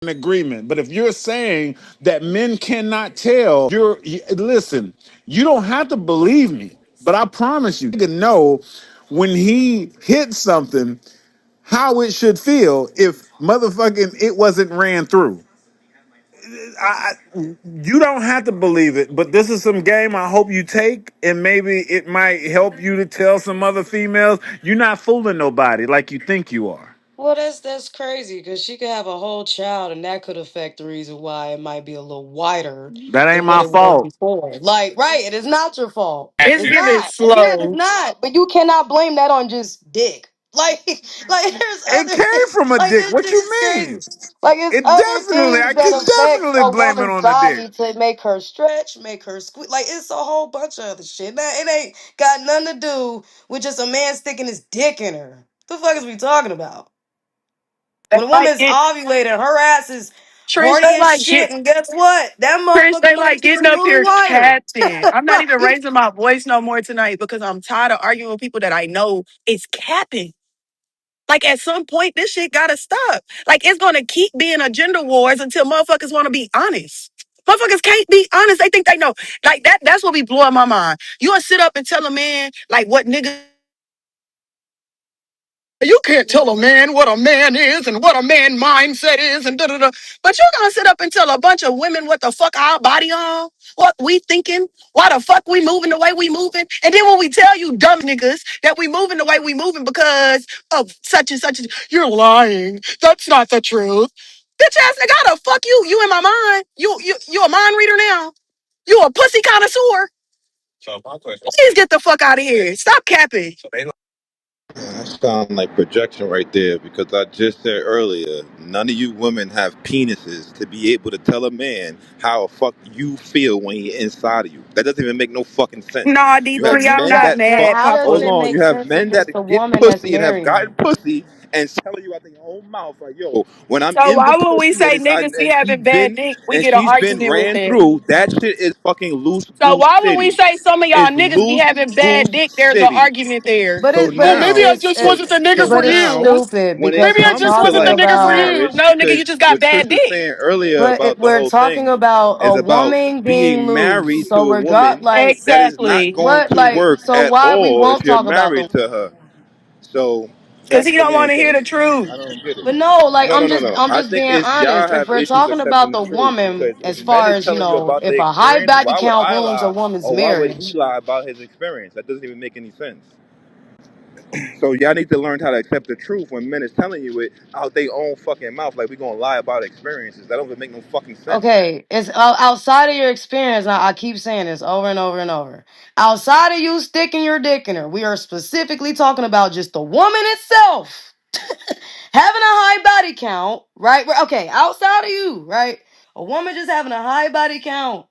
an agreement. But if you're saying that men cannot tell, listen, you don't have to believe me, but I promise you, can know when he hits something how it should feel if motherfucking it wasn't ran through. You don't have to believe it, but this is some game I hope you take, and maybe it might help you to tell some other females you're not fooling nobody like you think you are. Well, that's crazy because she could have a whole child, and that could affect the reason why it might be a little wider That ain't than what my it was fault. before. Like, right? It is not your fault. It's It's giving not. Yeah, it's slow. not. But you cannot blame that on just dick. Like, like there's It other came from a like dick. this What shit you is crazy. mean? Like, it's It other definitely, things I that can affect definitely a blame it woman's on the dick. body to make her stretch, make her squeak. Like, it's a whole bunch of other shit. Now, it ain't got nothing to do with just a man sticking his dick in her. The fuck is we talking about? They When a like woman's get ovulating, her ass is Trish. They horny as like shit, get and guess what? That Trish. motherfucker They might like be a getting up little here wider. capping. I'm not even raising my voice no more tonight because I'm tired of arguing with people that I know is capping. Like at some point, this shit gotta stop. Like it's gonna keep being a gender wars until motherfuckers want to be honest. Motherfuckers can't be honest. They think they know. Like that. That's what be blowing my mind. You want to sit up and tell a man like what nigga. You can't tell a man what a man is and what a man mindset is and da da da. But you're gonna sit up and tell a bunch of women what the fuck our body on, what we thinking, why the fuck we moving the way we moving, and then when we tell you dumb niggas that we moving the way we moving because of such and such, you're lying. That's not the truth. Bitch ass nigga, how the fuck you? You in my mind? You a mind reader now? You a pussy connoisseur? So my question. Please get the fuck out of here. Stop capping. That sound like projection right there because I just said earlier, none of you women have penises to be able to tell a man how the fuck you feel when he inside of you. That doesn't even make no fucking sense. Nah, You have But D3, I'm men not you, that but fuck, mad, how does hold it Papa. on, make you have sense if men it's that the get woman that's pussy and have marrying? gotten pussy and telling you out their own mouth, like, yo, when I'm So in the why would we pussy and, say it's, niggas be and having bad dick? We get an she's been argument with ran that. through, that shit is fucking loose So goose why would we city. say some of y'all It's niggas be loose having bad goose dick? There's an city. argument there. But So it, but Well, it's maybe now, I it's just it, wasn't the nigga so for but it's now, you. stupid when it because Maybe I we're comes just to talking wasn't the like nigga for about. you. marriage, No, nigga, because you just got what Trish bad was dick. saying earlier But about the we're whole talking thing about is a about woman being being loose. married So to a we're got woman like that is not Exactly. going what to like work so at why we all if won't you're talk about married the. to her. So Because that's he the don't want main to hear thing. the truth. I don't get it. But no, like No, no, no, no. I'm I just think being it's y'all honest. If have we're issues talking about accepting the the truth woman because if as a man far is as, telling you about the if a high experience, body why would count I ruins a lie woman's or why would he marriage. lie about his experience? That doesn't even make any sense. So y'all need to learn how to accept the truth when men is telling you it out their own fucking mouth. Like we gonna lie about experiences. That don't even make no fucking sense. Okay, it's outside of your experience. I keep saying this over and over and over. Outside of you sticking your dick in her, we are specifically talking about just the woman itself having a high body count, right? Okay, outside of you, right? A woman just having a high body count,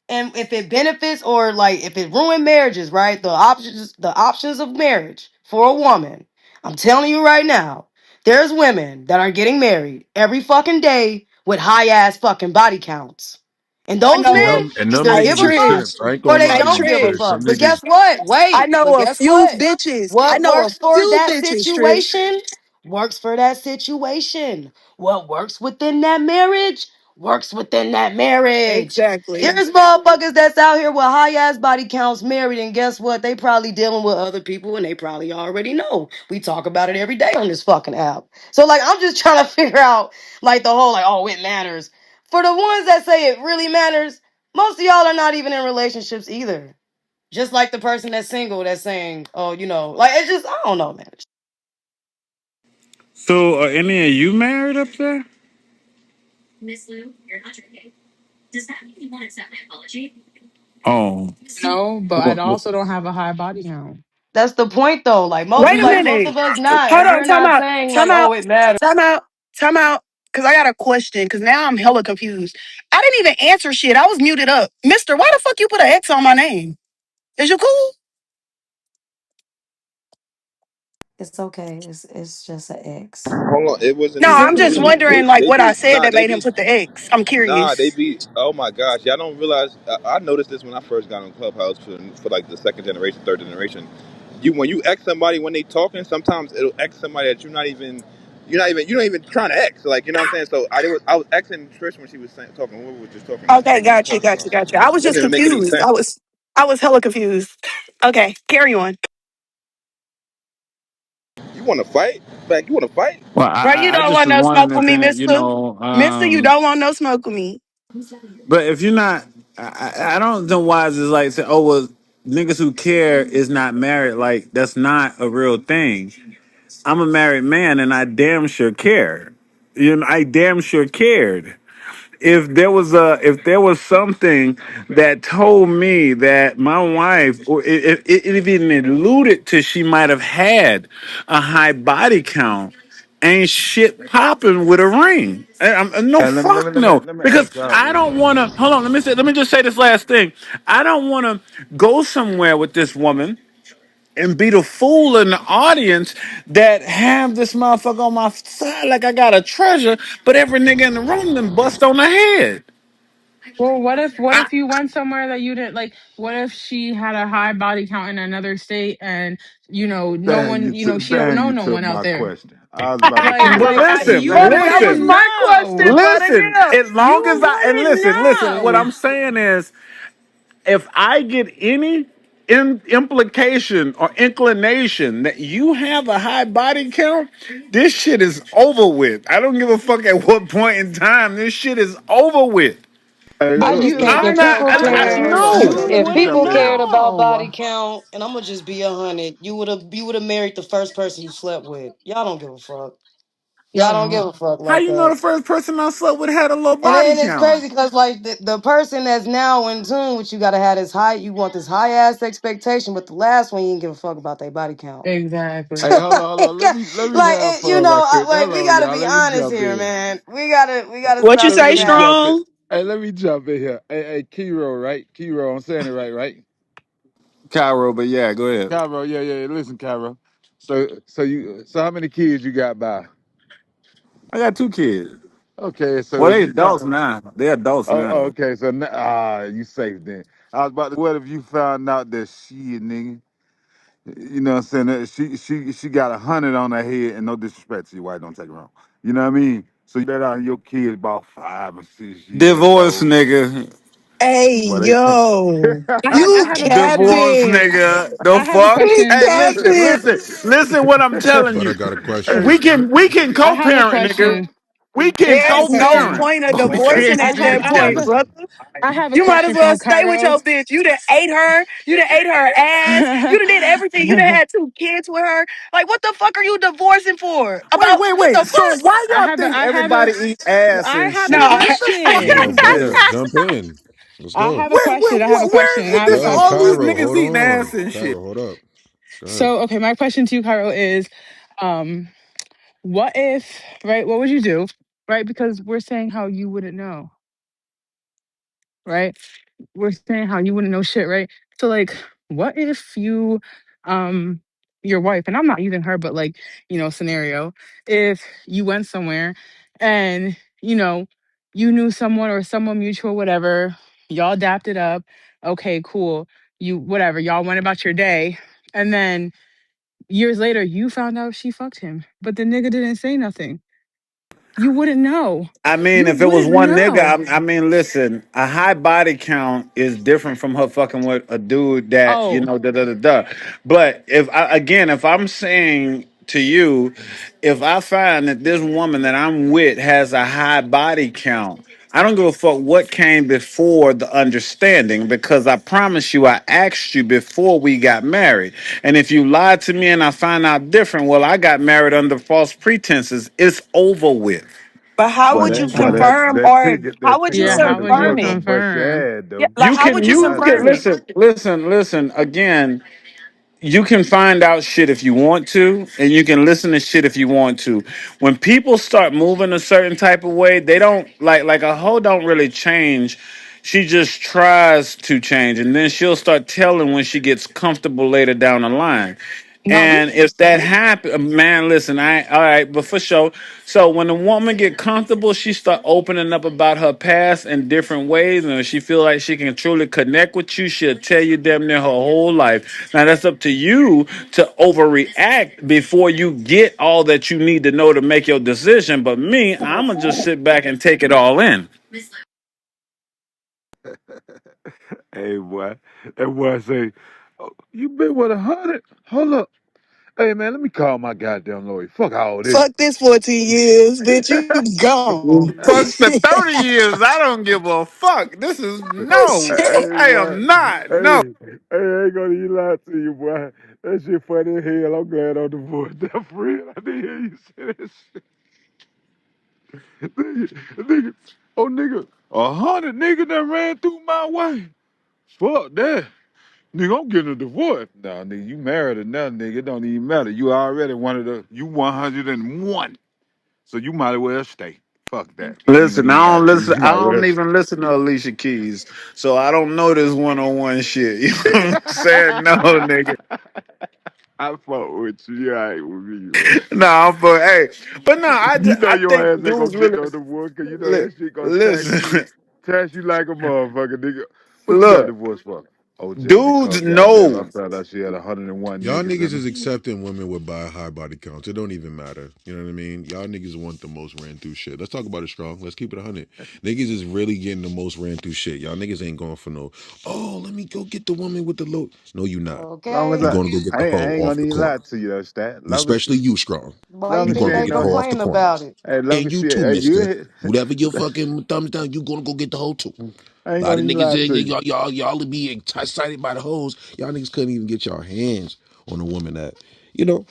and if it benefits or like if it ruin marriages, right? The options of marriage for a woman. I'm telling you right now, there's women that are getting married every fucking day with high ass fucking body counts. And I those know And a, men them either hey, give niggas a is fuck simps. Trish, I ain't or gonna they lie hey, to don't you, give a Trish. Trish. fuck. Some But niggas guess what? I Wait, but know a guess few what? bitches. I What know a works for few that bitches, Trish. situation works for that situation. What works within that marriage works within that marriage. Exactly. There's motherfuckers that's out here with high ass body counts married, and guess what? They probably dealing with other people, and they probably already know. We talk about it every day on this fucking app. So, like, I'm just trying to figure out, like, the whole, like, oh, it matters. For the ones that say it really matters, most of y'all are not even in relationships either. Just like the person that's single that's saying, oh, like it's just, I don't know, man. So, are any of you married up there? Oh, No, but I also don't have a high body count. That's the point though. Like Wait a most minute. of us not, Hold and on. we're Time not out. saying Time like, out. oh, it matters. Time out. Time out. Because I got a question. Because now I'm hella confused. I didn't even answer shit. I was muted up. Mister, why the fuck you put an X on my name? Is you cool? It's okay. It's just an X. Hold on, it wasn't No, even I'm just me. wondering, like, They what I be said nah, that they made him be put the X. I'm nah, they curious. be. Oh my gosh, y'all don't realize. I noticed this when I first got on Clubhouse for like the second generation, third generation. You when you ex somebody when they talking, sometimes it'll ex somebody that you're not even you're not even trying to X. Like, you know what I'm saying? So I was Xing Trish when she was saying, talking. What we were just talking about? Okay, What we were got you, talking got about? you, got you. I was That just didn't make any confused. sense. I was hella confused. Okay, carry on. You want to fight? Back? You want to fight? Well, Right, you I don't just want was no wanting smoke to with me, think, mister. Mister, you don't want no smoke with me. but if you're not, I don't know why it's just like say, oh well, niggas who care is not married. Like that's not a real thing. I'm a married man, and I damn sure care. You know, I damn sure cared. If there was something that told me that my wife, or it even alluded to, she might have had a high body count, ain't shit popping with a ring. No, And fuck no. let me Because ask y'all I this, don't man. want to. Hold on. Let me just say this last thing. I don't want to go somewhere with this woman and be the fool in the audience that have this motherfucker on my side like I got a treasure, but every nigga in the room then bust on the head. Well, what I, if you went somewhere that you didn't like? What if she had a high body count in another state, and no one, she don't Dang, know you no took one out my there. question. I was about to say, but listen, You Brother, that was listen, wouldn't my question, know. brother. listen. Yeah. As long You as wouldn't listen. What know. I'm saying is, if I get any implication or inclination that you have a high body count, this shit is over with. I don't give a fuck at what point in time. This shit is over with. hey, I But look, just you think look, I'm if like not. people cared, No. you let if me wouldn't people jump in cared here. about body know. count, and I'm gonna just be 100, you would have married the first person you slept with. Y'all don't give a fuck. Y'all Y'all don't give don't. a fuck How like you know that. the first person I slept with had a low And body then it's count? crazy because like the person that's now in tune with you gotta have this high. You want this high ass expectation, but the last one you didn't give a fuck about their body count. Exactly. Hey, hold on. Let me Like have you fun know, right quick. like Hold we on, gotta y'all. be Let me honest jump here, in. man. We gotta What you stop say, Let with me that. jump in. strong? Hey, let me jump in here. Hey, Kiro, right? Kiro, I'm saying it right, right? Cairo, but yeah, go ahead. Cairo, yeah. Listen, Cairo. So how many kids you got by? I got two kids. Okay, so Well, if they you found, adults now. They adults oh, now, oh, though. okay, so now, you safe then. I was about to. What if you found out that she, nigga, you know what I'm saying? That she got 100 on her head, and no disrespect to your wife, don't take it wrong. You know what I mean? So you let out your kids about 5 or 6 years Divorce, old. nigga. Hey, Well, they. yo. I You have a Divorce, capping. nigga. The I have a fuck? He question. Hey, listen, capping. listen. What I'm telling But I you. got a Hey, question. We can I have a co-parent, nigga. question. We I can have a There's no question. co-parent. point of But we divorcing can't at that I point, have a brother. I have a You might as question well from stay with Cairo. your bitch. You done ate her. You done ate her ass. You done did everything. You done I had 2 kids with her. Like, what the fuck are you divorcing for? wait, About what the So fuck? why y'all have a think I have everybody a eat ass I and have a shit? No. What the fuck question. Yo, is brothers, this? jump in. Let's go. I have a question. I have a All question. these Cairo, niggas hold eating on. ass and shit? Cairo, hold up. Go ahead. So, okay, my question to you, Cairo, is um what if, right, what would you do? Right? Because we're saying how you wouldn't know, right? We're saying how you wouldn't know shit, right? So like, what if um your wife, and I'm not using her, but like, scenario, if you went somewhere and, you knew someone or someone mutual, whatever, y'all dapped it up, okay, cool. You whatever, y'all went about your day, and then years later you found out she fucked him, but the nigga didn't say nothing. You wouldn't know. I mean, You if it was wouldn't one nigga, know. I mean, listen, a high body count is different from her fucking with a dude that, Oh, da da da da. But if I'm saying to you, if I find that this woman that I'm with has a high body count, I don't give a fuck what came before the understanding because I promise you, I asked you before we got married. And if you lied to me and I find out different, well, I got married under false pretenses. It's over with. But how well, would you that, well, that, confirm that or ticket, how that would you ticket yeah, under how the would you confirm door it? gonna bust confirm? your ass, Yeah, though. like how would you You can confirm it? listen again. You can find out shit if you want to, and you can listen to shit if you want to. When people start moving a certain type of way, they don't like a hoe don't really change. She just tries to change, and then she'll start telling when she gets comfortable later down the line. No, we And if that happen, man, listen, I all right, but for sure. So when a woman get comfortable, she start opening up about her past in different ways, and if she feel like she can truly connect with you, she'll tell you damn near her whole life. Now that's up to you to overreact before you get all that you need to know to make your decision. But me, I'ma just sit back and take it all in. Hey, boy. That boy say, oh, you been with 100? Hold up. Hey, man, let me call my goddamn lawyer. Fuck all this. Fuck this 14 years, bitch. You gone. Fuck the 30 years. I don't give a fuck. This is no. Shit. Hey, I boy. am not. No. Hey, I ain't gonna even lie to you, boy. That shit funny as hell. I'm glad I'm divorced. That for real. I didn't hear you say that shit. Nigga, oh, nigga, 100 nigga that ran through my way. Fuck that. Nigga, I'm getting a divorce. Nah, nigga, you married or nothing, nigga. It don't even matter. You already one of the, you 101. So you might as well stay. Fuck that. We ain't Listen, even I got don't to. You listen. I might as don't well. even listen to Alicia Keys, so I don't know this one-on-one shit. You know what I'm saying? No, nigga. I fuck with you. You all right with me, man. No, but hey, but no, You know I your think ass ain't gonna dudes get really no divorce because you know li- that shit gonna listen. tax you like a motherfucker, nigga. What you got Look, divorced for? Oh, just dudes because goddamn I know. found out she had 101 Y'all niggas niggas in is her. accepting women with high body counts. It don't even matter. You know what I mean? Y'all niggas want the most ran through shit. Let's talk about it strong. Let's keep it 100. Niggas is really getting the most ran through shit. Y'all niggas ain't going for no, oh, let me go get the woman with the low. No, you not. Long as You Okay. I, gonna go get the I hoe ain't off gonna the even lie corner. to you, though, Stat. Especially you, strong. Why you Long You as she think gonna go they ain't get the no, hoe off the complain corner. about it? hey, long And as you she, too, hey, mister. you, Whatever your fucking thumbs down, you gonna go get the hoe too. I ain't A lot gonna of even niggas, lie to you. y'all to be excited by the hoes. Y'all niggas couldn't even get your hands on a woman that, you know,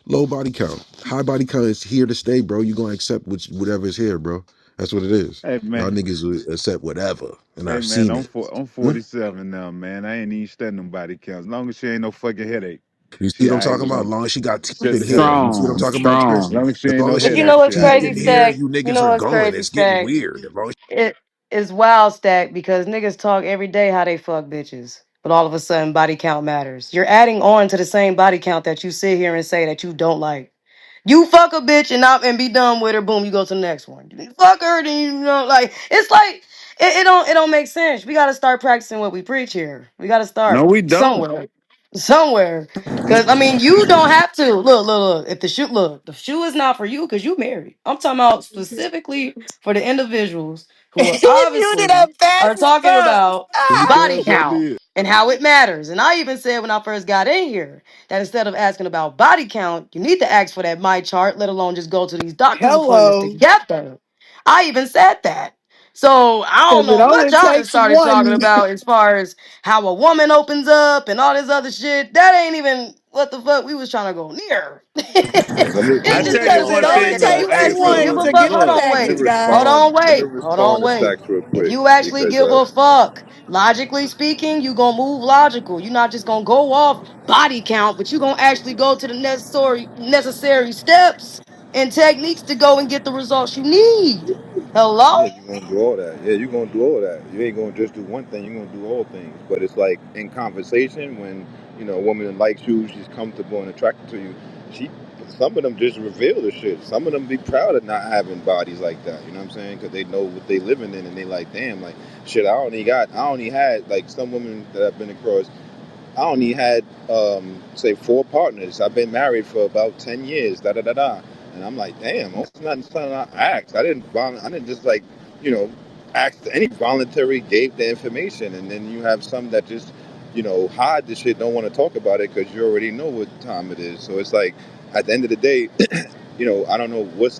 low body count. High body count is here to stay, bro. You gonna accept whatever is here, bro. That's what it is. Hey, Y'all man. niggas will accept whatever, and Hey I've man, seen it. I'm Hmm? 47 now, man. I ain't even studying nobody counts. As long as she ain't no fucking headache. You see She what I'm alright talking with about? As me. long as she got teeth Just, in here. You see what I'm Strong, talking about, Chris? as long strong. as she As ain't long no as she But you headache, know got what's she teeth alright. crazy, in here, Stack? you You niggas know are what's going. crazy, It's getting Stack? weird. As long as It is wild, Stack, because niggas talk every day how they fuck bitches, but all of a sudden body count matters. You're adding on to the same body count that you sit here and say that you don't like. You fuck a bitch and be done with her. Boom, you go to the next one. You fuck her, then you know, like it's like it don't make sense. We gotta start practicing what we preach here. We gotta No, start we don't. somewhere. Cause I mean, you don't have to look. If the shoe is not for you, because you married. I'm talking about specifically for the individuals who are You muted obviously up fast are as talking fuck. about He Ah. body damn sure count did. and how it matters. And I even said when I first got in here that instead of asking about body count, you need to ask for that my chart, let alone just go to these doctor's appointments Hello. together. I even said that. So I don't Because it know what only y'all just takes started talking one. about as far as how a woman opens up and all this other shit. That ain't even what the fuck we was trying to go near. Let I It's me just tell you Because it one interesting only thing that though. you takes Hey, actually give one a to fellas, fuck. get the Hold look. on, let me wait. package, Hold guys. respond. on, Let me wait. Hold respond on, to wait. Stacks real If quick you actually because give a fuck, logically speaking, you gonna move logical. You're not just gonna go off body count, but you gonna actually go to the necessary steps and techniques to go and get the results you need. yeah, Hello? you're gonna do all that. Yeah, you're gonna do all that. You ain't gonna just do one thing. You're gonna do all things. But it's like in conversation when a woman likes you, she's comfortable and attracted to you. She, some of them just reveal the shit. Some of them be proud of not having bodies like that. You know what I'm saying? Because they know what they living in and they like, damn, like shit. I only had like some women that I've been across. I only had say 4 partners. I've been married for about 10 years. Da da da da. And I'm like, damn, it's not something I asked. I didn't just like, you know, ask any voluntary gave the information. And then you have some that just, hide the shit, don't want to talk about it because you already know what time it is. So it's like, at the end of the day, I don't know what's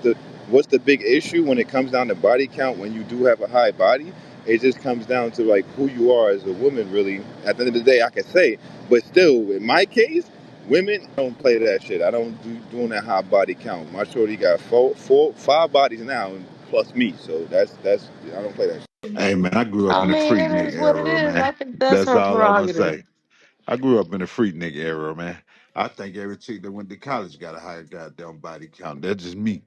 the big issue when it comes down to body count when you do have a high body. It just comes down to like who you are as a woman, really. At the end of the day, I can say, but still, in my case, women don't play that shit. I don't do doing that high body count. My shorty got five bodies now, and plus me. So that's I don't play that shit. Hey man, I grew up I in the mean, freak it nigga is what it era, is. man. I think that's That's her all I'm gonna prerogative. say. I grew up in the freak nigga era, man. I think every chick that went to college got a higher goddamn body count. That's just me.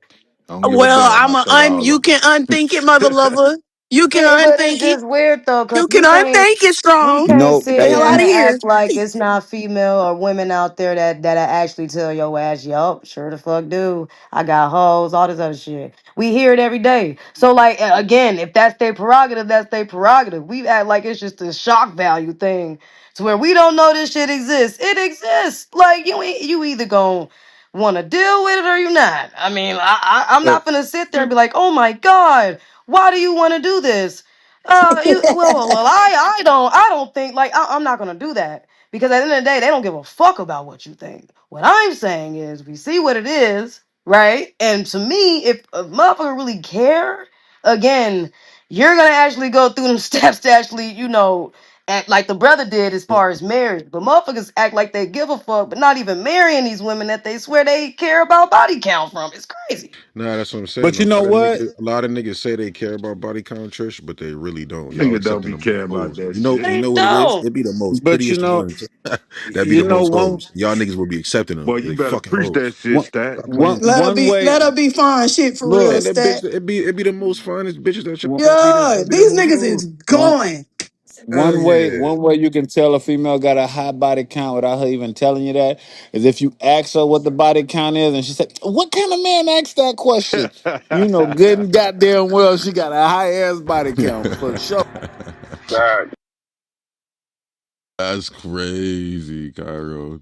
I don't give a Well, damn. I'm I a think all you of can them. unthink it, mother lover. You can But it's unthink it. just weird though, cause You can unthink it, we strong. can't No, Get sit the hey, hell here out and of here. act like it's not female or women out there that actually tell your ass, yup, sure the fuck do. I got hoes, all this other shit. We hear it every day. So like again, if that's their prerogative, that's their prerogative. We act like it's just a shock value thing. To where we don't know this shit exists. It exists. Like you either gonna want to deal with it or you not. I mean, I'm but not gonna sit there and be like, oh my god, why do you want to do this? I don't think like I'm not gonna do that because at the end of the day, they don't give a fuck about what you think. What I'm saying is, we see what it is, right? And to me, if a motherfucker really care, again, you're gonna actually go through them steps to actually, act like the brother did as far as marriage. But motherfuckers act like they give a fuck, but not even marrying these women that they swear they care about body count from. It's crazy. Nah, that's what I'm saying. But you know what? A lot of niggas say they care about body count, Trish, but they really don't. Y'all Nigga don't accepting be them caring about hoes. that You shit. They know what it is? don't. It be the most But prettiest ones that be you the know most one hoes. Y'all niggas will be accepting them. Boy, you They better fucking preach that hoes. shit, one stat. Stop playing. one way. Let her be fine shit for real, Man, Look, that bitch, stat. it be the most finest bitches that should one that Yeah, be the these most niggas hoes. is one going. Hell yeah. one way you can tell a female got a high body count without her even telling you that is if you ask her what the body count is and she said, "What kind of man asked that question?" You know, good and goddamn well she got a high ass body count for sure. That's crazy, Cairo.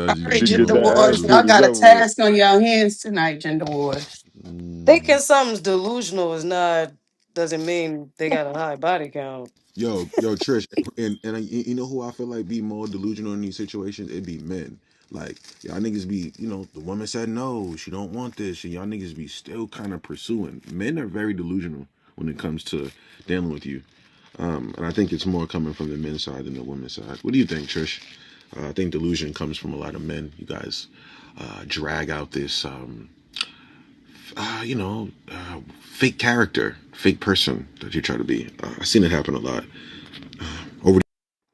All That's right, She get gender blowing that wars. smoke. Y'all attitude, it's got a over with. task on y'all hands tonight, gender wars. Mm. Thinking something's delusional is not doesn't mean they got a high body count. Yo, Trish, and you know who I feel like be more delusional in these situations? It be men. Like y'all niggas be, the woman said no, she don't want this, and y'all niggas be still kind of pursuing. Men are very delusional when it comes to dealing with you, and I think it's more coming from the men's side than the women's side. What do you think, Trish? I think delusion comes from a lot of men. You guys drag out this, fake character, fake person that you try to be. I've seen it happen a lot. Over.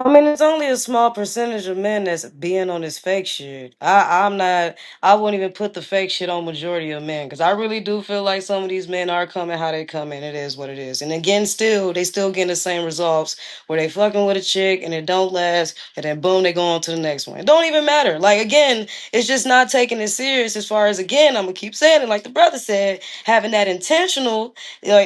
I mean, it's only a small percentage of men that's being on this fake shit. I'm not. I wouldn't even put the fake shit on majority of men because I really do feel like some of these men are coming how they come in. It is what it is. And again, they still getting the same results where they fucking with a chick and it don't last, and then boom, they go on to the next one. It don't even matter. Like again, it's just not taking it serious. As far as again, I'm gonna keep saying it. Like the brother said, having that intentional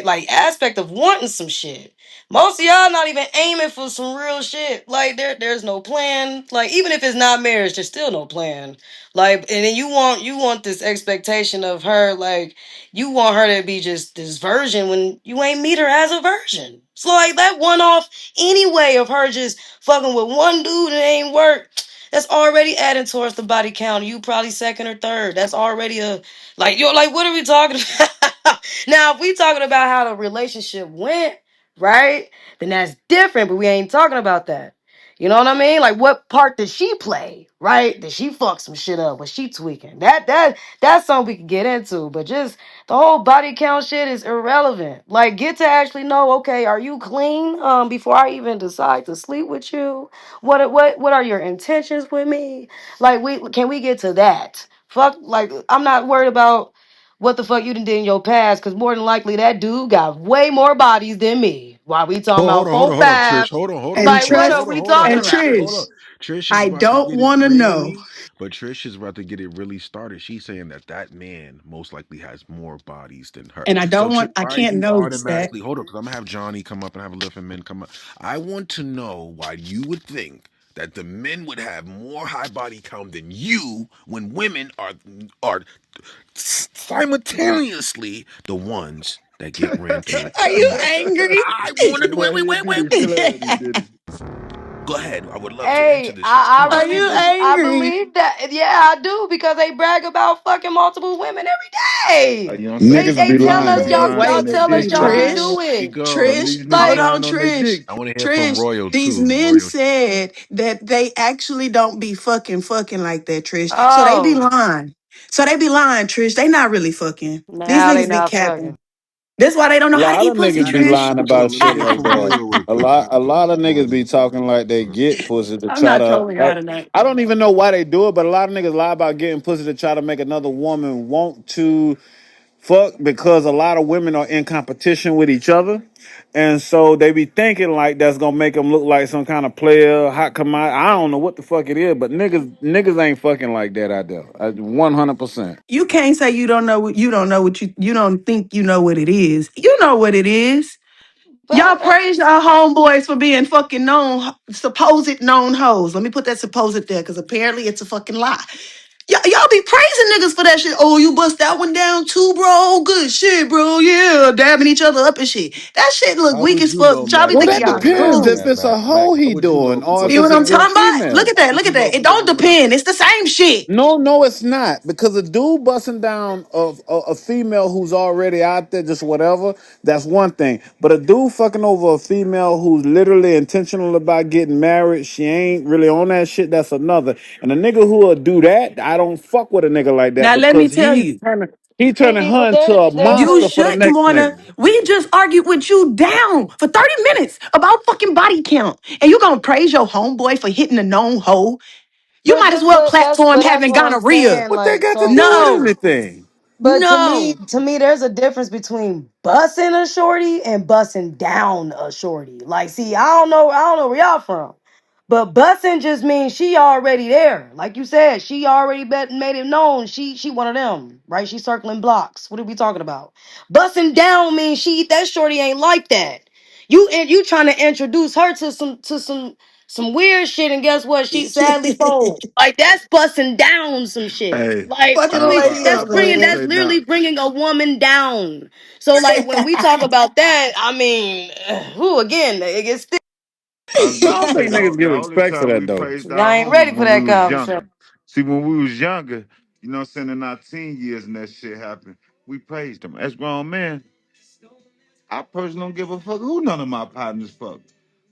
like aspect of wanting some shit. Most of y'all not even aiming for some real shit. Like there's no plan. Like even if it's not marriage, there's still no plan. Like and then you want this expectation of her, like you want her to be just this virgin when you ain't meet her as a virgin. So like that one off anyway of her just fucking with one dude and it ain't work. That's already adding towards the body count. You probably second or third. That's already a like you're like what are we talking about? Now if we talking about how the relationship went, right? Then that's different, but we ain't talking about that. You know what I mean? Like what part did she play? Right? Did she fuck some shit up? Was she tweaking? That's something we can get into. But just the whole body count shit is irrelevant. Like get to actually know, okay, are you clean? Before I even decide to sleep with you. What are your intentions with me? Like we get to that? Fuck like I'm not worried about what the fuck you done did in your past, because more than likely that dude got way more bodies than me. Why we talking Hold about on, hold four, on, hold on, five? Trish. Hold on, And Like, hold what on, are trust hold on, we hold on, talking and Trish. about? Hold on. Trish, Trish is I about to don't get it want to know. really, but Trish is about to get it really started. She's saying that man most likely has more bodies than her. And So, Trish, I why can't you notice that. automatically hold on? Because I'm gonna have Johnny come up and have a little men come up. I want to know why you would think that the men would have more high body count than you when women are simultaneously the ones that get ran through. Are you angry? I want to Boy, he get his clarity, did he? go ahead. I would love to answer Hey, this shit. I Are really you do. I angry? believe that. Yeah, I do because they brag about fucking multiple women every day. You don't say They Niggas they be these tell lying us and niggas be y'all lying lying. on y'all their tell us dick, y'all can man. Trish, do Keep it. going. These Trish, niggas hold Like on, lying on their Trish. dick. I want to hear from Trish, Royal these too. men Royal. said that they actually don't be fucking like that, Trish. So they be oh, lying. So they be lying, Trish. They not really fucking. These now they niggas be not fucking. capping. That's why they don't know A how to lot eat of pussy, niggas Nah, be Trish. lying hold on. about Let me shit hear like from that. Royal real A quick. lot, a lot of niggas be Royal. talking like they get pussy to I'm try not to. trolling y'all tonight. I don't even know why they do it, but a lot of niggas lie about getting pussy to try to make another woman want to fuck because a lot of women are in competition with each other. And so they be thinking like that's gonna make them look like some kind of player, hot commodity. I don't know what the fuck it is, but niggas ain't fucking like that out there. 100%. You can't say you don't know what you don't think you know what it is. You know what it is. Y'all But praise y'all homeboys for being fucking known, supposed known hoes. Let me put that supposed there because apparently it's a fucking lie. Y'all be praising niggas for that shit. Oh, you bust that one down too, bro. Good shit, bro. Yeah, dabbing each other up and shit. That shit look How weak would as you fuck. know, But y'all be Mac? Well, thinking that y'all depends cool. if it's a Mac, hoe how he would you know doing if you or if See bust it's what a a I'm nigga? good talking about? Look female. at that. How Look would at you know that. if It you bust don't a nigga? depend. It's the same shit. No, no, it's not because a dude busting down a female who's already out there, just whatever. That's one thing. But a dude fucking over a female who's literally intentional about getting married, she ain't really on that shit. That's another. And a nigga who will do that, I don't fuck with a nigga like that Now let me because tell you. he turning see, her but into a You monster for the shouldn't next wanna. nigga. We just argued with you down for 30 minutes about fucking body count. And you gonna praise your homeboy for hitting a known hole? You might as well clap for him but that's having what I'm gonorrhea. saying. What they Like, got to so do with No, anything? but no. to me, there's a difference between bussing a shorty and bussing down a shorty. Like, see, I don't know where y'all from, but bussing just means she already there. Like you said, she already made it known. She one of them, right? She circling blocks. What are we talking about? Bussing down means that shorty ain't like that. You trying to introduce her to some weird shit, and guess what? She sadly fold. Like that's busting down some shit. Hey, Like Fucking what a are we? lady I That's up, was bringing. gonna man. That's say literally now. bringing a woman down. So like when we talk about that, I mean, who again? It gets still. I was I about to don't say think niggas the give only respect to time that we though. praised Y'all our ain't homies ready for when we that was conversation. younger. See, when we was younger, you know, what I'm saying in our teen years and that shit happened, we praised them. As grown men, I personally don't give a fuck who none of my partners fuck.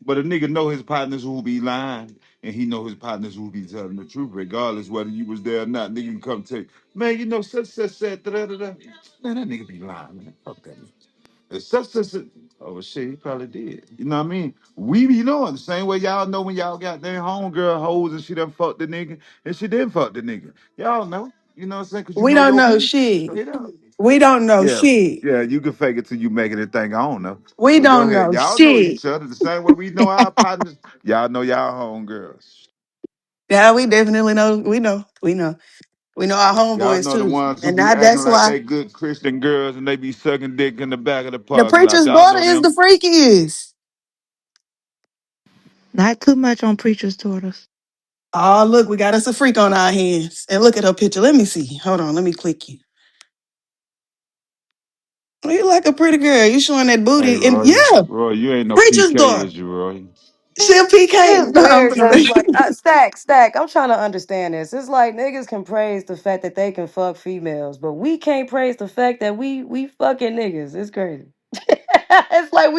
But a nigga know his partners who be lying, and he know his partners who be telling the truth, regardless whether you was there or not. Nigga can come tell you, man, you know such said da da da. Da. Man, that nigga be lying, man. Fuck that. It's such. Oh shit, he probably did. You know what I mean? We be knowing the same way y'all know when y'all got their homegirl hoes and she done fucked the nigga and she didn't fuck the nigga. Y'all know. You know what I'm saying? Cause you We know don't your know people. shit. Straight up. We don't know Yeah, shit. yeah, you can fake it till you make it a thing. I don't know. We But go don't ahead. know Y'all know shit. each other the same way we know our partners. Y'all know y'all homegirls. Yeah, we definitely know. We know our Y'all homeboys know the too. ones who And be now acting that's like why they good Christian girls and they be sucking dick in the back of the the parking lot. preacher's Y'all daughter know is the them. freakiest. Not too much on preacher's daughters. Oh, look, we got us a freak on our hands. And look at her picture. Let me see. Hold on, let me click you. You like a pretty girl. You showing that Hey booty. And Roy. yeah, Roy, you ain't no preacher's PK, daughter. is you, Roy? She a PK. It's No, I'm weird because playing. like stack. I'm trying to understand this. It's like niggas can praise the fact that they can fuck females, but we can't praise the fact that we fucking niggas. It's crazy. It's like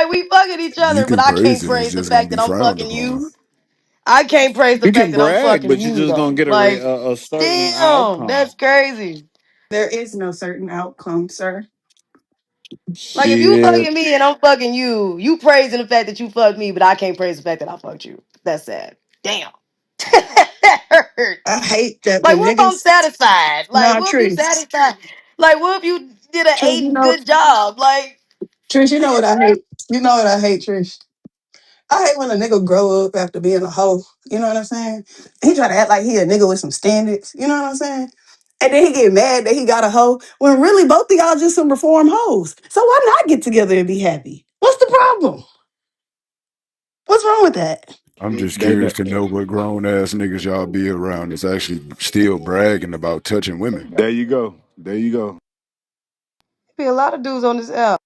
we fucking each You other, but can I praise can't it. It's praise the just gonna fact be that I'm frowned fucking upon. you. I can't praise the You fact can that I'm brag, fucking but you're you just gonna though. get Like, a certain damn, outcome. that's crazy. There is no certain outcome, sir. Like if you Shit. fucking me and I'm fucking you, you praising the fact that you fucked me, but I can't praise the fact that I fucked you. That's sad. Damn. That I hurts. hate that Like when what if I'm niggas. satisfied? Like Nah, what if you Trish. satisfied? Like what if you did an Trish, eight good job? Like Trish, you know what I hate? You know what I hate, Trish? I hate when a nigga grow up after being a hoe. You know what I'm saying? He try to act like he a nigga with some standards. You know what I'm saying? And then he get mad that he got a hoe when really both of y'all just some reformed hoes. So why not get together and be happy? What's the problem? What's wrong with that? I'm just They curious to know what grown ass niggas y'all be around that's actually still bragging about touching women. There you go. There you go. be a lot of dudes on this app.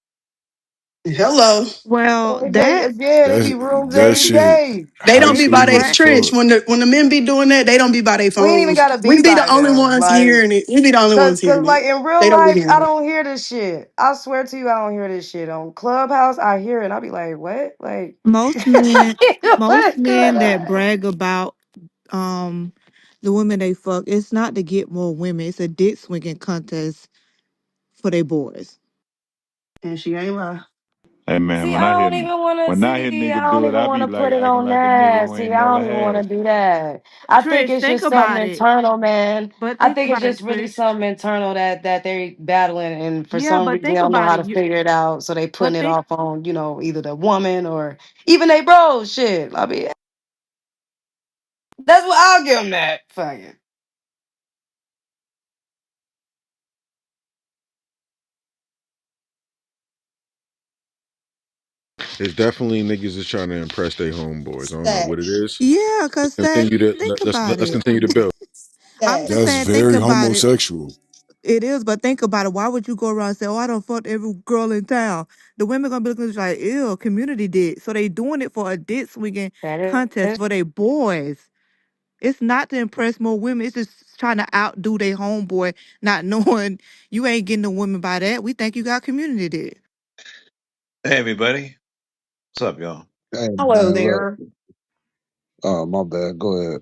Hello. Well, Again, it That's be rooms that every shit day. They high don't be it's by school their as crack. Trish. fuck. When the men be doing that, they don't be by their We ain't even phones. gotta We be be the by only them. ones Like hearing it. We be the only ones cause hearing it. like in real They don't be life, I hearing it. don't hear this shit. I swear to you, I don't hear this shit. On Clubhouse, I hear it and I be like, what? Like Most men, most what's going men that on? brag about um the women they fuck, it's not to get more women. It's a dick swinging contest for their boys. And she ain't lying. Hey man, See, I don't even want to when I hear see. I nigga don't do it, even I want be to put like it acting on like a nigga that. who See, ain't I never don't even want to had. do that. I think Trish, it's think just something about it. internal, man. But I think think it's about it, just really Trish. something internal that they're battling, and for Yeah, some but reason they think don't know about how it. to You figure it out. So they putting but it think off on either the woman or even they bro. Shit, I mean that's what I'll give them that. Fuck it. It's definitely niggas is trying to impress their homeboys. I don't know That, what it is. yeah, cause that Continue to think about let's it. continue to build. I'm that. just That's saying, think very about it. homosexual. It is, but think about it. Why would you go around and say, "Oh, I don't fuck every girl in town"? The women gonna be looking at you like, "Ew, community did." So they doing it for a dick swinging That contest is for their boys. It's not to impress more women. It's just trying to outdo their homeboy, not knowing you ain't getting the women by that. We think you got community did. Hey everybody, what's up, y'all? Hey Hello man, look. there. Oh my bad. Go ahead.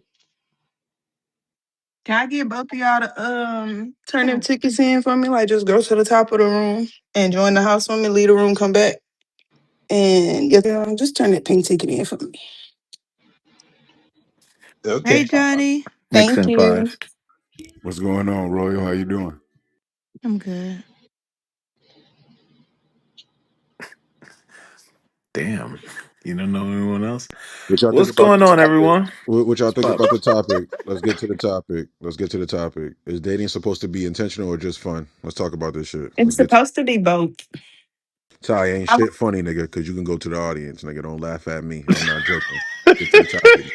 Can I get both of y'all to turn them tickets in for me? Like just go to the top of the room and join the house for me, leave the room, come back. And yeah, just turn that pink ticket in for me. Hey, Okay, Johnny. next Thank in you. five. What's going on, Royal? How you doing? I'm good. Damn. You don't know anyone else? What y'all think What's about the going on, topic? everyone? What y'all What's think poppin'? about the topic? Let's get to the topic. Let's get to the topic. Is dating supposed to be intentional or just fun? Let's talk about this shit. It's Let's get to supposed to be both. Ty ain't I- shit funny, nigga, because you can go to the audience, nigga. Don't laugh at me. I'm not joking. Get to the topic, nigga.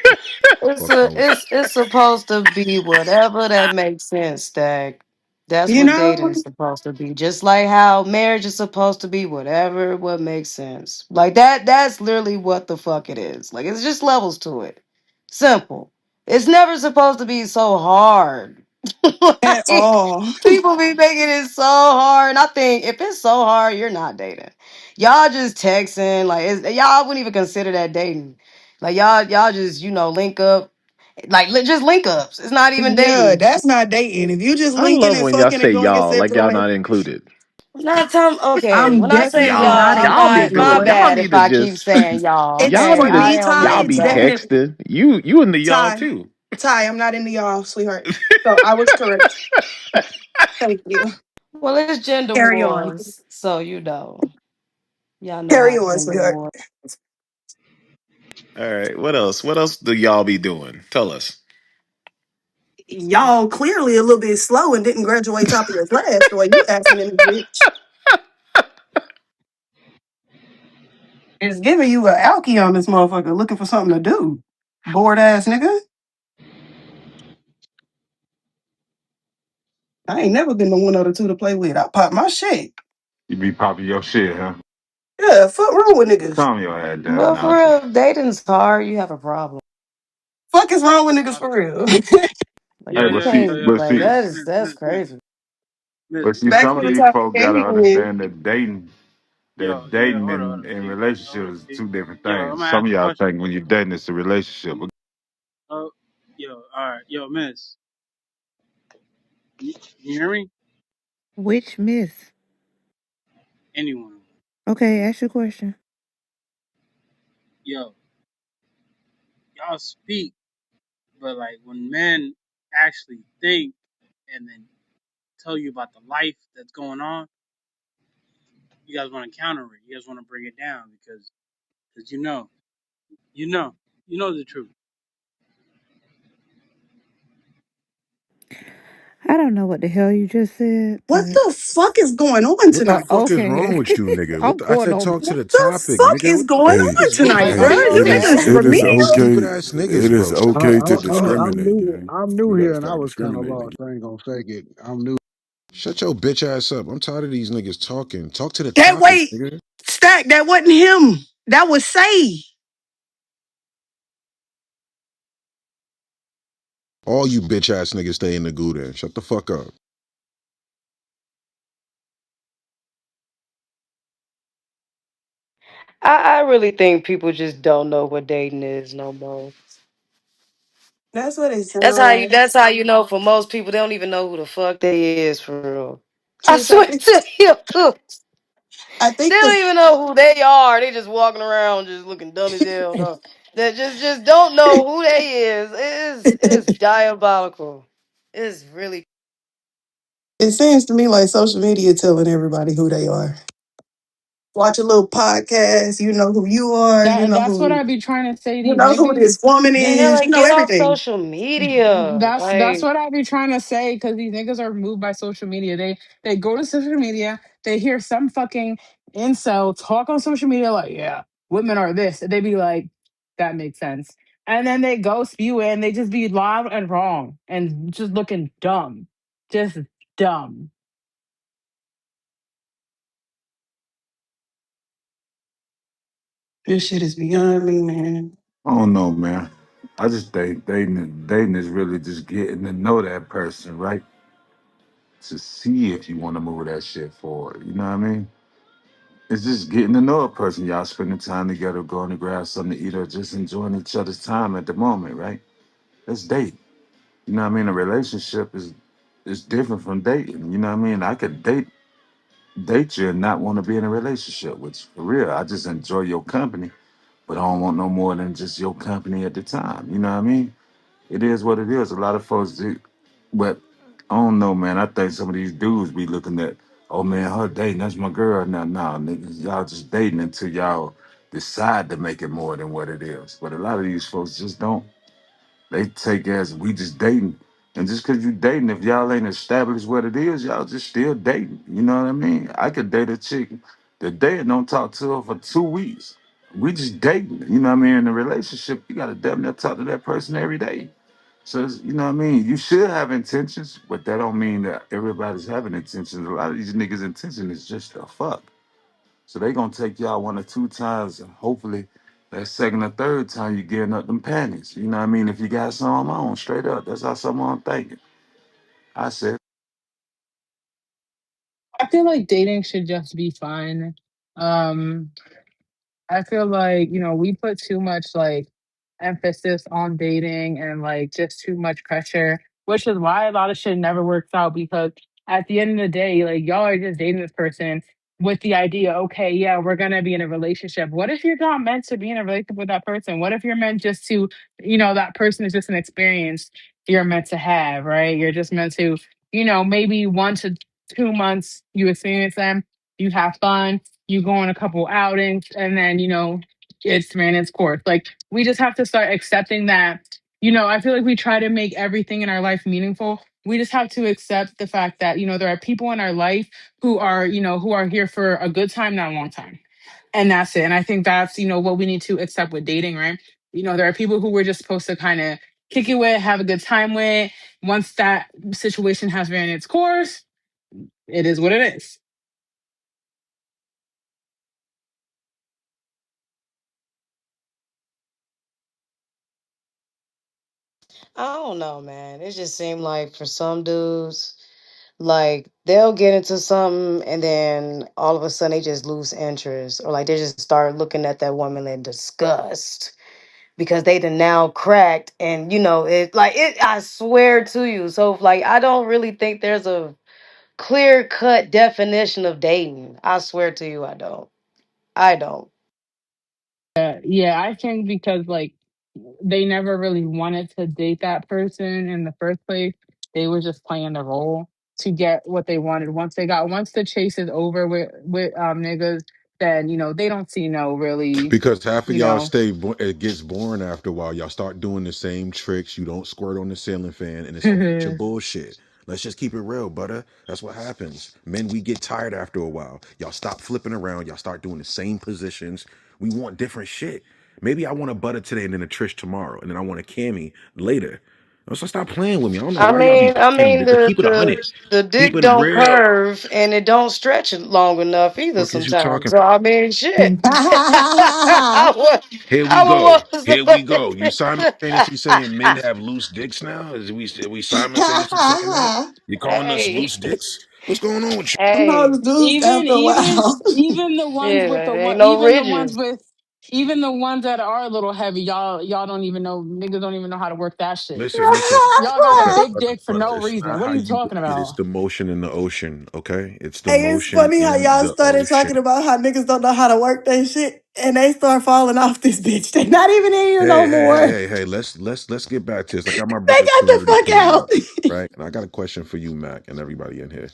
Fuck wrong with it's supposed to be whatever that makes sense, Stack. That's You what dating know, is supposed to be. Just like how marriage is supposed to be whatever what makes sense. Like that's literally what the fuck it is. Like it's just levels to it. Simple. It's never supposed to be so hard. at Like all. people be making it so hard. And I think if it's so hard, you're not dating. Y'all just texting. Like y'all wouldn't even consider that dating. Like y'all just link up, like just link ups. It's not even Yeah, dating. that's not dating. If you just I linking love and when y'all fucking say and going your y'all, like separate y'all ways, not included. Not time. Okay, I'm when I say definitely y'all, not Y'all I'm need included. to my What? y'all bad need if to I keep just saying y'all. It's y'all Hey, for need to I me, am Ty. y'all my It's be bad. definitely texting. You in the y'all Ty. too. Ty, I'm not into y'all, sweetheart. So I was correct. Thank you. Well, it's gender Carry on. wars, so y'all know Carry how on, gender sweetheart. wars. All right, what else? What else do y'all be doing? Tell us. Y'all clearly a little bit slow and didn't graduate top of your class the way you acting in the bitch. It's giving you a alky on this motherfucker looking for something to do. Bored ass nigga. I ain't never been the one or the two to play with. I pop my shit. You be popping your shit, huh? Yeah, fuck wrong with niggas. Calm your head down But for now. real, if dating's hard, you have a problem. Fuck is wrong with niggas for real. Like Hey, you can't. Like that's crazy. but see, Back some to of the these topic folk at gotta hand. understand that dating and relationships is two different things. Some of y'all think when you're dating it's a relationship. Which miss? Okay, ask your question. I don't know what the hell you just said, What but the fuck is going on What the tonight? fuck is okay. wrong with you, nigga? I'm I going said on. talk to What the the topic, fuck nigga. is What the going fuck Hey, on is wrong? tonight, Like, Like bro? what hey, are You you it is niggas it is y'all saying? remedial? stupid okay. ass niggas, It is bro. Stop okay to stop I'm discriminating, new. gang. I'm new You gotta here and I stop was kind of discriminating. lost. I ain't gonna fake it. I'm new. Shut your bitch ass up. I'm tired of these niggas talking. Talk to the That topic, wait, nigga. Stack, that wasn't him. That was Say. All you bitch ass niggas stay in the goo then. Shut the fuck up. I really think people just don't know what dating is no more. That's what it That's how you. sounds That's how you know. For most people, they don't even know who the fuck they is for real. I like. swear Trish, to you. I They think don't this. even know who they are. They just walking around just looking dumb as hell. No, they just don't know who they is. It is diabolical. It's really. It seems to me like social media telling everybody who they are. Watch a little podcast, you know who you are, That's what I be trying to say. you These know who niggas. this woman Man, they're is, you like, know get off everything. social media. That's Like, what I be trying to say because these niggas are moved by social media. They go to social media, they hear some fucking incel talk on social media like, yeah, women are this. And they be like, that makes sense. And then they go spew it and they just be loud and wrong and just looking dumb. Just dumb. This shit is beyond me, man. I don't know, man. I just think dating is really just getting to know that person, right? To see if you want to move that shit forward. You know what I mean? It's just getting to know a person. Y'all spending time together, going to grab something to eat, or just enjoying each other's time at the moment, right? That's date. You know what I mean? A relationship is different from dating. You know what I mean? I could date you and not want to be in a relationship, which for real, I just enjoy your company, but I don't want no more than just your company at the time. You know what I mean? It is what it is. A lot of folks do, but I don't know, man. I think some of these dudes be looking at, oh man, her dating, that's my girl. Now, nah, niggas, y'all just dating until y'all decide to make it more than what it is. But a lot of these folks just don't. They take as we just dating. And just because you dating, if y'all ain't established what it is, y'all just still dating. You know what I mean? I could date a chick today and don't talk to her for 2 weeks. We just dating. You know what I mean? In a relationship, you gotta damn near talk to that person every day. So you know what I mean? You should have intentions, but that don't mean that everybody's having intentions. A lot of these niggas' intention is just a fuck. So they gonna take y'all one or two times, and hopefully that second or third time you getting up them panties. You know what I mean? If you got some on, straight up. That's how someone thinking. I said, I feel like dating should just be fun. Um, I feel like, we put too much like emphasis on dating and like just too much pressure, which is why a lot of shit never works out because at the end of the day, like y'all are just dating this person with the idea, okay, yeah, we're gonna be in a relationship. What if you're not meant to be in a relationship with that person? What if you're meant just to, that person is just an experience you're meant to have, right? You're just meant to, maybe 1 to 2 months you experience them, you have fun, you go on a couple outings, and then it's ran its course. Like we just have to start accepting that. I feel like we try to make everything in our life meaningful. We just have to accept the fact that there are people in our life who are here for a good time, not a long time, and that's it. And I think that's what we need to accept with dating, right? There are people who we're just supposed to kind of kick it with, have a good time with. Once that situation has ran its course, it is what it is. I don't know, man. It just seemed like for some dudes, like they'll get into something and then all of a sudden they just lose interest, or like they just start looking at that woman in disgust because they done now cracked, and it like it. I swear to you. So like, I don't really think there's a clear cut definition of dating. I swear to you, I don't. I don't. Yeah, I think because like they never really wanted to date that person in the first place. They were just playing the role to get what they wanted. Once the chase is over with niggas, then they don't see no really, Because half of you y'all know. stay, it gets boring after a while. Y'all start doing the same tricks. You don't squirt on the ceiling fan, and it's a bunch of bullshit. Let's just keep it real, butter. That's what happens. Men, we get tired after a while. Y'all stop flipping around. Y'all start doing the same positions. We want different shit. Maybe I want a butter today and then a Trish tomorrow, and then I want a Cammy later. So stop playing with me. I don't know I why y'all be mean, I playing. mean Just the keep it 100. the Keep dick it don't real. curve and it don't stretch it long enough either. Fuck is you Sometimes, talking? so I mean, shit. I I Here we go. Here we go. You was. simultaneously saying men have loose dicks now? Are we simultaneously saying that? You calling us Hey, loose dicks? What's going on with you? know hey, the dudes even after a even while. even the ones shit, with ain't no even the ones ridges. with Even the ones that are a little heavy, y'all don't even know. Niggas don't even know how to work that shit. Listen. Y'all got the Brother, big brother, dick for brother. no It's reason. not What how are you you talking work it. It's about? the motion in the ocean. Okay, it's the Hey, it's motion funny how in y'all the started ocean. talking about how niggas don't know how to work that shit, and they start falling off this bitch. They not even in here no more. Hey. Let's get back to this. I got my They brother got the Clarity fuck Kane, out. right? And I got a question for you, Mac, and everybody in here.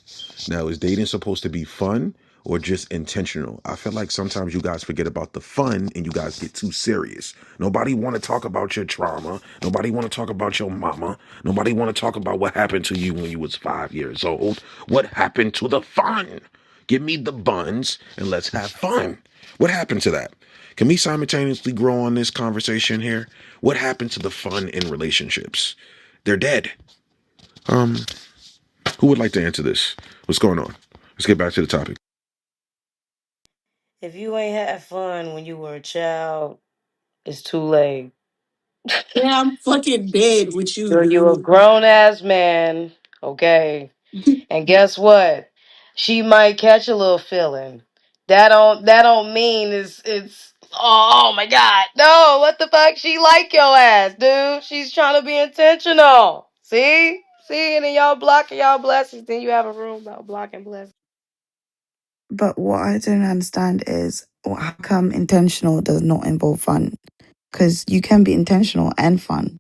Now, is dating supposed to be fun or just intentional? I feel like sometimes you guys forget about the fun and you guys get too serious. Nobody want to talk about your trauma. Nobody want to talk about your mama. Nobody want to talk about what happened to you when you was 5 years old. What happened to the fun? Give me the buns and let's have fun. What happened to that? Can we simultaneously grow on this conversation here? What happened to the fun in relationships? They're dead. Um, who would like to answer this? What's going on? Let's get back to the topic. If you ain't had fun when you were a child, it's too late. Yeah, I'm fucking dead with you, So you a dude. grown ass man, okay? And guess what? She might catch a little feeling. That don't mean it's oh my god. No, what the fuck? She like your ass, dude. She's trying to be intentional. See? See, and then y'all blocking y'all blessings. Then you have a room about blocking blessings. But what I don't understand is how come intentional does not involve fun? Because you can be intentional and fun.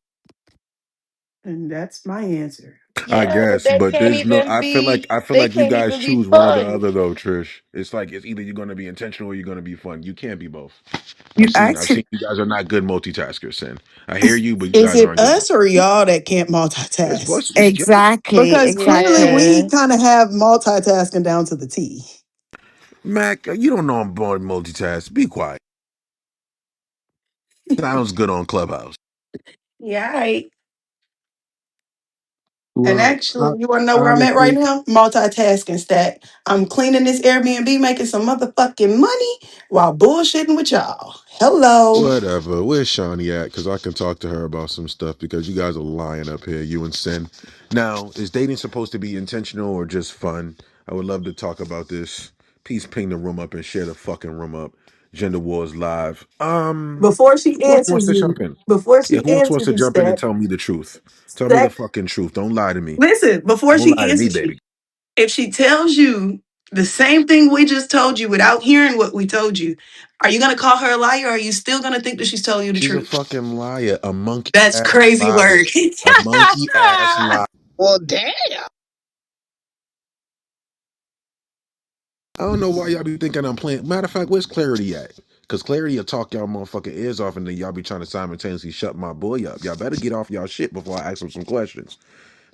And that's my answer. I Yeah, but guess, they but can't there's no. even be I feel they like you can't guys even be choose one or the fun. other though, Trish. It's like it's either you're going to be intentional or you're going to be fun. You can't be both. You I've actually, seen you guys are not good multitaskers. Sin. I hear you, but you Is guys it aren't good. us or y'all that can't Well, multitask? yeah. exactly, Because clearly we exactly. Yeah. kind of have multitasking down to the T. Mac, you don't know I'm born multitask. Be quiet. Sounds good on Clubhouse. Yeah, right. And Well, actually, you want to know where I'm at right honestly, now? Multitasking stack. I'm cleaning this Airbnb, making some motherfucking money while bullshitting with y'all. Hello. Whatever. Where's Shawnee at? Because I can talk to her about some stuff because you guys are lying up here, you and Sin. Now, is dating supposed to be intentional or just fun? I would love to talk about this. Please ping the room up and share the fucking room up. Gender Wars Live. Before she Who else wants answers to you, jump in? before Yeah, she who else wants answers to you, jump in and stack, tell me the truth? Tell me the stack. fucking truth. Don't lie to me. Listen, before Don't she lie to me, answers you, baby. if she tells you the same thing we just told you without hearing what we told you, are you gonna call her a liar or are you still gonna think that she's telling you the She's a truth? fucking liar. A monkey That's ass crazy liar. work. A monkey ass liar. Well, damn. I don't know why y'all be thinking I'm playing. Matter of fact, where's Clarity at? Because Clarity will talk y'all motherfucking ears off and then y'all be trying to simultaneously shut my boy up. Y'all better get off y'all shit before I ask him some questions.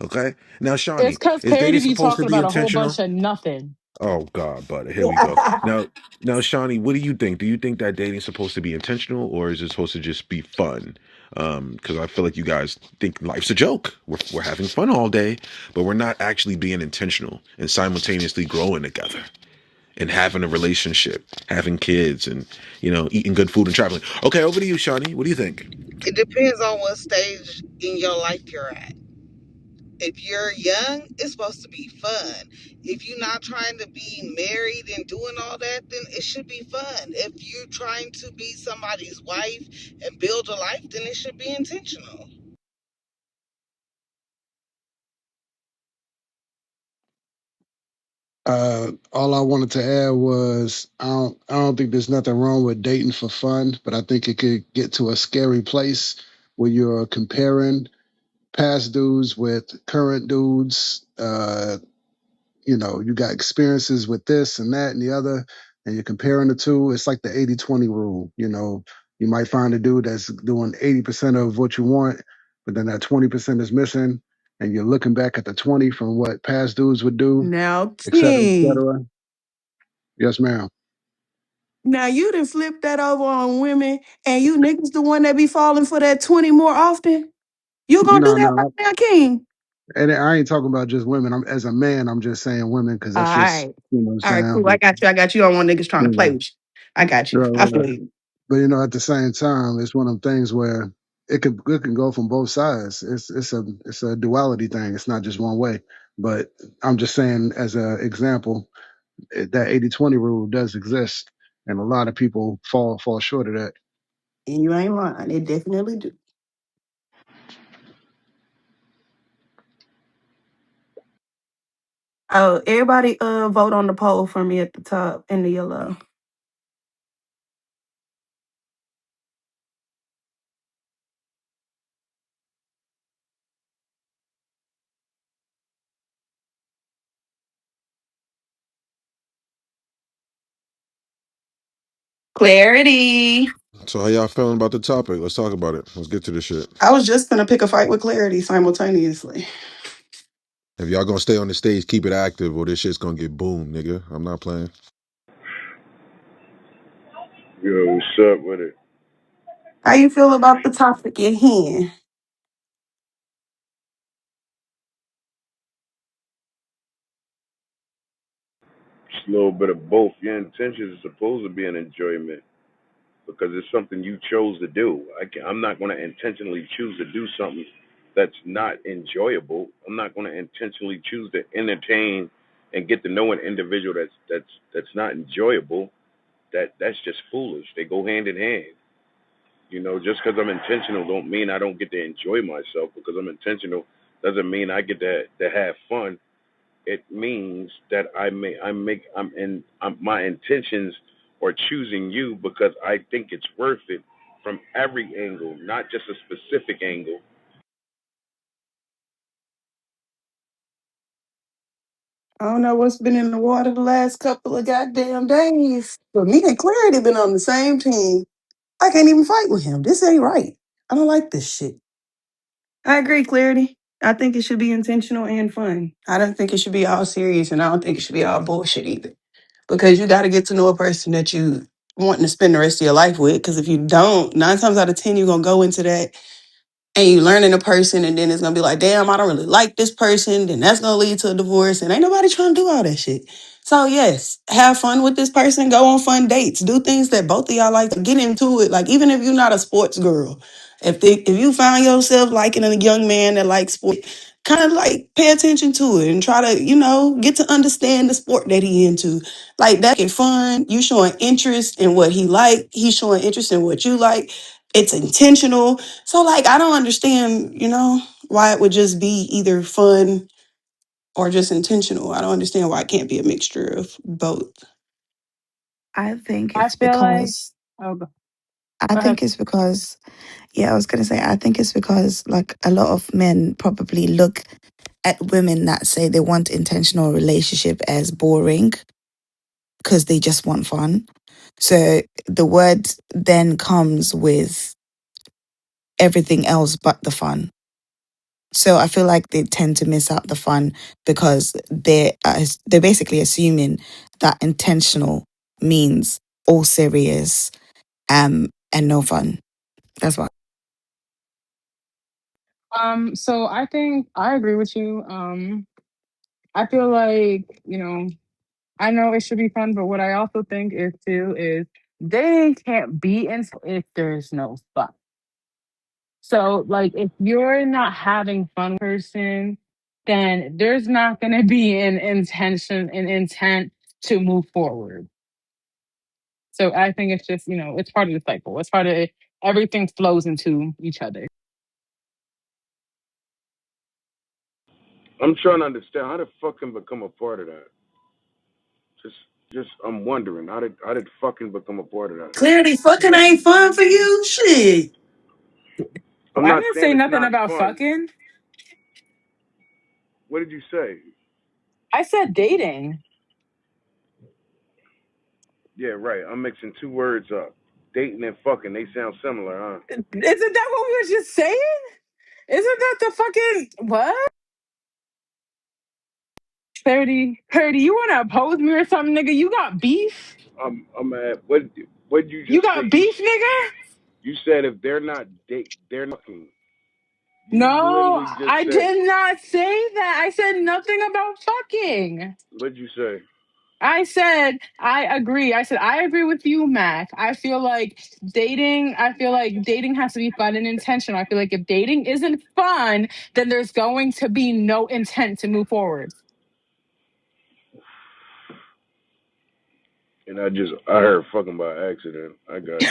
Okay? Now, It's Shawnee, because is Clarity dating be supposed to talking be about a whole intentional? bunch of nothing. Oh, God, buddy. Here we go. Now, Shawnee, what do you think? Do you think that dating's supposed to be intentional or is it supposed to just be fun? Because I feel like you guys think life's a joke. We're having fun all day, but we're not actually being intentional and simultaneously growing together and having a relationship, having kids, and eating good food and traveling. Okay, over to you, Shawnee. What do you think? It depends on what stage in your life you're at. If you're young, it's supposed to be fun. If you're not trying to be married and doing all that, then it should be fun. If you're trying to be somebody's wife and build a life, then it should be intentional. all I wanted to add was I don't think there's nothing wrong with dating for fun, but I think it could get to a scary place where you're comparing past dudes with current dudes. You got experiences with this and that and the other, and you're comparing the two. It's like the 80-20 rule. You might find a dude that's doing 80% of what you want, but then that 20% is missing, and you're looking back at the 20 from what past dudes would do, Now, et cetera, et King. cetera. Yes, ma'am. Now you done flipped that over on women, and you niggas the one that be falling for that 20 more often. You gonna do No, that right no. now, King? And I ain't talking about just women. As a man, I'm just saying women because All that's just, right. what I'm All right, saying. cool. I got you. I got you. I don't want niggas trying to play Yeah. with you. I got you. Right, I right. feel you. But at the same time, it's one of them things where it can go from both sides. It's a duality thing. It's not just one way. But I'm just saying, as an example, that 80-20 rule does exist, and a lot of people fall short of that. And you ain't lying. It definitely do. Oh, everybody vote on the poll for me at the top in the yellow. Clarity. So how y'all feeling about the topic? Let's talk about it. Let's get to this shit. I was just gonna pick a fight with Clarity simultaneously. If y'all gonna stay on the stage, keep it active, or this shit's gonna get boom, nigga. I'm not playing. Yo, what's up with it? How you feel about the topic at hand? Just a little bit of both. Your intentions are supposed to be an enjoyment because it's something you chose to do. I'm not going to intentionally choose to do something that's not enjoyable. I'm not going to intentionally choose to entertain and get to know an individual that's not enjoyable. That's just foolish. They go hand in hand. You know, just because I'm intentional don't mean I don't get to enjoy myself. Because I'm intentional doesn't mean I get to have fun. It means that my intentions are choosing you because I think it's worth it from every angle, not just a specific angle. I don't know what's been in the water the last couple of goddamn days. But me and Clarity been on the same team. I can't even fight with him. This ain't right. I don't like this shit. I agree, Clarity. I think it should be intentional and fun. I don't think it should be all serious, and I don't think it should be all bullshit either. Because you got to get to know a person that you wanting to spend the rest of your life with. Because if you don't, 9 times out of 10, you're gonna go into that and you learning a person, and then it's gonna be like, damn, I don't really like this person. Then that's gonna lead to a divorce, and ain't nobody trying to do all that shit. So yes, have fun with this person. Go on fun dates. Do things that both of y'all like to get into it. Like even if you're not a sports girl, if you find yourself liking a young man that likes sports, kind of like pay attention to it and try to get to understand the sport that he into. Like that get fun. You showing interest in what he like. He's showing interest in what you like. It's intentional. So like I don't understand, why it would just be either fun or just intentional. I don't understand why it can't be a mixture of both. I think I it's feel like, because oh, I go ahead. think it's because yeah, I was gonna say I think it's because like a lot of men probably look at women that say they want intentional relationship as boring because they just want fun. So the word then comes with everything else but the fun. So I feel like they tend to miss out the fun because they're basically assuming that intentional means all serious and no fun. That's why. So I think I agree with you. I feel like, I know it should be fun, but what I also think is too is they can't be in if there's no fun. So like if you're not having fun with a person, then there's not gonna be an intention an intent to move forward. So I think it's just, it's part of the cycle. It's part of it. Everything flows into each other. I'm trying to understand how did fucking become a part of that. Just, just I'm wondering how did fucking become a part of that. Clarity, fucking ain't fun for you. Shit. I'm I not didn't saying say it's nothing not about fun. fucking. What did you say? I said dating. Yeah, right. I'm mixing two words up. Dating and fucking, they sound similar, huh? Isn't that what we were just saying? Isn't that the fucking what? 30, you want to oppose me or something, nigga? You got beef? I'm at what did you You just say? got beef, nigga? You said if they're not they're not fucking. You No, literally just I said, did not say that. I said nothing about fucking. what did you say? I said I agree. I said I agree with you, Mac. I feel like dating has to be fun and intentional. I feel like if dating isn't fun, then there's going to be no intent to move forward. And I heard fucking by accident. I got you.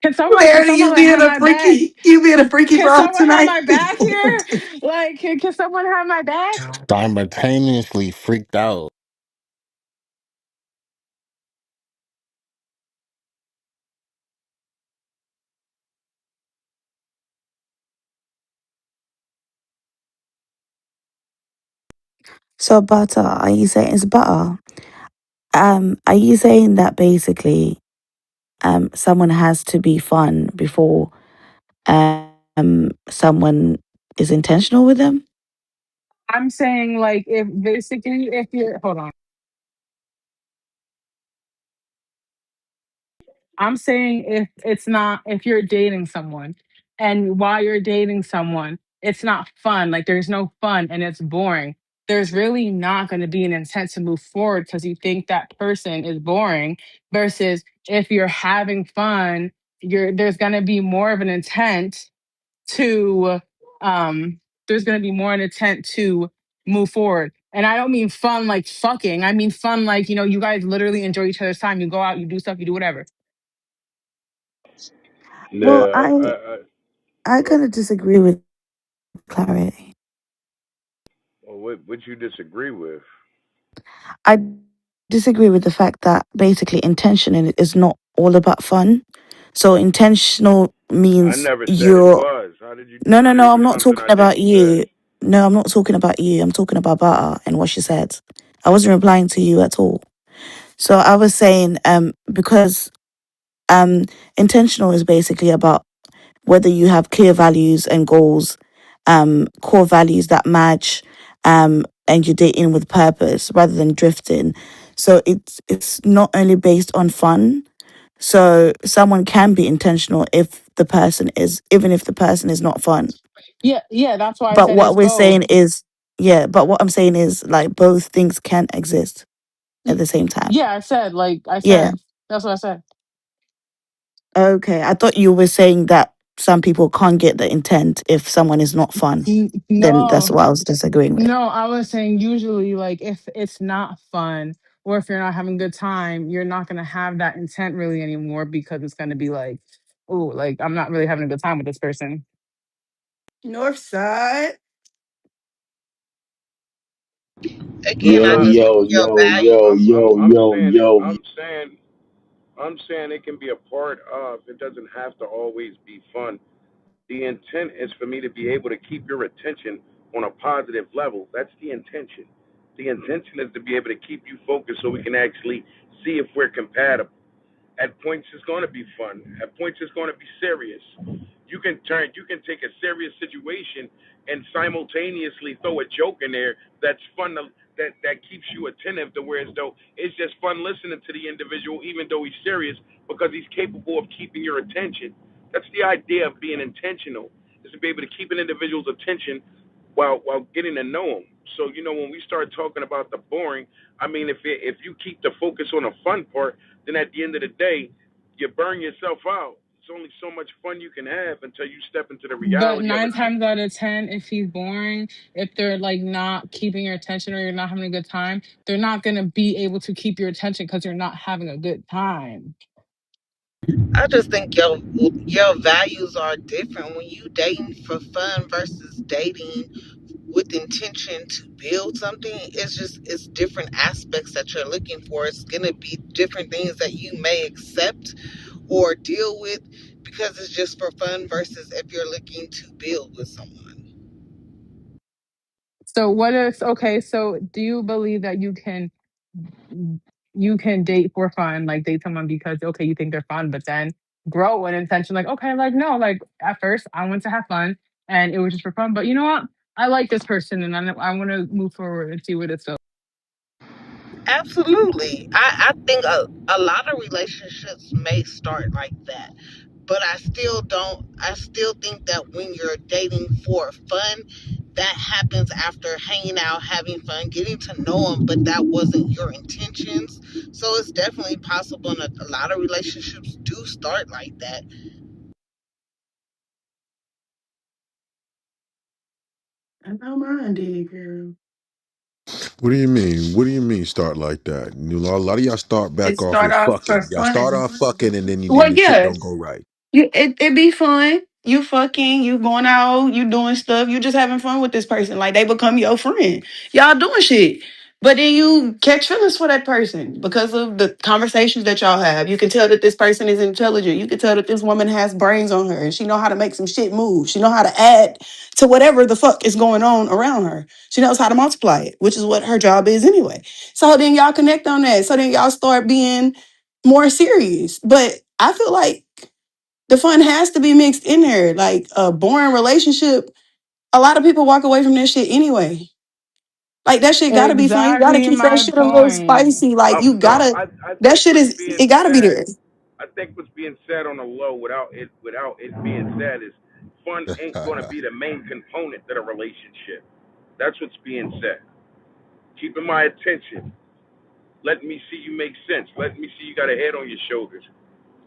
can Clearly, someone you like being have a my back? freaky, you being a freaky Can broad someone have tonight. my back here? Like, can someone have my back? Simultaneously freaked out. So butter, are you saying it's butter? Are you saying that basically, someone has to be fun before someone is intentional with them? I'm saying like if basically if you're hold on. I'm saying if it's not if you're dating someone and while you're dating someone, it's not fun. Like there's no fun and it's boring. There's really not going to be an intent to move forward because you think that person is boring. Versus if you're having fun, there's going to be more of an intent to um there's going to be more an intent to move forward. And I don't mean fun like fucking. I mean fun like, you guys literally enjoy each other's time. You go out, you do stuff, you do whatever. Well, Yeah, I kind of disagree with clarity. well, what you disagree with? I disagree with the fact that basically intention in it is not all about fun. So intentional I means never said it you're was. How did you no, no, disagree no. I'm with not something talking I about didn't say? you. No, I'm not talking about you. I'm talking about Bata and what she said. I wasn't replying to you at all. So I was saying, because um, intentional is basically about whether you have clear values and goals, core values that match, and you're dating with purpose rather than drifting. So it's not only based on fun. So someone can be intentional if the person is, even if the person is not fun. Yeah, yeah, that's why I But said what it's we're both. saying is, yeah, but what I'm saying is like both things can exist at the same time. Yeah, I Yeah. said, that's what I said. Okay. I thought you were saying that some people can't get the intent if someone is not fun. Then that's No, what I was disagreeing with. no, I was saying usually, like, if it's not fun or if you're not having a good time, you're not going to have that intent really anymore because it's going to be like, oh, like, I'm not really having a good time with this person. North side. Again, I Yo, Nah, just think yo, your yo, value. yo, yo, yo, yo. I'm saying it can be a part of. It doesn't have to always be fun. The intent is for me to be able to keep your attention on a positive level. That's the intention. The intention is to be able to keep you focused so we can actually see if we're compatible. At points, it's going to be fun. At points, it's going to be serious. You can take a serious situation and simultaneously throw a joke in there that's fun, that keeps you attentive to where as though it's just fun listening to the individual, even though he's serious, because he's capable of keeping your attention. That's the idea of being intentional, is to be able to keep an individual's attention while getting to know him. So when we start talking about the boring, I mean, if you keep the focus on the fun part, then at the end of the day, you burn yourself out. It's only so much fun you can have until you step into the But reality of nine it. times out of 10, if he's boring, if they're like not keeping your attention or you're not having a good time, they're not going to be able to keep your attention because you're not having a good time. I just think your values are different when you dating for fun versus dating with intention to build something. It's different aspects that you're looking for. It's gonna be different things that you may accept or deal with because it's just for fun versus if you're looking to build with someone. So what if okay, so do you believe that you can date for fun, like date someone because okay, you think they're fun, but then grow an intention like okay, like no, like at first I want to have fun and it was just for fun, but you know what? I like this person and I want to move forward and see where this goes. Absolutely. I think a lot of relationships may start like that. But I still think that when you're dating for fun, that happens after hanging out, having fun, getting to know them, but that wasn't your intentions. So it's definitely possible, and a lot of relationships do start like that. I know mine did, girl. What do you mean? What do you mean start like that? A lot of y'all start It back off start with off for fucking. Y'all start fun. off fucking and then Well, your shit yeah, don't go right. It be fun. You fucking, you going out, you doing stuff, you just having fun with this person. Like they become your friend. Y'all doing shit. But then you catch feelings for that person because of the conversations that y'all have. You can tell that this person is intelligent. You can tell that this woman has brains on her and she know how to make some shit move. She know how to add to whatever the fuck is going on around her. She knows how to multiply it, which is what her job is anyway. So then y'all connect on that. So then y'all start being more serious. But I feel like the fun has to be mixed in there. Like a boring relationship, a lot of people walk away from that shit anyway. Like that shit gotta be fun. You gotta Exactly keep that my shit a little point. spicy. Like you No, gotta, I that think shit what's is, being it gotta be said, there. I think what's being said on the low without it being said is fun ain't gonna be the main component of the relationship. That's what's being said. Keeping my attention. Let me see you make sense. Let me see you got a head on your shoulders.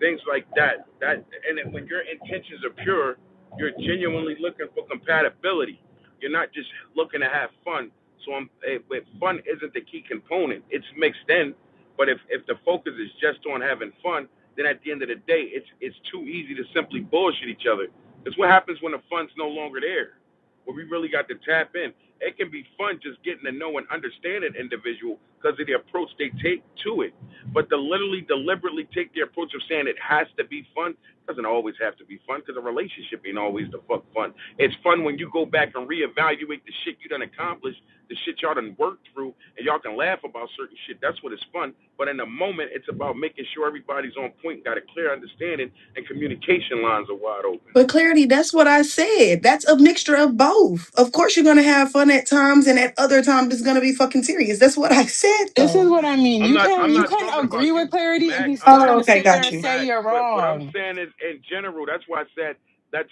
Things like that. And then when your intentions are pure, you're genuinely looking for compatibility. You're not just looking to have fun. So if fun isn't the key component, it's mixed in. But if the focus is just on having fun, then at the end of the day, it's too easy to simply bullshit each other. It's what happens when the fun's no longer there, where we really got to tap in. It can be fun just getting to know and understand an individual because of the approach they take to it. But to literally, deliberately take the approach of saying it has to be fun doesn't always have to be fun because a relationship ain't always the fuck fun. It's fun when you go back and reevaluate the shit you done accomplished, the shit y'all done worked through, and y'all can laugh about certain shit. That's what it's fun. But in the moment, it's about making sure everybody's on point, got a clear understanding, and communication lines are wide open. But clarity, that's what I said. That's a mixture of both. Of course, you're gonna have fun at times, and at other times, it's gonna be fucking serious. That's what I said, This is though. what I mean. I'm You not can talking about agree with you, clarity, and Mac. he's I'm still not Oh, gonna okay, sit there got and you. say Mac. you're What I'm wrong. saying is in general. That's why I said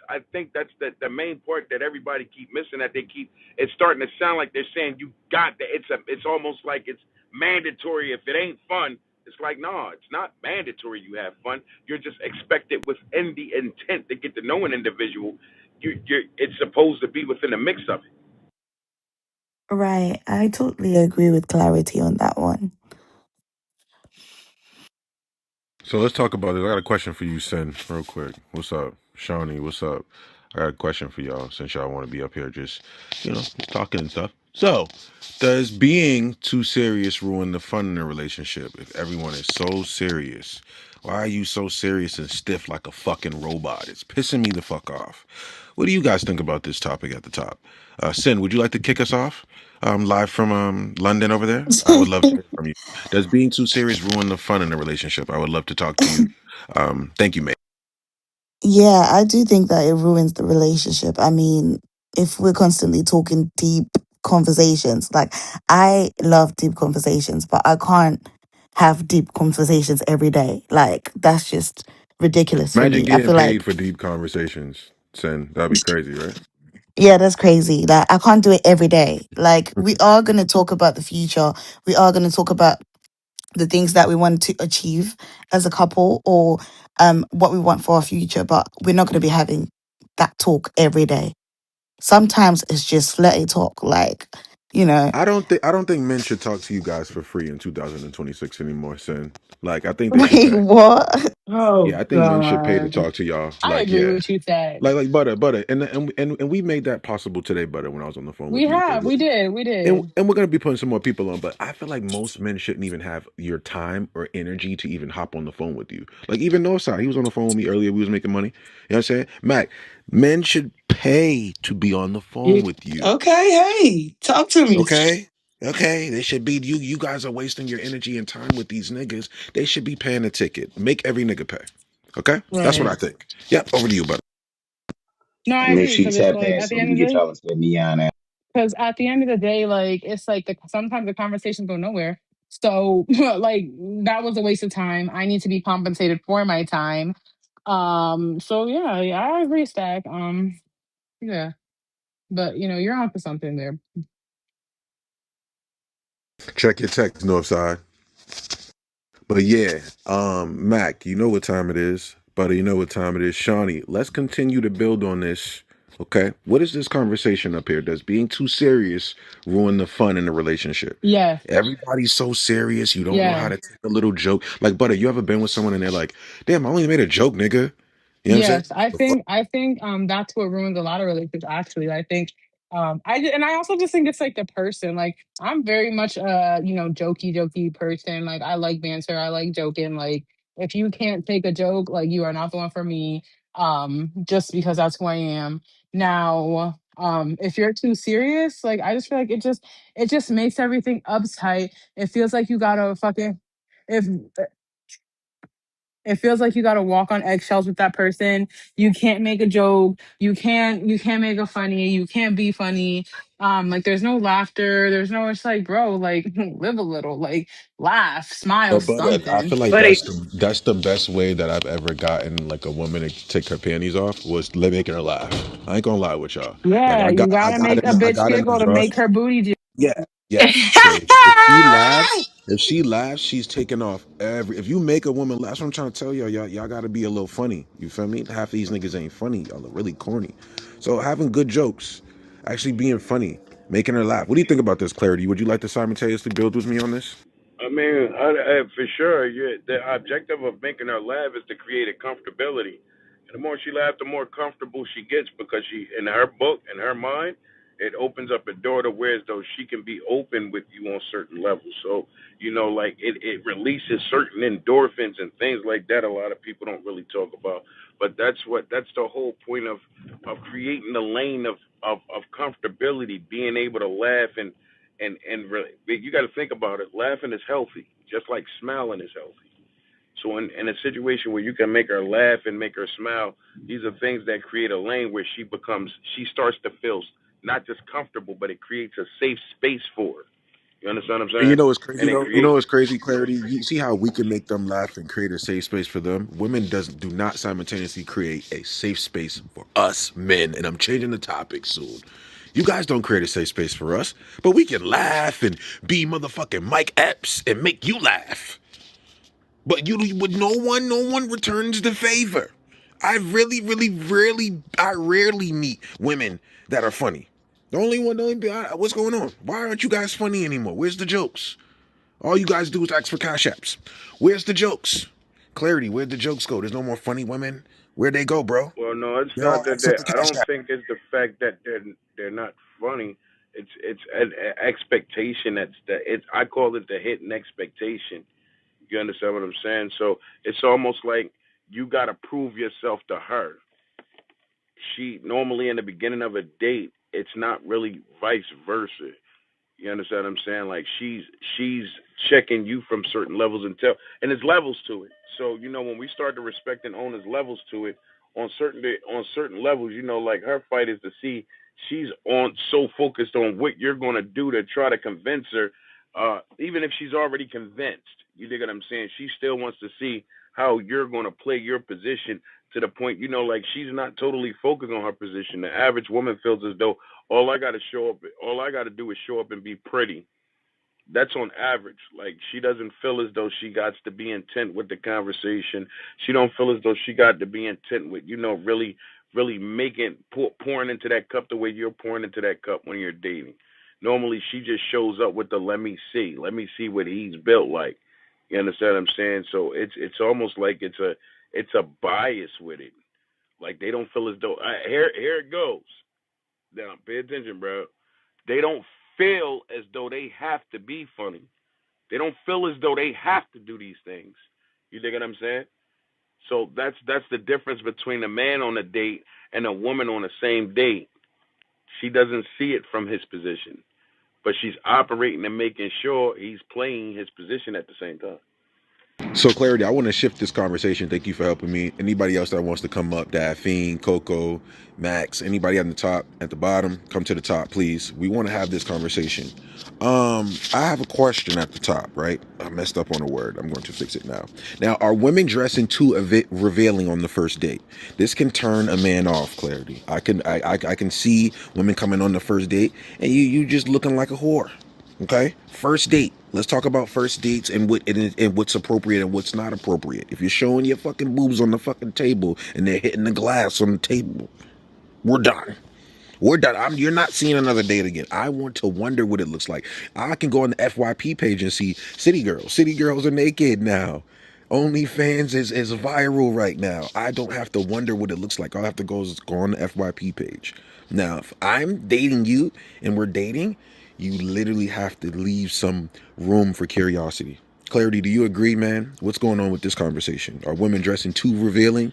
I think that's the main part that everybody keep missing. That they keep. It's starting to sound like they're saying you got that. It's almost like it's mandatory. If it ain't fun, it's like no, it's not mandatory. You have fun. You're just expected within the intent to get to know an individual. It's supposed to be within the mix of it. Right. I totally agree with clarity on that one. So let's talk about this. I got a question for you, Sin, real quick. What's up? Shawnee, what's up? I got a question for y'all since y'all want to be up here just, talking and stuff. So, does being too serious ruin the fun in a relationship if everyone is so serious? Why are you so serious and stiff like a fucking robot? It's pissing me the fuck off. What do you guys think about this topic at the top? Sin, would you like to kick us off? Live from London over there? I would love to hear from you. Does being too serious ruin the fun in a relationship? I would love to talk to you. Thank you, mate. Yeah, I do think that it ruins the relationship. I mean, if we're constantly talking deep conversations, like I love deep conversations, but I can't have deep conversations every day. Like that's just ridiculous for Imagine me. I getting feel like, paid for deep conversations, Sin. That'd be crazy, right? yeah, that's crazy. Like I can't do it every day. Like we are going to talk about the future. We are going to talk about the things that we want to achieve as a couple or what we want for our future, but we're not going to be having that talk every day. Sometimes it's just let it talk, like, you know. I don't think men should talk to you guys for free in 2026 anymore, Sin. Like I think they should Wait, pay. what? Yeah, Oh I think men should pay to God. talk to y'all. I Like, agree with yeah. what you said. Like butter, and we made that possible today, butter. When I was on the phone We with you, have, we did, we and did. and we're gonna be putting some more people on, but I feel like most men shouldn't even have your time or energy to even hop on the phone with you. Like even Northside, he was on the phone with me earlier. We was making money. You know what I'm saying, Mac? Men should pay to be on the phone You, with you. okay, hey, talk to me. Okay. Okay, they should be you. You guys are wasting your energy and time with these niggas. They should be paying a ticket. Make every nigga pay. Okay, that's what I Right. think. Yep, over to you, buddy. No, I And make agree sure you because it's tap like in at so the we end can of the get day, y'all into that neon app. because at the end of the day, like it's like sometimes the conversations go nowhere. So like that was a waste of time. I need to be compensated for my time. So yeah, I agree, Stack. Yeah. But you're on for something there. Check your text, Northside. But yeah, Mac, you know what time it is. Buddy, you know what time it is. Shawnee, let's continue to build on this. Okay. What is this conversation up here? Does being too serious ruin the fun in the relationship? Yeah, Everybody's so serious, you don't know how yeah. to take a little joke. Like, Butter, you ever been with someone and they're like, damn, I only made a joke, nigga. You know what I'm Yes, saying? I think that's what ruins a lot of relationships actually. I think and I also just think it's like the person. Like I'm very much you know, jokey person. Like I like banter, I like joking. Like if you can't take a joke, like you are not the one for me. Just because that's who I am. Now, if you're too serious, like I just feel like it just makes everything uptight. It feels like you gotta fucking if it feels like you got to walk on eggshells with that person. You can't make a joke. You can't make a funny. You can't be funny. Like there's no laughter. There's no. It's like, bro, like live a little. Like laugh, smile, But I something. feel like But it, that's the best way that I've ever gotten like a woman to take her panties off was making her laugh. I ain't gonna lie with y'all. Like Yeah, you I gotta got make a I bitch got in the giggle to drawer. make her booty jiggle. Yeah, yes. So if she laughs, she's taking off every. If you make a woman laugh, that's what I'm trying to tell y'all. Y'all got to be a little funny. You feel me? Half of these niggas ain't funny. Y'all are really corny. So having good jokes, actually being funny, making her laugh. What do you think about this, Clarity? Would you like to simultaneously build with me on this? I mean, for sure, the objective of making her laugh is to create a comfortability. And the more she laughs, the more comfortable she gets because in her book, in her mind, it opens up a door to where as though she can be open with you on certain levels. So, like it releases certain endorphins and things like that. A lot of people don't really talk about, but that's the whole point of creating a lane of comfortability, being able to laugh and really, you got to think about it. Laughing is healthy, just like smiling is healthy. So in a situation where you can make her laugh and make her smile, these are things that create a lane where she starts to feel not just comfortable, but it creates a safe space for her. You understand what I'm And saying? what's crazy And it though? You creates. know what's crazy, Clarity? You see how we can make them laugh and create a safe space for them? Women do not simultaneously create a safe space for us men. And I'm changing the topic soon. You guys don't create a safe space for us, but we can laugh and be motherfucking Mike Epps and make you laugh. But with no one returns the favor. I rarely meet women that are funny. What's going on? Why aren't you guys funny anymore? Where's the jokes? All you guys do is ask for cash apps. Where's the jokes? Clarity, where'd the jokes go? There's no more funny women. Where'd they go, bro? Well, no, it's They all not that accept the I cash don't app. think it's the fact that they're not funny. It's an expectation I call it the hidden expectation. You understand what I'm saying? So it's almost like you got to prove yourself to her. She normally in the beginning of a date, it's not really vice versa. You understand what I'm saying? Like she's checking you from certain levels and there's levels to it. So when we start to respect and own there's levels to it on certain levels, like her fight is to see she's on so focused on what you're gonna do to try to convince her, even if she's already convinced. You dig what I'm saying? She still wants to see how you're gonna play your position to the point, like she's not totally focused on her position. The average woman feels as though all I got to do is show up and be pretty. That's on average. Like she doesn't feel as though she got to be intent with the conversation. She don't feel as though she got to be intent with, really pouring into that cup the way you're pouring into that cup when you're dating. Normally she just shows up with the let me see what he's built like. You understand what I'm saying? So it's almost like it's a bias with it. Like they don't feel as though here it goes. Now pay attention, bro. They don't feel as though they have to be funny. They don't feel as though they have to do these things. You dig what I'm saying? So that's the difference between a man on a date and a woman on the same date. She doesn't see it from his position, but she's operating and making sure he's playing his position at the same time. So, Clarity, I want to shift this conversation. Thank you for helping me. Anybody else that wants to come up, Daphne, Coco, Max, anybody on the top, at the bottom, come to the top, please. We want to have this conversation. I have a question at the top, right? I messed up on a word. I'm going to fix it now. Now, are women dressing too revealing on the first date? This can turn a man off, Clarity. I can see women coming on the first date and you just looking like a whore. Okay, first date. Let's talk about first dates and what's appropriate and what's not appropriate. If you're showing your fucking boobs on the fucking table and they're hitting the glass on the table, we're done. We're done. You're not seeing another date again. I want to wonder what it looks like. I can go on the FYP page and see city girls. City girls are naked now. OnlyFans is viral right now. I don't have to wonder what it looks like. All I have to go on the FYP page. Now, if I'm dating you and we're dating, you literally have to leave some room for curiosity. Clarity, do you agree, man? What's going on with this conversation? Are women dressing too revealing?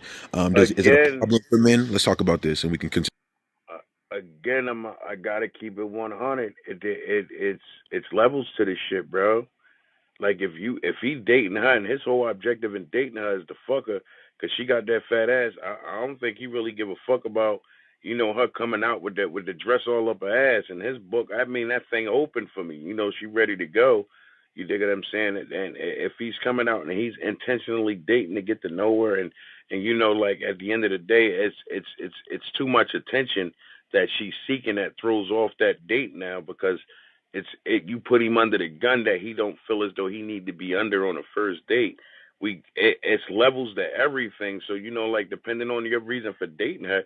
Is it a Again, problem for men? Let's talk about this and we can continue. again, I gotta keep it 100. It's levels to this shit, bro. Like if he dating her and his whole objective in dating her is to fuck her because she got that fat ass, I don't think he really give a fuck about her coming out with that with the dress all up her ass. In his book, I mean that thing open for me. She ready to go. You dig what I'm saying? And if he's coming out and he's intentionally dating to get to know her, and like at the end of the day, it's too much attention that she's seeking that throws off that date now because you put him under the gun that he don't feel as though he need to be under on a first date. It's levels to everything. So like depending on your reason for dating her,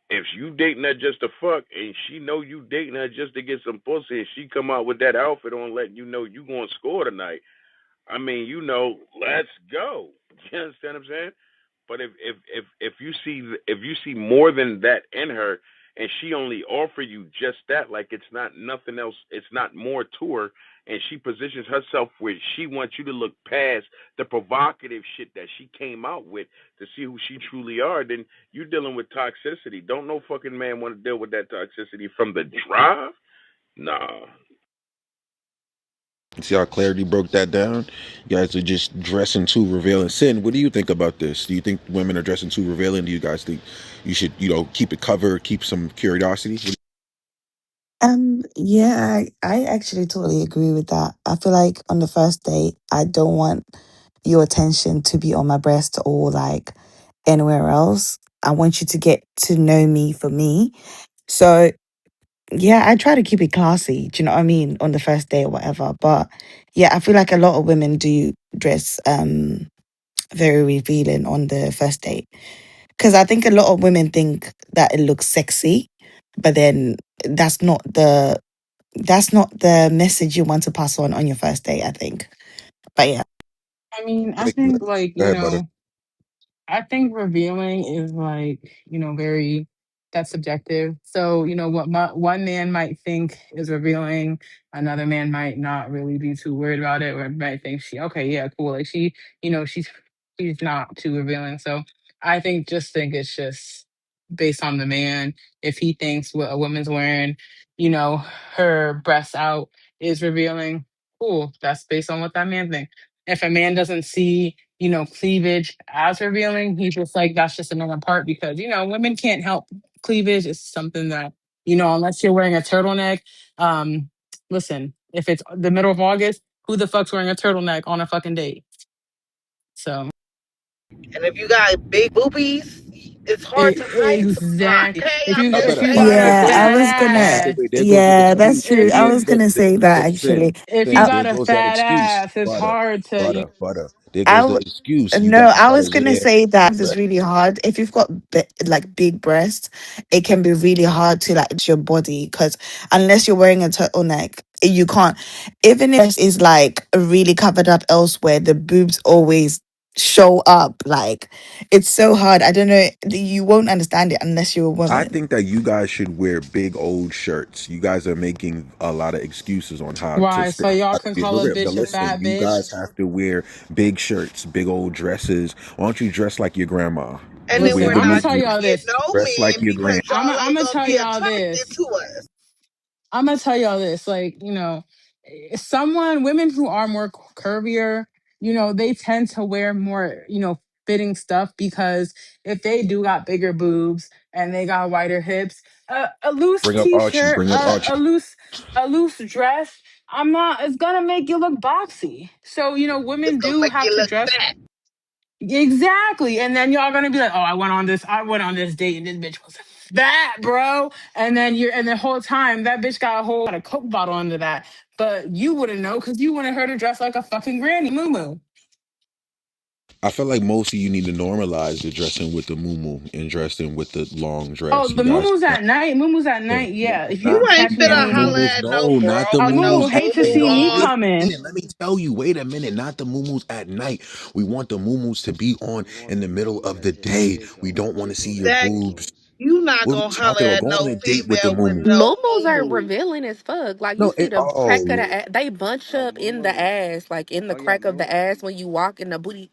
if you dating her just to fuck and she know you dating her just to get some pussy and she come out with that outfit on letting you know you gonna score tonight, I mean, let's go. You understand what I'm saying? But if you see more than that in her, and she only offer you just that, like it's not nothing else, it's not more to her, and she positions herself where she wants you to look past the provocative shit that she came out with to see who she truly are, then you're dealing with toxicity. Don't no fucking man want to deal with that toxicity from the drive. Nah. See how Clarity broke that down? You guys are just dressing too revealing. Sin, what do you think about this? Do you think women are dressing too revealing? Do you guys think you should, keep it covered, keep some curiosity? Yeah, I actually totally agree with that. I feel like on the first date, I don't want your attention to be on my breast or like anywhere else. I want you to get to know me for me. So yeah, I try to keep it classy. Do you know what I mean? On the first day or whatever. But yeah, I feel like a lot of women do dress very revealing on the first date. Because I think a lot of women think that it looks sexy, but then that's not the that's not the message you want to pass on your first date, I think. But yeah. I mean, I Like, think like, go ahead, brother. I think revealing is like, very that's subjective. So, what one man might think is revealing, another man might not really be too worried about it, or might think okay, yeah, cool. Like she's not too revealing. So I think it's just based on the man. If he thinks what a woman's wearing, her breasts out is revealing, cool. That's based on what that man thinks. If a man doesn't see cleavage as revealing. He's just like, that's just another part because, women can't help cleavage. It's something that, unless you're wearing a turtleneck. Um, Listen, if it's the middle of August, who the fuck's wearing a turtleneck on a fucking date? So And if you got big boobies, it's hard to hide some. exactly. Okay, If I'm you I just if better. you I got better a Yeah, go. I fat was gonna ass, Wait, there goes the yeah, that's excuse. true. if I you was gonna say that Sin, actually. if you sin. I got There a goes that fat excuse. ass, it's Butter, hard to butter. There I goes the w- excuse. You no, got I was butter gonna there. say that it's really hard. If you've got like big breasts, it can be really hard to like your body because unless you're wearing a turtleneck, you can't. Even if it is like really covered up elsewhere, the boobs always show up. Like it's so hard. I don't know. You won't understand it unless you're a I woman. think that you guys should wear big old shirts. You guys are making a lot of excuses on how to why stay. so y'all How to can be call a real. But bitch a listen, fat you bitch. guys have to wear big shirts, big old dresses. Why don't you dress like your grandma? and You then wear Listen, we're the I'm gonna not big tell gonna y'all get this. no dress like men your because grand. y'all I'm ain't gonna gonna tell be y'all attracted this. to us. I'm gonna tell y'all this. Like, women who are more curvier, they tend to wear more, fitting stuff because if they do got bigger boobs and they got wider hips, a loose Bring up Archie. t-shirt, Bring up Archie. a loose dress, it's gonna make you look boxy. So, It's women gonna do make have you to look dress. fat. Exactly. And then y'all gonna be like, oh, I went on this date and this bitch was fat, bro. And the whole time that bitch got a whole lot of Coke bottle under that. But you wouldn't know because you wanted her to dress like a fucking granny moo. I feel like most of you need to normalize the dressing with the muumuu and dressing with the long Oh, dress. You the guys, muumuus at night. Muumuus at yeah, night. yeah, Yeah. If You you not ain't catch me, I finna not the mean, holler muumuus. at no No, not the a bra, muumu no muumuus at hate to moo see night. me on. Wait a coming. minute, let me tell you. Wait a minute, not the muumuus at night. We want the muumuus to be on We in want the the middle muumuus of that the just day. We jiggle, don't want to see jiggle your like That boobs. balloons. you not What are we gonna holler talking about? at Go on no a date with the female with muumuu. no Muumuus are moo. revealing as fuck. Like you No, see the crack of the oh, ass, they bunch Oh, up in the muumuus. ass, like in the Oh yeah, crack of the ass when you walk in the booty.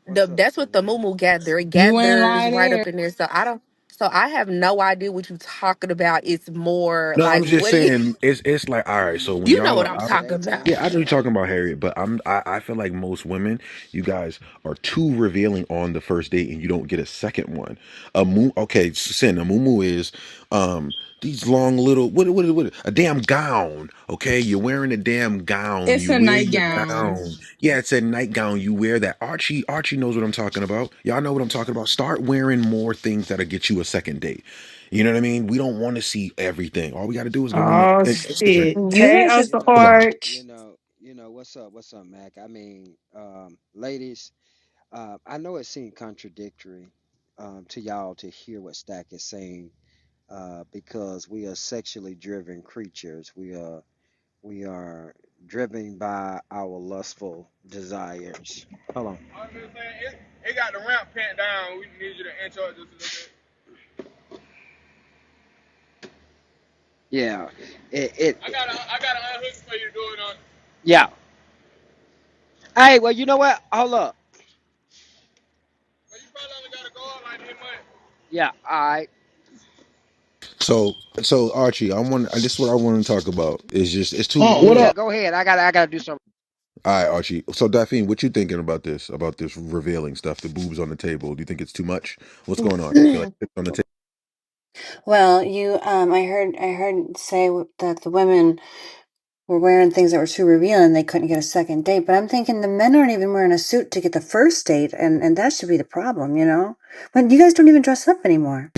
What's up, That's what the Sylvia? muumuu gather. It You ain't gathers lying right there. up in there. So I don't. So I have no idea what you talking about. It's more no, like I'm just what do you? saying it's like all right. So when You know y'all what are I'm It's out, talking about. yeah, I daytime. know you're talking about Harriet, but I feel like most women, you guys are too revealing on the first date, and you don't get a second one. Okay, sin a muumuu is these long little what a damn gown. Okay, you're wearing a damn gown. It's You a wear your nightgown. gown. Yeah, it's a nightgown. You wear that. Archie knows what I'm talking about. Y'all know what I'm talking about. Start wearing more things that'll get you a second date. You know what I mean? We don't want to see everything. All we got to do is go on the Oh Instagram. shit. You Hey, guys just Uncle You Come on. know, Arch. what's up, Mac? I mean, ladies, I know it seemed contradictory to y'all to hear what Stack is saying, because we are sexually driven creatures. We are driven by our lustful desires. Hold on. I was just saying, it got the ramp pant down. We need you to inch up just a little bit. Yeah, I got to unhook for you to do it on. Yeah. Hey, well, you know what? Hold up. Well, you probably only got to go up like this much. Yeah. All right. So Archie, I want. This is what I want to talk about. It's just it's two Oh, what women. Yeah. up? Go ahead. I gotta do something. All right, Archie. So Daphne, what you thinking about this? About this revealing stuff? The boobs on the table. Do you think it's too much? What's going on? You feel like it's on the table? Well, I heard say that the women were wearing things that were too revealing. They couldn't get a second date. But I'm thinking the men aren't even wearing a suit to get the first date, and that should be the problem, you know. But you guys don't even dress up anymore.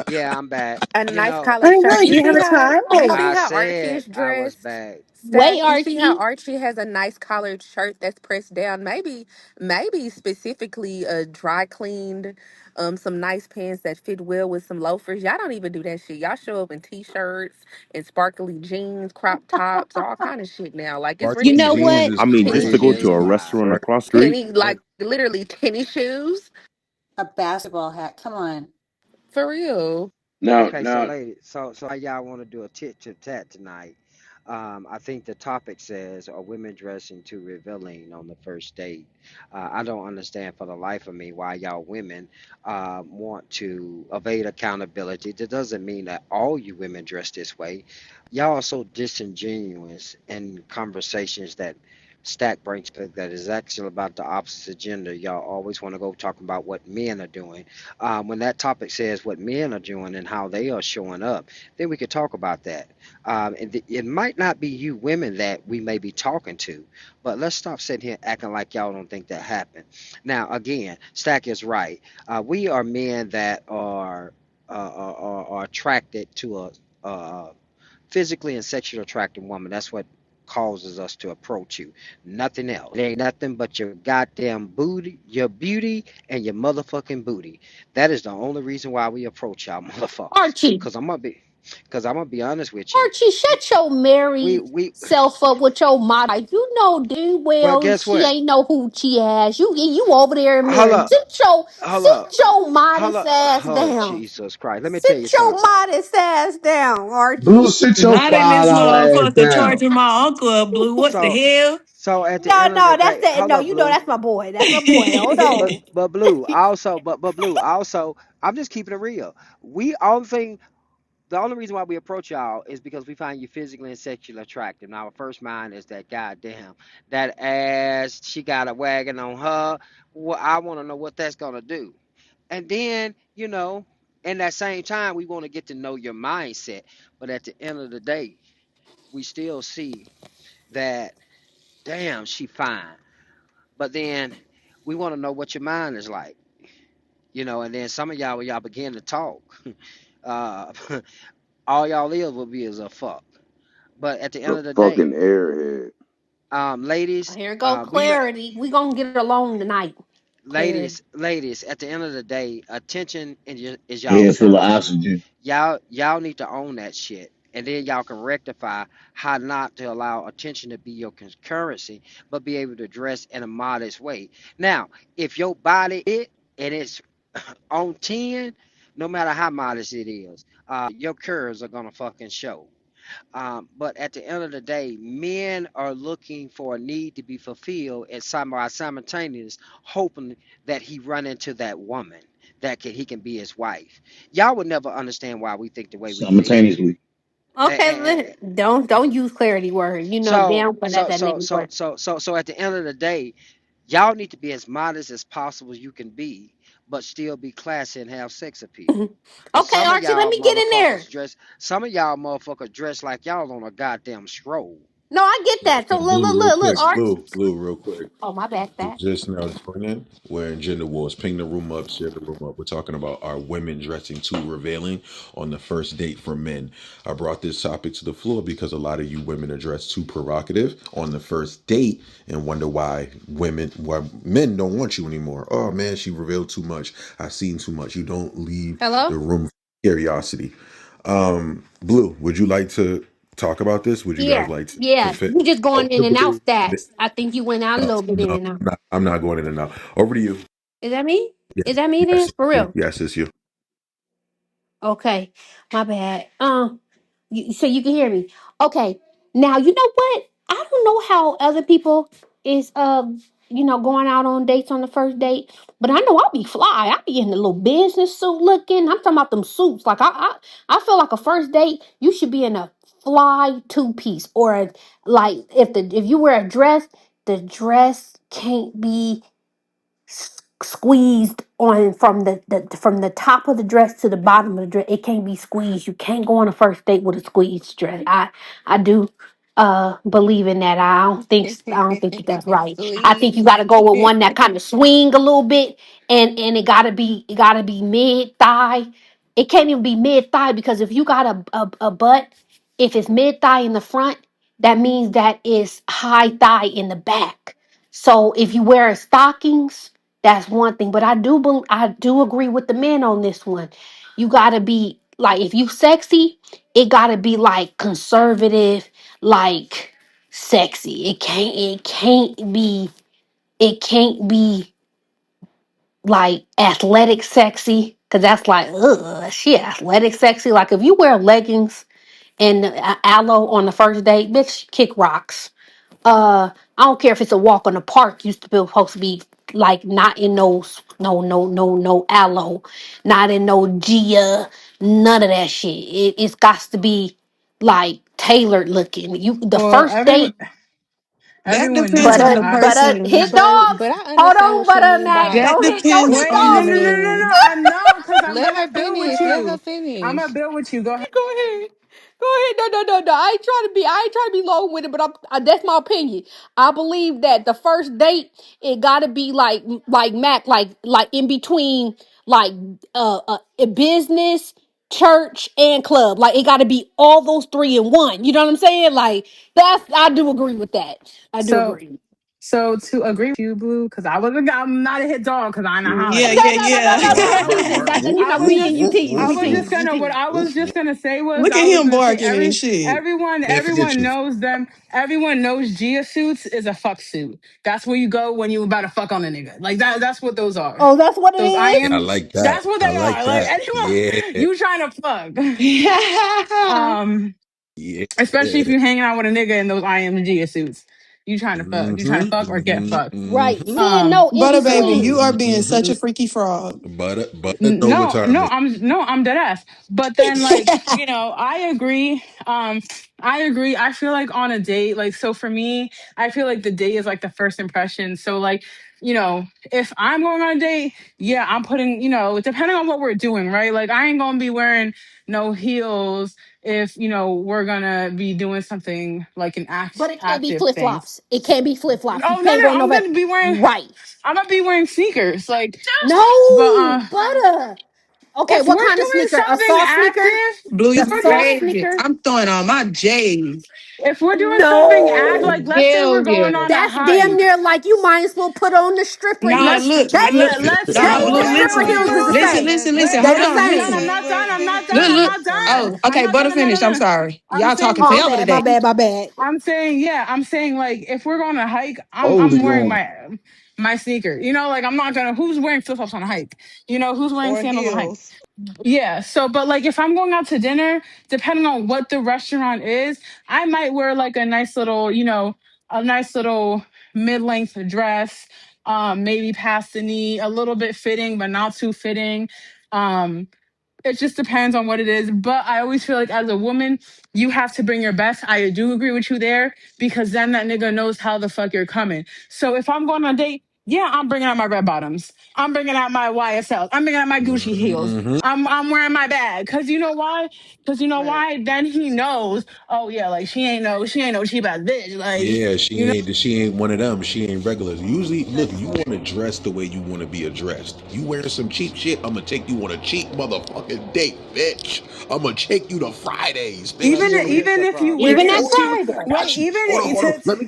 Yeah, I'm back. a You nice know, I collared mean, shirt. really, do You you have see a how time? you Like, see I how Archie said is I was dressed. back. Wait, Stack, you see how Archie. Archie has a nice collared shirt that's pressed down. Maybe specifically dry cleaned, some nice pants that fit well with some loafers. Y'all don't even do that shit. Y'all show up in t-shirts and sparkly jeans, crop tops, all kind of shit now. Like it's You Sparkly know jeans what? ridiculous. is I mean, just Tennis to go crazy. to a shoes, Wow. restaurant Spark. across the street. tenny like literally tennis shoes a basketball hat. Come on. for real. Now, Okay, so now, ladies, so how y'all want to do a tit to tat tonight? I think the topic says, "Are women dressing too revealing on the first date?" I don't understand for the life of me why y'all women want to evade accountability. That doesn't mean that all you women dress this way. Y'all are so disingenuous in conversations that Stack brings that is actually about the opposite gender. Y'all always want to go talking about what men are doing. When that topic says what men are doing and how they are showing up, then we could talk about that. It might not be you women that we may be talking to, but let's stop sitting here acting like y'all don't think that happened. Now, again, Stack is right. We are men that are attracted to a physically and sexually attractive woman. That's what causes us to approach you. Nothing else. It ain't nothing but your goddamn booty, your beauty, and your motherfucking booty. That is the only reason why we approach y'all motherfuckers. Archie. Cause I'm gonna be honest with you. Archie, shut your We married we self up with your mama. You know damn well, well guess she what? ain't know who she has. You over there Hold married. up, Sit your hold up, sit your hold modest up. ass Oh down. Jesus Christ! Let me tell you Sit your something. modest ass down, Blue, Archie. sit your Not in this $5 ass motherfucker down. charging my uncle a blue. What the So hell? so at the No, end of the no, that's day, that. hold No, up, you know Blue. that's my boy. That's my boy. Hold on. But Blue, also, I'm just keeping it real. We all think the only reason why we approach y'all is because we find you physically and sexually attractive. Now, our first mind is that goddamn that ass she got a wagon on her. Well, I want to know what that's gonna do. And then, in that same time, we want to get to know your mindset. But at the end of the day, we still see that damn she fine. But then we want to know what your mind is like. And then some of y'all, when y'all begin to talk, uh, all y'all live will be is a fuck. But at the end The of the day, fucking airhead. Ladies, Here go we clarity. We gonna get along tonight. Clarity. ladies, at the end of the day, attention is y'all Head full of currency. oxygen. Y'all need to own that shit, and then y'all can rectify how not to allow attention to be your currency, but be able to dress in a modest way. Now, if your body it and it's on 10, no matter how modest it is, your curves are gonna fucking show. But at the end of the day, men are looking for a need to be fulfilled, and simultaneous hoping that he run into that woman he can be his wife. Y'all would never understand why we think the way we think. Simultaneously. Okay, And don't use clarity word. You know so damn well that so that so nigga so word. so so so at the end of the day, y'all need to be as modest as possible as you can be, but still be classy and have sex appeal. Cause Okay, Archie, let me get in there. some of y'all motherfuckers dress like y'all on a goddamn stroll. No, I get So, that. So so Blue, real look, quick, Archie. Blue, real quick. Oh my bad, fat. Just now joining, we're in gender wars. Ping the room up, share the room up. We're talking about are women dressing too revealing on the first date for men. I brought this topic to the floor because a lot of you women are dressed too provocative on the first date and wonder why men don't want you anymore. Oh man, she revealed too much. I seen too much. You don't leave Hello? the room for curiosity. Blue, would you like to talk about this? Would you guys Yeah, like to yeah. fit? You just going in Over and to out you. stats. I think you went out a No, little bit in no, and out. I'm not going in and out. Over to you. Is that me? Yes, Is that me then? yes, For real? yes, it's you. Okay, my bad. So you can hear me. Okay. Now you know what? I don't know how other people is going out on dates on the first date, but I know I'll be fly. I'll be in a little business suit looking. I'm talking about them suits. Like I feel like a first date, you should be in a fly two piece like if you wear a dress, the dress can't be squeezed on from the top of the dress to the bottom of the dress. It can't be squeezed. You can't go on a first date with a squeezed dress. I do believe in that. I don't think that's right. I think you Sweet. got to go with one that kind of swing a little bit, and it got to be mid thigh. It can't even be mid thigh because if you got a butt, if it's mid thigh in the front, that means that it's high thigh in the back. So if you wear stockings, that's one thing. But I do agree with the men on this one. You gotta be like if you sexy, it gotta be like conservative, like sexy. It can't be like athletic sexy. Cause that's like, ugh, she athletic sexy. Like if you wear leggings and aloe on the first date, bitch, kick rocks. I don't care if it's a walk on the park. Used to be supposed to be like not in no aloe, not in no Gia, none of that shit. It's got to be like tailored looking. You the Well, first date, That everyone depends knows on but the that. person. hit dogs. But I Hold understand on, what she mean Mac. by That Don't depends hit on Wait, the no, dogs. no, no, no, no. man. I'm no, because I'm let gonna her build with finish. Let her you. I'm finish. gonna build with you. Go ahead. Go ahead. Go ahead. No. I ain't trying to be low with it, but that's my opinion. I believe that the first date, it gotta be like Mac, like in between like a business, church, and club. Like it gotta be all those three in one. You know what I'm saying? Like I do agree with that. I do So, agree. so to agree with you, Blue, because I'm not a hit dog because I'm not Yeah, hollering. No, yeah, no, no, no, yeah. no, no. Um, I was We just, getting you teased. I We was just teased. We gonna, what teased. I was just gonna say was, Look I at was him gonna say barking and shit. Can't forget you. everyone knows Gia suits is a fuck suit. That's where you go when you about to fuck on a nigga. Like that, that's what those are. Oh, that's what it Those I Yeah, is. I am. like That's that. what I they like are. Like that. anyone, Yeah, you trying to fuck. Yeah. Um, yeah. especially if you're hanging out with a nigga in those IMG suits. You trying to fuck. You trying to Mm-hmm. fuck or get Mm-hmm. fucked. Right. Mm-hmm. See, and Um, no in Butter baby, between. you are Mm-hmm. being such Mm-hmm. a freaky frog. Butter no, overtime. no, I'm dead ass. But then like, I agree. I agree. I feel like on a date, like so for me, I feel like the date is like the first impression. So like, if I'm going on a date, yeah, I'm putting, depending on what we're doing, right? Like I ain't gonna be wearing no heels if, we're gonna be doing something like an But it can't be active flip thing. flops. It can't be flip flops. You Oh no, can't no, go nowhere. I'm Right. gonna be wearing sneakers. Like, but No, butter. Okay, If what what we're kind of doing sneaker? A something soft sneaker? active, Blue, if you A we're doing soft crazy. sneaker? I'm throwing on my J's. if we're doing something act No. like, let's say Hell we're yeah. going on a That's damn hike. near like you might as well put on the stripper Nah, heels. look, Hey, look. Let's Nah, say hey, the Blue, we're stripper listen. heels is the Listen, same. listen, listen. wait, They Hold the wait, on, hold look. on. I'm same. not done. I'm not done. Look, I'm look. not done. Oh, I'm okay, not done. I'm not Butterfinish. done. I'm I'm not done. sorry. I'm Y'all talking saying, Oh, my forever bad, my today. bad, my bad. yeah, I'm saying like if we're going to hike, I'm Holy wearing gonna my sneaker. You know, like I'm not gonna who's wearing flip flops on a hike? You know, who's wearing Or sandals on a hike? heels. Yeah. So, but like if I'm going out to dinner, depending on what the restaurant is, I might wear like a nice little, a nice little mid-length dress, maybe past the knee, a little bit fitting, but not too fitting. Um, it just depends on what it is. But I always feel like as a woman, you have to bring your best. I do agree with you there because then that nigga knows how the fuck you're coming. So if I'm going on a date, yeah, I'm bringing out my red bottoms. I'm bringing out my YSL. I'm bringing out my Gucci heels. Hmm. I'm wearing my bag. Cause you know why? Cause you know Right. why? Then he knows. Oh yeah, like she ain't no cheap ass bitch. Like Yeah, you know. she ain't one of them. She ain't regular. Usually, look, you want to dress the way you want to be addressed. You wearing some cheap shit, I'm gonna take you on a cheap motherfucking date, bitch. I'm gonna take you to Fridays, bitch. Even You Let know me what I mean? even answer if you Yeah, wear Even at so 14. Friday. I wait, got you. Hold on. to Let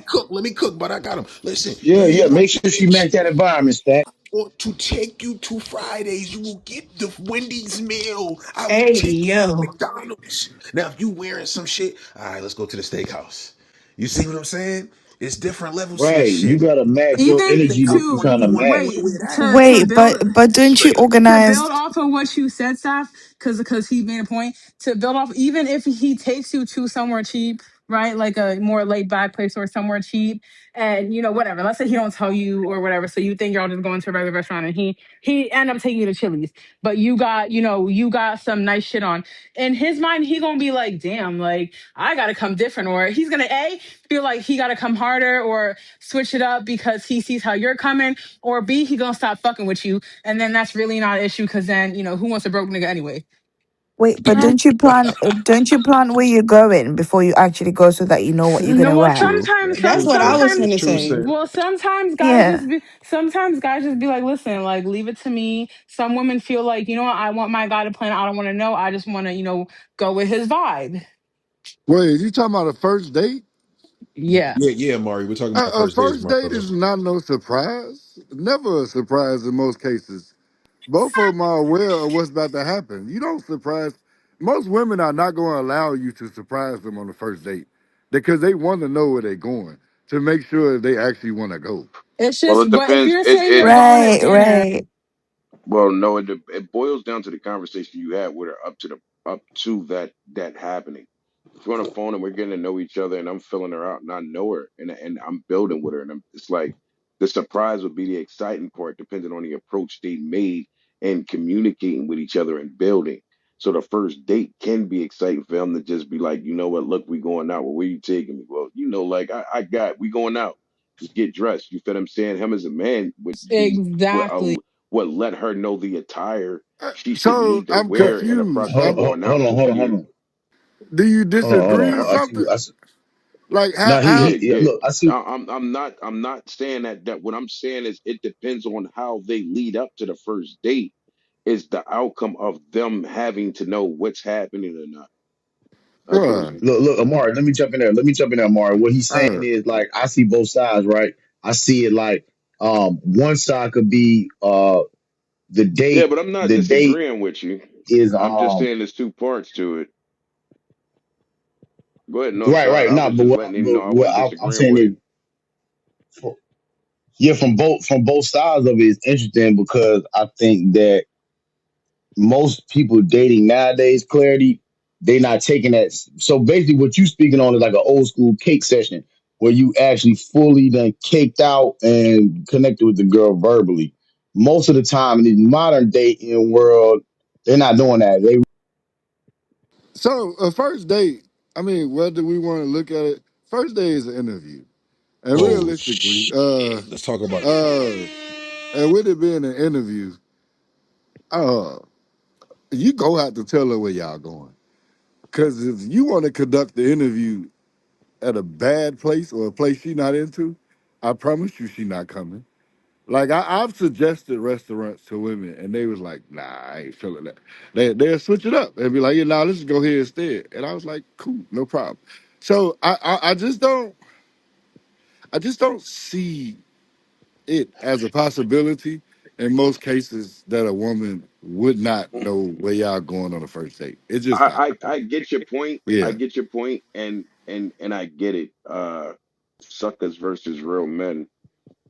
me cook, but I got him. Listen, Yeah, you yeah. Make want sure she bitch. match that environment, Stat. Want to take you to Fridays, you will get the Wendy's meal. I will Hey, take you to yo. McDonald's. Now, if you wearing some shit, all right, let's go to the steakhouse. You see what I'm saying? It's different levels to this Right. You shit. gotta match your even energy Steakhouse, to to kind of you want match. to wait wear that. to Wait, build but don't you Straight up. to organize? build off of what you said, Saf, because he made a point to build off. Even if he takes you to somewhere cheap, right, like a more laid back place or somewhere cheap, and whatever. Let's say he don't tell you or whatever, so you think y'all just going to a regular restaurant, and he end up taking you to Chili's, but you got some nice shit on. In his mind, he gonna be like, damn, like I gotta come different, or he's gonna feel like he gotta come harder or switch it up because he sees how you're coming, or B, he gonna stop fucking with you, and then that's really not an issue because then who wants a broke nigga anyway? Wait, but don't you plan where you're going before you actually go so that you know what you're No, gonna well, wear? True. sometimes, That's That's true what I too. was sometimes, gonna True say. saying. well, Yeah. sometimes guys just be like, listen, like leave it to me. Some women feel like, I want my guy to plan. I don't want to know. I just want to, go with his vibe. Wait, you talking about a first date? Yeah. Yeah, Mari. We're talking about A first dates, first my date brother. is not no surprise. Never a surprise in most cases. Both of them are aware of what's about to happen. You don't surprise. Most women are not going to allow you to surprise them on the first date because they want to know where they're going to make sure they actually want to go. It's Well, just, it but if depends. you're It saying it you're going to Right, dinner, right. well, no, it boils down to the conversation you had with her up to that happening. If we're on the phone and we're getting to know each other, and I'm filling her out, and I know her, and I'm building with her, and it's like the surprise would be the exciting part, depending on the approach they made and communicating with each other and building. So the first date can be exciting for them to just be like, you know what, look, we going out. Well, where you taking me? Well, like we going out. Just get dressed. You feel what I'm saying? Him as a man would be exactly. what let her know the attire she should So need to I'm wear in the confused. process of going out. Hold on. Do you Hold disagree or on. something? Like Now how? yeah, look, I see. I'm not saying that. What I'm saying is it depends on how they lead up to the first date is the outcome of them having to know what's happening or not. That's what it's. Bruh, Look, Amari, let me jump in there. Let me jump in there, Amari. What he's saying uh, is like I see both sides, right? I see it like one side could be the Yeah, date but I'm not the date disagreeing with you. is I'm just saying there's two parts to it. Go ahead, no, right, sorry, right. I No, was just letting him know but I what wasn't I'm disagreeing saying with is him. yeah, from both sides of it is interesting because I think that most people dating nowadays, clarity, they not taking that. So basically, what you speaking on is like an old school cake session where you actually fully then caked out and connected with the girl verbally. Most of the time in the modern dating world, they're not doing that. They so a first date. I mean, whether we want to look at it, first day is an interview, and Oh realistically, shit. Let's talk about that. uh, and with it being an interview, uh, you go have to tell her where y'all going. Because if you want to conduct the interview at a bad place or a place she not into, I promise you she not coming. Like I've suggested restaurants to women, and they was like, "Nah, I ain't feeling that." They'll switch it up and be like, "Yeah, nah, let's go here instead." And I was like, "Cool, no problem." So I just don't see it as a possibility in most cases that a woman would not know where y'all going on the first date. It's just not. I get your point. I Yeah. get your point, and I get it. Suckers versus real men.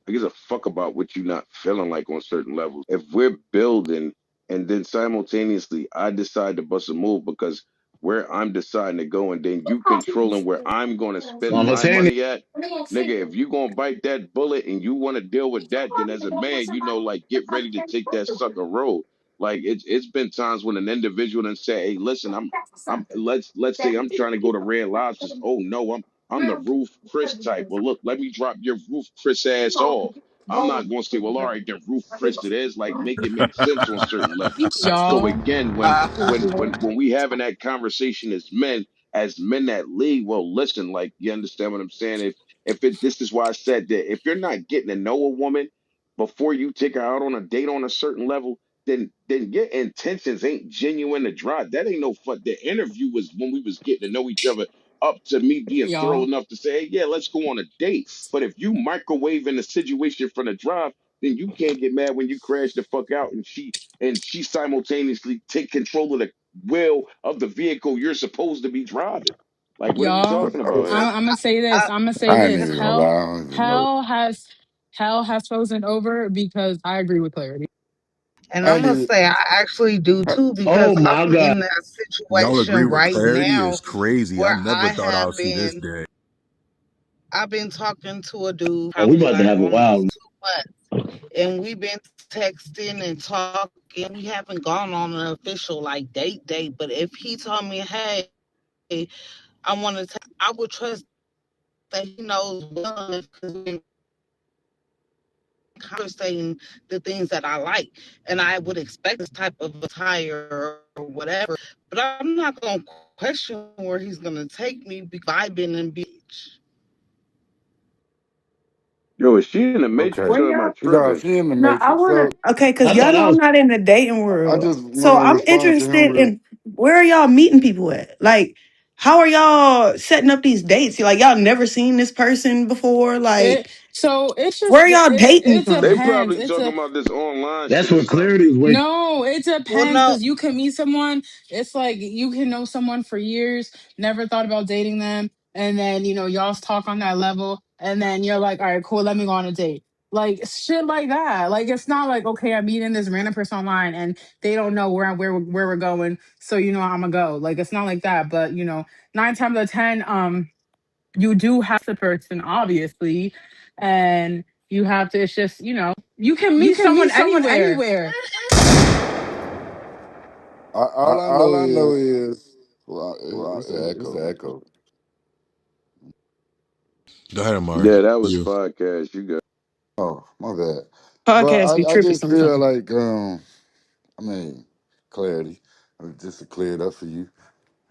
I gives a fuck about what you not feeling like on certain levels. If we're building and then simultaneously I decide to bust a move because where I'm deciding to go and then you controlling where I'm gonna spend my Simultaneous. money at, nigga, if you gonna bite that bullet and you wanna deal with that, then as a man, like get ready to take that sucker road. Like it's been times when an individual and say, hey, listen, I'm let's say I'm trying to go to Red Lobsters. Oh no, I'm the roof Chris type. Well, look, let me drop your roof Chris ass off. I'm not going to say, well, all right, then roof Chris it is. Like, make it make sense on certain levels. So Y'all. again, when we having that conversation as men that lead, well, listen, like you understand what I'm saying. If it this is why I said that if you're not getting to know a woman before you take her out on a date on a certain level, then your intentions ain't genuine to drive. That ain't no fun. The interview was when we was getting to know each other up to me being thorough Y'all. enough to say, hey, yeah, let's go on a date. But if you microwave in the situation from the drive, then you can't get mad when you crash the fuck out and she simultaneously take control of the wheel of the vehicle you're supposed to be driving. Like, what are we Y'all. talking about here? I'm gonna say I, this. I'm gonna say I ain't this. even gonna lie. Hell, I don't even know. hell has, hell has frozen over because I agree with Clarity. and I I'm gonna get say I actually do it. too Oh because my I'm God. in that Y'all agree situation with right clarity now is crazy. I where never thought I'd see this day. I've been talking to a dude Oh, we probably about to like have a almost wild. 2 months, and we've been texting and talking. We haven't gone on an official like date, but if he told me, hey, I want to, I would trust that he knows well enough because we've been conversating the things that I like, and I would expect this type of attire or whatever. But I'm not gonna question where he's gonna take me because I've been in beach. Yo, is she in the Okay. matrix or am I No, tripping? she in the No, I matrix. wanna So okay, cause I y'all thought I know I'm was. not in the dating I world. just want So to I'm respond to him interested real. in where are y'all meeting people at? Like, how are y'all setting up these dates? Like y'all never seen this person before? It Like, so it's where just are y'all dating it They from? depends. probably It's talking a about this online That's shit or what something. clarity is waiting. no, it Well, depends no, because you can meet someone. It's like you can know someone for years, never thought about dating them, and then y'all talk on that level, and then you're like, all right, cool, let me go on a date. Like shit like that. Like it's not like okay, I'm meeting this random person online and they don't know where we're going, so I'm gonna go. Like it's not like that. But 9 times out of 10, you do have the person obviously, and you have to. It's just you can You meet can someone meet someone anywhere. anywhere. I, All I all know I know is, is, well, well, it's an it's echo. the echo. Go ahead, Amari. Yeah, that was You. podcast. You got Oh, my bad. But Podcast be I tripping just feel sometimes. like, I mean, clarity. Just to clear it up for you.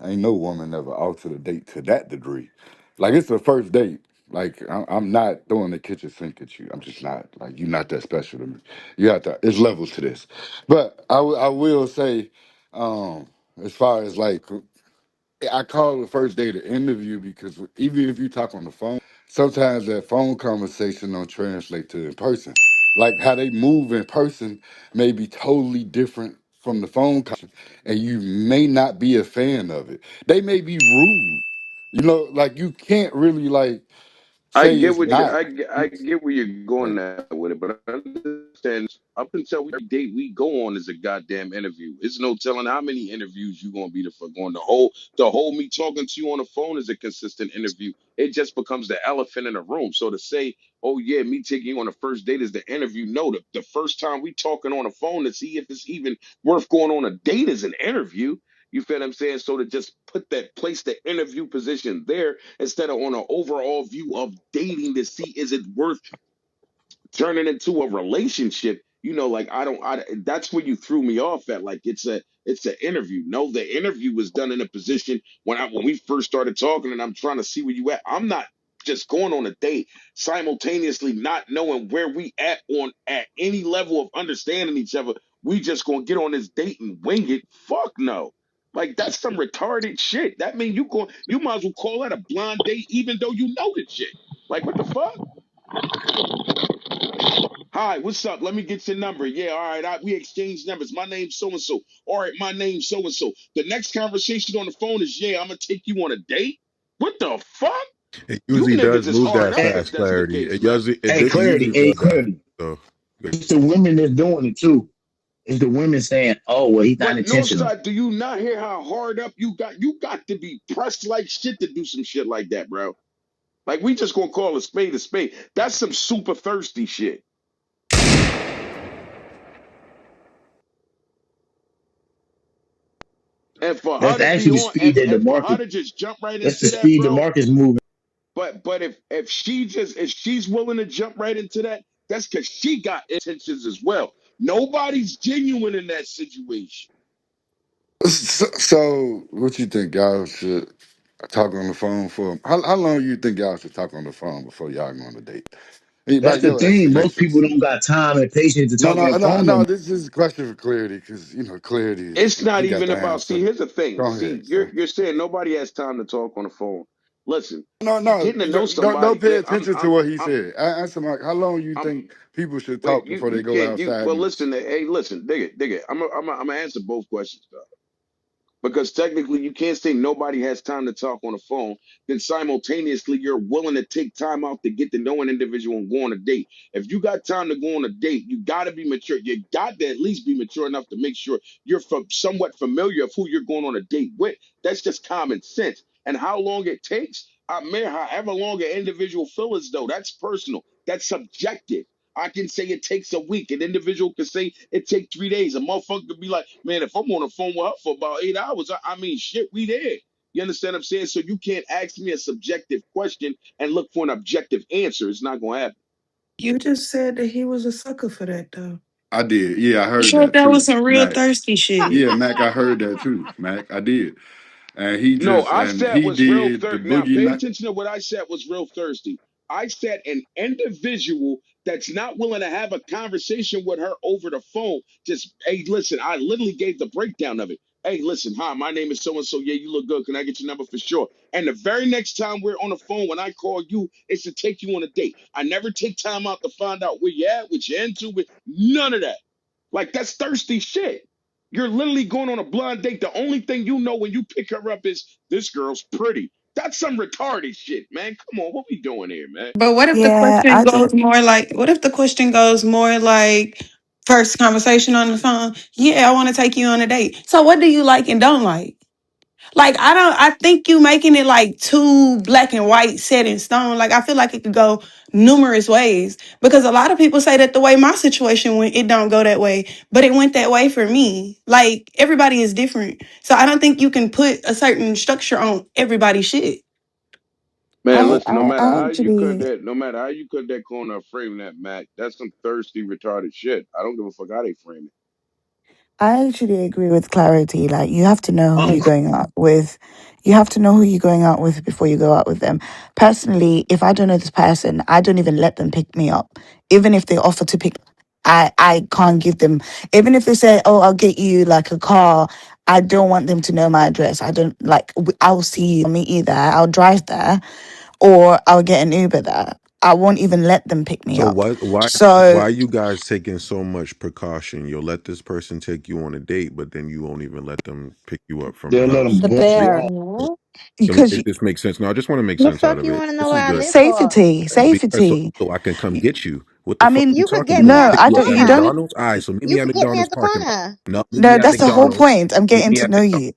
Ain't no woman ever altered a date to that degree. Like it's the first date. Like I'm not throwing the kitchen sink at you. I'm just not. Like you're not that special to me. You have to. It's levels to this. But I will say, as far as like I call the first date an interview because even if you talk on the phone, sometimes that phone conversation don't translate to in person. Like how they move in person may be totally different from the phone conversation, and you may not be a fan of it. They may be rude. Like you can't really like I say get it's what you not. I get where you're going Like, at with it, but I understand up until every date we go on is a goddamn interview. It's no telling how many interviews you gonna be the fuck on. The whole me talking to you on the phone is a consistent interview. It just becomes the elephant in the room. So to say, oh yeah, me taking you on the first date is the interview. No, the first time we talking on the phone to see if it's even worth going on a date is an interview. You feel what I'm saying? So to just put that place the interview position there instead of on an overall view of dating to see is it worth turning into a relationship. Like I that's where you threw me off at. Like it's an interview. No, the interview was done in a position when we first started talking and I'm trying to see where you at. I'm not just going on a date simultaneously not knowing where we at any level of understanding each other. We just gonna get on this date and wing it. Fuck no. Like that's some retarded shit. That mean you might as well call that a blind date even though you know the shit. Like what the fuck? Hi, what's up? Let me get your number. Yeah, all right. We exchange numbers. My name's so and so. All right, my name's so and so. The next conversation on the phone is, yeah, I'm gonna take you on a date. What the fuck? It You usually niggas does is move hard that up Hey, if fast, that's the clarity. case, man. It clarity, usually hey, does that. clarity. So It's the women that's doing it too. It's the women saying, "Oh, well, he's not But intentional." Northside, do you not hear how hard up you got? You got to be pressed like shit to do some shit like that, bro. Like we just gonna call a spade a spade. That's some super thirsty shit. And for her That's to be actually the on, speed that the and for her market. to just jump right That's the into that, speed the bro. market's moving. But if she's willing to jump right into that, that's because she got intentions as well. Nobody's genuine in that situation. So, what you think y'all should talk on the phone for? How long you think y'all should talk on the phone before y'all go on a date? That's About the your thing. Most people expectations. don't got time and patience to No, talk on no, the no, phone no no. more. This is a question for clarity because clarity is It's not you got even the about. See, answer. here's the thing. Go See, ahead, sir. you're saying nobody has time to talk on the phone. Listen, No, no, getting to know don't somebody. pay attention to what he I'm said. Answer my. How long you I'm think people should wait. talk before they You go can't. You outside well. and Listen. Hey, listen. Dig it. I'm gonna answer both questions. Because technically you can't say nobody has time to talk on the phone, then simultaneously you're willing to take time out to get to know an individual and go on a date. If you got time to go on a date, you got to be mature. You got to at least be mature enough to make sure you're somewhat familiar of who you're going on a date with. That's just common sense. And how long it takes, I mean, however long an individual feels though, that's personal. That's subjective. I can say it takes a week. An individual can say it take 3 days. A motherfucker could be like, man, if I'm on the phone with her for about 8 hours, I mean, shit, we there. You understand what I'm saying? So you can't ask me a subjective question and look for an objective answer. It's not gonna happen. You just said that he was a sucker for that, though. I did. Yeah, I You heard sure that that was too, some real Mac. thirsty shit? Yeah, Mac, I heard that too, Mac. I did. And No, I said he was real did the thirsty. Now, boogie pay night. attention to what I said was real thirsty. I said an individual that's not willing to have a conversation with her over the phone. Just, hey, listen, I literally gave the breakdown of it. Hey, listen, hi, my name is so and so. Yeah, you look good. Can I get your number for sure? And the very next time we're on the phone, when I call you, it's to take you on a date. I never take time out to find out where you at, what you're into, with none of that. Like, that's thirsty shit. You're literally going on a blind date. The only thing you know when you pick her up is this girl's pretty. That's some retarded shit, man. Come on, what we doing here, man? But what if the Yeah, question I don't. goes more like, what if the question goes more like, first conversation on the phone? Yeah, I want to take you on a date. So what do you like and don't like? Like, I think you making it like too black and white set in stone. Like, I feel like it could go numerous ways because a lot of people say that the way my situation went, it don't go that way, but it went that way for me. Like, everybody is different. So I don't think you can put a certain structure on everybody's shit. Man, I, listen, no I, matter I how you cut actually, that, no matter how you cut that corner or frame that, Mac, that's some thirsty, retarded shit. I don't give a fuck how they frame it. I actually agree with clarity. Like, you have to know who I'm you're going out with. You have to know who you're going out with before you go out with them. Personally, if I don't know this person, I don't even let them pick me up. Even if they offer to pick, I can't give them. Even if they say, "Oh, I'll get you like a car," I don't want them to know my address. I don't like. I'll see you, meet you there. I'll drive there, or I'll get an Uber there. I won't even let them pick me so up. why So are you guys taking so much precaution? You'll let this person take you on a date, but then you won't even let them pick you up from the They'll let house. them The boom you bear. off. Let me because make this make sense. No, I just want to make The sense out fuck of you it. want to know This where is I good. live for? safety, Because safety. so I can come get you. What the I fuck mean, you You could talking get me about? no, at the I Meet me don't. at You don't. corner. McDonald's? All right, so meet You me at could get me at McDonald's the parking lot. corner. No, meet No, me at that's the whole McDonald's. point. I'm Meet getting me to at know McDonald's. you.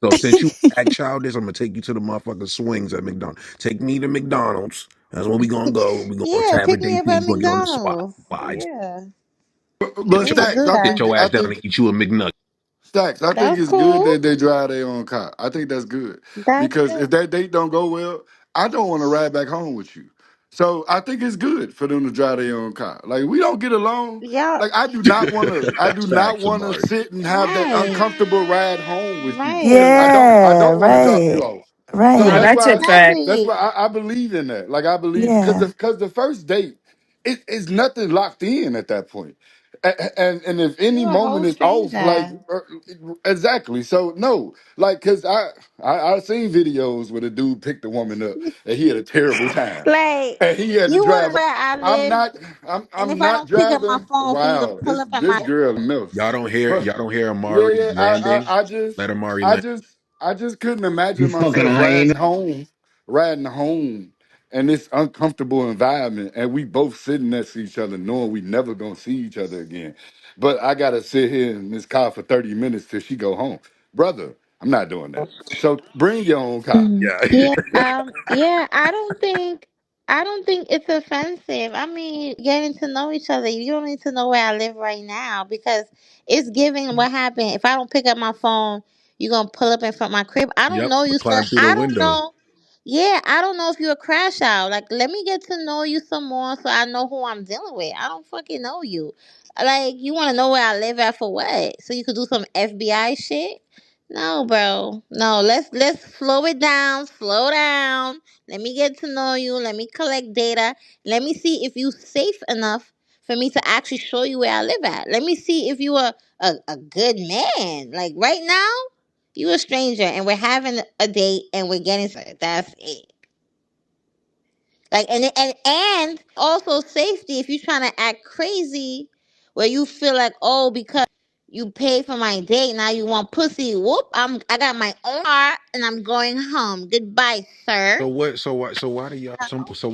So since you act childish, I'm gonna take you to the motherfucking swings at McDonald's. Take me to McDonald's. That's where we gonna go. We gonna Yeah, have a pick me date. up Then at you gonna get on the SWAT McDonald's. vibes. Yeah, But we could Stacks, do I Sit that. think your I ass down think and eat you a McNugget. Stacks, I think That's it's good cool. that they drive their own car. I think that's good That's because good. if that date don't go well, I don't want to ride back home with you. So I think it's good for them to drive their own car. Like we don't get along. Y'all, Like I do not want to. I do not Facts, want to Amari. sit and have that right, uncomfortable ride home with you. right. I Yeah, don't want to drop you right. off. So No, Right. that's that's a why fact. that's Exactly. why I believe in that. Like I believe Yeah. because the first date is nothing locked in at that point. And if any You're a whole moment is off, like stranger. exactly. So no, like because I seen videos where the dude picked the woman up and he had a terrible time, Like, and he had to you drive. want where I I'm live, not and I'm if I not don't pick up my driving. phone for you to Wow, pull up at this my girl milfs. Y'all don't hear Yeah, Amari yeah. landing. I Let just, Amari I land. just, I just couldn't You imagine fucking myself hyena. riding home, in this uncomfortable environment, and we both sitting next to each other, knowing we never gonna see each other again. But I gotta sit here in this car for 30 minutes till she go home, brother. I'm not doing that. So bring your own car. Yeah. Yeah, yeah, I don't think it's offensive. I mean, getting to know each other. You don't need to know where I live right now because it's giving what happened. If I don't pick up my phone, you're gonna pull up in front of my crib. I don't Yep, know you, so climb through the I don't window. know. Yeah, I don't know if you're a crash out. Like, let me get to know you some more so I know who I'm dealing with. I don't fucking know you. Like, you want to know where I live at for what? So you could do some FBI shit? No, bro. No, let's slow it down. Slow down. Let me get to know you. Let me collect data. Let me see if you safe enough for me to actually show you where I live at. Let me see if you are a good man. Like right now, you a stranger and we're having a date and we're getting started. That's it. Like and also safety if you're trying to act crazy where you feel like, oh, because you paid for my date, now you want pussy. Whoop, I got my own car and I'm going home. Goodbye, sir. So what? So why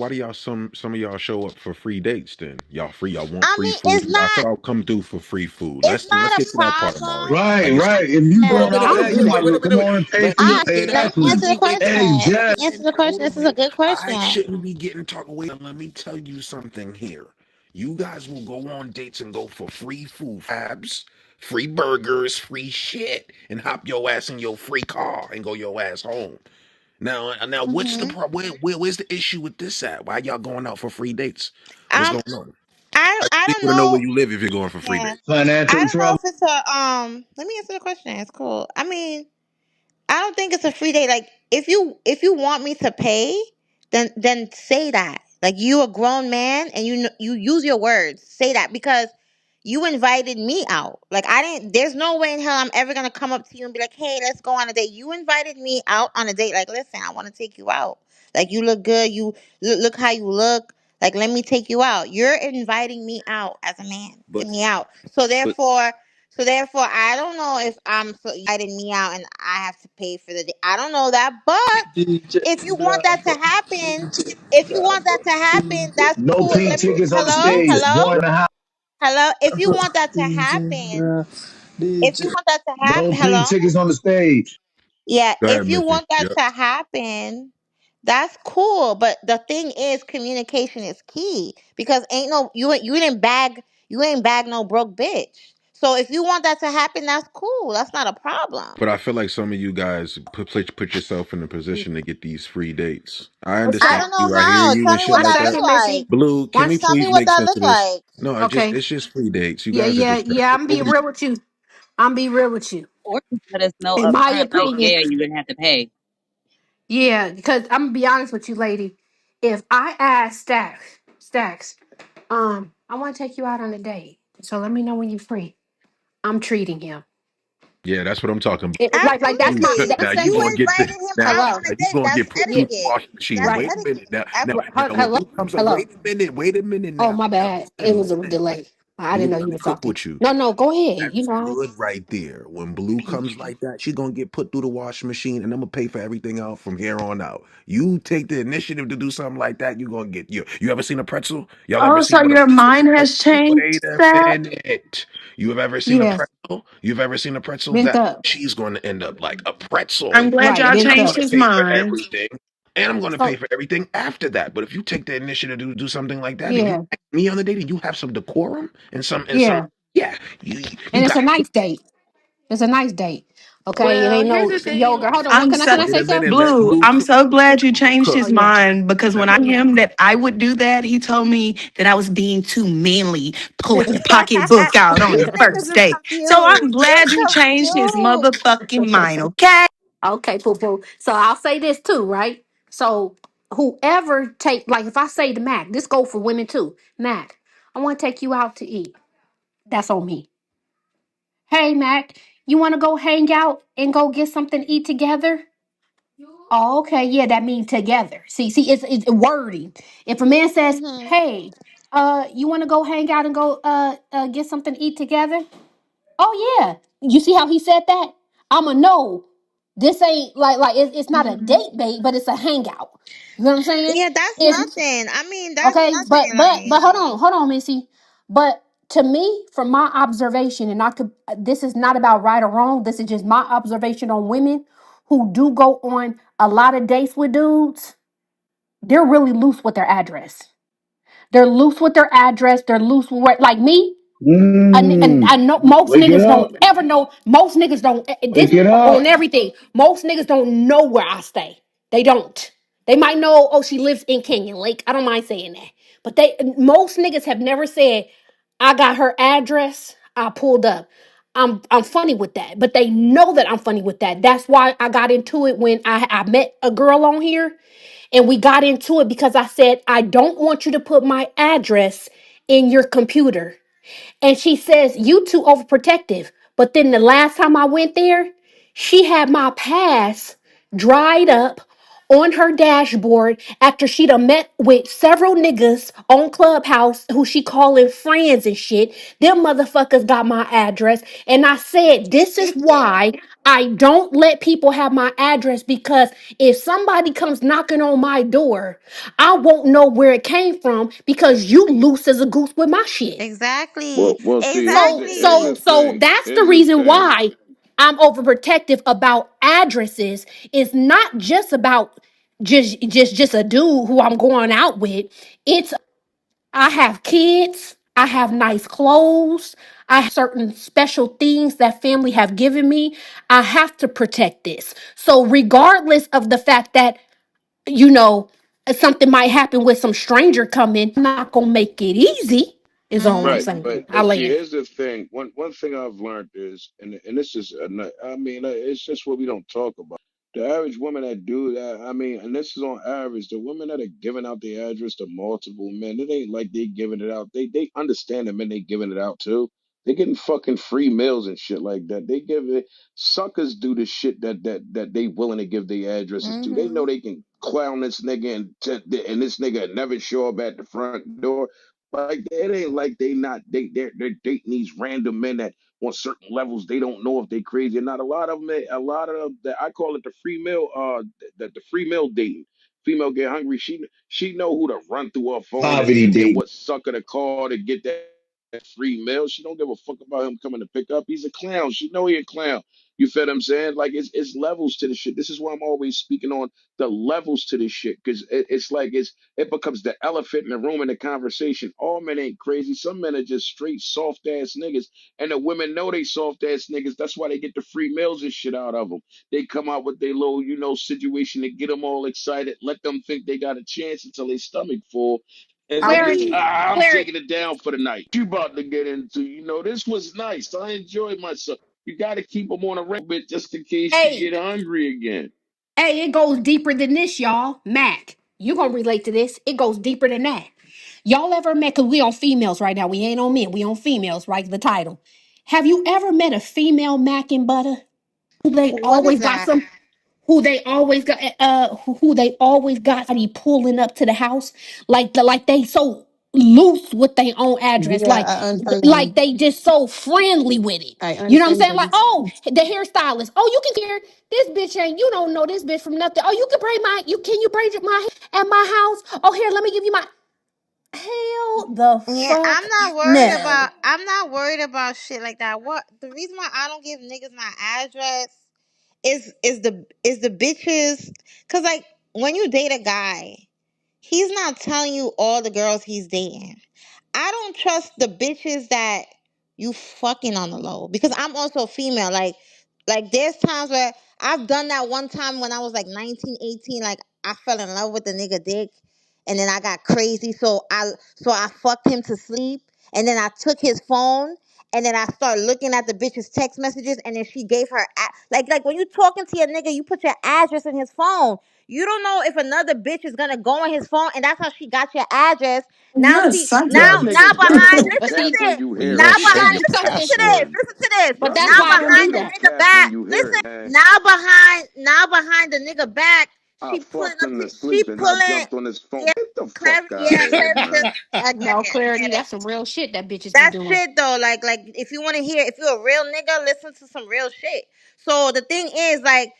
do y'all some of y'all show up for free dates then? Y'all free? Y'all want I free mean, food? I said I'll come through for free food. it's Let's not a get to that part, Amari. problem. Right, Like it's right. If you wait a Yeah. going minute, out wait a there, minute, you wait, might as wait a well minute, come wait. on and pay Let for me I pay get let out. me athlete. answer the question. Hey, Let Jazz. me answer the question. Hold This is a on. good I question. shouldn't be getting talk away. Let me tell you something here. You guys will go on dates and go for free food, abs, free burgers, free shit, and hop your ass in your free car and go your ass home. Now, what's the hmm problem? Where's the issue with this at? Why y'all going out for free dates? What's Um, going on? I don't People to know where know. you live if you're going for free Yeah, dates. I Financial don't know trouble. if it's a Let me answer the question. It's cool. I mean, I don't think it's a free day. Like if you want me to pay, then say that. Like you a grown man and you use your words. Say that because you invited me out. Like I didn't. There's no way in hell I'm ever gonna come up to you and be like, "Hey, let's go on a date." You invited me out on a date. Like, listen, I want to take you out. Like you look good. You look how you look. Like let me take you out. You're inviting me out as a man. Get But me out. So but therefore, I don't know if I'm so you invited me out and I have to pay for the day. I don't know that, but DJ, if you want that to Bravo, happen, DJ, if you want that Bravo, to happen, DJ, that's No cool. pink Let me. tickets on the Hello, stage. DJ, hello, Join the house. hello. If you Bravo, want that to DJ, happen, Bravo, if you DJ. want that to No happen, pink hello. tickets on the stage. Yeah, go ahead, if you Missy. want that Yep. to happen, that's cool. But the thing is, communication is key because ain't no you ain't bag no broke bitch. So if you want that to happen, that's cool. That's not a problem. But I feel like some of you guys put yourself in a position to get these free dates. I What's I up? understand don't know you. I hear how. you Tell and me shit what One like that that. look second, like. Missy. Blue, can One we Tell me please what make that sense of look this? like. No, okay. it's just free dates. You Yeah, guys are yeah, yeah. distracted. I'm being Nobody's real with you. I'm be real with you. Or just let us know In up my front, like, opinion, yeah, you're gonna have to pay. yeah, because I'm gonna be honest with you, lady. If I ask Stacks, I want to take you out on a date. So let me know when you're free. I'm treating him. Yeah, that's what I'm talking about. Like that's my Absolutely. Now that's you You gonna etiquette. get the invited him now, out Hello. on now a you date. gonna That's get put Yeah. through the etiquette. washing machine. That's Right. Wait a minute etiquette. now. That's When Hello. Blue comes up, Hello. wait a minute Oh now. my Now bad. It was a delay. I didn't Blue, know you let were me cook talking. with you. No, no, go ahead. You That's know. good right there. When Blue comes like that, she gonna get put through the washing machine, and I'm gonna pay for everything out from here on out. You take the initiative to do something like that, you gonna get you. You ever seen a pretzel? Y'all ever Oh, seen so what a your pretzel mind look like? has changed, Wait a Stat? minute. You have ever seen a Yeah. pretzel? You've ever seen a pretzel? Bent That up. she's going to end up like a I'm pretzel, glad Right. y'all and Bent I'm changed going up. to his pay for mind. everything. And I'm going to pay So for everything after that. But if you take the initiative to do something like that, and you yeah. ask me on the date, and you have some decorum and some, Yeah. yeah, you And it's got. a nice date. It's a nice date. Okay. It Well, ain't here's no the thing. yoga. Hold on. What I'm can I so say Wait a something? minute. Let Blue. Blue I'm cook. so glad you Let Blue changed Oh his cook. yeah. mind because when Let I Blue him cook. that I would do that, he told me that I was being too manly, pulling the pocketbook out on These the niggas first is date. So confused. I'm They're glad you changed his confused. motherfucking mind. Okay. Okay, poo poo. So I'll say this too, right? So whoever take, like, if I say to Mac, this go for women too. Mac, I want to take you out to eat. That's on me. Hey Mac, you want to go hang out and go get something to eat together? Oh, okay, yeah, that means together. See, it's wording. If a man says, Mhm. "Hey, you want to go hang out and go get something to eat together?" Oh yeah, you see how he said that? I'm a no. This ain't like it's not a Mhm. date bait, but it's a hangout. You know what I'm saying? Yeah, that's It's nothing. I mean, that's okay, but nothing. but Like, but hold on, Missy. But to me, from my observation, and I could, this is not about right or wrong. This is just my observation on women who do go on a lot of dates with dudes. They're really loose with their address. They're loose with their address. They're loose with like me. And I know most Wake it niggas up. don't ever know. Most niggas don't. This Wake it on up. everything. Most niggas don't know where I stay. They don't. They might know. Oh, she lives in Canyon Lake. I don't mind saying that. But most niggas have never said, I got her address. I pulled up. I'm funny with that. But they know that I'm funny with that. That's why I got into it when I met a girl on here, and we got into it because I said I don't want you to put my address in your computer. And she says, you too overprotective. But then the last time I went there, she had my pass dried up on her dashboard after she'd have met with several niggas on Clubhouse who she calling friends and shit. Them motherfuckers got my address. And I said, this is why I don't let people have my address, because if somebody comes knocking on my door, I won't know where it came from because you loose as a goose with my shit. exactly, Well, see, here's exactly. the So thing. that's the Here's the reason thing. why I'm overprotective about addresses. It's not just about just a dude who I'm going out with. It's I have kids, I have nice clothes, I have certain special things that family have given me. I have to protect this. So regardless of the fact that, you know, something might happen with some stranger coming, I'm not gonna make it easy, is all I'm Right, Mhm. saying. I but see, land. here's the thing. One thing I've learned is, and this is, I mean, it's just what we don't talk about. The average woman that do that, I mean, and this is on average, the women that are giving out the address to multiple men, it ain't like they giving it out. They understand the men they giving it out to. They getting fucking free meals and shit like that. They give it. Suckers do the shit that they willing to give their addresses to. They know Mhm. they can clown this nigga and this nigga never show up at the front door. Like it ain't like they're dating these random men that on certain levels they don't know if they crazy or not. A lot of them, a lot of that I call it the free meal, the free meal dating. Female get hungry. She know who to run through her phone Poverty and date. what sucker to call to get that free meal. She don't give a fuck about him coming to pick up. He's a clown. She know he a clown. You feel what I'm saying? Like it's levels to the shit. This is why I'm always speaking on the levels to this shit, because it's like it becomes the elephant in the room in the conversation. All men ain't crazy. Some men are just straight soft ass niggas, and the women know they soft ass niggas. That's why they get the free meals and shit out of them. They come out with their little, situation to get them all excited, let them think they got a chance until they stomach full. And then it's Clarity, I'm clarity. taking it down for the night. You about to get into, this was nice. I enjoyed myself. You got to keep them on a real bit just in case you Hey, get hungry again. hey, it goes deeper than this, y'all. Mac, you gonna relate to this. It goes deeper than that. Y'all ever met, because we on females right now. We ain't on men. We on females, right? The title. Have you ever met a female Mac and butter? Who they What is always got that? some who they always got somebody pulling up to the house, like they so loose with their own address, Yeah, I like understand. they just so friendly with it. I You know what I'm understand saying? what Like, you're oh, saying. the hairstylist. Oh, you can hear this bitch ain't, you don't know this bitch from nothing. Oh, you can braid my, can you braid my hair at my house? Oh, here, let me give you my, hell the Yeah, fuck no. I'm not worried about shit like that. What the reason why I don't give niggas my address is the bitches, cuz like when you date a guy, he's not telling you all the girls he's dating. I don't trust the bitches that you fucking on the low, because I'm also female. Like there's times where I've done that one time when I was like 19, 18. Like I fell in love with the nigga dick, and then I got crazy. So I fucked him to sleep, and then I took his phone And then I start looking at the bitch's text messages, and then she gave her like when you talking to your nigga, you put your address in his phone. You don't know if another bitch is gonna go on his phone, and that's how she got your address. Now You're a she psycho. now Nigga, behind. goddamn But Listen cap see, to when it. you Well, you hear Now gonna it, send behind. your man. Listen to this. password. Listen to this. but Y'all that's Now why I niggas don't do behind the goddamn that. nigga cap when back. you hear Listen. it, man. Now behind the nigga back. I She pulling fucked up. him to She sleep and I pulling. jumped on his phone. Yeah, Get the fuck Clarity. out of Yeah, here, Clarity. man. I get No it. I clarity. get it. That's some real shit that bitches be That doing. shit though, like if you want to hear, if you're a real nigga, listen to some real shit. So the thing is, like,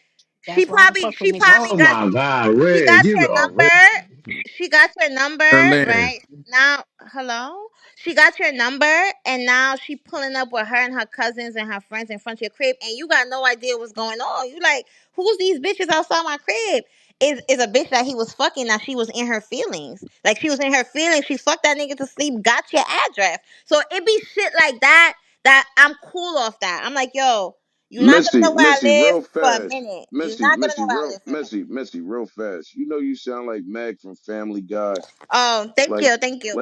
That's why I don't fuck with she niggas. probably Oh got my God, she Red, got give it your up, Red. number. She got your number, Erlen. right? Now, hello? She got your number, and now she pulling up with her and her cousins and her friends in front of your crib, and you got no idea what's going on. You like, who's these bitches outside my crib? Is a bitch that he was fucking. Now she was in her feelings. Like, she was in her feelings. She fucked that nigga to sleep, got your address. So it be shit like that that I'm cool off that. I'm like, yo, you're not gonna Missy, know where I Missy, live real for a fast. minute. You're Missy, not gonna Missy, know where I real live for a minute. Missy, Missy, real fast. You know you sound like Meg from Family Guy. Oh, thank Like, you, thank you.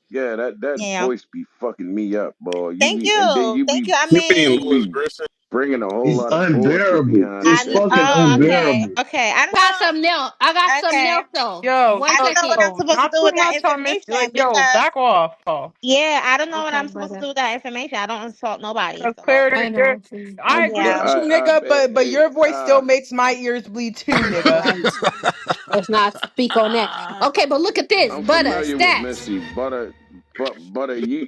yeah, that Yeah, voice be fucking me up, boy. You thank be, and then you, thank you. I You mean mean, you Louis be Griffin? bringing a whole It's lot of bullshit unbearable. behind It's it. I That fucking shit oh be okay, unbearable. okay. I don't Got know. something else. I got something Okay, else though. Yo, I One don't know what second. I'm yo, supposed to not do too with that much on Missy. information Like, yo, because back off. Oh. yeah, I don't know what Okay, I'm supposed to do brother. with that information. I don't insult nobody, Because so clarity, I you're, know. See, I I agree know. but yeah. with you, nigga, but your voice still makes my ears bleed too, nigga. Right. Let's not speak on that. Okay, but look at this. I'm Butter, familiar with stats. Missy. Butter,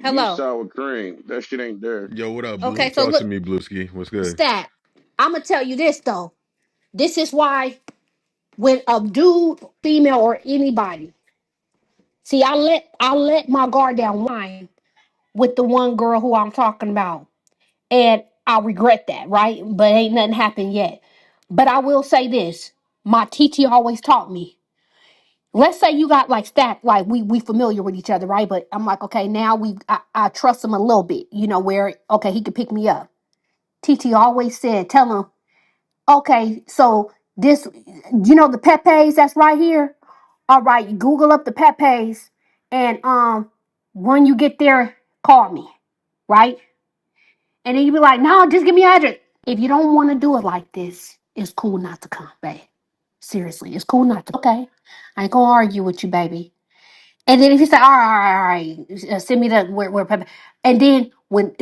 you Hello. sour cream. That shit ain't there. Yo, what up, Blue? Okay, so Talk look, to me, Blueski. What's good? stat. I'm gonna tell you this though. This is why when a dude, female, or anybody, see, I let my guard down line with the one girl who I'm talking about. And I regret that, right? But ain't nothing happened yet. But I will say this. My teacher always taught me. Let's say you got like stat, like we familiar with each other, right? But I'm like, okay, now I trust him a little bit, where okay, he could pick me up. TT always said, tell him, okay, so this, the Pepe's that's right here. All right, you Google up the Pepe's, and when you get there, call me, right? And then you be like, no, just give me your address. If you don't want to do it like this, it's cool not to come, babe. Seriously, it's cool not to. Okay, I ain't gonna argue with you, baby. And then if you say, all right, send me the where Pepe, and then when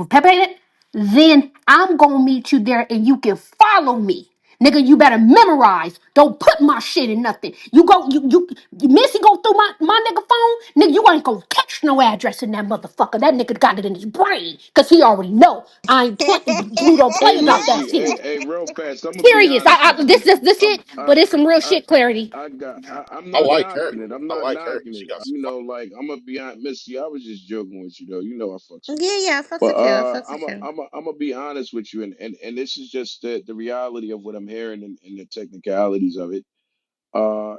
Pepe, in it, then I'm gonna meet you there, and you can follow me, nigga. You better memorize. Don't put my shit in nothing. You Missy go through my nigga phone, nigga. You ain't gonna catch no address in that motherfucker. That nigga got it in his brain, cause he already know. I ain't Blue don't play Hey, about that Missy, shit. hey, real fast. I'm gonna be Serious. honest with you. This shit, I, but it's some real I, shit. Clarity. I'm I not like her. knocking it. I'm I not like her. knocking She it. got some You know, like I'm gonna be honest, Missy. I was just joking with you, though. You know, I fucks with you. Yeah, yeah, I fucks But with you. I fucks with you. I'm gonna be honest with you, and this is just the reality of what I'm hearing and the technicalities of it.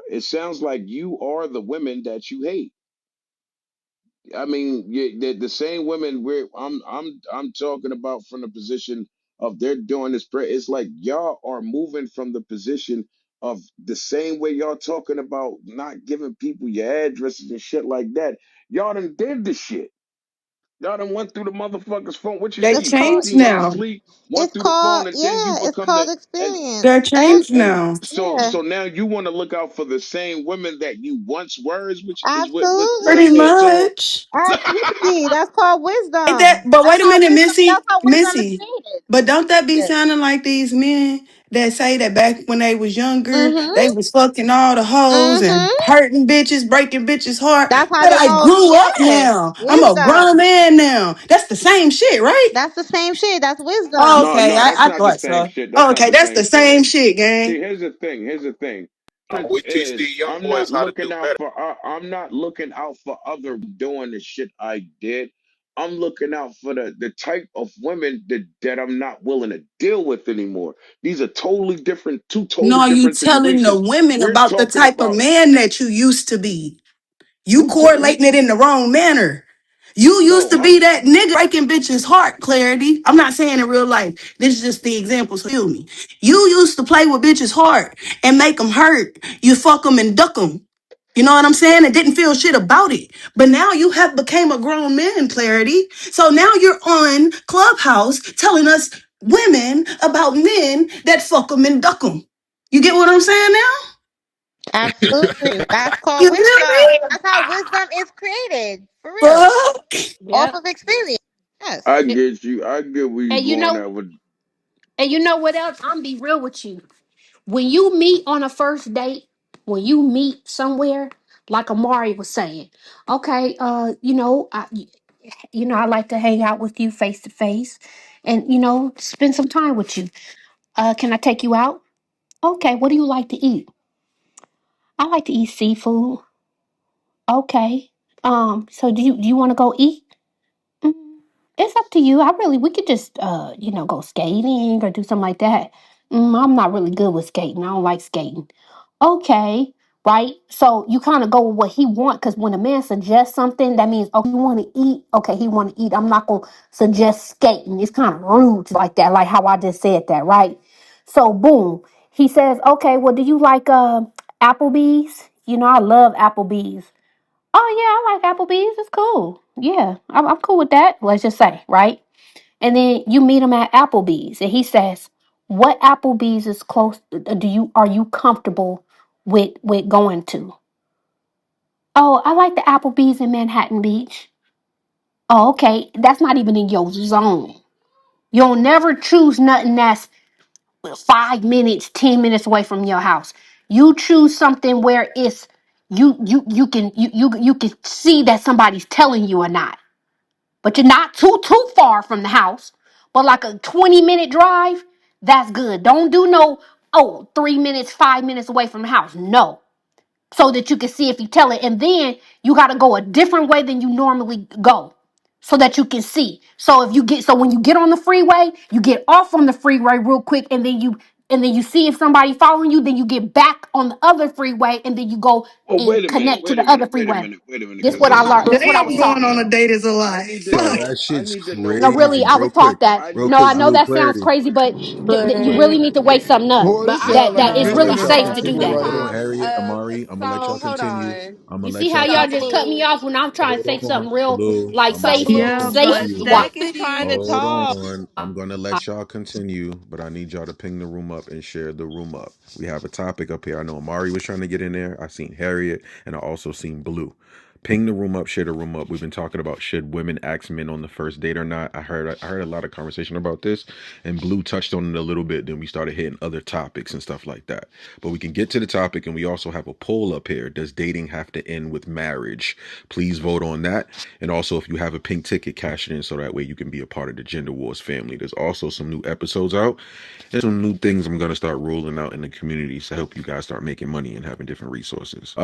It sounds like you are the women that you hate. I mean, the same women where I'm talking about from the position of they're doing this prayer. It's like y'all are moving from the position of the same way y'all talking about not giving people your addresses and shit like that. Y'all done did the shit. Y'all done went through the motherfucker's phone. What you They say? It's You called fucked changed him while now. asleep, went it's through the called phone, and then you yeah, it's become called and experience. They're changed and now. so Yeah, so now you want to look out for the same women that you once were is what I'm Pretty absolutely, saying. So much. absolutely. That's called Ain't that, wisdom. but That's wait a called minute, wisdom. Missy, That's how wisdom is Missy. created. But don't that be Yeah. sounding like these men that say that back when they was younger, Mhm. they was fucking all the hoes Mhm. and hurting bitches, breaking bitches' heart. That's how But they I know. grew up Yes, now. I'm a grown wisdom. man now. That's the same shit, right? That's the same shit. That's Oh, wisdom. no, okay, no, that's I not the thought same so. shit. That's not Okay, the that's the same thing. same shit, See, gang. here's the thing. Here's the thing. Difference We teach is these young boys how to do better. I'm not looking out for other doing the shit I did. I'm looking out for the type of women that I'm not willing to deal with anymore. These are totally different, two totally No, you different telling the situations. women We're about the talking type of about man that you used to be. You who correlating it in the wrong manner. You used no, to be that nigga breaking bitches' heart, Clarity. I'm not saying in real life. This is just the example, so feel me. You used to play with bitches' heart and make them hurt. You fuck them and duck them. You know what I'm saying? And didn't feel shit about it. But now you have became a grown man, Clarity. So now you're on Clubhouse telling us women about men that fuck them and duck them. You get what I'm saying now? Absolutely. That's You called feel wisdom. me? That's how wisdom is created. For real. Fuck. Off Yep. of experience. I Yes. It- get you. I get where you And you going know, at with. and you know what else? I'm be real with you. When you meet on a first date, when you meet somewhere, like Amari was saying, okay, I like to hang out with you face to face, and spend some time with you. Can I take you out? Okay, what do you like to eat? I like to eat seafood. Okay. So do you want to go eat? Mm, It's up to you. We could just go skating or do something like that. I'm not really good with skating. I don't like skating. Okay, right? So you kind of go with what he want because when a man suggests something, that means oh, you want to eat. Okay, he want to eat. I'm not gonna suggest skating. It's kind of rude like that, like how I just said that, right? So boom, he says, okay, well, do you like Applebee's? I love Applebee's. Oh yeah, I like Applebee's. It's cool. Yeah, I'm cool with that. Let's just say, right? And then you meet him at Applebee's, and he says, "What Applebee's is close? Are you comfortable with going to?" Oh, I like the Applebee's in Manhattan Beach. Oh, okay. That's not even in your zone. You'll never choose nothing that's 5 minutes, 10 minutes away from your house. You choose something where it's you can see that somebody's telling you or not. But you're not too far from the house. But like a 20-minute drive, that's good. Don't do no 3 minutes, 5 minutes away from the house. No. So that you can see if you tell it. And then you gotta go a different way than you normally go. So that you can see. So when you get on the freeway, you get off on the freeway real quick and then you see if somebody following you, then you get back on the other freeway and then you go Oh, and connect to the other freeway. wait a minute, This because what this I is learned. what This what I Damn, was going taught. on no. a date is a I lie. need to Yo, Fuck. know. that I shit's need to know No, why. really, crazy. I was Real taught quick, that. I real need No, to quick, I know blue know. that sounds clarity. crazy, but you But really need to waste something up. Boy, this That sound like that a is um bitch. really Let y'all safe to um do continue that. right on. um Harriet, Amari, I'm gonna let y'all hold continue. on. I'm You gonna see let how y'all y'all So just continue. cut me blue. off when I'm trying to say Hold on, something real Blue. like I'm about safe, to let Yeah, y'all safe. but continue. What? Stack is trying to Hold talk. on. I'm gonna let y'all continue, but I need y'all to ping the room up and share the room up. We have a topic up here. I know Amari was trying to get in there. I seen Harriet and I also seen Blue. Ping the room up, share the room up. We've been talking about should women ask men on the first date or not. I heard a lot of conversation about this, and Blue touched on it a little bit. Then we started hitting other topics and stuff like that. But we can get to the topic, and we also have a poll up here. Does dating have to end with marriage? Please vote on that. And also, if you have a pink ticket, cash it in so that way you can be a part of the Gender Wars family. There's also some new episodes out and some new things I'm gonna start rolling out in the community to help you guys start making money and having different resources.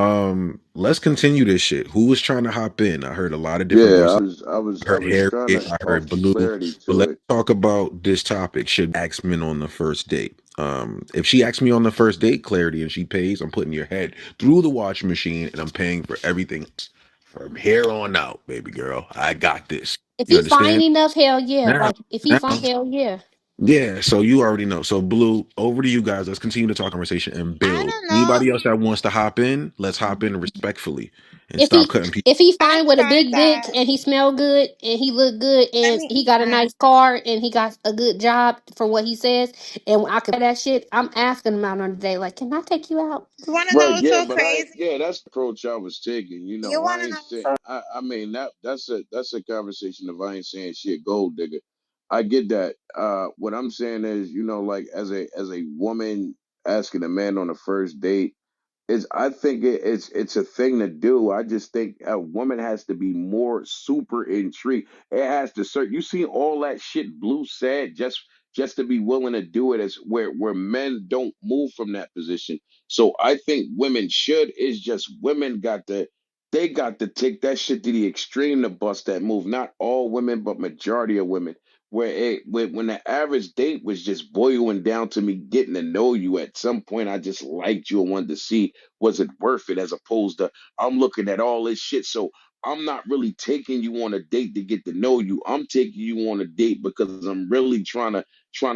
Let's continue this shit. Who was trying to hop in? I heard a lot of different Yeah, voices. I I heard was Harriet, trying to I heard offer Blue. clarity But to let's it. talk about this topic. Should ask men on the first date? If she asks me on the first date, clarity, and she pays, I'm putting your head through the washing machine and I'm paying for everything from here on out, baby girl. I got this. If You he fine understand? enough, hell yeah. Now, Like if he now, fine, hell yeah. yeah, so you already know. So Blue, over to you guys. Let's continue to talk conversation and I build. don't know. Anybody else that wants to hop in, let's hop in respectfully and If stop he cutting people. if he I fine with a tried big dick that. and he smell good and he look good Let and me he got a nice car and he got a good job for what he says and I can buy that shit, I'm asking him out on the day like, can I take you out? you wanna know Right, what's yeah, so but crazy? that's the approach I was taking. You I wanna ain't know what's saying, so I mean that's a conversation if I ain't saying shit gold digger. I get that. What I'm saying is, like as a woman asking a man on a first date, I think it's a thing to do. I just think a woman has to be more super intrigued. It has to start. You see all that shit Blue said just to be willing to do it, as where men don't move from that position. So I think women should. It's just women got to take that shit to the extreme to bust that move. Not all women, but majority of women. When the average date was just boiling down to me getting to know you. At some point I just liked you and wanted to see, was it worth it, as opposed to I'm looking at all this shit. So I'm not really taking you on a date to get to know you. I'm taking you on a date because I'm really trying to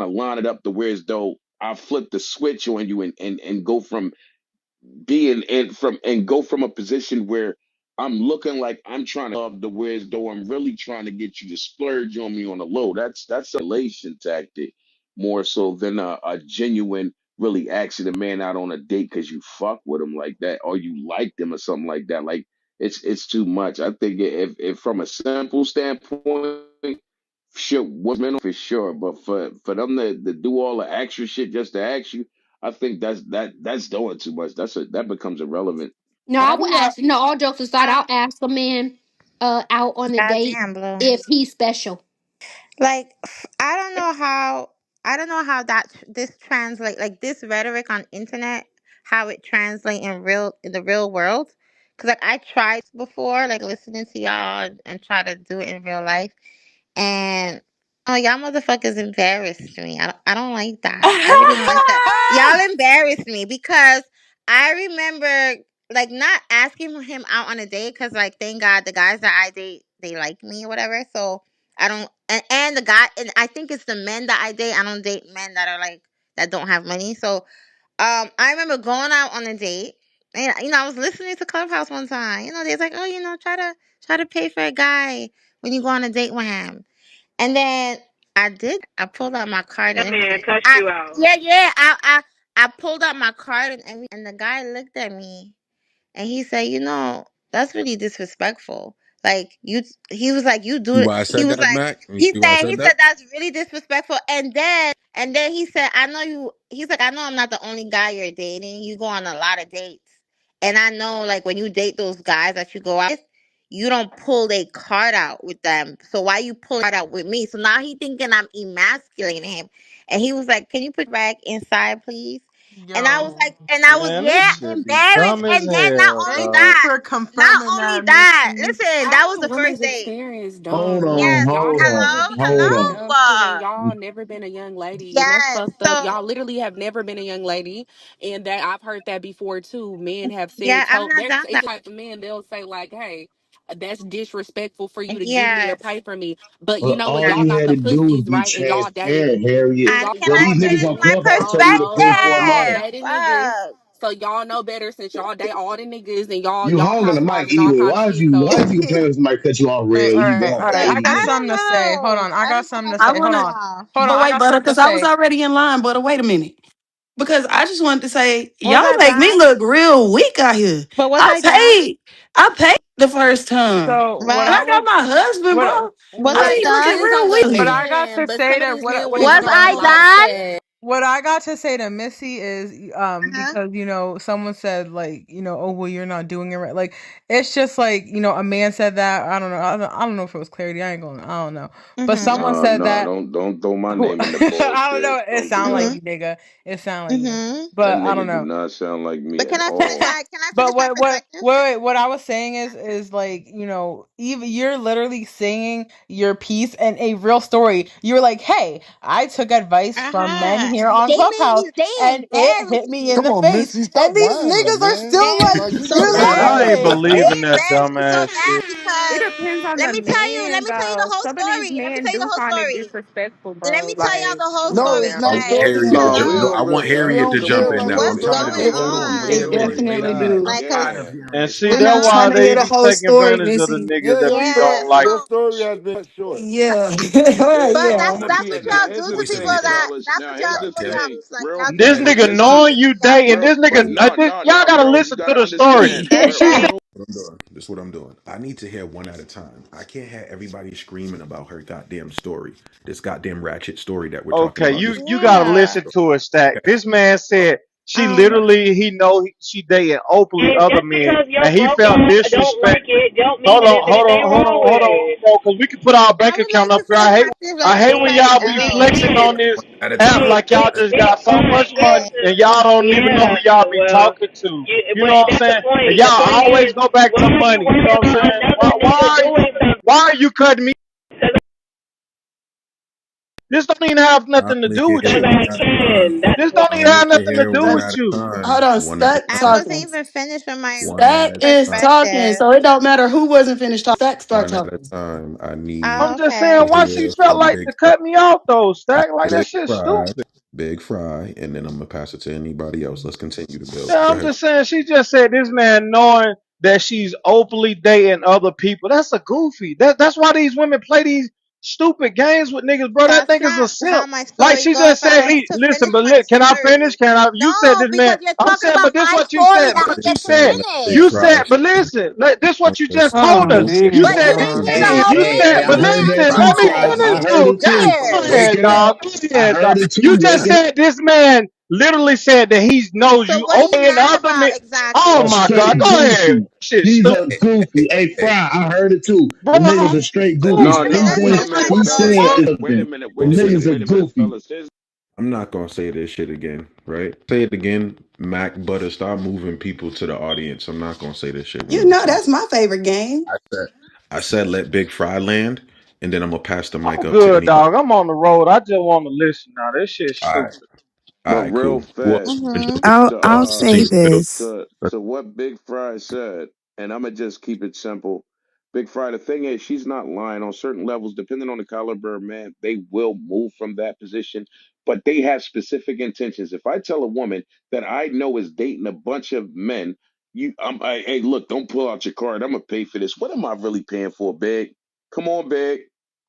line it up to where as though I flip the switch on you and go from be in from and go from a position where I'm looking like I'm trying to love the whereas though I'm really trying to get you to splurge on me on the low. That's a relation tactic more so than a genuine really asking a man out on a date because you fuck with him like that or you like them or something like that. Like it's too much. I think if from a simple standpoint, sure, women for sure, but for them to do all the extra shit just to ask you. I think that's doing too much. That becomes irrelevant. No, I Why do would y'all? ask. No, all jokes aside, I'll ask a man out on a date Goddamn, Blue. if he's special. Like I don't know how that this translate like this rhetoric on internet how it translate in the real world. Cause like I tried before like listening to y'all and try to do it in real life and oh y'all motherfuckers embarrassed me. I don't like that. I really don't like that. Y'all embarrassed me because I remember like not asking him out on a date because like thank God the guys that I date they like me or whatever. So I don't and the guy and I think it's the men that I date. I don't date men that are like that don't have money. So I remember going out on a date and I was listening to Clubhouse one time. They was like, oh, try to pay for a guy when you go on a date with him. And then I did that. I pulled out my card That and man everything. cussed I you out. yeah, yeah. I pulled out my card and everything. And the guy looked at me and he said, that's really disrespectful. Like he was like, you do See it. why I He said was that, like, Mac? You see why I he said said that? that's really disrespectful. And then he said, I know you. He's like, I know I'm not the only guy you're dating. You go on a lot of dates, and I know like when you date those guys that you go out with, you don't pull a card out with them. So why you pull it out with me? So now he thinking I'm emasculating him, and he was like, can you put back inside, please? And I was Yo, like, and I was Man, this yeah shit be embarrassed. dumb as And then not hell, only thank dog. you that, for not confirming only that, that. Missy. Listen, that was How the first women's date. experience Hold dumb? on, Yes. Y'all hold just on, Hello. be hold saying on. dumb shit and Hello. y'all never been a young lady. And that's Yes. fucked up. So Y'all literally have never been a young lady. And that I've heard that before too. Men have yeah, said, I'm told not there's down it's that. the type of men they'll say, like, hey, that's disrespectful for you to give me or Yes. pay for me. But you But know what? all Yes. Y'all you got had the to do was pussies, be right? And y'all dated transparent, Harriet. And can Well, I these niggas change on my Clubhouse y'all tell you to know, pay for a y'all man. perspective? dated niggas. Fuck. So y'all know better since y'all date all the niggas and y'all You y'all hogging the mic housewives and all anyway. kind of shit. So Why is you complaining when somebody cut you off Hey, red all when you right, going all for right. Like, I 80 got I minutes? don't something to say. Hold know. on. I I got don't think something I to I say. should Hold cut wanna, him on. off. Hold on. but I wait, got butter, something to because I was say. already in line. But wait a minute, because I just wanted to say Was y'all I make me done? look real weak out here. But was I I done? paid, I paid the first time, So what and I I Right? got was my husband, what bro. Was well, I I be it looking done? depends on real the what weak. I got man, to but say some of to these men would wait, Was even hold go I on, hold on. done? closer. What I got to say to Missy is Uh-huh. because someone said like oh well you're not doing it right, like it's just like a man said that. I don't know, I don't know if it was clarity. I don't know, but someone Mm-hmm. No, said no, that. don't throw my Who name in the I don't bullshit. know, it Don't do sound like that. you, nigga. It sound like you, Mm-hmm. That but I don't nigga do know. not sound like me But at can I finish all. But my what perspective? what I was saying is like even you're literally saying your piece and a real story. You're like, hey, I took advice from men Uh-huh. here on They Clubhouse they and it hit embarrassed me in me. Come the on, face, Missy, stop and these whining, niggas are man. still And like, Like you so you're still Man, look, I ain't mad. lying. they believing that embarrassed me so dumbass bad shit. It because depends on let the me tell you, let man, me tell you the though. whole Some of these story. Let me men tell you the do whole find it story. disrespectful, Let bro. me tell y'all Like, the whole No, story, it's I not want okay? story Harriet to No, time. jump. we No, So I don't want really. We Harriet We to don't jump care we in about now. your I'm what's trying to story. going get. Let's Hold listen on. to Wait on? They a your minute. story. Wait a definitely minute. do. Like, Get cause out of here, And Miss see, And that's I'm Williams. why trying to they hear the be whole taking story, advantage of the Missy. niggas Yeah, that be yeah, don't like your them. so story has been cut short. Yeah, Yeah, but yeah. No, that's but that's see, what now y'all here's do the to Listen, people thing, Mr. that fellas. that's Now what here's y'all do the to Okay. thing. fellas. Like Real, y'all do This to hey, nigga women listen, knowing like you that. dating, bro, this nigga, y'all gotta bro. You listen to gotta the story. understand. She said. What I'm doing. This is what I'm doing. I need to hear one at a time. I can't have everybody screaming about her goddamn story. This goddamn ratchet story that we're talking Okay, about. you This gotta Yeah. listen to it, Stack. okay. This man said she Um. literally he know she dating openly And other just men, because your and he broke felt ass don't like disrespected. it, don't mean that there's anything wrong with it. Bro, because we can put our I bank would account like up to here. say something I like hate when anybody y'all be These else. flexing on men, this One at a app time. it, like y'all it, just it, got so but much here's money the, and y'all don't even know who yeah, y'all be well, talking to. You but know what I'm that's the saying? And point. y'all The point always is, go back why to are you money. You know worried what I'm about saying? another nigga doing something? Why are you cutting me? 'Cause This don't even have I nothing to only do get with here Because you. I one at a can. time. That's This why. don't I even only have get nothing to here do one with at That's a you. hold time. on. One at a Stack I time. wasn't talking. even finished with my One Stack at a is time. talking, perspective. so it don't matter who wasn't finished talking. Stack start One at a talking. time. I need Oh, I'm just okay. saying, to why she hear felt from like Big to Fry. cut me off though, Stack? Like Big that shit Fry. stupid. Big Fry. And then I'm gonna pass it to anybody else. Let's continue to build. Yeah, Go I'm ahead. just saying, she just said this man knowing that she's openly dating other people. That's a goofy. That's why these women play these stupid games with niggas, bro. That That's nigga's a not how simp. my Like story she go. just If I said, was to listen, finish but my can I finish? story. Can I? You said No, this man. because you're I'm talking saying, about but this my what you story said. that This I what I'm you get to said. saying let Big You finish. said, Fry but listen, this I'm what you just just told Oh us. let Big You man, But said you Fry didn't bro. hear the finish. Hey, whole hey, hey, I but thing. heard Big that listen, too, let me Fry. Fry. finish I heard though. it too. Go Yes. Wake ahead, it up. dog. Go I ahead, dog. heard it too. You Wake just it up. said this man literally said that he knows So you what are you openly and mad other men. about Oh A exactly? my God. straight Go ahead. goofy. Shit, He's stupid. a goofy. Hey, Fry, I heard it too. Bro, The nigga's a straight goofy. No, Okay, no. let's Wait a Pinpoint. let's minute. not what He's go the saying fuck? there. it's them. The nigga's a Wait a minute, goofy. fellas. Here's I'm not gonna say this shit again, right? Say it again, Mac Butter. Start moving people to the audience. I'm not gonna say this shit one You more know time. that's my favorite game. I said, I said let Big Fry land, and then I'm gonna pass the mic I'm up to good, anybody. dog. I'm on the road. I just want to listen now. This shit's All right, stupid. all But right, real cool. Who else fast wants to Mm-hmm. jump I'll to I'll in? say Continue to build. this. to what Big Fry said, and I'm gonna just keep it simple. Big Fry, the thing is, she's not lying on certain levels, depending on the caliber of man, they will move from that position, but they have specific intentions. If I tell a woman that I know is dating a bunch of men, hey, look, don't pull out your card. I'm gonna pay for this. What am I really paying for, Big? Come on, Big.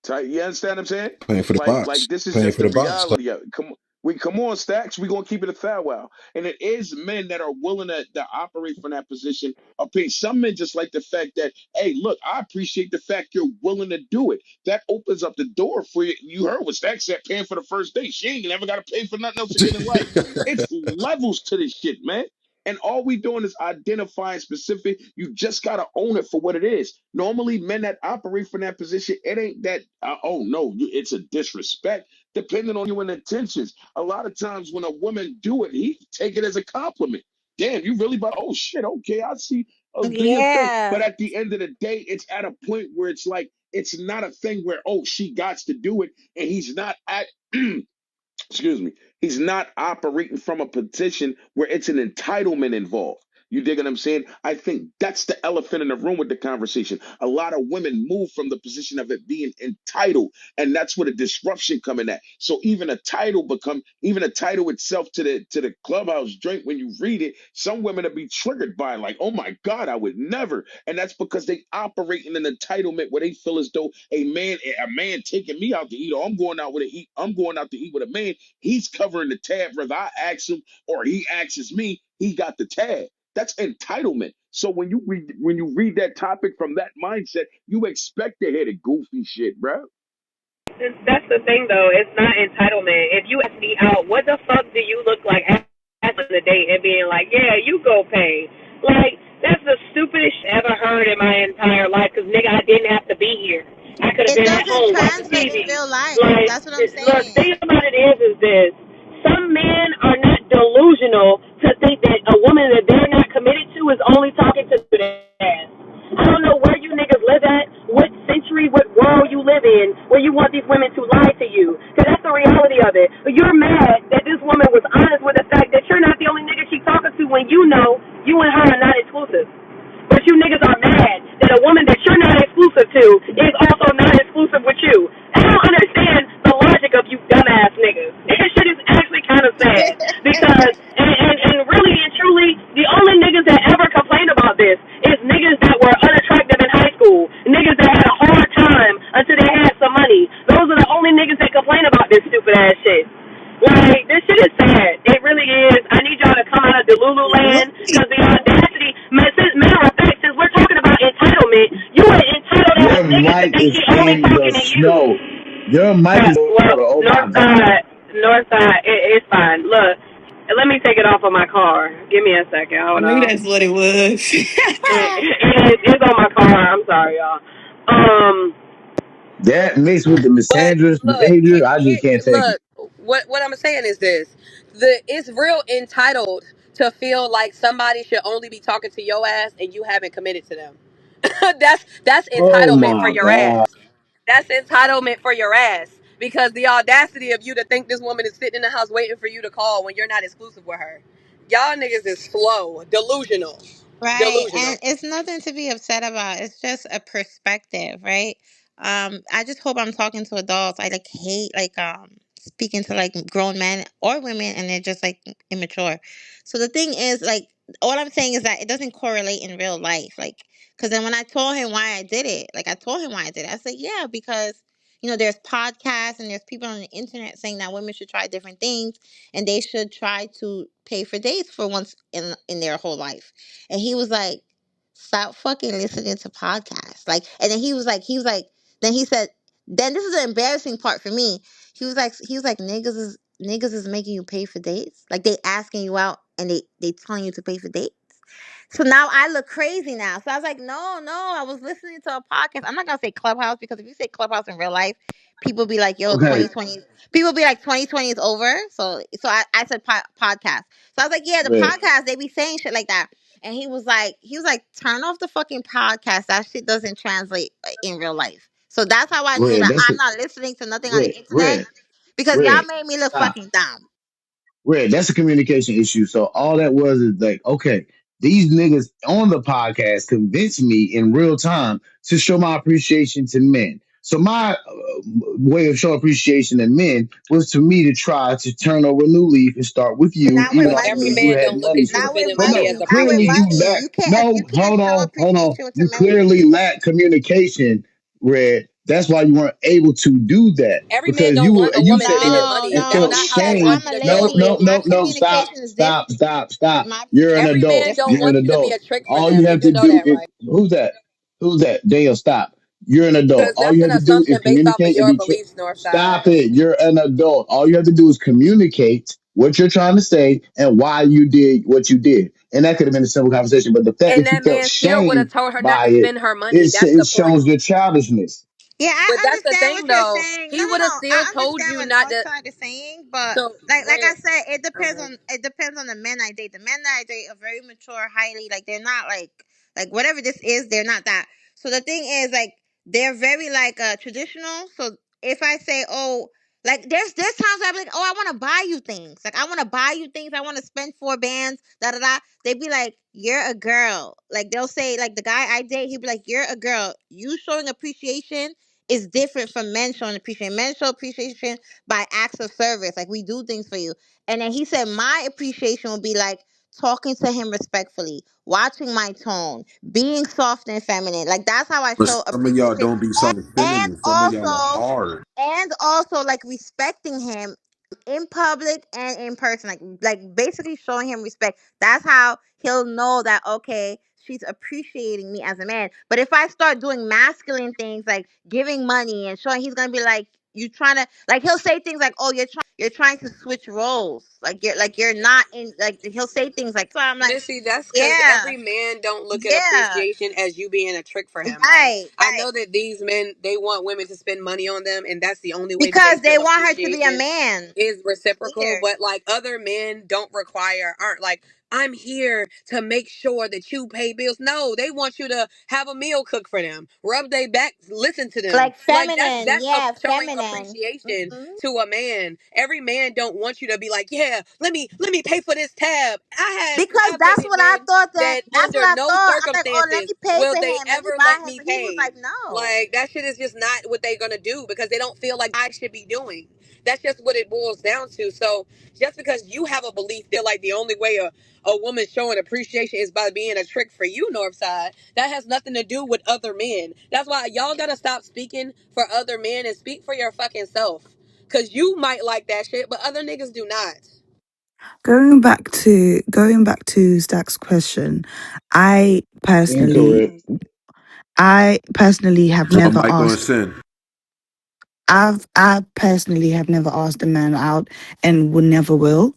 Tight. You understand what I'm saying? Playing for the Like box. this is Playing just for the the box. reality of it. Come on, Stacks. We gonna keep it a thou wow. And it is men that are willing to operate from that position of peace. Some men just like the fact that, hey, look, I appreciate the fact you're willing to do it. That opens up the door for you. You heard what Stacks said, paying for the first date. She ain't never got to pay for nothing else again in life. It's levels to this shit, man. And all we doing is identifying specific. You just gotta own it for what it is. Normally, men that operate from that position, it ain't that. Oh no, it's a disrespect. Depending on your intentions, a lot of times when a woman do it, he take it as a compliment. Damn, you really about? Oh shit, okay, I see. Oh, do your thing. Yeah. But at the end of the day, it's at a point where it's like it's not a thing where oh she got to do it, and he's not at. Excuse me, he's not operating from a position where it's an entitlement involved. You dig what I'm saying? I think that's the elephant in the room with the conversation. A lot of women move from the position of it being entitled, and that's where the disruption coming at. So even a title itself to the clubhouse drink when you read it, some women will be triggered by it, like, oh my God, I would never. And that's because they operate in an entitlement where they feel as though a man taking me out to eat, or I'm going out to eat with a man. He's covering the tab. Whether I ask him or he asks me, he got the tab. That's entitlement. So when you read that topic from that mindset, you expect to hear the goofy shit, bro. That's the thing, though. It's not entitlement. If you ask me out, what the fuck do you look like after the date and being like, yeah, you go pay? Like, that's the stupidest shit I ever heard in my entire life. Cause nigga, I didn't have to be here. I could have It been at doesn't home watching translate in TV. real life. Like, That's what I'm look, the thing saying. about it is this: some men are not delusional to think that a woman that they're not committed to is only talking to their ass. I don't know where you niggas live at, what century, what world you live in, where you want these women to lie to you. Because that's the reality of it. You're mad that this woman was honest with the fact that you're not the only nigga she's talking to when you know you and her are not exclusive. But you niggas are mad that a woman that you're not exclusive to is also not exclusive with you. I don't understand the logic of you dumbass niggas. This shit is actually kind of sad because, and really and truly, the only niggas that ever complain about this is niggas that were unattractive in high school, niggas that had a hard time until they had some money. Those are the only niggas that complain about this stupid ass shit. Like, this shit is sad. It really is. I need y'all to come out of Delulu land because the audacity, matter of fact, since we're talking about entitlement, you an entitled ass Your nigga to mic think is he only in the talking to you. snow. Your mic is Well, oh my north God. side, it's fine. Look, let me take it off of my car. Give me a second. I Hold knew on. that's what it was. It's on my car. I'm sorry, y'all. That mixed with the But misandrous look, behavior, I just can't take it. look. What I'm saying is this: it's real entitled to feel like somebody should only be talking to your ass and you haven't committed to them. that's Oh entitlement for my your God. ass. That's entitlement for your ass because the audacity of you to think this woman is sitting in the house waiting for you to call when you're not exclusive with her. Y'all niggas is slow, delusional, Right. delusional. And it's nothing to be upset about. It's just a perspective, right? I just hope I'm talking to adults. I like hate speaking to like grown men or women and they're just like immature. So the thing is like all I'm saying is that it doesn't correlate in real life. Like cuz then when I told him why I did it, like I told him why I did it. I said, "Yeah, because there's podcasts and there's people on the internet saying that women should try different things and they should try to pay for dates for once in their whole life." And he was like, "Stop fucking listening to podcasts." Like, and then then he said, then this is the embarrassing part for me. He was like, niggas is making you pay for dates. Like they asking you out and they telling you to pay for dates. So now I look crazy now. So I was like, no, no, I was listening to a podcast. I'm not gonna say Clubhouse because if you say Clubhouse in real life, people be like, yo, Okay, 2020. People be like, 2020 is over. So I said podcast. So I was like, yeah, the Red, podcast, they be saying shit like that. And he was like, turn off the fucking podcast. That shit doesn't translate in real life. So that's how I knew Red, that that's a I'm not listening to nothing on the red, internet red, because y'all red. made me look Stop. fucking dumb. Red, that's a communication issue. So all that was is like, okay, these niggas on the podcast convinced me in real time to show my appreciation to men. So my way of showing appreciation to men was to me to try to turn over a new leaf and start with you, Not with even though But I every knew money. you man had don't look money at you for it. Not with spending But money no, as money. Not with clearly appreciation. you money. lack. You can't. No, You can't show hold on. appreciation to You men with clearly money. lack communication, Red. That's why you weren't able to do that Every man because don't want a you woman sat there spending No, money. and That's no. felt not He how said they shame. want I'm you a to show lady. My No, appreciation. stop, communication is stop, different. stop, stop. My You're an Every man adult. don't You're different. an want you to be adult. a trick for All them. you You have do to know do that, is right? who's that? Who's that? Dale, stop. You're an adult. Because All that's you an have to do is assumption based off of communicate and your be beliefs, stop Northside. it. You're an adult. All you have to do is communicate what you're trying to say and why you did what you did. And that could have been a simple conversation, but the fact And that you that felt man still would have shame told her not by to it, spend her money. That's the it point. shows your childishness. Yeah, But I that's the understand thing, what you're though. saying. No, He no, would no. have still I told understand you what not to. Northside is saying, but So, like I Red. said, it depends Okay. on the men I date. The men that I date are very mature, highly like they're not like whatever this is, they're not that. So the thing is like they're very like traditional. So if I say, oh, like there's times where I'm like, oh, I want to buy you things. Like I want to buy you things. I want to spend 4 bands. Da da da. They'd be like, you're a girl. Like they'll say, like the guy I date, he'd be like, you're a girl. You showing appreciation is different from men showing appreciation. Men show appreciation by acts of service. Like we do things for you. And then he said, my appreciation will be like talking to him respectfully, watching my tone, being soft and feminine. Like that's how I But show some of y'all appreciation. don't be And, soft and and feminine. Some of y'all are also, hard. and also like respecting him in public and in person, like basically showing him respect. That's how he'll know that okay, she's appreciating me as a man. But if I start doing masculine things like giving money and showing, he's gonna be like, you trying to, like he'll say things like, oh, you're trying to switch roles, like you're not in, like he'll say things like, so I'm like, Missy, that's because yeah, every man don't look at yeah, appreciation as you being a trick for him. Like, right, I right, know that these men, they want women to spend money on them, and that's the only way that they because they feel want her to be a appreciation man. is It's reciprocal. weird. But like other men don't require, aren't like, I'm here to make sure that you pay bills. No, they want you to have a meal cooked for them, rub their back, listen to them. Like Like feminine, that's yeah, showing feminine. appreciation Hmm. to a man. Every man don't want you to be like, yeah, let me pay for this tab. Because I've that's dated what I men thought. That that that's what under I no thought. I'm like, oh, let circumstances me pay will for they him. Let me ever buy let him. me But he was like, pay. no. Like that shit is just not what they're gonna do because they don't feel like I should be doing. That's just what it boils down to. So just because you have a belief that like the only way a woman showing appreciation is by being a trick for you, Northside, that has nothing to do with other men. That's why y'all gotta stop speaking for other men and speak for your fucking self. Cause you might like that shit, but other niggas do not. Going back to Stack's question, I personally Incorrect. I personally have Drop never Michael and asked Sin. I personally have never asked a man out and will never will.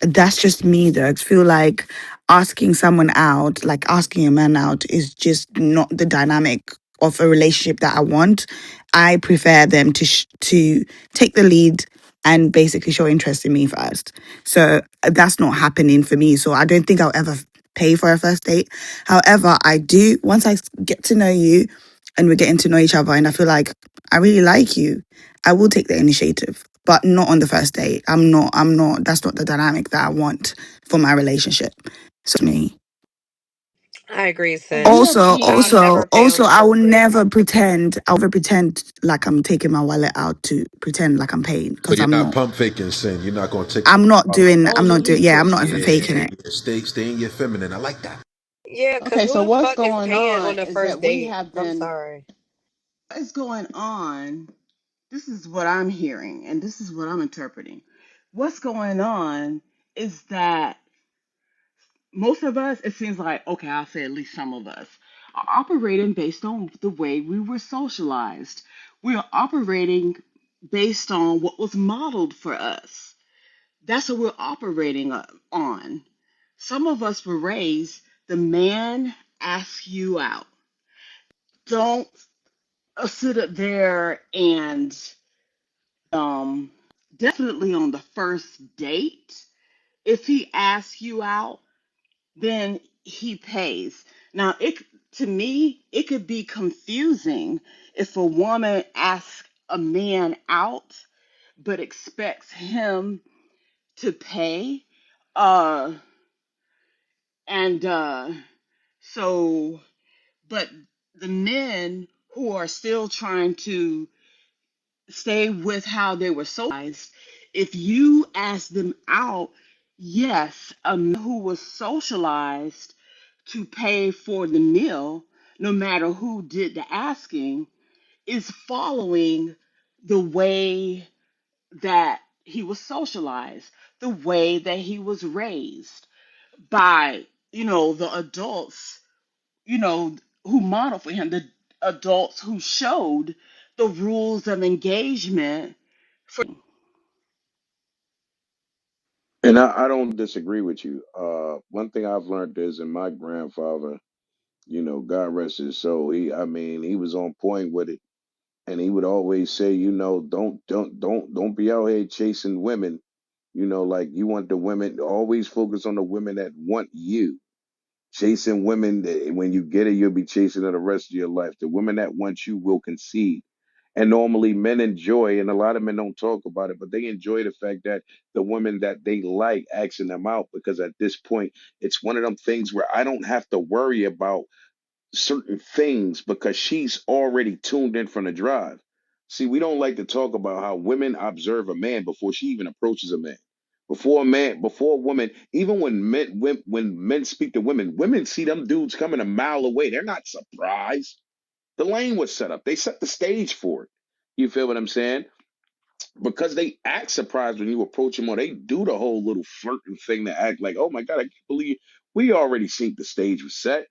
That's just me though. I feel like asking someone out, like asking a man out, is just not the dynamic of a relationship that I want. I prefer them to take the lead and basically show interest in me first. So that's not happening for me. So I don't think I'll ever pay for a first date. However, I do once I get to know you and we're getting to know each other, and I feel like I really like you. I will take the initiative, but not on the first date. I'm not, that's not the dynamic that I want for my relationship. So me. I agree, And we sis. as I've men, never found Also, a I will perfect. never pretend, like I'm taking my wallet out to pretend like I'm paying, So because you're I'm not not. pump faking, sin. You're not gonna take it. I'm not doing, yeah, I'm not even Yeah, faking it. yeah. Stay in your feminine. I like that. Yeah, because okay, who so the what's fuck is going paying on on the is first that we date? have I'm been, sorry. what is going on? This is what I'm hearing, and this is what I'm interpreting. What's going on is that most of us, it seems like, okay, I'll say at least some of us, are operating based on the way we were socialized. We are operating based on what was modeled for us. That's what we're operating on. Some of us were raised, the man asks you out. Don't sit up there and definitely on the first date, if he asks you out, then he pays. Now, it to me, it could be confusing if a woman asks a man out but expects him to pay. Uh and so but the men who are still trying to stay with how they were socialized, if you ask them out, yes, a man who was socialized to pay for the meal, no matter who did the asking, is following the way that he was socialized, the way that he was raised by, the adults, who modeled for him, the adults who showed the rules of engagement for. And I don't disagree with you. One thing I've learned is, in my grandfather, God rest his soul. I mean, he was on point with it, and he would always say, don't be out here chasing women. Like, you want the women. Always focus on the women that want you. Chasing women, when you get it, you'll be chasing her the rest of your life. The women that want you will concede. And normally men enjoy, and a lot of men don't talk about it, but they enjoy the fact that the women that they like asking them out, because at this point, it's one of them things where I don't have to worry about certain things because she's already tuned in from the drive. See, we don't like to talk about how women observe a man before she even approaches a man. Before a woman, even when men speak to women, women see them dudes coming a mile away. They're not surprised. The lane was set up. They set the stage for it. You feel what I'm saying? Because they act surprised when you approach them, or they do the whole little flirting thing to act like, oh my God, I can't believe we already seen the stage was set.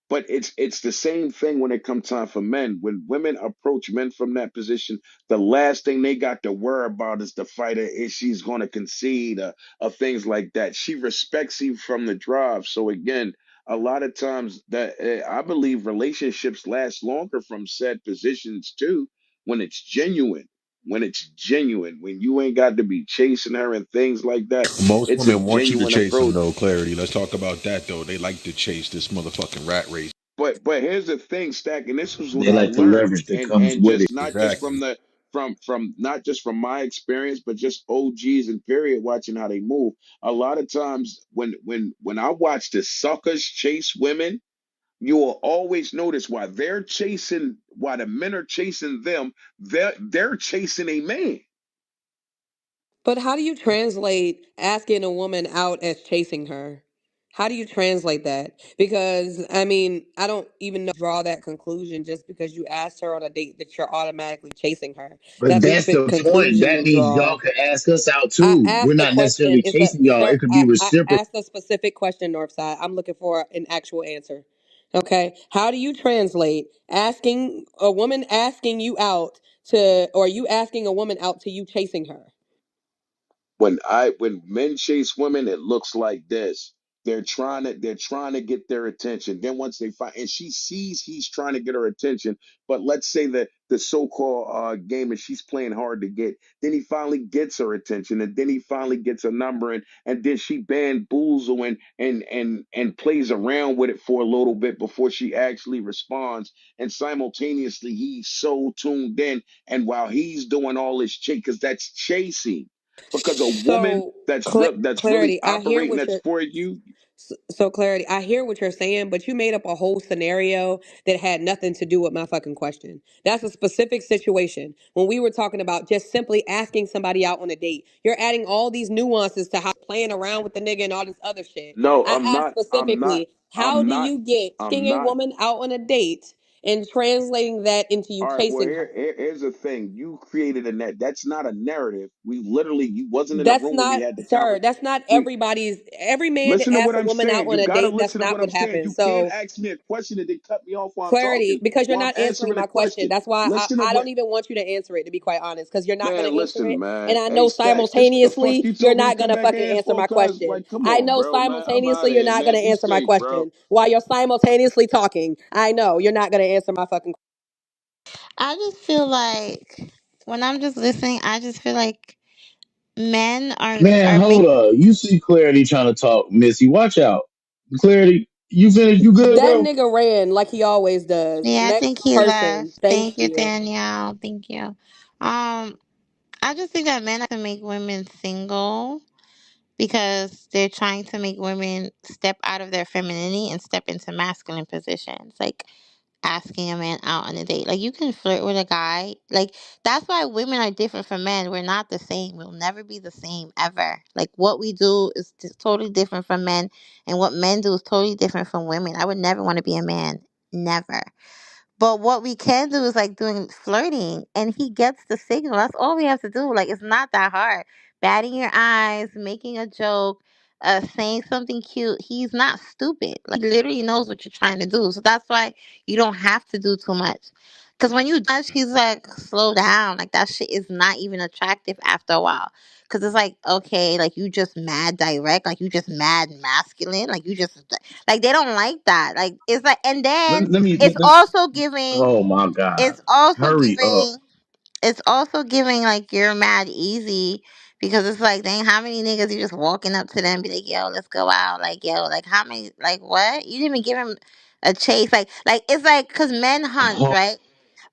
But it's the same thing when it comes time for men. When women approach men from that position, the last thing they got to worry about is the fighter, is she's going to concede, or things like that. She respects you from the drive. So again, a lot of times that I believe relationships last longer from said positions too, when it's genuine. When it's genuine, when you ain't got to be chasing her and things like that, Most it's a women want you to genuine chase them, approach. though. Clarity. Let's talk about that, though. They like to chase this motherfucking rat race. But here's the thing, Stack, and this was what They I like the learned, leverage that and comes and with it. just not just Exactly. from the from not just from my experience, but just OGs and period watching how they move. A lot of times when I watch the suckers chase women, you will always notice why the men are chasing them, they're chasing a man. But how do you translate asking a woman out as chasing her? How do you translate that? Because I mean, I don't even know draw that conclusion just because you asked her on a date that you're automatically chasing her. But That's a that's stupid the point. conclusion That to means y'all draw. can ask us out I too. We're asked the not question. necessarily It's a chasing y'all. no. It could be I reciprocal. asked a specific question, Northside. I'm looking for an actual answer. Okay. How do you translate asking a woman asking you out to, or you asking a woman out to you chasing her? When men chase women, it looks like this. they're trying to get their attention. Then once they find, and she sees he's trying to get her attention, but let's say that the so-called game is she's playing hard to get. Then he finally gets her attention, and then he finally gets a number, and then she bamboozle and plays around with it for a little bit before she actually responds. And simultaneously, he's so tuned in, and while he's doing all this chase, because that's chasing. Because a woman So that's really clarity, I hear operating what that's you're for you. so clarity, I hear what you're saying, but you made up a whole scenario that had nothing to do with my fucking question. That's a specific situation. When we were talking about just simply asking somebody out on a date, you're adding all these nuances to how playing around with the nigga and all this other shit. No, I I'm asked not. I'm not. specifically, how I'm do not. you get I'm king a not. woman out on a date and translating that into you All right. Well, chasing her? here's the thing. You created a net. That's not a narrative. We literally, you wasn't in the That's room when we not, had the sir, conversation. that's not We everybody's, every man that listen to what asks a I'm woman out saying. on You a got to date, that's listen to not what what I'm saying. happens. You can't So, ask me a question and then cut me off while I'm clarity, talking, because you're while I'm not answering answering a my question. question. That's why Listen to I what, don't even want you to answer it, to be quite honest, because you're not going man. to answer Listen, it. man. And I Hey, know Stacks, this what the fuck simultaneously you you're told me to not going come to back fucking in answer for? my Cause question. like, come I on, know bro, man. I'm out simultaneously of you're here, not man. going to Be answer my safe, bro. question. While you're simultaneously talking, I know you're not going to answer my fucking I just feel like when I'm just listening, I just feel like men Man, are hold making. up. You see Clarity trying to talk, Missy. Watch out. Clarity, you finished? You good, That bro? nigga ran like he always does. Yeah, I think Next he person. left. Thank Thank you, you. Danielle. Thank you. I just think that men like to make women single because they're trying to make women step out of their femininity and step into masculine positions. Like asking a man out on a date. Like you can flirt with a guy. Like that's why women are different from men. We're not the same. We'll never be the same ever. Like what we do is just totally different from men, and what men do is totally different from women. I would never want to be a man. Never. But what we can do is like doing flirting, and he gets the signal. That's all we have to do. Like it's not that hard. Batting your eyes, making a joke, saying something cute. He's not stupid. Like he literally knows what you're trying to do. So that's why you don't have to do too much. Cause when you do much, he's like, slow down. Like that shit is not even attractive after a while. Cause it's like, okay, like you just mad direct, like you just mad masculine, like you just like they don't like that. Like it's like, and then it's also giving Oh my God. it's also Hurry up. giving it's also giving like you're mad easy because it's like dang how many niggas you just walking up to them be like yo let's go out like yo like how many like what you didn't even give him a chase like it's like because men hunt Oh, right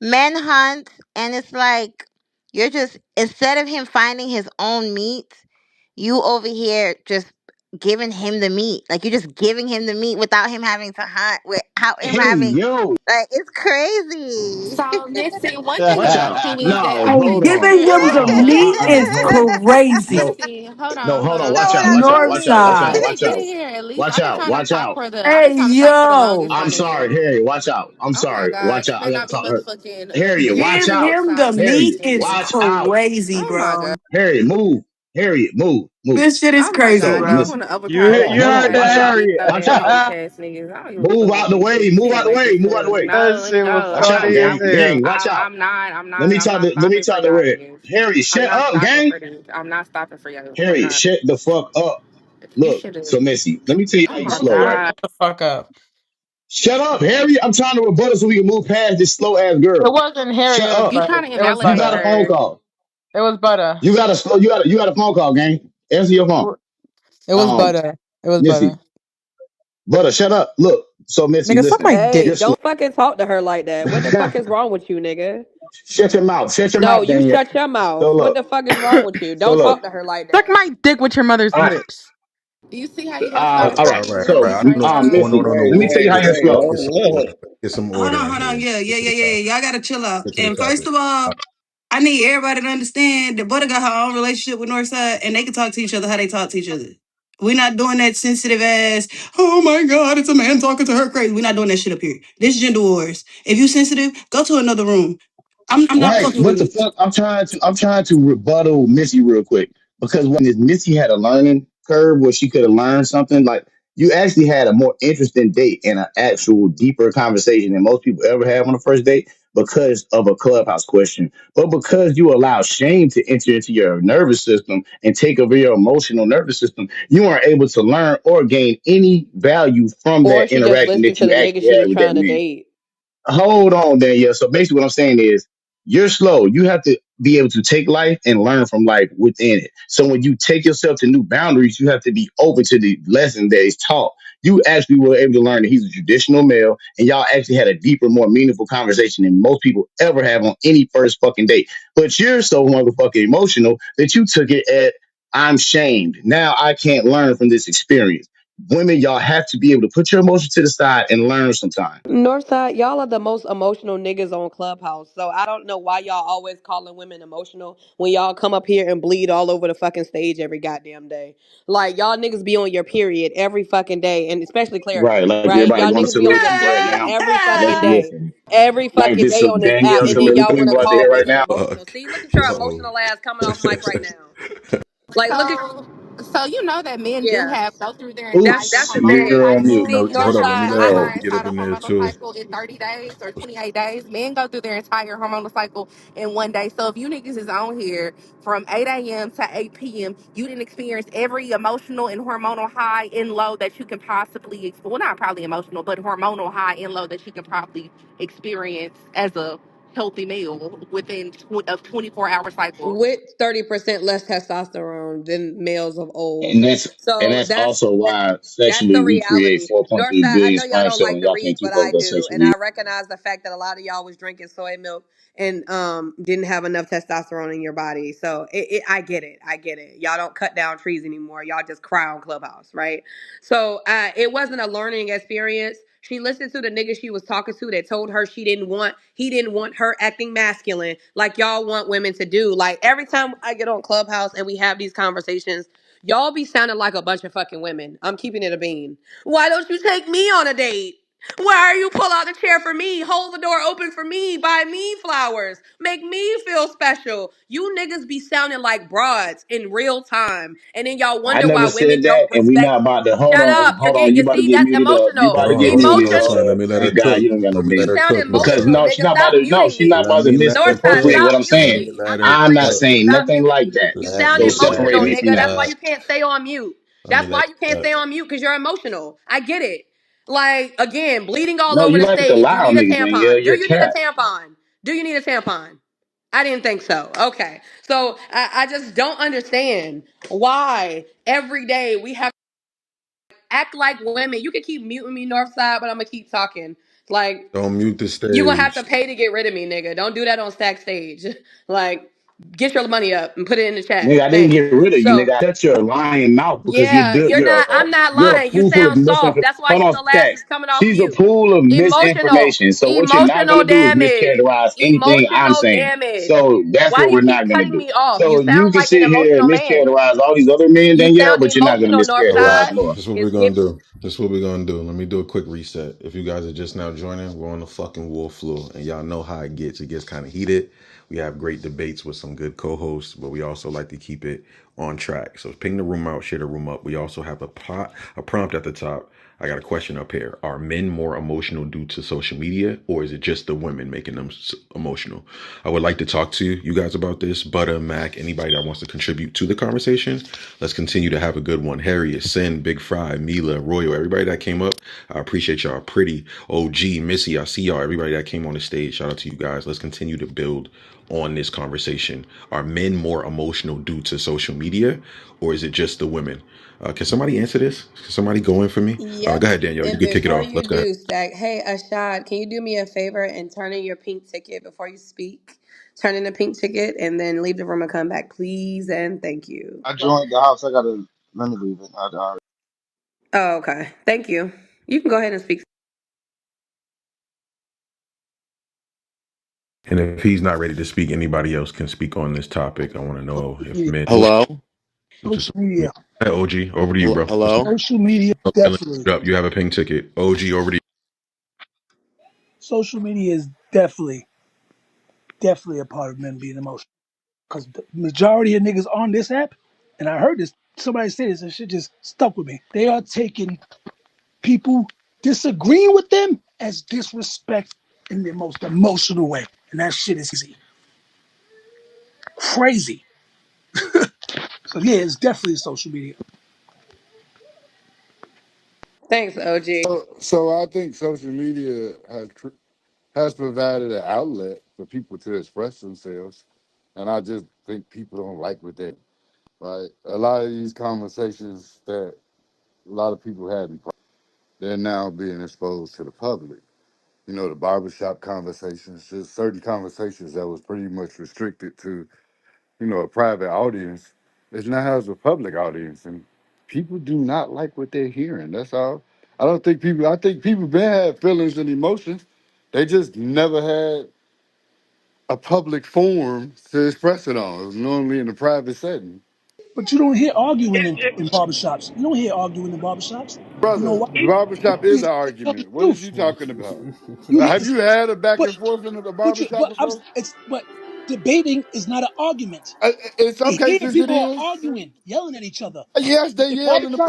men hunt and it's like you're just instead of him finding his own meat you over here just giving him the meat like you're just giving him the meat without him having to hunt without him hey, having yo. like it's crazy. So, Missy, one thing Watch about out. you is that No, I Hey, hold think on. that giving you're him the No, meat is hold on. crazy. No, Missy. no, hold You on. know Watch what out. I Watch out. mean? Watch out. Watch out. Northside. Let me Watch get out. in here at least. Watch I've been out. trying to Watch talk out. for the. I've Hey, been trying to talk for the yo. longest I'm on this sorry, room. Harry. Watch out. I'm Oh my sorry. Watch gosh, you out. I better gotta not be talk to her. motherfucking Harriet, watch Give out. him the outside being meat Harriet, messy. is watch out. crazy, Oh my bro. god. Harriet, move. Harriet, move. Move. This shit is Oh my crazy, So, god. You just bro. want Missy, to overpower hold on. me. You Hold heard on. that, Watch Y'all out. big Harriet? throat Watch ass out. bitch ass niggas. I don't give a fuck Move about out the this way. shit. You Move need out to the make way. this Move out the shit. way. That No, let me shit was go. Watch out, funny as gang. hell. Gang, watch out. I'm not Let me stopping talk for to y'all Red. niggas. Harriet, I'm shut not up, stopping gang. for this. I'm not stopping for y'all. I'm Harriet, not. shut the fuck up. You Look, should have. so Missy, let me tell you Oh how you my slow, right? god. Shut the fuck up. Shut up, Harriet. I'm trying to rebuttal so we can move past this slow ass It girl. wasn't Harry, Shut it was You up. butter. trying to It was You invalidate got a butter. phone her. call. It was butter. You got a phone call, gang. Answer your phone. It was Um, butter. It was Missy, butter. Butter, shut up. Look, so Missy, Nigga, suck listen. my Hey, You're dick. slow. don't fucking talk to her like that. What the fuck is wrong with you, nigga? Shut your mouth. Shut your No, mouth, you Daniel. shut your So mouth. What look. the fuck is wrong with you? So Don't look. talk to her like Suck that. my dick with your mother's All right. lips. Do you see how you done started All All right. talking right, to her all when right. So, it's I don't her know what's going turn? Missy, on Hey, over let me here. tell hey, you how Let's you're hey, slow. get some hold order. up. Get some Hold order on, in hold on. here. Yeah, Get yeah, to yeah, the yeah, topic. yeah. Y'all gotta chill out. Get to the And first topic. of all, I need everybody to understand that Butter got her own relationship with Northside and they can talk to each other how they talk to each other. We're not doing that sensitive ass, oh my God, it's a man talking to her crazy. We're not doing that shit up here. This is gender wars. If you sensitive, go to another room. I'm not Right. fucking What with the it. fuck? I'm trying to rebuttal Missy real quick. Because when this Missy had a learning curve where she could have learned something, like you actually had a more interesting date and an actual deeper conversation than most people ever have on the first date. because of a clubhouse question, but because you allow shame to enter into your nervous system and take over your emotional nervous system, you aren't able to learn or gain any value from Or that she just interaction listened that to you the nigga actually she had was with that trying to man. date. Hold on, Danielle. So basically, what I'm saying is, you're slow. You have to be able to take life and learn from life within it. So when you take yourself to new boundaries, you have to be open to the lesson that is taught. You actually were able to learn that he's a traditional male, and y'all actually had a deeper, more meaningful conversation than most people ever have on any first fucking date. But you're so motherfucking emotional that you took it at, I'm shamed. Now I can't learn from this experience. Women, y'all have to be able to put your emotions to the side and learn sometimes. Northside, y'all are the most emotional niggas on Clubhouse. So I don't know why y'all always calling women emotional when y'all come up here and bleed all over the fucking stage every goddamn day. Like y'all niggas be on your period every fucking day, and especially Clarity, Right, like right? everybody Y'all going to niggas be on your Solutions right period now. every fucking Let's day. listen. Every Like fucking this day on this app, Danielle and then y'all soliloquy we want to about to call hear right women now. emotional. Fuck. See, look at your Yo. emotional ass coming off mic right now. Like, look at So you know that men do yeah. have go through their Oops, entire That's the hormonal you're thing. on mute. cycle. See, No, Hold They on, go let me Northside, through let their no. entire get up in there hormonal too. cycle in 30 days or 28 days. Men go through their entire hormonal cycle in 1 day. So if you niggas is on here from 8 a.m. to 8 p.m., you didn't experience every emotional and hormonal high and low that you can possibly, well, not probably emotional, but hormonal high and low that you can probably experience as a healthy male within a 24-hour cycle. with 30% less testosterone than males of old. And that's and So that's also why that's sexually the we create reality. 4.3 Northside, I billion know y'all sperm don't cells, like and to y'all read, can't but keep up I with us do. And sexually. I recognize the fact that a lot of y'all was drinking soy milk and didn't have enough testosterone in your body. So I get it. I get it. Y'all don't cut down trees anymore. Y'all just cry on Clubhouse, right? So it wasn't a learning experience. She listened to the nigga she was talking to that told her he didn't want her acting masculine like y'all want women to do. Like every time I get on Clubhouse and we have these conversations, y'all be sounding like a bunch of fucking women. I'm keeping it a bean. Why don't you take me on a date? Why are you pull out the chair for me? Hold the door open for me. Buy me flowers. Make me feel special. You niggas be sounding like broads in real time. And then y'all I wonder never why women said that, don't and we respect not you. about to Shut up. hold on. You You about to see, get that's muted up. You about emotional. to Hold get on, hold muted on, up. son. Emotional. Let me let her Big guy, cook. you don't got no Let me let bean. her Sound cook. Let Because me emotional, no, she's nigga. not about Stop to. No, muting she's not me. about let to me let her Northside, misappropriate cook. what stop I'm muting saying. me. Let I'm her not I'm not playing with cook. you. saying Stop nothing muting like me. that. You Let sound So me let separate emotional, her me from nigga. that. That's why cook. you can't stay on mute. Let me That's let why you her can't cook. stay on mute because you're emotional. I get it. Like, again, bleeding all No, over you the like to stage. You lie on need a niggas, Danielle. tampon. Do You're you need a cat. tampon? Do you need a tampon? I didn't think so. Okay. So I just don't understand why every day we have to act like women. You can keep muting me, Northside, but I'm going to keep talking. Like, Don't mute the you're going to have to stage. pay to get rid of me, nigga. Don't do that on Stack Stage. Like, get your money up and put it in the chat. Nigga, I didn't Thanks. get rid of you, So, nigga. I shut your lying mouth because yeah, I'm not you're a lying. You pool full of sound soft. misinformation. That's why Hold you on, so last is Stacks. coming off She's a mute. pool of Emotional. misinformation. So what you're not Emotional gonna do is damage. mischaracterize anything I'm Emotional saying. damage. So that's Why what do you we're keep not gonna cutting do. me off? You So you sound can like an sit here and emotional man. mischaracterize all these other men, You Danielle, sound but you're not gonna emotional, All mischaracterize Northside. right. Laura. This is what we're It's gonna giving. do. This is what we're gonna do. Let me do a quick reset. If you guys are just now joining, we're on the fucking wolf floor, and y'all know how it gets. It gets kind of heated. We have great debates with some good co-hosts, but we also like to keep it on track. So ping the room out, share the room up. We also have a prompt at the top. I got a question up here. Are men more emotional due to social media, or is it just the women making them emotional? I would like to talk to you guys about this. Butter, Mac, anybody that wants to contribute to the conversation. Let's continue to have a good one. Harriet, Sin, Big Fry, Mila, Royal, everybody that came up. I appreciate y'all. Pretty, OG, Missy, I see y'all. Everybody that came on the stage. Shout out to you guys. Let's continue to build on this conversation. Are men more emotional due to social media, or is it just the women? Can somebody answer this? Can somebody go in for me? Yep. Go ahead, Danielle. You And can kick it before off. you Let's go ahead. do, Stack, hey, Ashad, can you do me a favor and turn in your pink ticket before you speak? Turn in the pink ticket and then leave the room and come back, please, and thank you. I joined the house. I gotta let me leave it. Oh, okay. Thank you. You can go ahead and speak. And if he's not ready to speak, anybody else can speak on this topic. I want to know if media, men. hello, To social support me. media, Hey, OG, over to you, bro. What's hello. up? social media Okay, let me definitely, mute up. You have a pink ticket. OG, over to you. social media is definitely a part of men being emotional. Because the majority of niggas on this app, and I heard this, somebody say this, and shit just stuck with me. They are taking people disagreeing with them as disrespect Thanks, OG. So I think social media has provided an outlet for people to express themselves, and I just think people don't like what they right. A lot of these conversations that a lot of people had in private, they're now being exposed to the public. You know, the barbershop conversations, just certain conversations that was pretty much restricted to, you know, a private audience. It now has a public audience, and people do not like what they're hearing. That's all. I think people been had feelings and emotions. They just never had a public forum to express it on. It was normally in a private setting. Brother, barbershop is an argument. What is you talking about? Have you had a back and forth in the barbershop before? It's okay since it is. Yes, they yell in the.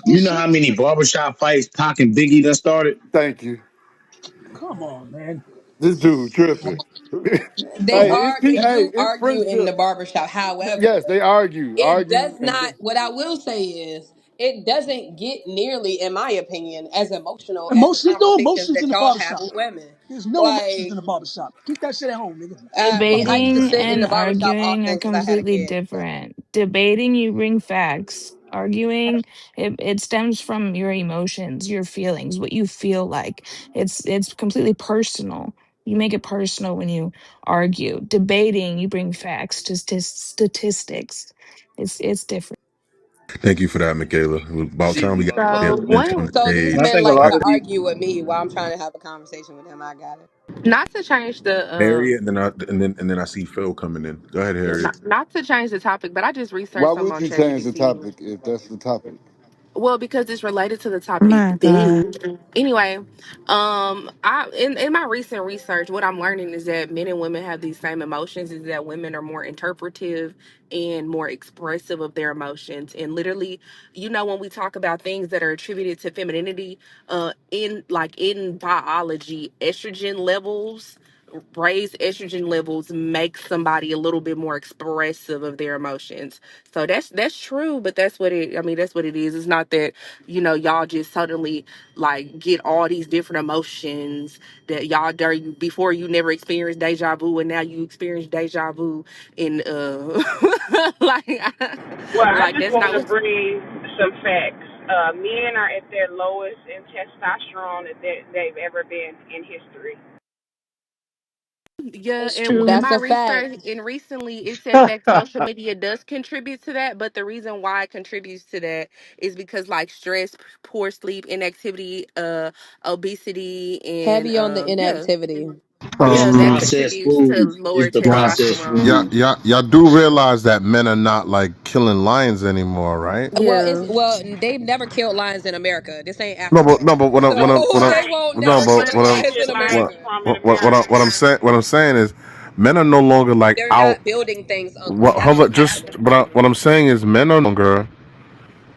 You know how many barbershop fights Pac and Biggie done started? Thank you. This dude tripping. They Hey, do it's argue in friendship. the barbershop. However, Yes, they it argue, does and not, what I will say is, it doesn't get nearly, in my opinion, as emotional as the conversations that y'all have with women. Like, I used to Debating sit in the and barbershop arguing often are because I had a completely kid. So, different. Debating, you bring facts. Arguing, it stems from your emotions, your feelings, what you feel like. It's completely personal. You make it personal when you argue. Debating, you bring facts, just statistics. It's different. Thank you for that, Michaela. It was about time we got the So attention one on the so these And I stage. men think a like lot to of these argue with me while I'm trying to have a conversation with them. I got it. not to change the Harriet, and then I see Phil coming in. Go ahead, yeah, Harriet. not to change the topic, but I just why researched some would on you change the ChatGPT. topic if that's the topic? Well, because it's related to the topic. My God. Dude. Anyway, I in my recent research, what I'm learning is that men and women have these same emotions. Is that women are more interpretive and more expressive of their emotions. And literally, when we talk about things that are attributed to femininity, in biology, estrogen levels. Raised estrogen levels make somebody a little bit more expressive of their emotions. So that's true, but that's what it. I mean, that's what it is. It's not that y'all just suddenly like get all these different emotions that y'all during before you never experienced deja vu, and now you experience deja vu, and like Well, I like just that's want not to what. bring some facts. Men are at their lowest in testosterone that they've ever been in history. Yeah, It's and in true. That's my a fact. research, and recently it says that social media does contribute to that, but the reason why it contributes to that is because like stress, poor sleep, inactivity, obesity, and Heavy on the yeah, inactivity. it's yeah, that processed contributes to foods. lower It's the processed testosterone. Y'all, foods. y'all, y'all do realize that men are not like killing lions anymore, right? Yeah, They've never killed lions in America. This ain't No, Africa. but what I'm, So what I'm, what I'm, they Right. won't no, never Where but kill what did I'm, we lions get in lions what, America. from in what America? I'm saying, is, men are no longer like They're out. not building things, Uncle. What, That's hold up, what's just, happening. what I'm saying is, men are no longer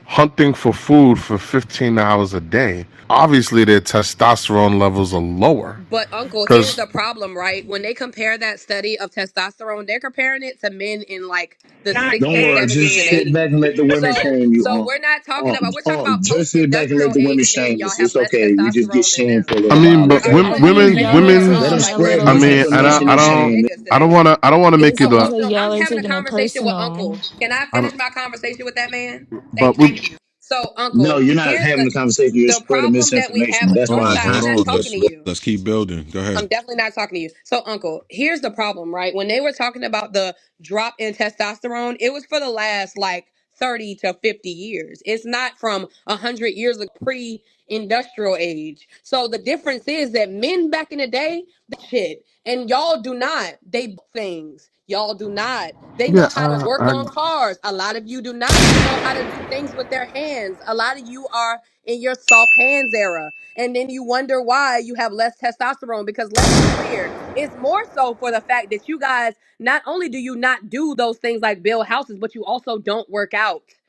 hunting for food for 15 hours a day. Obviously, their testosterone levels are lower, But Uncle, here's because the problem, right? When they compare that study of testosterone, they're comparing it to men in like the Not 60s, Don't worry, yet. just 70s, and sit 80s. back and let the women So shame you. so we're not talking about we're talking about Just sit back and let post-industrial the women age men. shame Y'all us. have It's less okay. We just get testosterone than them. shameful I about mean, it. We're but Okay, talking women, about I men mean, women, making y'all are their let women's, them own taking like a spread little I bit mean, too. and microaggressions I towards don't, y'all niggas today. I don't want to make So it I a, feel Uncle, like so y'all I'm are having a taking it conversation with personal. Uncle. Can I I finish don't, my conversation with that man? but Thank we, you. So no, Uncle, you're not here's having the a conversation. You're the spreading problem that we have misinformation. with That's Hold what's on, Northside. I'm hold happening. not on. talking to you. Let's keep building. Go ahead. I'm definitely not talking to you. So, Uncle, here's the problem, right? When they were talking about the drop in testosterone, it was for the last like 30 to 50 years. It's not from 100 years of pre-industrial age. So the difference is that men back in the day, shit, and y'all do not. They built things. Y'all do not. They yeah, know how to work on cars. A lot of you do not. You know how to do things with their hands. A lot of you are in your soft hands era, and then you wonder why you have less testosterone, because let's be clear, it's more so for the fact that you guys, not only do you not do those things like build houses, but you also don't work out.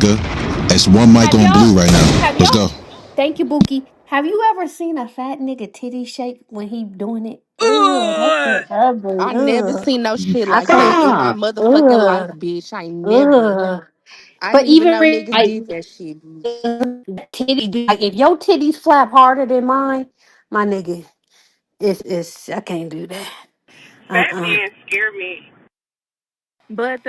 nigga. It's one mic Have on y'all? blue right now. Have Let's y'all? go. Thank you, Bookie. Have you ever seen a fat nigga titty shake when he doing it? Ugh, that shit ugly. I never Ugh. seen no shit I like that in can't. my Stop. motherfucking life, Ugh. bitch. I ain't never. Ugh. I But ain't even even know niggas like did that shit. titty, like if your titties flap harder than mine, my nigga, it's I can't do that. That Uh-uh. man scared me. But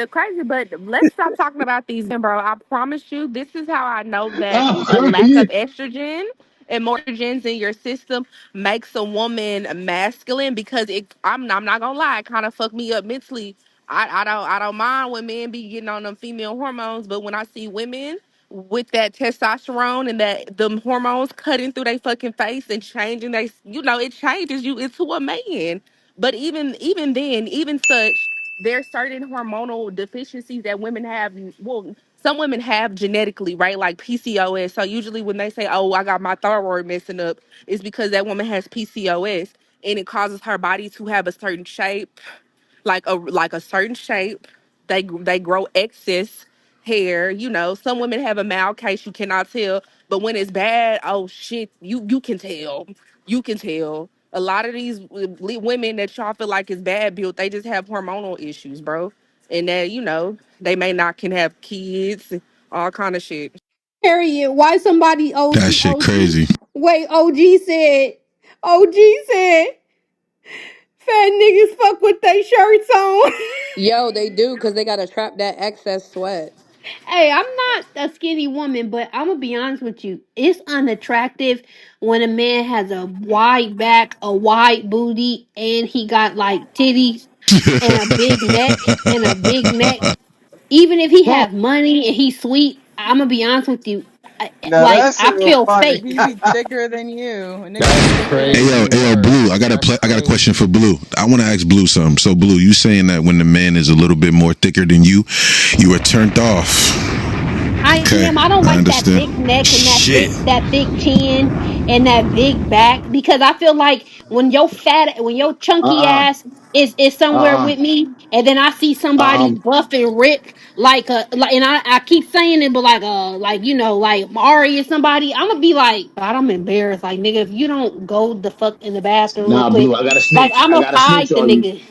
let's stop talking about these men, bro. I promise you, this is how I know that a Oh, lack of estrogen and more estrogens in your system makes a woman masculine because I'm not gonna lie, it kind of fucked me up mentally. I don't mind when men be getting on them female hormones, but when I see women with that testosterone and that them hormones cutting through their fucking face and changing they, it changes you into a man. But even then, even such, there's certain hormonal deficiencies that women have. Well, some women have genetically, right? Like PCOS. So usually when they say, "Oh, I got my thyroid messing up," it's because that woman has PCOS and it causes her body to have a certain shape, like a certain shape. They grow excess hair. Some women have a mild case you cannot tell, but when it's bad, oh shit, you can tell. You can tell. A lot of these women that y'all feel like is bad built, they just have hormonal issues, bro. And that they may not can have kids, and all kind of shit. Period. Why somebody That shit OG crazy. wait, OG said fat niggas fuck with they shirts on. Yo, they do because they gotta trap that excess sweat. Hey, I'm not a skinny woman, but I'm gonna be honest with you. It's unattractive when a man has a wide back, a wide booty, and he got like titties and a big neck and a big neck. Even if he Hmm. have money and he's sweet, I'm gonna be honest with you. Now Like that's I so feel funny. He fake. be thicker than you. A nigga be that's thicker than you crazy Hey yo, work. Blue. I got That's I got a question for crazy. Blue. I want to ask Blue something. So, Blue, you saying that when the man is a little bit more thicker than you are turned off? I Okay, am. I don't I like that understand. big neck and Shit. that thick chin and that big back because I feel like when your chunky Uh ass is somewhere uh with me, and then I see somebody um. buff and ripped and I keep saying it, but like like Mari or somebody, I'm gonna be like, God, I'm embarrassed. Like nigga, if you don't go the fuck in the bathroom real Nah, quick, Blue. I got to like snitch. I'm I gonna got to hide snitch the on you. nigga.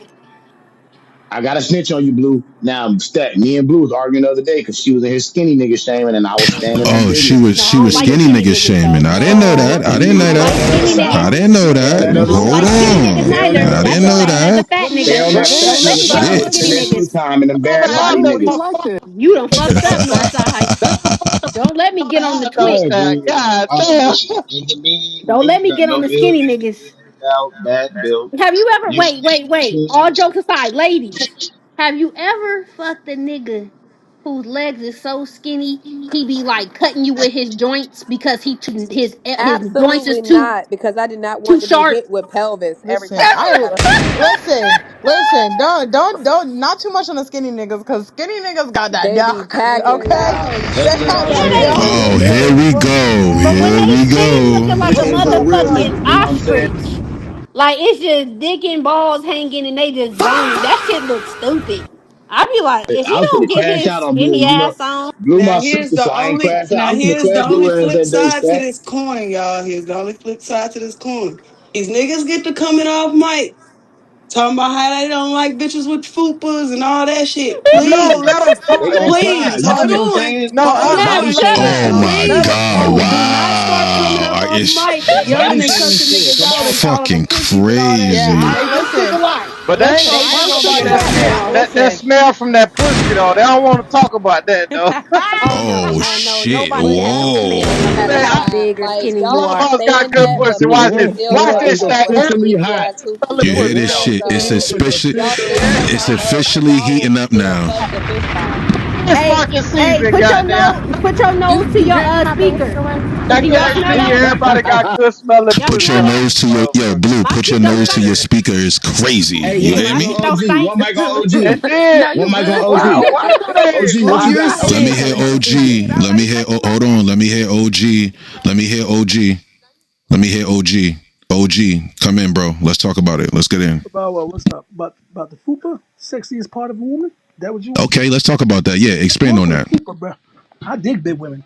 I got to snitch on you, Blue. Now, stat. Me and Blue was arguing the other day because she was in his skinny nigga shaming, and I was standing on Oh, she business. was No, she I don't was like skinny skinny nigga niggas though. shaming. I didn't know No, that. I And didn't you know I don't that. like stay on that skinny side. I niggas. didn't know Stay that. on the I other don't Hold like side. skinny on. niggas Stay on that neither. I That's didn't side. why know I had the that. fat Stay nigga. on But that then Don't fat let nigga me get on the side. skinny And Shit. there's niggas. two time and them Oh, bad man, I body never niggas. like that. You done fucked up, That, Northside. that motherfucker Don't let me know get on the that though, Hey, twink. Stat. Blue. God damn. Doesn't mean Don't let niggas me got get on no the ill skinny niggas. intentions out, bad built. Have you ever You wait. All jokes aside, ladies, have you ever fucked a nigga whose legs is so skinny he be like cutting you with his joints because his joints is Absolutely too not, because I did not too want to be sharp? hit with pelvis every listen, time I Have got you? I fucked. listen. Don't not too much on the skinny niggas because skinny niggas got that They be yuck. packing, Okay, yo. Let, they let, got Yeah, let, that let, they let, yuck. Oh, do. let, here let, we let, go. But when Here they we skinny looking go. like a let me go real nigga. motherfucking You know what I'm saying? ostrich, like it's just dick and balls hanging and they just boning. That shit looks stupid. I be like, if he I was don't finna get crash his out on Blue. skinny You know, ass on, Blue my sister, so I ain't crash out. I was finna Here's the crash Blue only ass flip that day, side to stat. this coin, y'all. Here's the only flip side to this coin. These niggas get to coming off mic talking about how they don't like bitches with fupas and all that shit. No, Please, let them They talk. gonna try. please, You hold see what I'm on. saying? No, Hold nah, Body on. shut shaming, up. Oh bro. my let Please them God! talk. do not start coming Wow! up off It's mic That yelling body and shaming cussing shit. niggas Come out on. and calling them fucking pussies and all that Yeah, shit. crazy. I They took a listen. lot. But they ain't Listen, gonna They I ain't talk gonna took a about be that lot, funny. scent, I y'all. that listen. smell from that pussy though. They don't want to talk about that though. Oh no, Oh no, no. shit! Nobody has a smell no Whoa! matter Man, how I, big or Like skinny you all of are. us got Saying good that, but pussy. people Watch It's, this. still Watch go this, it's and Stack. fuck with officially big hot. ass Smell the hoochies. You hear pussy this though. shit? It's So It's especially y'all officially think hot. because it's y'all ugly, officially y'all will heating up still now. fuck the fish pies. It's fucking Hey, season, goddamn. put your nose to You your drinking my speaker. Gatorade? I Do y'all guarantee smell you, that? everybody got good smelling Y'all Put pussy your smell around that? nose this to your motherfucker. Blue. My Put shit your don't nose to stink. your speaker. Is crazy. Hey, You one Yeah, hear mic my on me? shit don't OG. stink. One mic on It OG. did. One mic on Why, OG. why do they OG, what ignore you me? got? Let me Seriously. hear OG. Let me hear. Hold on. Let me hear OG. Let me hear OG. Let me hear OG. OG, come in, bro. Let's talk about it. Let's get in. About what? What's up? About the fupa? Sexiest part of a woman? That what you want? Okay, let's talk about that. Yeah, What's expand wrong on with a that. fupa, bro? I dig big women.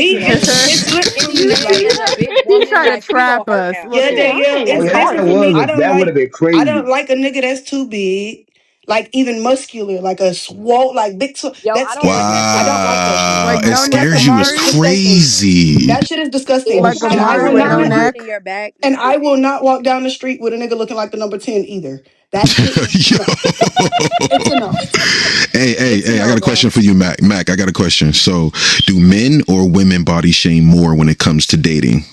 me. It's If you like see a big He's woman, trying to like we gonna trap hurt us. him. Look yeah, at him. Danielle, Hey, it's That's if different that for crazy. me. was, that would have been I don't crazy. like a nigga that's too big. like even muscular, like a swole, like big. Yo, I That's don't it. want that I shit. don't like that shit. Wow, Like it no neck scares That you is shit is Amari, disgusting. crazy. That shit is disgusting. If like And if I Amari will with you no not arching neck. your back, and I will not walk down the street with a nigga looking like the number 10 either. That shit is Yo. no. It's a no. It's a Hey, I no, got a question bro. for you, Mac. Mac, I got a question. So, do men or women body shame more when it comes to dating?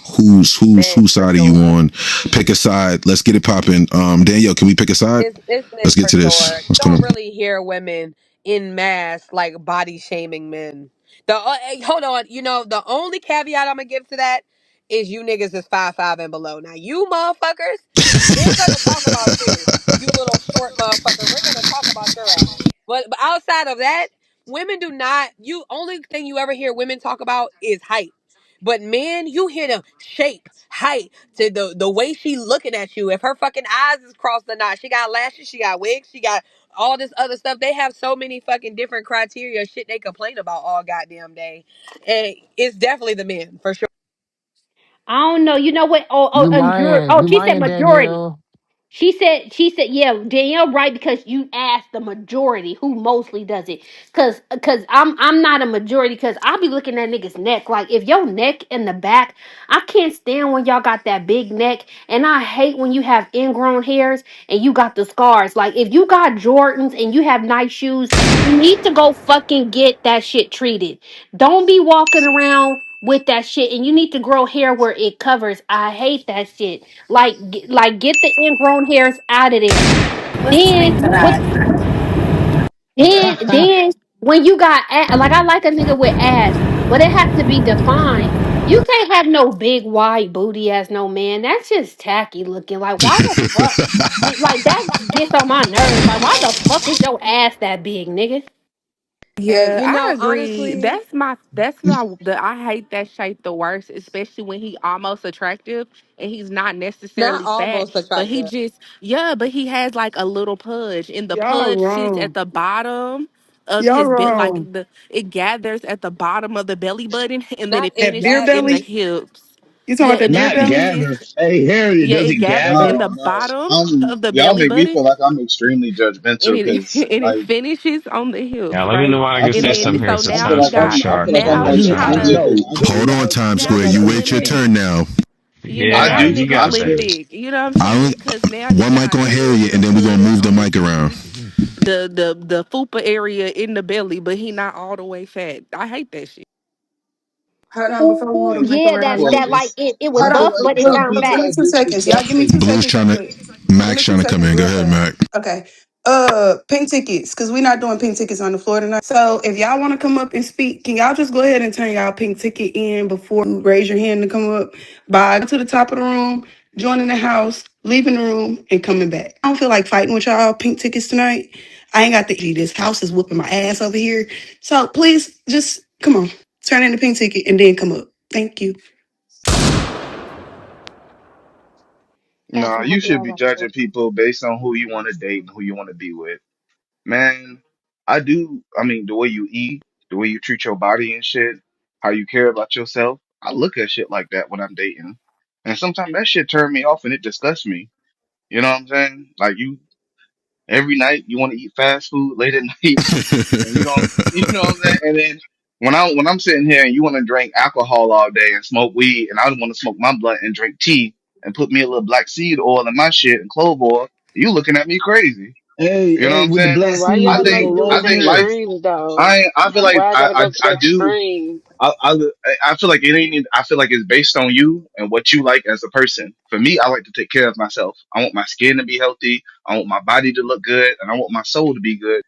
men Whose for side are you sure. on? Pick a side. Let's get it popping. Danielle, can we pick a side? It's men Let's get for to sure. this. You What's going don't on? really hear women in mass like body shaming men. Hey, hold on, the only caveat I'm gonna give to that is you niggas is 5'5" and below. Now you motherfuckers, we're gonna talk about you. You little short motherfucker. We're gonna talk about your ass. But outside of that, women do not. You only thing you ever hear women talk about is height. But men, you hear them shape, height, to the way she looking at you. If her fucking eyes is crossed or not, she got lashes, she got wigs, she got all this other stuff. They have so many fucking different criteria, shit they complain about all goddamn day. And it's definitely the men for sure. I don't know. You know what? You Majority. lying. Oh, You she said lying, majority. Danielle. Yeah, Danielle, right? Because you asked the majority who mostly does it. Cause I'm not a majority. Cause I'll be looking at niggas' neck. Like if your neck in the back, I can't stand when y'all got that big neck, and I hate when you have ingrown hairs and you got the scars. Like if you got Jordans and you have nice shoes, you need to go fucking get that shit treated. Don't be walking around with that shit, and you need to grow hair where it covers. I hate that shit. Like get the ingrown hairs out of there. Then Listening to what? that. Then when you got like I like a nigga with ass, but it has to be defined. You can't have no big wide booty ass no man. That's just tacky looking. Like why the fuck? Like that gets on my nerves. Like why the fuck is your ass that big, nigga? Yeah, I agree. Honestly, I hate that shape the worst, especially when he almost attractive and he's not not necessarily fat, almost but he attractive. just yeah, but he has like a little pudge and the Y'all pudge sits at wrong. the bottom of Y'all his bit like wrong. it gathers at the bottom of the belly button and then Not it it That beer finishes in the gathers. belly? hips. You talking Yeah, about that and it beer Not belly? finishes gather. Hey, Harry, yeah, does it it gathers gather? in No, the no. bottom of the Y'all belly make me button feel like I'm extremely and judgmental because it like finishes on the Yeah, hips, let me know right? when I I can feel And say like then something here so I since now feel I'm he like pretty I'm got I sharp. feel like I'm now I more he do. got I a judgmental. know. I feel Hold on, Times now Square. he You a wait your little turn now. now Yeah, he I you nigga a got I it, little babe. feel thick. You know what I'm I saying? Cause now he one mic got on Harriet, and the then we're gonna pudge move the on the mic belly, around. the fupa area in the belly, but he not all the way fat. I hate that shit. Hold on before we move Ooh, the mic yeah, around. that well, that like it was I Hold feel on. buff, like but it I Give, turned feel give fat. me like 2 seconds. Y'all give me disrespectful. 2 seconds Blue's real trying to. quick. Give Mac's me trying two to come seconds in. Go real ahead, quick. Mac. Okay. Pink tickets, because we're not doing pink tickets on the floor tonight. So if y'all want to come up and speak, can y'all just go ahead and turn y'all pink ticket in before you raise your hand to come up by to the top of the room, joining the house, leaving the room, and coming back. I don't feel like fighting with y'all pink tickets tonight. I ain't got the energy. This house is whooping my ass over here. So please just come on. Turn in the pink ticket and then come up. Thank you. No, you should be judging people based on who you want to date and who you want to be with. Man, I do. I mean, the way you eat, the way you treat your body and shit, how you care about yourself. I look at shit like that when I'm dating. And sometimes that shit turn me off and it disgusts me. You know what I'm saying? Like you, every night you want to eat fast food late at night and you don't, you know what I'm saying? And then when I'm sitting here and you want to drink alcohol all day and smoke weed, and I want to smoke my blunt and drink tea and put me a little black seed oil in my shit and clove oil, you looking at me crazy. hey, You know what hey, I'm with the saying? black Why seed, I y'all with gotta think go I to the think the life. extremes though? I feel like Why I gotta go to the I do. extreme? I, I I feel like it ain't. I feel like it's based on you and what you like as a person. For me, I like to take care of myself. I want my skin to be healthy. I want my body to look good, and I want my soul to be good.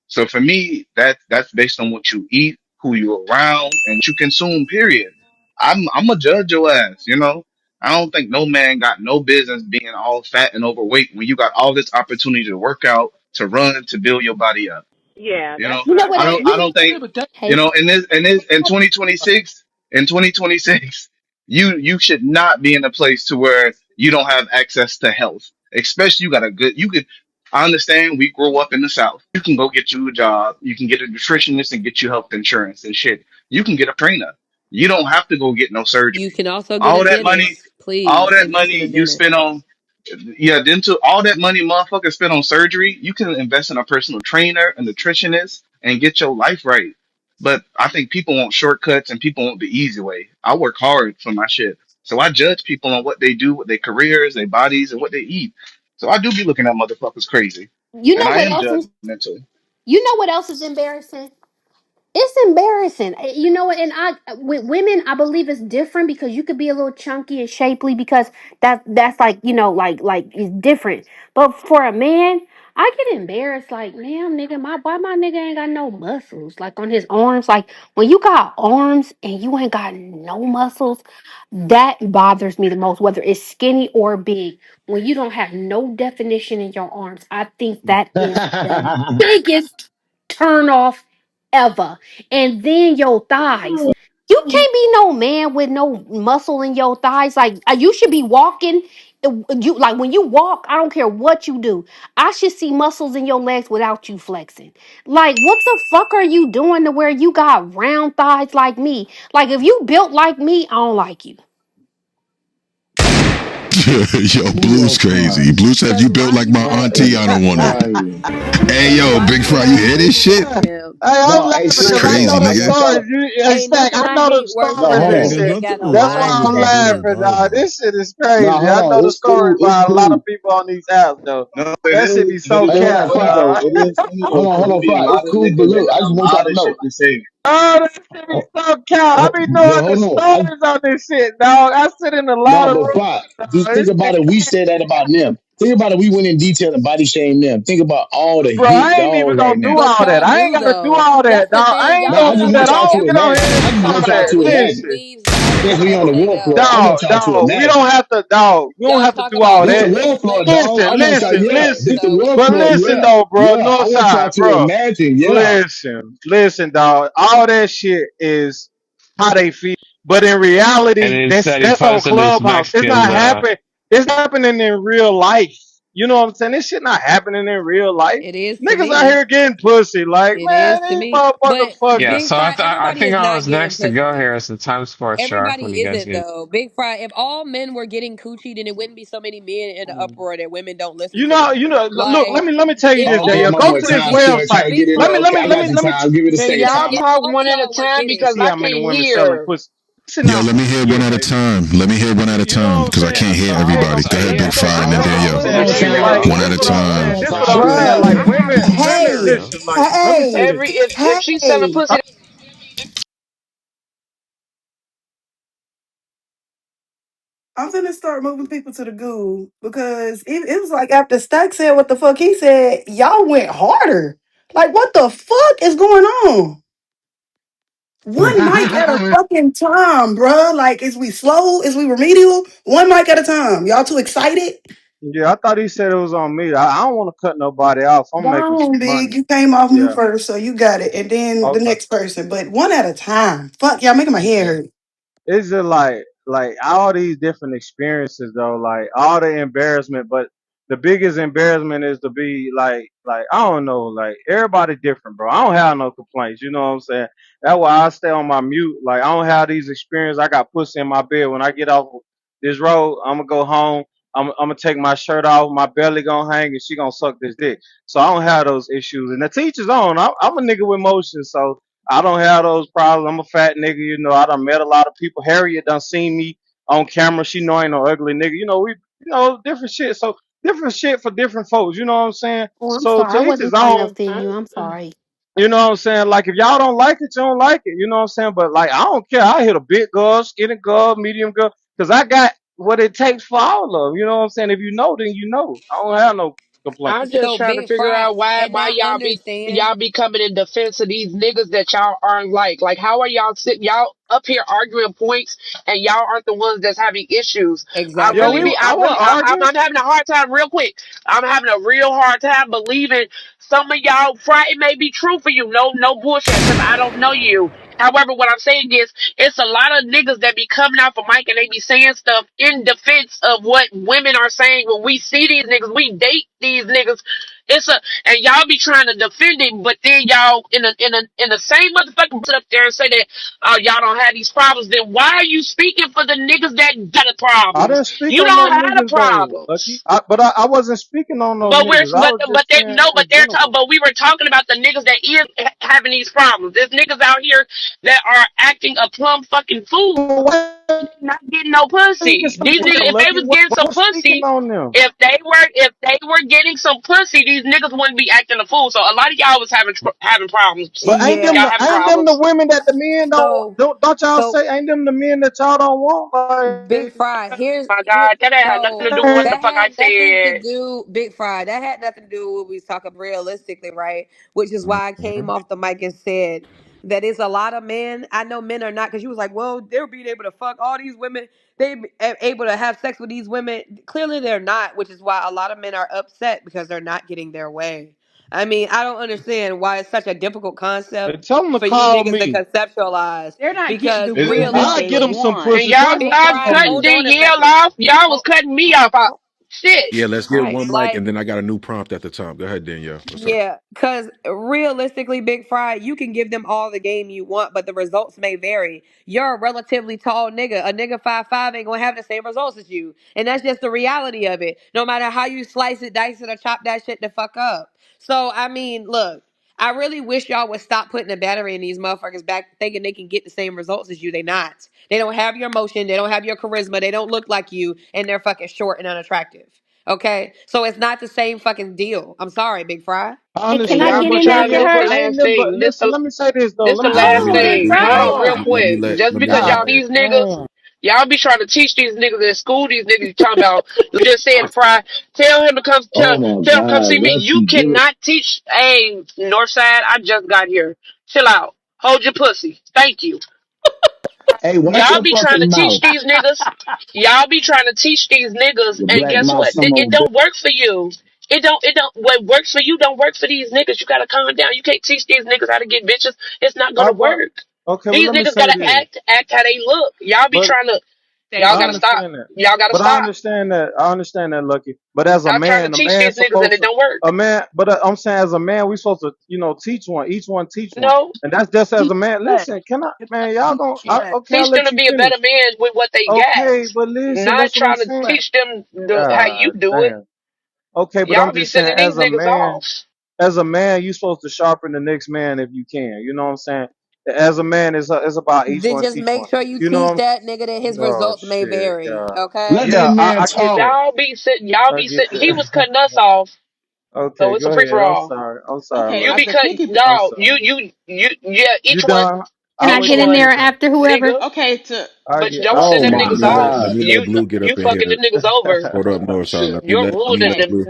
So for me, that's based on what you eat, who you're around, and what you consume. Period. I'm a judge your ass. You know, I don't think no man got no business being all fat and overweight when you got all this opportunity to work out, to run, to build your body up. Yeah, You that's know, You what know I what? say. I don't think, you Hey, know, in 2026, in 2026, you should not be in a place to where you don't have access to health. Especially you got a good, you could, I understand we grow up in the South. You can go get you a job. You can get a nutritionist and get you health insurance and shit. You can get a trainer. You don't have to go get no You surgery. can also get a All that money, dentist, all please. that Invest in money a you dentist. spend on. Yeah, dental, all that money motherfuckers spend on surgery, you can invest in a personal trainer, a nutritionist, and get your life right. But I think people want shortcuts and people want the easy way. I work hard for my shit. So I judge people on what they do with their careers, their bodies, and what they eat. So I do be looking at motherfuckers crazy. You And know I what am else is? judgmental. You know what else is embarrassing? It's embarrassing. You know what? And I with women, I believe it's different because you could be a little chunky and shapely because that's like, like it's different. But for a man, I get embarrassed like, damn nigga, my nigga ain't got no muscles like on his arms. Like when you got arms and you ain't got no muscles, that bothers me the most, whether it's skinny or big. When you don't have no definition in your arms, I think that is the biggest turn off ever. And then your thighs. You can't be no man with no muscle in your thighs. Like you should be walking. You like when you walk. I don't care what you do. I should see muscles in your legs without you flexing. Like what the fuck are you doing to where you got round thighs like me? Like if you built like me, I don't like you. Yo, Who Blue's gonna crazy. cry? Blue said, if Cause you built my like my Hey, auntie, I don't want it. crying. Hey, cause yo, my Big Fry, nigga you ain't hear this shit? him. I'm No, hey, laughing It's because I seriously, crazy, know the I nigga. want stories. y'all. Hey, Ain't Stack, nothing I I know the hate worse No, stories than a hold and on. Man, shit. nigga there's got nothing a That's wrong why wide with I'm that ass being laughing, pussy. dog. vulgar. This shit is No, crazy. hold I on. know the It's stories cool. It's why a lot of cool. people on these apps, though. No, it That shit is, be but so it Hey, hold is on, cap, funny Fry. though. dog. It is funny Hold though, on, because hold it on, be a Fry. lot It's of cool, but niggas that look, I got just a want y'all lot to of know. shit to say. Oh, that shit be Oh, so cap. I oh, be but knowing the hold on. stories on this shit, dog. I sit in a lot No, of but rooms, Fry, dog. just think This about shit it. We crazy. said that about them. Think about it. We went in detail and body shamed them. Think about all the Bro, hit I ain't even dogs right gonna do now. But all that. y'all I ain't do gotta do though. all that, That's the dog. I thing. ain't Now, Y'all gonna I do just that. want trying I y'all don't to get on imagine. here and I do just all want y'all that. to everybody imagine. Listen, believes lies Since about we on the everything war floor, else. I want y'all to dog, we imagine. don't have to, dog. You don't Y'all have to talk do about all This the that. women war floor, neglecting dog. I want y'all, other yeah. women Listen. This the though. What war the But floor, fuck? listen yeah. though, bro, Yeah, I want y'all Northside, to bro. imagine, yeah. Listen, dog. All that shit is how they feel. But in And reality, then steady that's on posting this Clubhouse. It's Mexican. not happening. It's happening in real life. You know what I'm saying? This shit not happening in real life. It is to Niggas out me. here getting pussy. Like, It is man, to these me. motherfuckers But Yeah, fucking. Big so Fry, I everybody think is I not was getting next to go pussy. here. It's the time sport shark when Everybody you guys isn't get. though. Big Fry, if all men were getting coochie, then it wouldn't be so many men in the uproar that women don't listen to them. Look, Like let me tell you if this, Oh, all Danielle. damn, I'm Go on to men were this time. getting Sure, website. trying to Big get in there. Fry, Okay, I got some Let me time. Give it a see Can second. y'all if talk all one at a y'all were time getting because see I how many can't women selling hear? pussy. Listen Yo, out let for me hear one real, at a baby. time. Let me hear one at a You know time what I'm because I saying? can't hear I everybody. ain't Go ahead, saying Big nothing. Fry, and I then That's just what I'm Daniel. saying, wanted Daniel. to Like, One this at a what I'm saying. time. This what I'm saying. bruh. Like, Bruh. women, Hey, listen. Like, let me say hey, this. Every if she's selling hey. I, pussy, I'm finna start moving people to the goo because it was like after Stack said what the fuck he said, y'all went harder. Like, what the fuck is going on? One mic at a fucking time, bruh. Like, is we slow? Is we remedial? One mic at a time. Y'all too excited? yeah, I thought he said it was on me. I don't want to cut nobody off. I'm Go making on, some big. money. You came off me Yeah. first, so you got it. And then the Okay. next person, but one at a time. Fuck, y'all making my head Yeah. hurt. It's just like all these different experiences though, like all the embarrassment, but the biggest embarrassment is to be like I don't know, like everybody different, bro. I don't have no complaints, you know what I'm saying? That's why I stay on my mute. Like I don't have these experiences. I got pussy in my bed. When I get off this road, I'm gonna go home. I'm gonna take my shirt off, my belly gonna hang, and she gonna suck this dick. So I don't have those issues. And the teacher's on. I'm a nigga with motion, so I don't have those problems. I'm a fat nigga, you know. I done met a lot of people. Harriet done seen me on camera. She know I ain't no ugly nigga. You know, different shit. So different shit for different folks. You know what I'm saying? oh, I'm So sorry. I to each his wasn't trying to own. offend you. I'm sorry. You know what I'm saying? Like if y'all don't like it, you don't like it. You know what I'm saying? But like I don't care. I hit a big girl, skinny girl, medium girl, because I got what it takes for all of them. You know what I'm saying? If you know, then you know. I don't have no complaints. I'm just So trying to Big figure Fry, out why and I understand. y'all be coming in defense of these niggas that y'all aren't like. Like how are y'all sitting y'all up here arguing points and y'all aren't the ones that's having issues? I Yo, really Exactly. we be I wasn't arguing. I'm having a hard time real quick. I'm having a real hard time believing some of y'all it may be true for you. No bullshit because I don't know you. However, what I'm saying is it's a lot of niggas that be coming out for Mike and they be saying stuff in defense of what women are saying when we see these niggas, we date these niggas. It's a and y'all be trying to defend it, but then y'all in the same motherfucking sit up there and say that y'all don't have these problems. Then why are you speaking for the niggas that got the I problems? didn't speak You on no don't have the niggas though, Lucky. problems. But I wasn't speaking on no niggas. I was But just they saying no, in but they're talking. general. But we were talking about the niggas that is having these problems. There's niggas out here that are acting a plum fucking fool, Why not getting no you pussy. These speaking, niggas, if they Lucky? was getting some What's speaking pussy, on them? if they were getting some pussy, these niggas wouldn't be acting a fool. So a lot of y'all was having problems. But Yeah. Y'all having ain't them the problems. women that the men So don't y'all so say ain't them the men that y'all don't want? Big Fry, My God, that ain't had nothing to so do with what the that fuck I had nothing to said. do, Big Fry, that had nothing to do with what we was talking realistically, right? Which is why I came Mhm. off the mic and said that it's a lot of men. I know men are not, because you was like, well, they're being able to fuck all these women. Able to have sex with these women. Clearly they're not, which is why a lot of men are upset because they're not getting their way. I mean, I don't understand why it's such a difficult Hey, concept tell them to for you call niggas to me. conceptualize They're not getting because the women I they get them realistically, some want. And pussy. Tell y'all them to Big stop Fry, call cutting hold me. the on a yell second. off. Y'all was Hold, cutting me off. Shit. Yeah, let's get right. one mic, Like, and then I got a new prompt at the top. Go ahead, Danielle. What's up? yeah, because realistically, Big Fry, you can give them all the game you want, but the results may vary. You're a relatively tall nigga. A nigga 5'5" ain't gonna have the same results as you. And that's just the reality of it. No matter how you slice it, dice it, or chop that shit the fuck up. So, I mean, look, I really wish y'all would stop putting a battery in these motherfuckers back thinking they can get the same results as you. They not. They don't have your emotion. They don't have your charisma. They don't look like you. And they're fucking short and unattractive. Okay, so it's not the same fucking deal. I'm sorry, Big Fry. I And can And I y'all understand, get be but in they after trying. ain't This the but her? ain't last them. But thing. listen, let me say this though. This Let the me say last this Hold on, though. Big thing. Hold Hold Fry. on, real on. quick. Just because y'all God these niggas, damn. y'all be trying to teach these niggas in school. These niggas you talking about. You just said, Fry. Tell him to come. Oh my Tell him come God, see me. You Lucky, give it. cannot teach. Hey, Northside. I just got here. Chill out. Hold your pussy. Thank you. Hey, watch Y'all your be trying to fucking teach mouth. these niggas. Y'all be trying to teach these niggas, Your and black guess mouth what? son of It a bitch. don't work for you. It don't. What works for you don't work for these niggas. You gotta calm down. You can't teach these niggas how to get bitches. It's not How gonna about work. okay, well These let me niggas say gotta this. act how they look. Y'all be But trying to. Thank Y'all I gotta you. stop. understand that. Y'all gotta But I stop. understand that. I understand that, Lucky. But as Stop trying to a teach man these niggas, and supposed it to don't work. a man. But I'm saying as a man, we supposed to teach one, each one teach one, No, and that's just as Teach a man. what? Listen, can I, man? Y'all Teach going what? okay? I'll teach them let to you be a finish. better man with what they got. Okay, but listen, Not that's what I'm trying to saying. teach them how you God do it. damn. Okay, but I'm Y'all be just saying, sending these niggas off. as a man, you supposed to sharpen the next man if you can. You know what I'm saying? As a man, it's about each Then one just teach make one. sure you You know teach what I'm? that nigga that his Oh results may shit, vary. God. Okay. Let that Yeah, man I get talk. that. Y'all be sitting. Y'all I be get sitting. He was that. cutting us off, so Okay, it's go a free ahead. for I'm all. sorry. I'm sorry, Okay, You be to Lucky. cutting. piggy. I'm No, sorry. yeah. You Each one, done? Can I'll I each wait get till in you one. there get done. after whoever? Okay, to I But get. don't I'll send Oh them wait. my niggas Let me let off. let God. me let Blue get You up in here. fucking them niggas over. Hold up, no, sorry. Shoot, you're Let me ruining let them. Blue.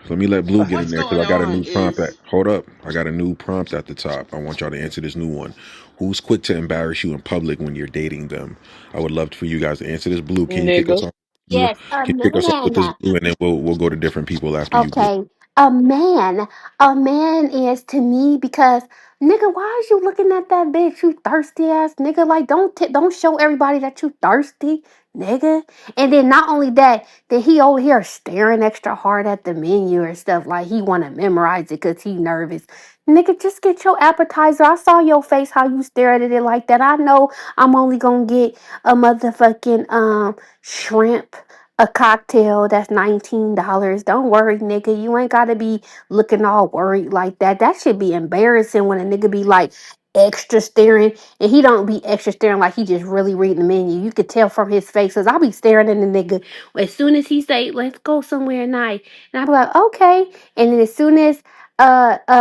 Let me let Blue get in what's there because going I got a on new prompt. is Hold up, I got a new prompt at the top. I want y'all to answer this new one. Who's quick to embarrass you in public when you're dating them? I would love for you guys to answer this. Blue, can you kick us Nigga. off? Blue, Yes, a can you kick us off with this man. Blue, and then we'll go to different people after you, Blue. Okay, a man. A man is to me because nigga, why is you looking at that bitch? You thirsty ass nigga. Like, don't show everybody that you thirsty, nigga. And then not only that, then he over here staring extra hard at the menu and stuff like he want to memorize it because he nervous. Nigga, just get your appetizer. I saw your face how you stare at it like that. I know I'm only gonna get a motherfucking shrimp, a cocktail that's $19. Don't worry, nigga. You ain't gotta be looking all worried like that. That should be embarrassing when a nigga be like extra staring and he don't be extra staring like he just really reading the menu. You could tell from his face because I be staring at the nigga as soon as he say, let's go somewhere nice. And I be like, okay. And then as soon as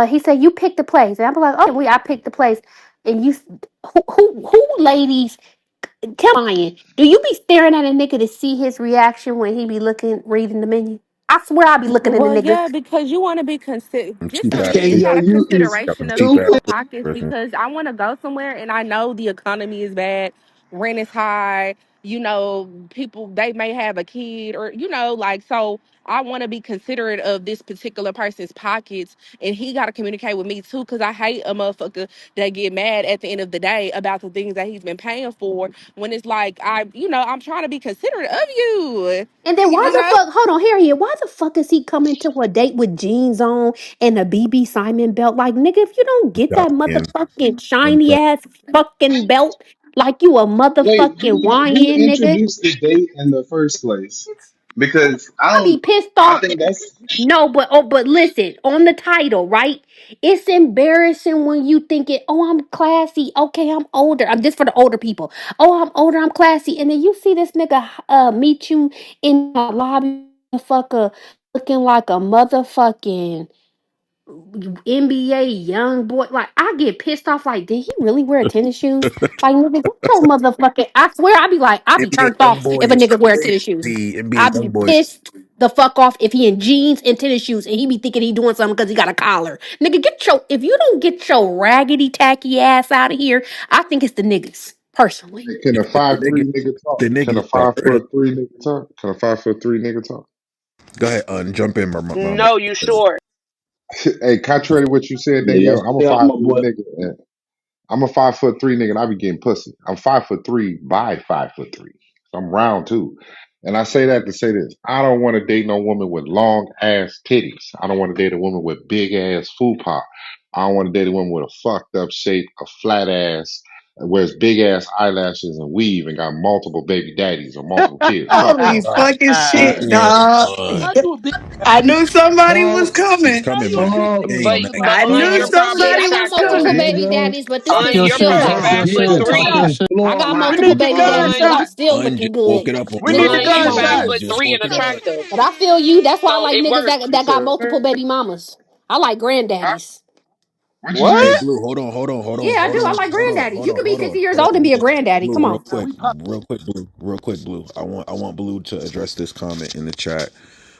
he said, you pick the place. And I be like, oh, I picked the place. And who ladies tell lying. Do you be staring at a nigga to see his reaction when he be reading the menu? I swear I be looking at the Well, nigga. yeah, because you want to be I'm just cheap for ass me, Okay, it's bitch. yo, out of you is Got consideration them of cheap ass stupid. people's bitch pockets person. because I want to go somewhere and I know the economy is bad, rent is high. people, they may have a kid, or like, so I want to be considerate of this particular person's pockets, and he got to communicate with me too, because I hate a motherfucker that get mad at the end of the day about the things that he's been paying for, when it's like, I'm trying to be considerate of you, And then why you the know. fuck? Hold on, Harriet. Why the fuck is he coming to a date with jeans on and a BB Simon belt? Like, nigga, if you don't get that Stallion. motherfucking One shiny sec. ass fucking belt, like you a Wait, motherfucking who YN nigga, introduced the date in the first place? Because I be pissed I off. think that's No, but listen, on the title, right? It's embarrassing when you think it, oh, I'm classy. Okay, I'm older. I'm just for the older people. Oh, I'm older, I'm classy. And then you see this nigga meet you in a lobby, motherfucker, looking like a motherfucking NBA young boy. Like, I get pissed off. Like, did he really wear tennis shoes? Like, nigga, get your motherfucking. I swear, I be NBA turned young off if a boys. nigga wear tennis shoes. The I NBA young be boys. pissed the fuck off if he in jeans and tennis shoes and he be thinking he doing something because he got a collar. Nigga, if you don't get your raggedy tacky ass out of here, I think it's the niggas, personally. Hey, can a The five niggas, three nigga the talk? Can a niggas are. 5'3" nigga talk? Can a 5'3" nigga talk? Go ahead, jump in, my No, you short. Hey, contrary to what you said, yeah, Danielle, that's I'm a yeah, five my three boy. nigga. And I'm a 5'3" nigga, and I be getting pussy. I'm 5'3" by 5'3". So I'm round too. And I say that to say this: I don't want to date no woman with long ass titties. I don't want to date a woman with big ass fupa. I don't want to date a woman with a fucked up shape, a flat ass, wears big ass eyelashes and weave, and got multiple baby daddies or multiple kids. Fuck Holy no. fucking She shit, is dog. I knew somebody was she's coming. coming, man. She ain't But on that. but I Un, knew you're Yeah, probably somebody I got was attractive. multiple coming. baby Nigga, daddies, but this Talk still Un, your look you're shit. good probably Talk though. your five foot shit. yeah, Talk three. your yeah, shit. I floor got We model. multiple need the baby guns daddies, but I'm up. still looking Just woke good. it up on We my need Still the Un, looking you guns five up. good. foot just three woke and it up. attractive. But I feel you. That's why I So like it niggas works. that What's got up? multiple baby mamas. I like Huh? granddaddies. What you Hey, say? What? Blue, hold on, hold on, hold Yeah, on, I hold do. I on, like hold on, granddaddies. hold You on, could be hold 50 on, years hold old and on. be a granddaddy. Blue, Come on. real quick, Blue, Blue. I want Blue to address this comment in the chat.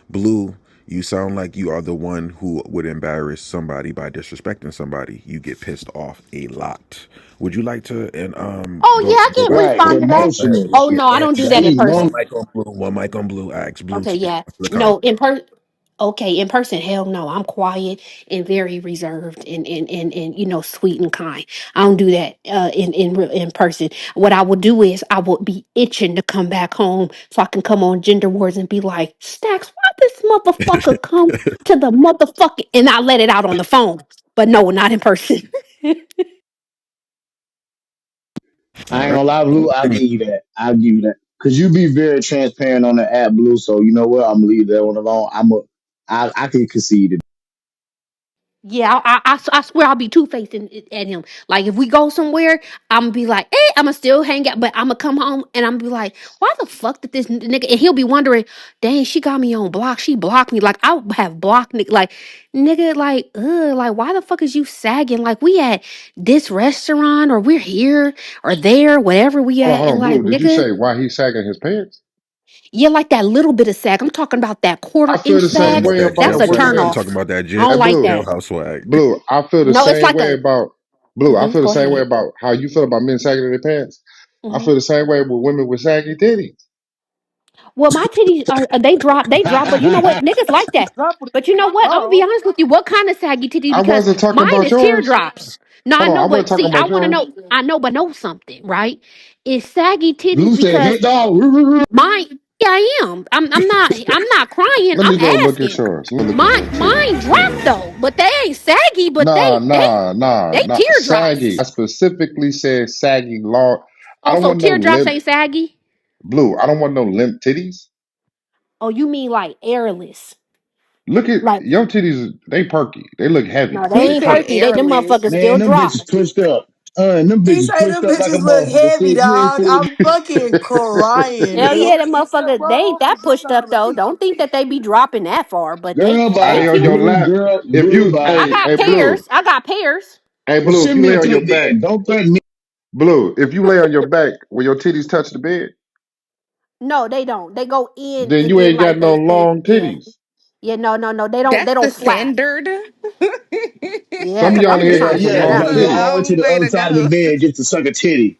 Blue, you sound like you are the one who would embarrass somebody by disrespecting somebody. You get pissed off a lot. Would you like to and Oh, yeah, I go can right? Right, respond to that. emotional. Oh, Yeah, no, I and don't do you got that in one person. Emo. mic on Blue, one mic on Blue. Ask Blue Okay, to yeah. answer the comment. No, okay, in person, hell no. I'm quiet and very reserved and sweet and kind. I don't do that in person. What I would do is I would be itching to come back home so I can come on Gender Wars and be like, Stacks, why this motherfucker come to the motherfucking, and I let it out on the phone. But no, not in person. I All ain't right. gonna lie, Blue. I'll give you that. I'll give you that. Cause you be very transparent on the app, Blue. So you know what? I'm gonna leave that one alone. I can concede it. Yeah, I swear I'll be two faced at him. Like if we go somewhere, I'm gonna be like, hey, I'm gonna still hang out, but I'm gonna come home and I'm gonna be like, why the fuck did this nigga? And he'll be wondering, dang, she got me on block. She blocked me. Like I have blocked nigga, like why the fuck is you sagging? Like we at this restaurant or we're here or there, whatever we at, Hold and on, like Blue. Did you nigga, say why he's sagging his pants? yeah, like that little bit of sag. I'm talking about that I quarter feel inch the Talking same sag. about way that That's about a jail. turn women. You off. talking about that I jail don't Hey, like that. Blue. jailhouse swag? Blue, I feel the No, it's same like way a. about Blue. I feel the Go same way ahead. about how you feel about men sagging their pants. I Mhm. feel the same way with women with saggy titties. Well, my titties are they drop, but you know what? Niggas like that. But you know what? I'm gonna be honest with you. What kind of saggy titties? I Because wasn't talking mine about is yours. teardrops. No, I Hold on, I know, wasn't but talking see, I about want to yours. know. I know, but know something, right? It's saggy titties Blue said, because "Hey, dog." mine. Yeah, I am. I'm not. I'm not crying. Let I'm me go look at asking. yours. Let me look at your Mine titties. drop though, but they ain't saggy. But Nah, they nah, nah, they nah. Saggy. I teardrops. specifically said saggy long. I don't Also, want no teardrops limp ain't saggy. Blue. I don't want no limp titties. Oh, you mean like airless? Look at Like your titties. They perky. They look heavy. no, they He They ain't said perky. perky. Them airless. motherfuckers still Man, them drop. bitches twitched up. Them He bitches say twitched them up like a bitches look motherfucker. heavy, See, if you ain't dog. seen I'm fucking crying, Hell man. yeah, them motherfuckers, they ain't that pushed up though. Don't think that they be dropping that far, but girl Are they they bye, on your cute. blue lap? girl, If girl you, I bye. got hey, Blue, pairs. I got pairs. hey, Well, Blue, if send you me lay a on your pic back, then. Don't threaten me. Blue, if you lay on your back where your titties touch the bed, No, they don't. They go in then and you then ain't got like no they long yeah. titties. Yeah, no. They don't That's they the don't flap. standard. Yeah, Some of cause y'all I'm in just here trying Yeah, to got some figure it yeah. long out. Go titties. all the way to Long the way other to side of the go. bed just to suck a titty.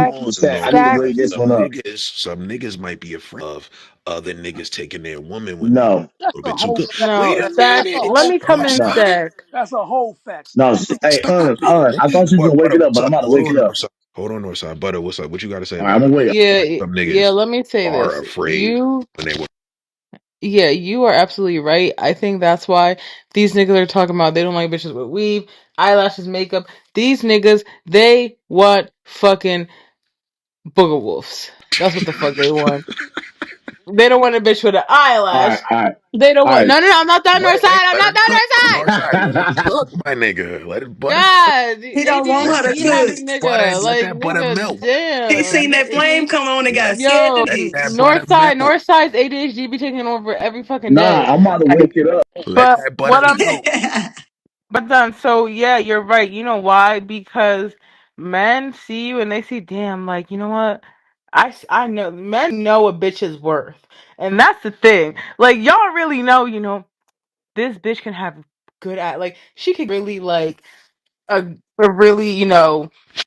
I'm Stack, Stack. I No, need to stack. bring because this one up. some niggas might be afraid of other niggas taking their woman when they No, That's a a bit too whole good. fact. Wait No, a stack. That's a Let minute. whole me Hold come on, fact. in, no, stop it. stack. That's a whole fact. no. Stop it. Hey, Stop I it. thought you was What, gonna wake it up, but I'm what, about to wake it hold on up. a second. Hold on, Northside. Butter, what's up? What you got to say All right, about I'm that? gonna wait. Yeah, Some yeah, niggas let me say are this. afraid when they Yeah, you are absolutely right. I think that's why these niggas are talking about they don't like bitches with weave, eyelashes, makeup. These niggas, they want fucking booger wolves. That's what the fuck they want. They don't want a bitch with an All right, eyelash. all right, They don't all want. right. No, no, no. I'm not that north side. wait, I'm let not her cook. that north side. Northside, let her cook, my nigga. Let it butter cook. God, He don't want Let her to that cook. ADHD that butter, nigga, let like that butter nigga, melt. He damn. seen that flame come on and Let got scared to Yo, let death. that butter melt. North side's ADHD be taking over every fucking Nah, day. I'm about to wake it up. Let But that butter what I'm melt. But then, so yeah, you're right. You know why? Because men see you and they see, damn, like, you know what? I know, men know a bitch's worth. And that's the thing. Like, y'all really know, this bitch can have good at, like, she could really, like, a really,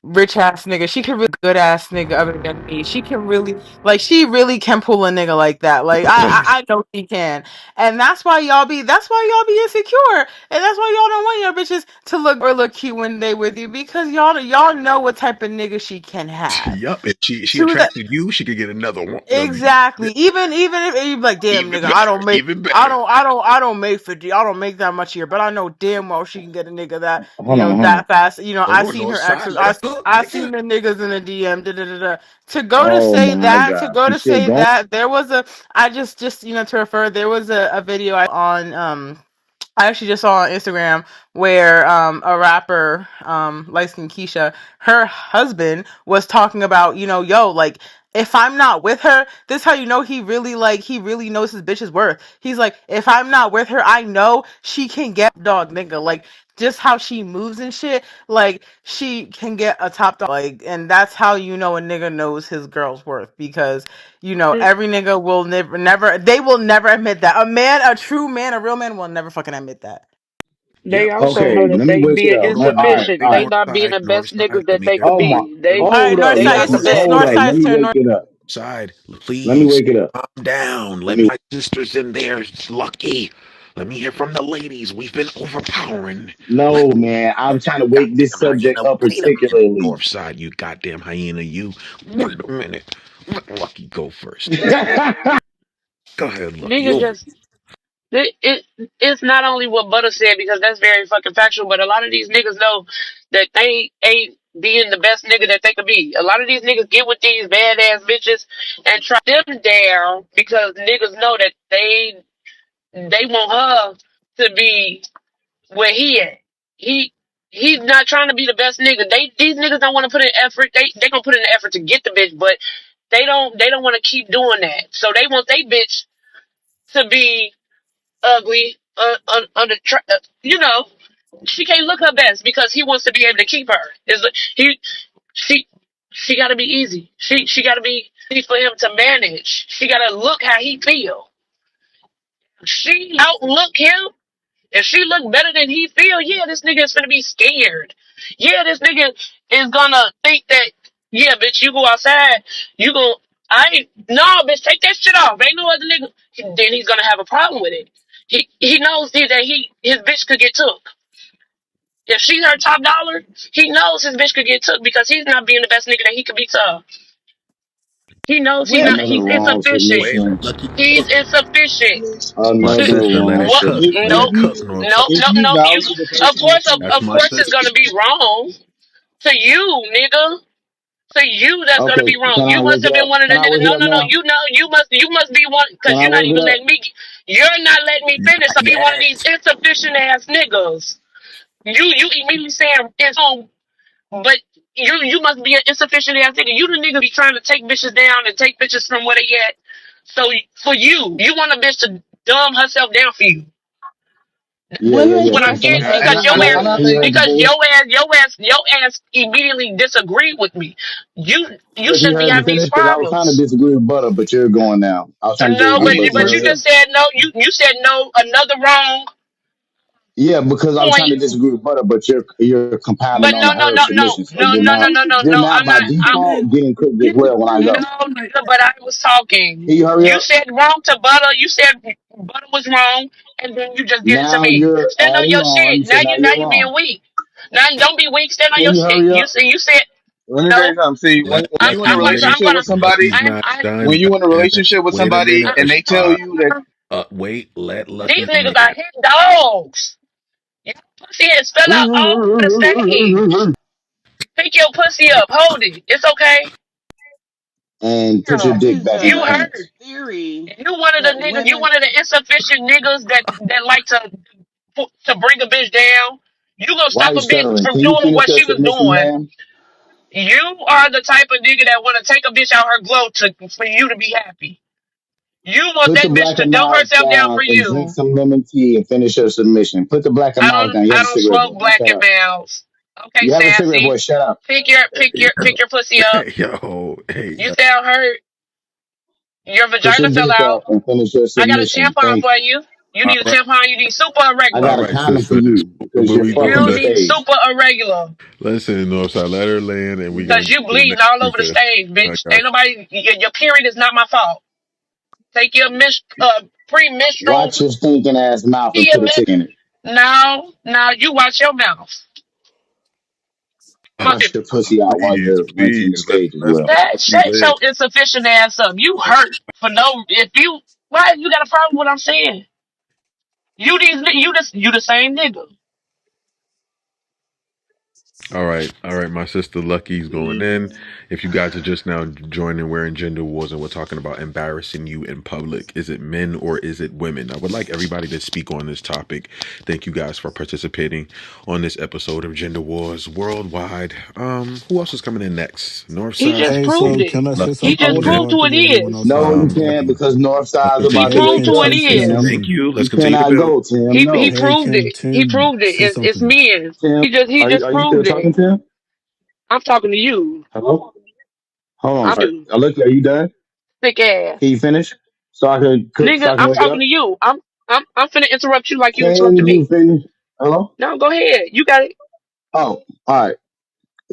rich ass nigga. She can really good ass nigga other than me. She can really like she really can pull a nigga like that. Like I know she can. And that's why y'all be insecure. And that's why y'all don't want your bitches to look cute when they with you because y'all know what type of nigga she can have. Yup. If she To the attracted you, she could get another one. Exactly. Even if you be like, damn Even nigga, better. Even better. I don't make 50. I don't make that much a year, but I know damn well she can get a nigga that, Hold on, hold on. that fast. Hold I on, seen north her side. exes. Let her cook, I seen nigga. the niggas in the DM. Da, da, da, da. Oh my God, she still going? There was a I just to refer, there was a video on I actually just saw on Instagram where a rapper, light skinned Keisha, her husband was talking about, yo, like if I'm not with her, this is how you know he really knows his bitch's worth. He's like, if I'm not with her, I know she can get dog nigga. Like just how she moves and shit, like she can get a top dog. Like, and that's how you know a nigga knows his girl's worth because every nigga will never, they will never admit that. A true man, a real man will never fucking admit that. They Yep. also So know Okay, that let me they wake it being up. hold on, All right, insufficient. all They right. not being the north best side. niggas Let that me they hear. could Oh my, be. Hold They on. All right, hold up, they y'all. not the best. Hold North up. Let side's me turn. wake it up. Side, Let me please wake it up. calm down. Let Let me. my sisters in there, lucky. Let me hear from the ladies. We've been overpowering. Let No, man. I'm trying to wake this goddamn subject hyena. up Wait a minute, particularly. North Side. You goddamn hyena. You. Wait a minute. Let Lucky go first. Yeah, Go ahead, Lucky. Niggas Over. just it's not only what Butter said because that's very fucking factual, but a lot of these niggas know that they ain't being the best nigga that they could be. A lot of these niggas get with these badass bitches and try them down because niggas know that they want her to be where he at. He he's not trying to be the best nigga. These niggas don't want to put in effort. They gonna put in the effort to get the bitch, but they don't want to keep doing that. So they want they bitch to be ugly, she can't look her best because he wants to be able to keep her. He she she got to be easy. She got to be easy for him to manage. She got to look how he feel. She outlook him. If she look better than he feel, yeah, this nigga is gonna be scared. Yeah, this nigga is gonna think that, yeah, bitch, you go outside, you go, I ain't, no, bitch, take that shit off. Ain't no other nigga. Then he's gonna have a problem with it. He knows that his bitch could get took. If she's her top dollar, he knows his bitch could get took because he's not being the best nigga that he could be to her. He knows Well, another he's wrong insufficient. Wait, let submission. Lucky He's cook. insufficient. My To Another sister, let wrong it what? cook. Let Nope, it submission. cook, North Side. nope, If nope, you nope. You, value the of person course, that you That's of my course, it's sister. gonna be wrong to you, nigga. To you, that's gonna okay, be wrong. can I You must wake it have been up? one of the Can I niggas. wake it No, up no, no. now? You must be one Can because I you're not wake it even up? letting me. You're not letting me finish. So Not be one of these yet. insufficient ass niggas. You immediately saying it's on, but you must be an insufficient ass nigga. You the nigga be trying to take bitches down and take bitches from where they at. So for you want a bitch to dumb herself down for you. Yeah, yeah, Women yeah. What I'm just getting think because every your ass And I woman. think that's because cool. your ass immediately disagreed with me. You If you shouldn't be heard me having these finish, because I was trying to problems. disagree with Butter, but you're going now. I was trying to No, disagree, but I'm you the but you but heard you person. her. just said no. You said no another wrong Yeah, because I'm trying point. to disagree with Butter, but you're compounding But on no no her no no submission. So no no no no no you're no. now I'm by not. I'm default getting cooked as well when I no. go. Nigga, but I was talking. Can you hurry You up? said wrong to butter. You said butter was wrong, and then you just did it to Now me. you're Stand on adding your on, shit. so now Now you're you being wrong. weak. Now don't be weak. Stand on Can your you shit. hurry You up? said. Let me tell you No, something. See, Let when I'm you in a I'm gonna I'm relationship gonna with somebody, Lucky's not I done, when you in a man. relationship with Wait a somebody minute. and they tell uh, you that Wait, let these Lucky niggas land. are hit dogs. Your pussy has fell out all over the stage. Pick your pussy up, hold it. It's okay. and put your Damn, dick Is back in you the a pants. hurt. theory You one of the that niggas. You women. one of the insufficient niggas that like to bring a bitch down. You gonna Why stop are you a bitch stuttering? from Can you doing finish what your she was submission, doing. ma'am? You are the type of nigga that want to take a bitch out her glow for you to be happy. You want Put the that bitch black to and dumb miles herself down for down and drink you. some lemon tea and finish your submission. Put the black and miles down. You I have a don't cigarette, smoke boy. Now black shut and up. mouse. Okay, You have a cigarette, boy. sassy. Shut up. Pick your pussy up. Yo, hey, You yo. sound hurt. Your Put your vagina fell dick out. up and finish your I got a submission. tampon Thank for you. you. You All need a right, tampon. You need super or I all got regular. a right, condom for sister. you because What you're we fucking doing You the is need stage. super or regular. listen, Northside, let her land, and we gonna Because get you to the bleeding next all over the speaker. stage, I bitch. got Ain't nobody, your period is not my fault. Take your pre-menstrual, Watch your stinking ass mouth and your put a tick in it. now, you watch your mouth. you. Fuck it. Wash your pussy out while Please, you're please, rinsing the stage as let's well. let Lucky Shut live. your insufficient ass up. You hurt for no, why you got a problem with what I'm saying? You the same nigga. All right. My sister Lucky's going in. If you guys are just now joining, we're in gender wars, and we're talking about embarrassing you in public. Is it men or is it women? I would like everybody to speak on this topic. Thank you guys for participating on this episode of Gender Wars Worldwide. Who else is coming in next? He Northside. just Hey, proved so it. can I say He Lucky's something just going in. proved before I who can it get in when is. Northside No, you comes back? can't Lucky. because Northside's He about Continue to to proved Hey, who it build. Tim, Tim, is. Thank Tim. you. Let's You continue to cannot build. go, Tim. He No. Hey, proved can it. He Tim proved it. say It's something? men. Tim, He just are you still proved it. talking, Tim? I'm talking to you. Hello? Hold on. I'm you. Look, are you done? Thick ass. Can you finish? So I can cook, so Nigga, I can I'm wake it talking to up? you. I'm finna interrupt you like you interrupted Can you me. finish? Hello? No, go ahead. You got it. Oh, all right.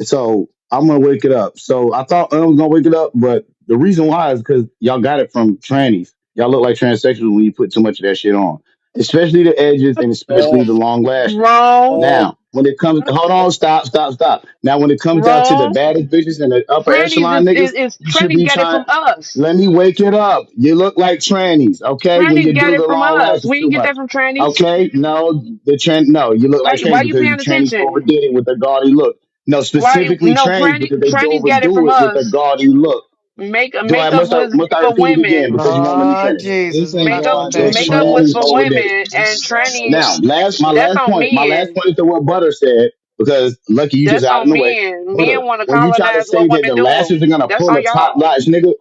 So I'm gonna wake it up. So I thought I was gonna wake it up, but the reason why is because y'all got it from trannies. Y'all look like transsexuals when you put too much of that shit on, especially the edges and especially wrong, the long lashes. Wrong. wrong. Now, when it comes, hold on, stop, stop, stop. Now, when it comes down to the Wrong. baddest bitches and the upper Trannies echelon niggas, you should trannies be got it trying. from us. Let me wake it up. You look like trannies, okay? When Trannies you got do it the from long us. lashes We too didn't get much, that from trannies. okay? No, the trend. No, you look like Why trannies you because you paying trannies attention? overdid it with the gaudy look. No, Why specifically no trannies because they trannies got it overdo from it with the us. gaudy look. Do I Makeup was must I for repeat it again women. because you won't let me Lord finish? Jesus, This we ain't not Makeup gonna going The take it makeup there. was trannies for overdid it. women and trannies Now, my that's last on point, men. to what Butter said, because Lucky, you just That's out in on the way. men. Butter, Men want to when you try to colonize what say that women the lashes do. are gonna That's pull on a top y'all. notch nigga,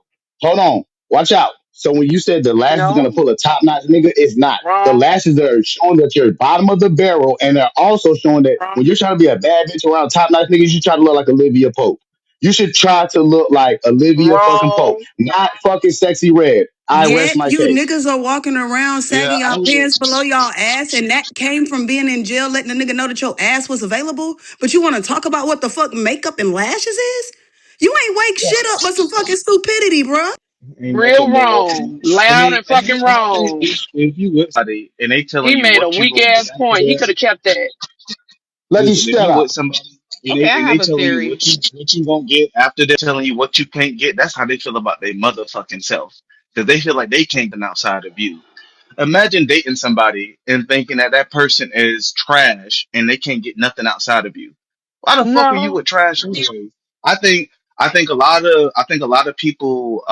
hold on, watch out. So when you said the lashes are gonna No, pull a top notch nigga, it's not. The wrong, lashes are showing that you're bottom of the barrel, and they're also showing that wrong, when you're trying to be a bad bitch around top notch niggas, you try to look like Olivia Pope. You should try to look like Olivia fucking Pope, wrong. not fucking sexy red. I rest Yet my you case. niggas are walking around Yeah, sagging y'all pants below y'all ass, and that came from being in jail, letting the nigga know that your ass was available. But you want to talk about what the fuck makeup and lashes is? You ain't wake shit up but some fucking stupidity, bruh. ain't Real nothing but walking. wrong. Loud and fucking My thing wrong. is, if you with somebody and they telling He you made a what you weak gonna get ass after point. He could that, have kept that. Lucky, listen, if shut you with up. somebody and Okay, I they have a telling you theory. what you gonna get after they're telling you what you can't get, that's how they feel about their motherfucking self. Because they feel like they can't get outside of you. Imagine dating somebody and thinking that that person is trash and they can't get nothing outside of you. Why the fuck are you No, with trash anyway? I think I think a lot of people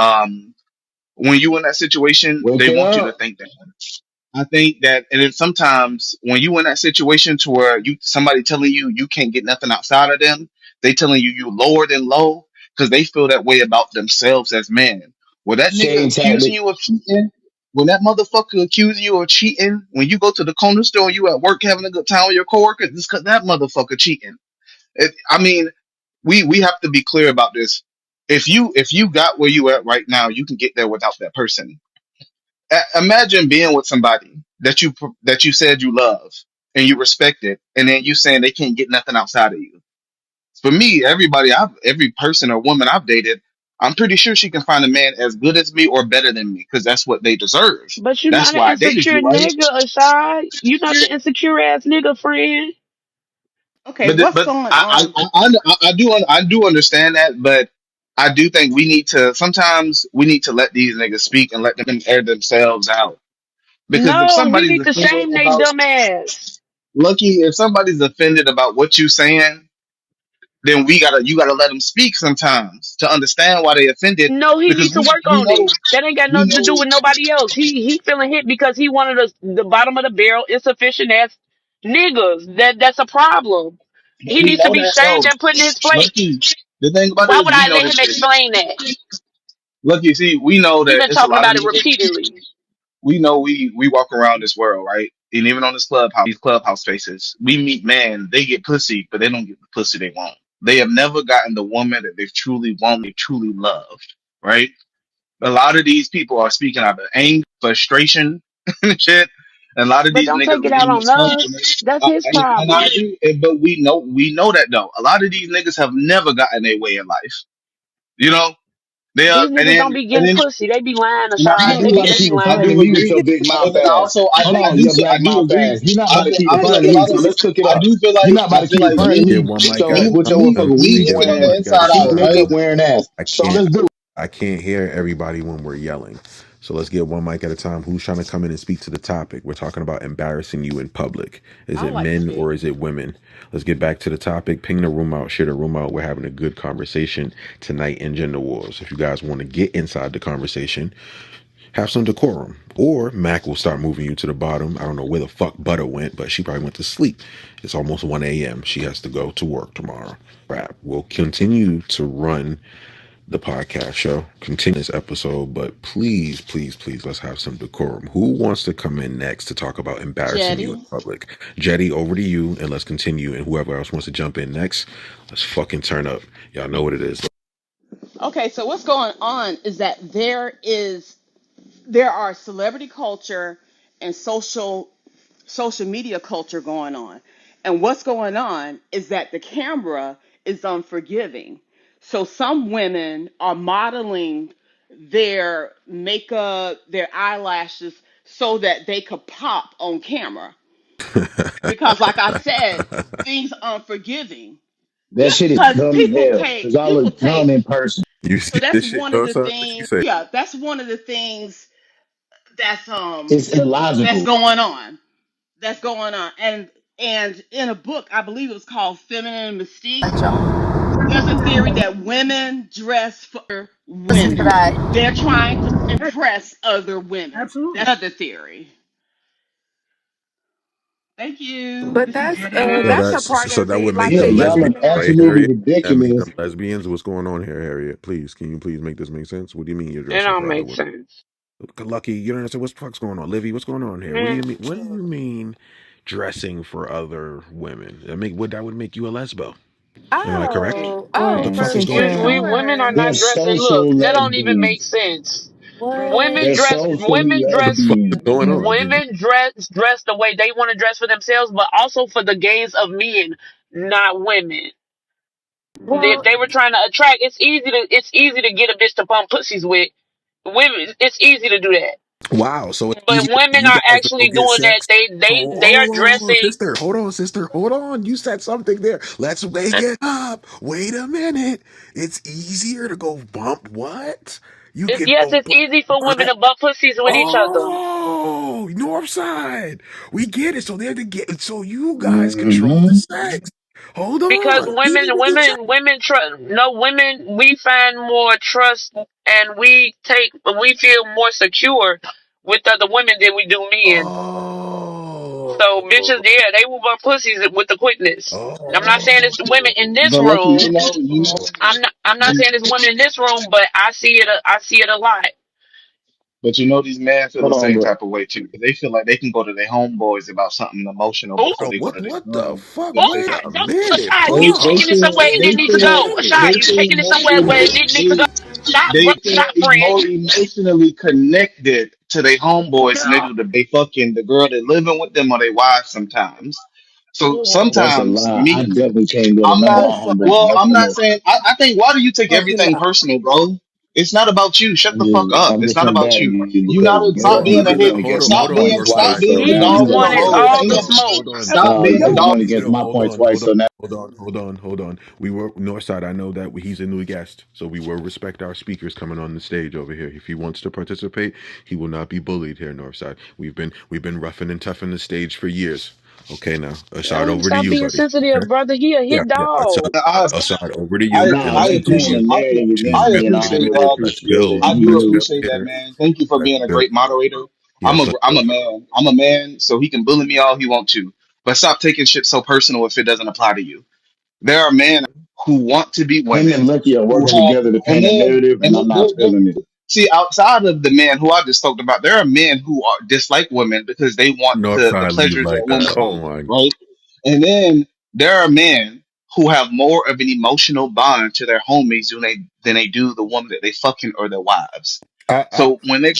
when you in that situation, Wake they it want you to up. think that. I think that, and then sometimes when you in that situation to where you somebody telling you you can't get nothing outside of them, they telling you you lower than low because they feel that way about themselves as men. Well, that nigga Shame accusing tactic. you of cheating, when that motherfucker accusing you of cheating, when you go to the corner store, you at work having a good time with your coworkers, it's because that motherfucker cheating. I mean, we have to be clear about this. If you got where you at right now, you can get there without that person. Imagine being with somebody that you said you love and you respect it, and then you saying they can't get nothing outside of you. For me, every person or woman I've dated, I'm pretty sure she can find a man as good as me or better than me because that's what they deserve. but you're That's not an why I dated insecure you, right? nigga, Ashad. You're not the insecure ass nigga, friend. Okay, what's but going on? I do understand that, but I do think we need to sometimes we need to let these niggas speak and let them air themselves out. Because if No, we somebody's need to offended shame they about dumb ass. Lucky, if somebody's offended about what you saying, then you gotta let them speak sometimes to understand why they offended. No, he Because needs to work on it. That ain't got we nothing to do know with nobody else. He feeling hit because he wanted the bottom of the barrel insufficient ass niggas. That's a problem. He we needs to know be that shamed though. and put in his place. Lucky, the thing about it Why is would we I know let this him shit. explain that? Lucky, see, we know He that been it's a talking lot of about it niggas. repeatedly. We know we walk around this world, right? And even on this clubhouse, these clubhouse spaces, we meet men, they get pussy, but they don't get the pussy they want. They have never gotten the woman that they've truly wanted, they truly loved, right? A lot of these people are speaking out of anger, frustration, and shit. And a lot of But these don't niggas take are it out getting on this us. comfortable. That's his And I problem. agree, but we know that though. A lot of these niggas have never gotten their way in life. You know, they are, These niggas don't be and getting then pussy. They be lying, and Ashad. You I They ain't do be about to they be keep I lying. referring to do me with your agree. big mouth But ass. also Hold on, I young do mouth agree. ass. You're not about to keep I feel referring like to a me, lot so of let's cook it I up. do feel You're like not about to keep referring to Let's get me one with mic at a your time. me Let's weave get taking one the wearing, mic at a inside cheap out, time. right? makeup wearing ass. I So can't let's do it. I can't hear everybody when we're yelling. So let's get one mic at a time. Who's trying to come in and speak to the topic? We're talking about embarrassing you in public. Is I it like to men speak. or is it women? Let's get back to the topic. Ping the room out, share the room out. We're having a good conversation tonight in Gender Wars. If you guys want to get inside the conversation, have some decorum. Or Mac will start moving you to the bottom. I don't know where the fuck Butter went, but she probably went to sleep. It's almost 1 a.m. She has to go to work tomorrow. Right. We'll continue to run the podcast show, continue this episode, but please, please, please, let's have some decorum. Who wants to come in next to talk about embarrassing you in Jetty. public? Jetty, over to you, and let's continue. And whoever else wants to jump in next, let's fucking turn up. Y'all know what it is. Okay, so what's going on is that there are celebrity culture and social media culture going on. And what's going on is that the camera is unforgiving. So some women are modeling their makeup, their eyelashes so that they could pop on camera. Because like I said, things are unforgiving. That shit is Because dumb as hell. Cause I people look take dumb in person. You so see that's this shit, one of the Cosa? What you things, say? yeah, that's one of the things that's It's illogical. going on. That's going on. And in a book, I believe it was called Feminine Mystique, there's a theory that women dress for women. They're trying to impress other women. That's another theory. Thank you. But So that's a part so of that it. would Like make Yeah, the them y'all lesbians, are right, epistemic. absolutely Harriet? That make ridiculous. them lesbians? What's going on here, Harriet? Please, can you please make this make sense? What do you mean you're It dressing don't for other make women? sense. Lucky, you don't understand what the fuck's going on. Livy, what's going on here? What do you Man, mean? What do you mean dressing for other women? That would make you a lesbo. Am I correct? Oh, What the oh, One fuck for is second, going we on? Kara. women are sure. They're not dressing. Look, social that don't even make lesbians. sense. What? Women They're dress. socially Women What the dress. fuck is lesbians. going on? Did you? Women dress the way they want to dress for themselves, but also for the gaze of men, not women. If Well, they were trying to attract, it's easy to get a bitch to pump pussies with. Women, it's easy to do that. Wow, so it's But easier for women you are guys to go actually get doing that. sex. They So they they are hold on, dressing. sister. Hold on, sister. Hold on. You said something there. Let's wake it up. Wait a minute. It's easier to go bump what? You can Yes, go it's easy for women bump. to butt pussies with each other Oh, North Side. We get it. So they're the get. So you guys control the Hmm. sex. Hold because on. Even with each other. women trust. No, women, we find more trust and we feel more secure with other women than we do men. So bitches, Oh. yeah, they will butt pussies with the quickness. I'm not saying it's the women in this But lucky, room. you I'm not know, saying it's women in this room, but I see it a lot. but you know these men feel the Hold on, same bro. type of way too. They feel like they can go to their homeboys about something emotional Oh, before Oh, they go to their what the girl. fuck? oh, Wait a don't, minute. Ashad, you They taking it feel somewhere it didn't they need to Wait a feel go. minute. Ashad, they you feel taking it somewhere where it didn't need to go. feel Stop, friend. emotionally connected to their homeboys and they fucking the girl that living with them or they wives sometimes. So That's a sometimes lie. I me, definitely can't go to I'm none of not my homeboys. well, No I'm not smoke. saying I think why do you take everything personal, bro? It's not about you. Shut the fuck up. I'm It's just not about combating you. you You because gotta most stop Hold being on, a people hater. went against my Stop hold on, point being twice, stop Northside. so being the now He you dog gonna in the have wanted to. hole. all Ain't the no smoke. stop No, being the you're dog. going against my point twice, so now. Hold on, hold on. We were Northside. I know that he's a new guest, so we will respect our speakers coming on the stage over here. If he wants to participate, he will not be bullied here, Northside. We've been roughing and toughing the stage for years. Okay, now Assad, Dang, over to stop you, being buddy. sensitive, Okay, brother. He a yeah, hit yeah. Assad, dog. Assad, over to I you, and Nah, I you're listen to painting a you. appreciate narrative against I me, and I appreciate don't it, really dog. Let's appreciate build. it. I You do Let's do. build appreciate that, here. man. Thank you for Let's being a build. great moderator. Yes, let's I'm a build. man. I'm a man, so he can bully me all he want to. But stop taking shit so personal if it doesn't apply to you. There are men who want to be Him and women Lucky are who working have, together to and paint a then narrative, and and I'm not they're feeling it. see outside of the men who I just talked about, there are men who are dislike women because they want the Northside leave pleasures that like women that. have, Oh my. right? And then there are men who have more of an emotional bond to their homies than they do the woman that they fucking or their wives. I So when they're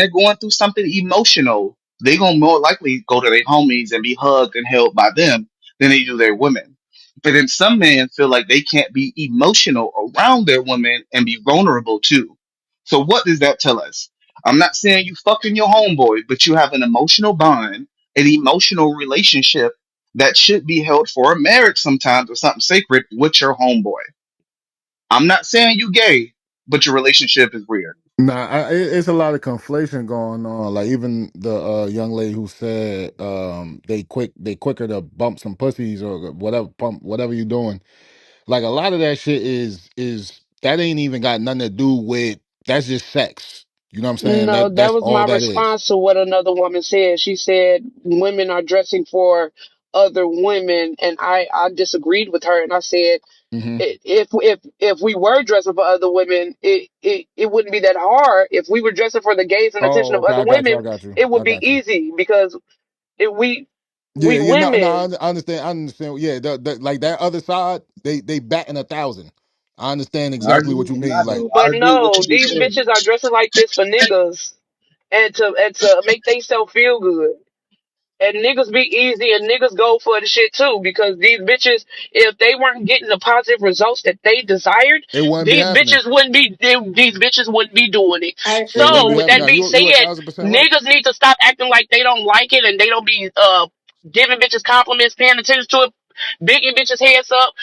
going through something emotional, they gonna more likely go to their homies and be hugged and held by them than they do their women. But then some men feel like they can't be emotional around their women and be vulnerable too. So what does that tell us? I'm not saying you fucking your homeboy, but you have an emotional bond, an emotional relationship that should be held for a marriage sometimes or something sacred with your homeboy. I'm not saying you gay, but your relationship is weird. Nah, it's a lot of conflation going on. Like even the young lady who said they quicker to bump some pussies or whatever pump whatever you doing. Like a lot of that shit is that ain't even got nothing to do with that's just sex. You know what I'm saying? No, that That's was all my that is. response to what another woman said. She said women are dressing for other women, and I disagreed with her, and I said Hmm. if we were dressing for other women, it wouldn't be that hard. If we were dressing for the gaze and attention Oh, of okay, other I got you, women, I got you, it would I be got you. easy because it, Yeah, we yeah, no, no, women. I understand, I understand. Yeah, like that other side, they batting 1,000. I understand I exactly what agree you with mean. that Like, though. I But agree with what no, you just these said. bitches are dressing like this for niggas and to make themselves feel good. And niggas be easy and niggas go for the shit too because these bitches, if they weren't getting the positive results that they desired, it wouldn't be happening. these bitches wouldn't be doing it. I It agree wouldn't So be with with happening. that Now, being you said, 1,000% right. niggas need to stop acting like they don't like it and they don't be giving bitches compliments, paying attention to it, bigging bitches heads up,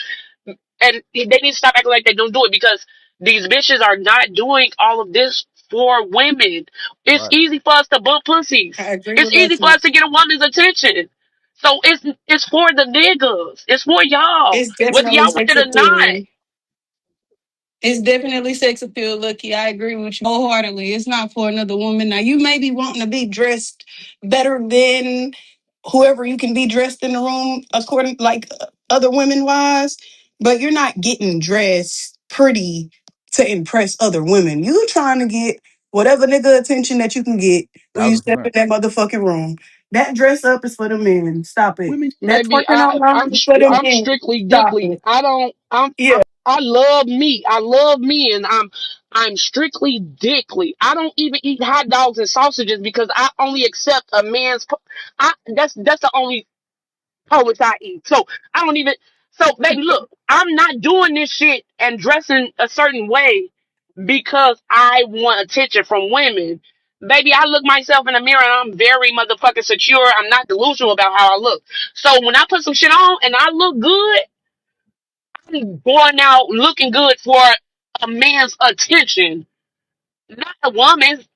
and they need to stop acting like they don't do it because these bitches are not doing all of this for women. It's Right. easy for us to bump pussies. I agree It's with that easy for too. us to get a woman's attention. So it's for the niggas. It's for y'all, It's whether definitely y'all want sex it or not. appeal. It's definitely sex appeal, Lucky. I agree with you wholeheartedly. It's not for another woman. Now, you may be wanting to be dressed better than whoever you can be dressed in the room, according like other women wise, but you're not getting dressed pretty to impress other women. You trying to get whatever nigga attention that you can get when you step 1,000%. in that motherfucking room. That dress up is for the men. Stop it. That Baby, twerking online is for the I'm men. strictly Stop dickly. it. I don't Yeah. I love me. I love me and I'm strictly dickly. I don't even eat hot dogs and sausages because I only accept a man's that's the only Polish I eat. So I don't even so baby look, I'm not doing this shit and dressing a certain way because I want attention from women. Baby, I look myself in the mirror and I'm very motherfucking secure. I'm not delusional about how I look. So when I put some shit on and I look good, I'm going out looking good for a man's attention, not a woman's.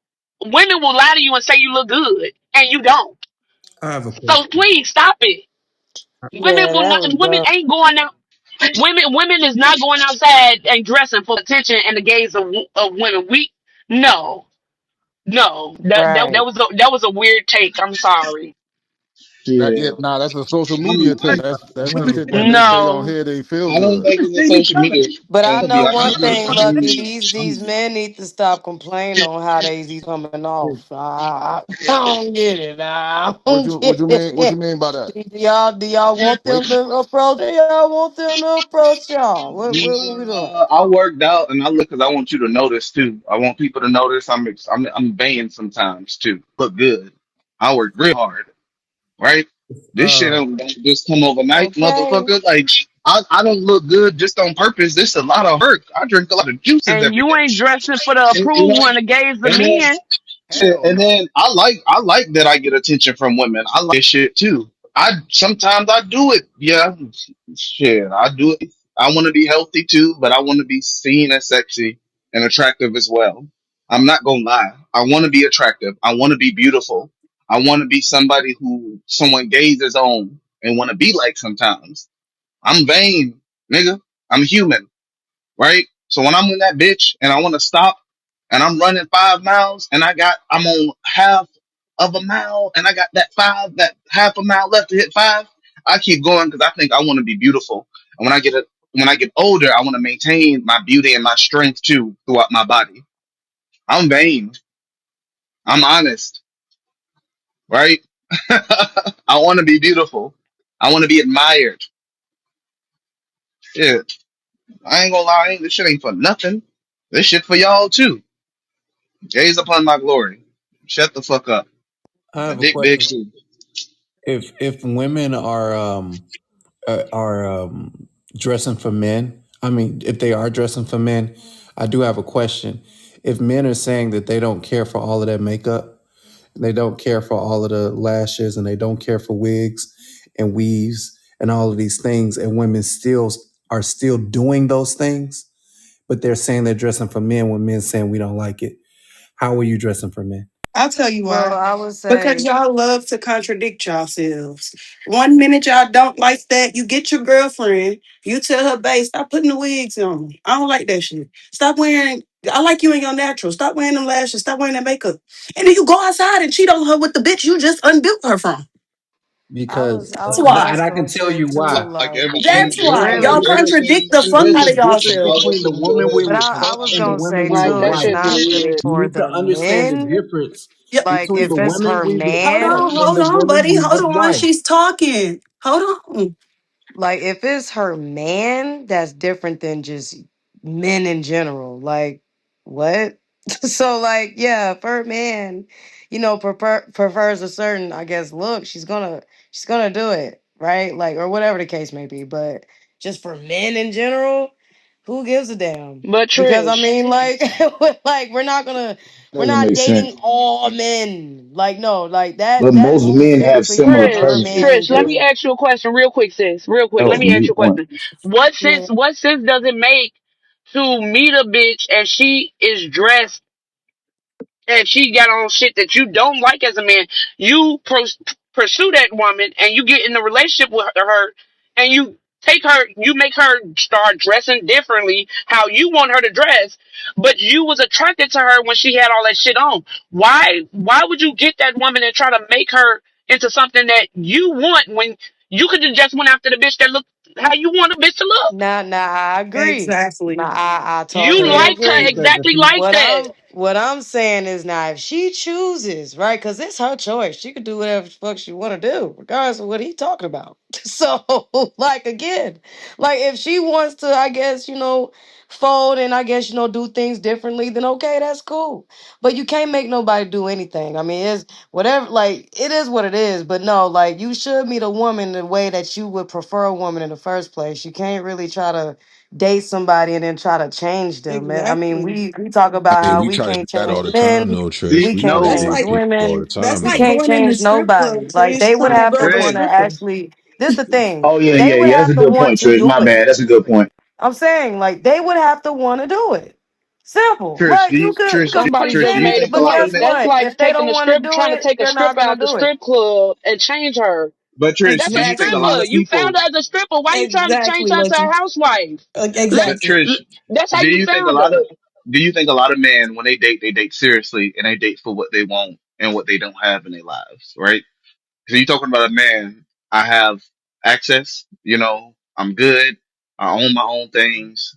Women will lie to you and say you look good, and you don't. I have a So question. please stop it. Women Yeah, will that not. was Women dumb. ain't going out. Women is not going outside and dressing for attention and the gaze of women. No. No, Right. that was a weird take. I'm sorry. That, yeah, Yeah. nah, that's a social media I'm, take. I'm, That's I the have a shit that question. they say on No, here. They feel I don't good. think it's a social media. But I To be know honest, one thing, Lucky. I'm, These men need to stop complaining on how they coming off. I don't get it. I don't What get you mean? What you it. mean by that? Do y'all want Wait, them to approach? Do y'all want them to approach y'all? What we doing? I worked out and I look because I want you to notice too. I want people to notice I'm banging sometimes too. Look good. I work real hard, right? This shit Uh, don't just come overnight, Okay. motherfucker. Like. I don't look good just on purpose. This is a lot of work. I drink a lot of juices And every you day. ain't dressing for the You know, approval and the gaze of and then men. shit, Hell and no. then I like that I get attention from women. I like this shit too. I sometimes I do it. Yeah, shit, I do it. I want to be healthy too, but I want to be seen as sexy and attractive as well. I'm not gonna lie. I want to be attractive. I want to be beautiful. I want to be somebody who someone gazes on and want to be like sometimes. I'm vain, nigga. I'm human, right? So when I'm in that bitch and I want to stop and I'm running 5 miles and I'm on half of a mile and I got that half a mile left to hit five, I keep going because I think I want to be beautiful. And when I get older, I want to maintain my beauty and my strength too throughout my body. I'm vain. I'm honest, right? I want to be beautiful. I want to be admired. Shit. I ain't gonna lie, this shit ain't for nothing. This shit for y'all too. Gaze upon my glory. Shut the fuck up. I My have a dick big question. too. If women are dressing for men, I mean, if they are dressing for men, I do have a question. If men are saying that they don't care for all of that makeup, they don't care for all of the lashes, and they don't care for wigs and weaves and all of these things, and women still are still doing those things, but they're saying they're dressing for men when men saying we don't like it. How are you dressing for men? I'll tell you Well, why. I would Because say y'all love to contradict yourselves. One minute y'all don't like that. You get your girlfriend, you tell her, babe, stop putting the wigs on. I don't like that shit. Stop wearing, I like you in your natural. Stop wearing them lashes. Stop wearing that makeup. And then you go outside and cheat on her with the bitch you just unbuilt her from. Because I That's was why. and just I can gonna tell say you too, why. Like like everything, That's why. like Y'all Really? everything contradict the should fuck be out of There's difference regardless yourselves. between of the the woman we world. but would I fuck was and the gonna women say we Like would too, that it's like. should be not really weird. You for need to the understand the men. difference Yep. Like between if the it's women her we would Hold fuck man, on, and hold the on, women buddy. we Hold would on. wife. She's talking. Hold on. like if it's her man, that's different than just men in general. Like what? So like yeah, if her man, prefers a certain, I guess, look, she's gonna do it, right? Like or whatever the case may be. But just for men in general, who gives a damn? But Because I Trish, mean, like, like we're Doesn't not make sense. dating all men. Like no, like that But that most men have specifically is similar for her Trish, man traits. in Trish, let me general. ask you a question real quick, sis. Real quick. That Let was a me ask you mute a point. question. What Yeah. sense does it make to meet a bitch and she is dressed and she got on shit that you don't like as a man? You pursue that woman and you get in a relationship with her and you make her start dressing differently how you want her to dress, but you was attracted to her when she had all that shit on. Why would you get that woman and try to make her into something that you want when you could have just went after the bitch that looked how you want a bitch to look? Nah, I agree. Exactly. I You totally Because liked her agree. because if exactly you like that. What I'm saying is now if she chooses, right? Because it's her choice. She could do whatever the fuck she want to do, regardless of what he talking about. So, like again, like if she wants to, I guess, fold and I guess, do things differently, then okay, that's cool. But you can't make nobody do anything. I mean, it's whatever, like it is what it is. But no, like you should meet a woman the way that you would prefer a woman in the first place. You can't really try to date somebody and then try to change them. I mean, Exactly. we talk about Hey, how we we try to do can't that change all the time, men, though, See, Trish. we We try can't to That's no, change date like people all women, the that's time, we like bro. can't going in the change strip nobody. club, Like Trish, they would trying to have to date a want Trish, to stripper. actually. This the thing. Oh yeah, They yeah, would yeah. That's have a to good want point, to Trish. do My it. bad. That's a good point. I'm saying like they would have to want to do it. Simple. Trish, Like you could, because Somebody Trish, just do you made a think a but lot of point. guess men? That's what? like If they taking don't a want to strip, do trying to it, take a they're not stripper gonna out the do it. strip club and change her. But Trish, That's do a you think a Exactly. lot stripper. of You found people? her as a stripper. Why you trying to change Exactly, her to Lucky. a housewife? But Let's. Exactly. Trish, That's how do you you think a found lot her. of? Do you think a lot of men, when they date seriously and they date for what they want and what they don't have in their lives, right? So you're talking about a man. I have access. I'm good. I own my own things.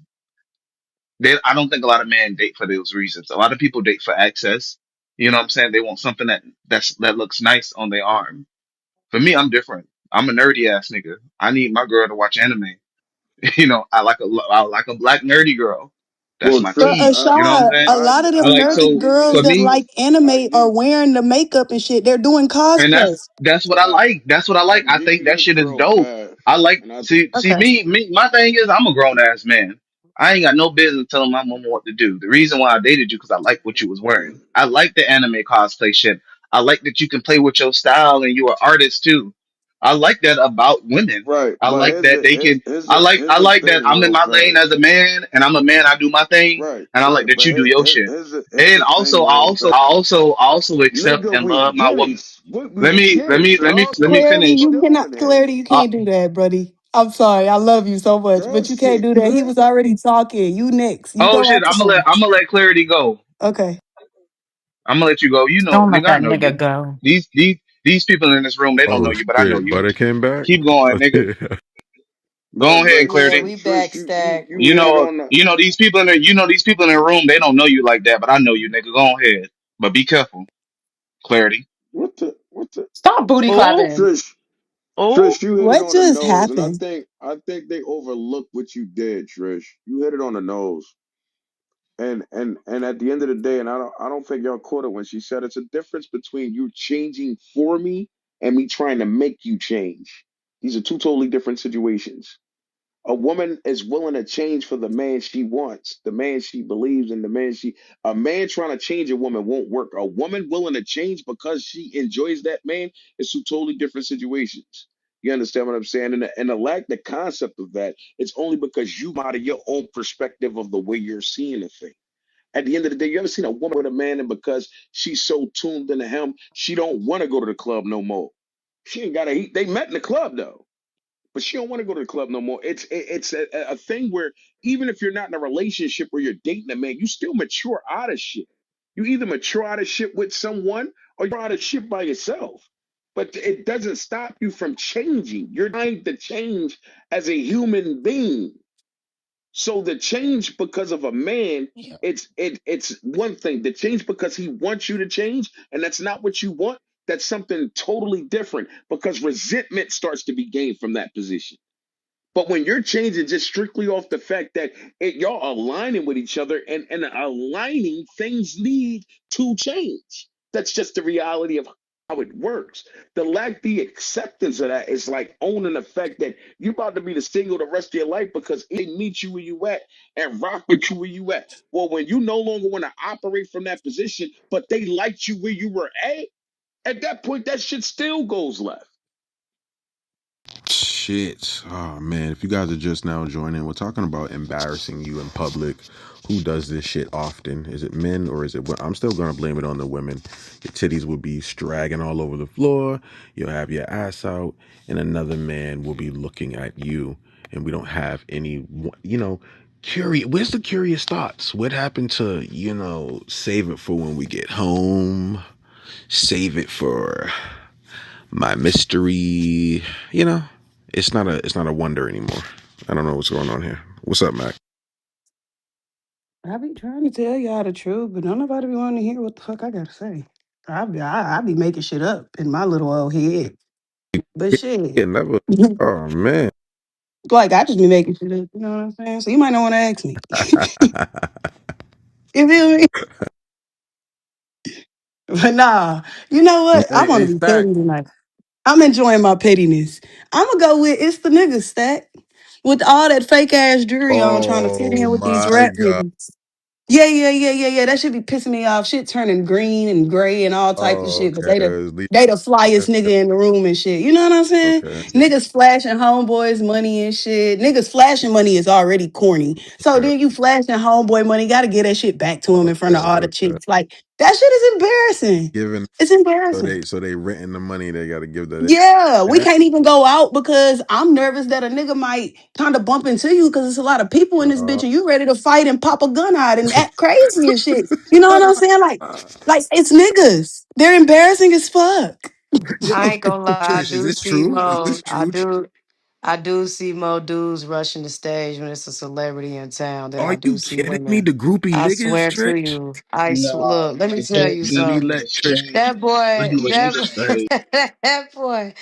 I don't think a lot of men date for those reasons. A lot of people date for access. You know what I'm saying? They want something that looks nice on their arm. For me, I'm different. I'm a nerdy ass nigga. I need my girl to watch anime. I like a black nerdy girl. That's Well, my But Trish, key. You know what I'm Ashad, saying? a lot of I them like nerdy so girls for that me, like anime are wearing the makeup and shit. They're doing and cosplay. that's what I like. That's what I like. I You think need that a shit is girl dope. bad. I like And I see Okay. me. My thing is, I'm a grown ass man. I ain't got no business telling my mama what to do. The reason why I dated you because I like what you was wearing. I like the anime cosplay shit. I like that you can play with your style and you're an artist too. I like that about women. right, I but like that they can. here's I the like that thing, I'm in Rose my lane Bad. as a man and I'm a man. I do my thing Right, and I like right, that but you do your shit. here's And the thing, also, Rose Bad. also accept Nigga, and we love my get woman. it. We get it, dog. Let What me the Clarity, fuck finish. we you doing cannot. here? Clarity, you can't do that, buddy. I'm sorry. I love you so much, but That you can't shit do that. He was crazy. already talking. You next. You Oh go shit, after him. I'm gonna let Clarity go. Okay. I'm gonna let you go. You know, Don't let nigga, I that know nigga you. go. These people in this room, they don't know Oh you, but I know shit, you. Butter came back. Keep going, nigga. Go But ahead, Yeah, Clarity. yo, we Trish, backstacked. you hit it on the You know these people in the, you know these people in the room, they don't know you like that, but I know you, nigga. Go ahead, but be careful, Clarity. what the Stop booty Oh, clapping. Trish. oh. Trish, you hit it What on the just nose, and happened? I think they overlooked what you did, Trish. You hit it on the nose. And at the end of the day, and I don't think y'all caught it when she said it's a difference between you changing for me and me trying to make you change. These are two totally different situations. A woman is willing to change for the man she wants, the man she believes in, the man she a man trying to change a woman won't work. A woman willing to change because she enjoys that man is two totally different situations. You understand what I'm saying? And the lack the concept of that, it's only because you out of your own perspective of the way you're seeing the thing. At the end of the day, you ever seen a woman with a man and because she's so tuned into him, she don't want to go to the club no more. She ain't got to eat. They met in the club though, but she don't want to go to the club no more. It's a thing where even if you're not in a relationship where you're dating a man, you still mature out of shit. You either mature out of shit with someone or you're out of shit by yourself. But it doesn't stop you from changing. You're trying to change as a human being. So the change because of a man, it's one thing. The change because he wants you to change, and that's not what you want. That's something totally different because resentment starts to be gained from that position. But when you're changing just strictly off the fact that y'all aligning with each other and aligning, things need to change. That's just the reality of how it works. The lack the acceptance of that is like owning the fact that you about to be the single the rest of your life because they meet you where you at and rock with you where you at. Well, when you no longer want to operate from that position, but they liked you where you were at that point, that shit still goes left. Shit. Oh man, if you guys are just now joining, we're talking about embarrassing you in public. Who does this shit often? Is it men or is it I'm still gonna blame it on the women. Your titties will be stragging all over the floor, you'll have your ass out, and another man will be looking at you, and we don't have any, curious. Where's the curious thoughts? What happened to, save it for when we get home? Save it for my mystery. You know, it's not a wonder anymore. I don't know what's going on here. What's up, Mac? I be trying to tell y'all the truth, but don't nobody be wanting to hear what the fuck I gotta say. I be making shit up in my little old head. But shit. Yeah, never. Oh man. Like I just be making shit up, you know what I'm saying? So you might not want to ask me. You feel me? But nah, you know Hey, what? I want hey, to be Stack. petty tonight. I'm enjoying my pettiness. I'm gonna go with it's the niggas stack with all that fake ass jewelry on, trying to fit Oh in with these my rap god. niggas. Yeah, yeah, yeah, yeah, yeah. That should be pissing me off. Shit turning green and gray and all types of Oh, shit. But okay. they the flyest nigga in the room and shit. You know what I'm saying? Okay. Niggas flashing homeboys money and shit. Niggas flashing money is already corny. So Okay. then you flashing homeboy money, gotta get that shit back to him in front of Okay. all the Okay. chicks. Like that shit is embarrassing. Given It's embarrassing. so they renting the money. They got to give that. Yeah, we That, can't even go out because I'm nervous that a nigga might kind of bump into you because it's a lot of people in this bitch uh, and you ready to fight and pop a gun out and act crazy and shit. You know what I'm saying? Like it's niggas. They're embarrassing as fuck. yo, I ain't gonna lie, I Trish, is do this see true? Is Mo. this true? I do see Mo dudes rushing the stage when it's a celebrity in town. Then Are I do you see kidding me? women. The groupie I niggas, swear to Trish. you. Nah, Look, let me the tell you Let me celebrity something. let is Trish. straight. That boy, Celebrity that is straight.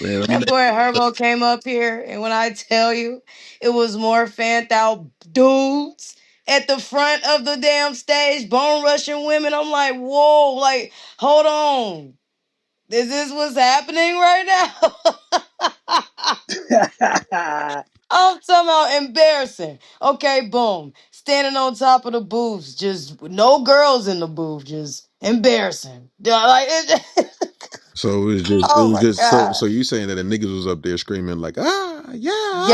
Let me that boy Herbo came up here, and when I tell you, it was more fanned out dudes at the front of the damn stage, bone rushing women. I'm like, whoa, like, hold on. Is this what's happening right now? I'm talking about embarrassing. Okay, boom. Standing on top of the booths, just no girls in the booth, just embarrassing. Yeah, like So it oh was my just god. so you saying that the niggas was up there screaming like yeah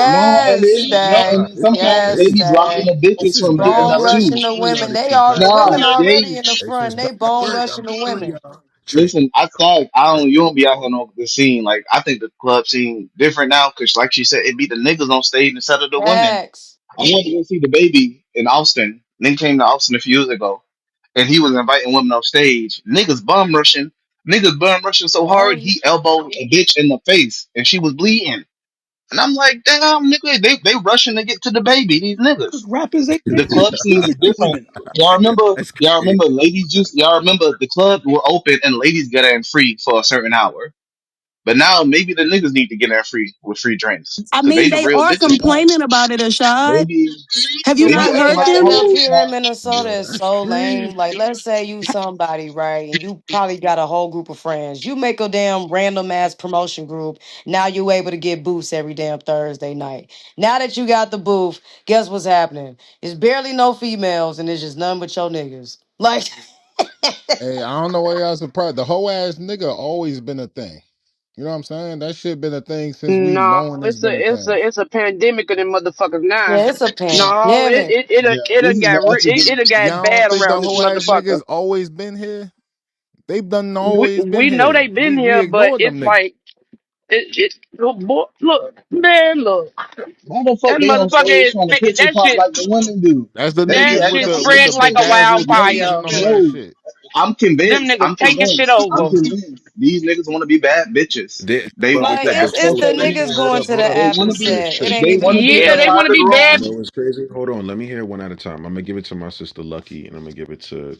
No, and Yes, then no, and Stag. then sometimes they Yes, be dropping Stag. the this bitches is from getting bad Bone up work. too. rushing the I ain't women. gotta They keep are the going. Nah, women already they in the This is front. bad They bone work. rushing I'm the telling women. y'all. Trick. listen. I thought I don't. You don't be out here on the scene. Like I think the club scene different now because, like she said, it be the niggas on stage instead of the women. Facts. I went to go see the baby in Austin. Then came to Austin a few years ago, and he was inviting women on stage. Niggas bum rushing. Niggas bum rushing so hard Oh, he elbowed a bitch in the face, and she was bleeding. And I'm like, damn, nigga, they rushing to get to the baby. These Because niggas. rappers ain't The club scene is different. women. Y'all remember? That's Y'all crazy. remember? Ladies just. Y'all remember the club were open and ladies got in free for a certain hour. But now maybe the niggas need to get in free with free drinks I because mean, they the they real are bitches now. complaining about it, They Ashad. be Have you the they be not way acting they heard like the got it them? up hoes is here in not. Minnesota Yeah, is that's so lame. crazy. Like, let's say you somebody, right? And you probably got a whole group of friends. You make a damn random ass promotion group. Now you able to get booths every damn Thursday night. Now that you got the booth, guess what's happening? It's barely no females and it's just none but your niggas. Like, Hey, I don't know why y'all surprised. The whole ass nigga always been a thing. You know what I'm saying? That shit been a thing since we've No, known it's it's been a thing. it's a pandemic of them motherfuckers now. yeah, it's a No, pandemic. it Yeah, it this is got the epidemic. it got Y'all don't bad think the around this whole ass motherfucker. niggas always been here? They've done We always been we know here. they been We here, but ignored them it's niggas. like look, boy, look, man, look, Why the fuck that they on motherfucker stage is trying to picture that pop shit like the women do? That's the They be niggas acting shit like with women the spreading like a can't. bedazzled No, faces and wildfire. all that no. shit. I'm Them convinced. niggas I'm taking shit convinced. I'm over. convinced. These niggas want to be bad bitches. They, They but Like, okay, that's it's hold the up, what they niggas do. going to the They app want and to be. said it Trish. ain't They even want to me be in Yeah, the they saying want to private be You bad. rooms. know what's crazy? Hold on, let me hear one at a time. I'm gonna give it to my sister Lucky, and I'm gonna give it to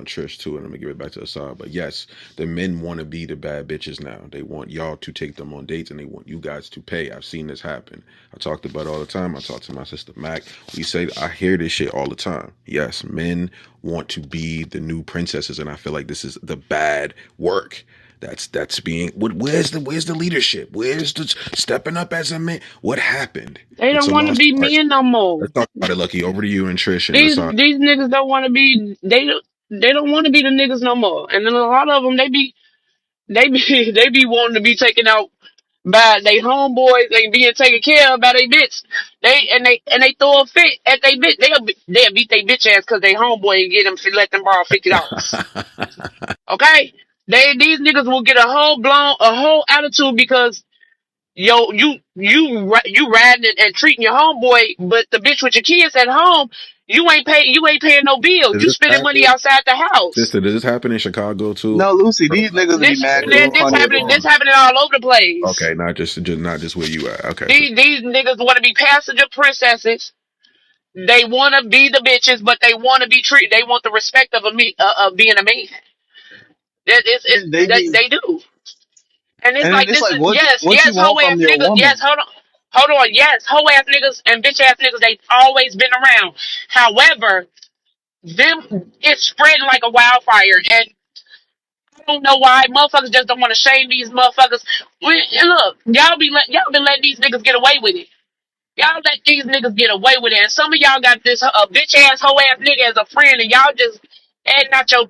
Trish too, and I'm gonna give it back to Assad. But yes, the men want to be the bad bitches now. They want y'all to take them on dates, and they want you guys to pay. I've seen this happen. I talked about it all the time. I talk to my sister Mac. We say I hear this shit all the time. Yes, men want to be the new princesses, and I feel like this is the bad work. That's being where's the leadership? Where's the stepping up as a man? What happened? They It's don't a want to lost be art. men no more. Let's talk about it, Lucky. Over to you and Trish and Asad. These niggas don't want to be they don't want to be the niggas no more. And then a lot of them they be wanting to be taken out by they homeboys. They being taken care of by they bitch. They throw a fit at they bitch. They'll beat they bitch ass because they homeboy and get them let them borrow $50. Okay, these niggas will get a whole attitude because yo you riding and treating your homeboy, but the bitch with your kids at home, you ain't paying no bills. Does You this spending money happen? outside the house. Sister, does this happen in Chicago too? No, Lucy, these niggas be mad because it's funny every This day. happening all over the place. Okay, not just where you at. Okay, so These niggas want to be passenger princesses. They want to be the bitches, but they want to be treated. They want the respect of of being a man. Then they be, They do. And it's and then like it's this like, is yes, what you yes, hoe want ass from your niggas. Yes, woman? hold on, yes, hoe ass niggas and bitch ass niggas. They've always been around. However, them it's spreading like a wildfire, and I don't know why motherfuckers just don't want to shame these motherfuckers. And look, y'all been letting these niggas get away with it. Y'all let these niggas get away with it, and some of y'all got this bitch ass hoe ass nigga as a friend, and y'all just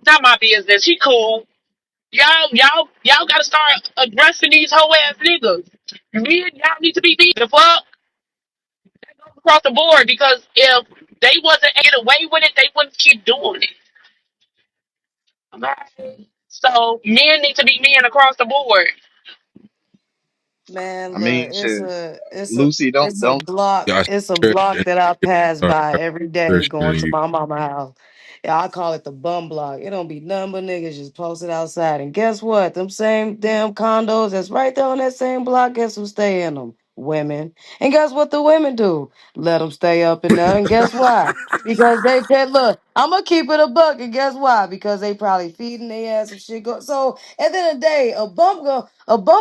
not my business. He cool. Y'all gotta start addressing these hoe ass niggas. Y'all need to be beat the fuck across the board because if they wasn't get away with it, they wouldn't keep doing it. Okay? So men need to be men across the board. Man, I look, mean, shit, Lucy, it's a block. y'all It's a Trish block and that I pass uh, by every day Trish going and to you. my mama house. Yeah, I call it the bum block. It don't be nothing but niggas just posted outside. And guess what? Them same damn condos that's right there on that same block, guess who stay in them? Women. And guess what the women do? Let them stay up in there. And guess why? Because they said, look, I'm gonna keep it a buck. And guess why? Because they probably feeding their ass and shit. So at the end of the day, a bum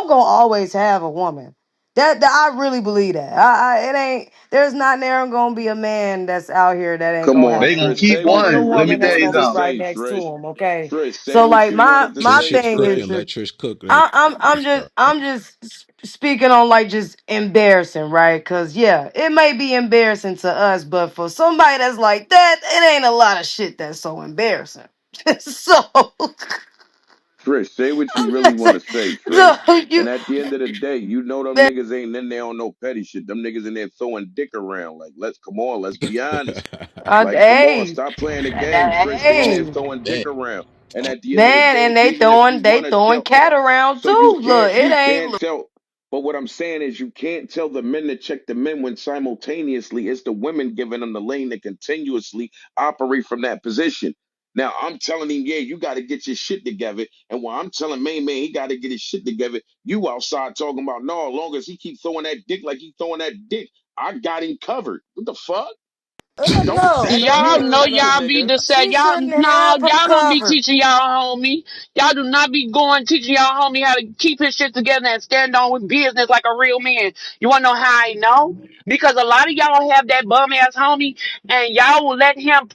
gonna always have a woman. That I really believe that. It ain't. There's not never gonna be a man that's out here that ain't Come gonna on, have They gonna Trish. keep Say what a you one. Let me really woman tell that's wanted you gonna to be something. right say, next to Trish. him. Okay. Trish, say So what like you wanted to When my say, shit's thing is Trish. cooking, just let Trish cook. Then I'm just stop. speaking on like just embarrassing, right? Cause yeah, it may be embarrassing to us, but for somebody that's like that, it ain't a lot of shit that's so embarrassing. So Trish, say what you I'm really just want to saying, say, Trish. so And you at the end of the day, you know them man, niggas ain't in there on no petty shit. Them niggas in there throwing dick around. Like, let's come on, let's be honest. Like, come on, hey, stop playing the game. Trish, they in there hey, throwing dick Damn. around. And at the end of the man, day, and they even if you they want to throwing tell, cat around so you too. Look, can't it you ain't. can't tell. But what I'm saying is you can't tell the men to check the men when simultaneously it's the women giving them the lane to continuously operate from that position. Now I'm telling him, yeah, you got to get your shit together. And while I'm telling man, he got to get his shit together, you outside talking about no, as long as he keep throwing that dick like he throwing that dick, I got him covered. What the fuck? Don't No, say And that y'all to she know another y'all be nigga. just said she y'all shouldn't no, have him y'all don't be covered. teaching y'all homie. Y'all do not be going teaching y'all homie how to keep his shit together and stand on with business like a real man. You wanna know how I know? Because a lot of y'all have that bum ass homie and y'all will let him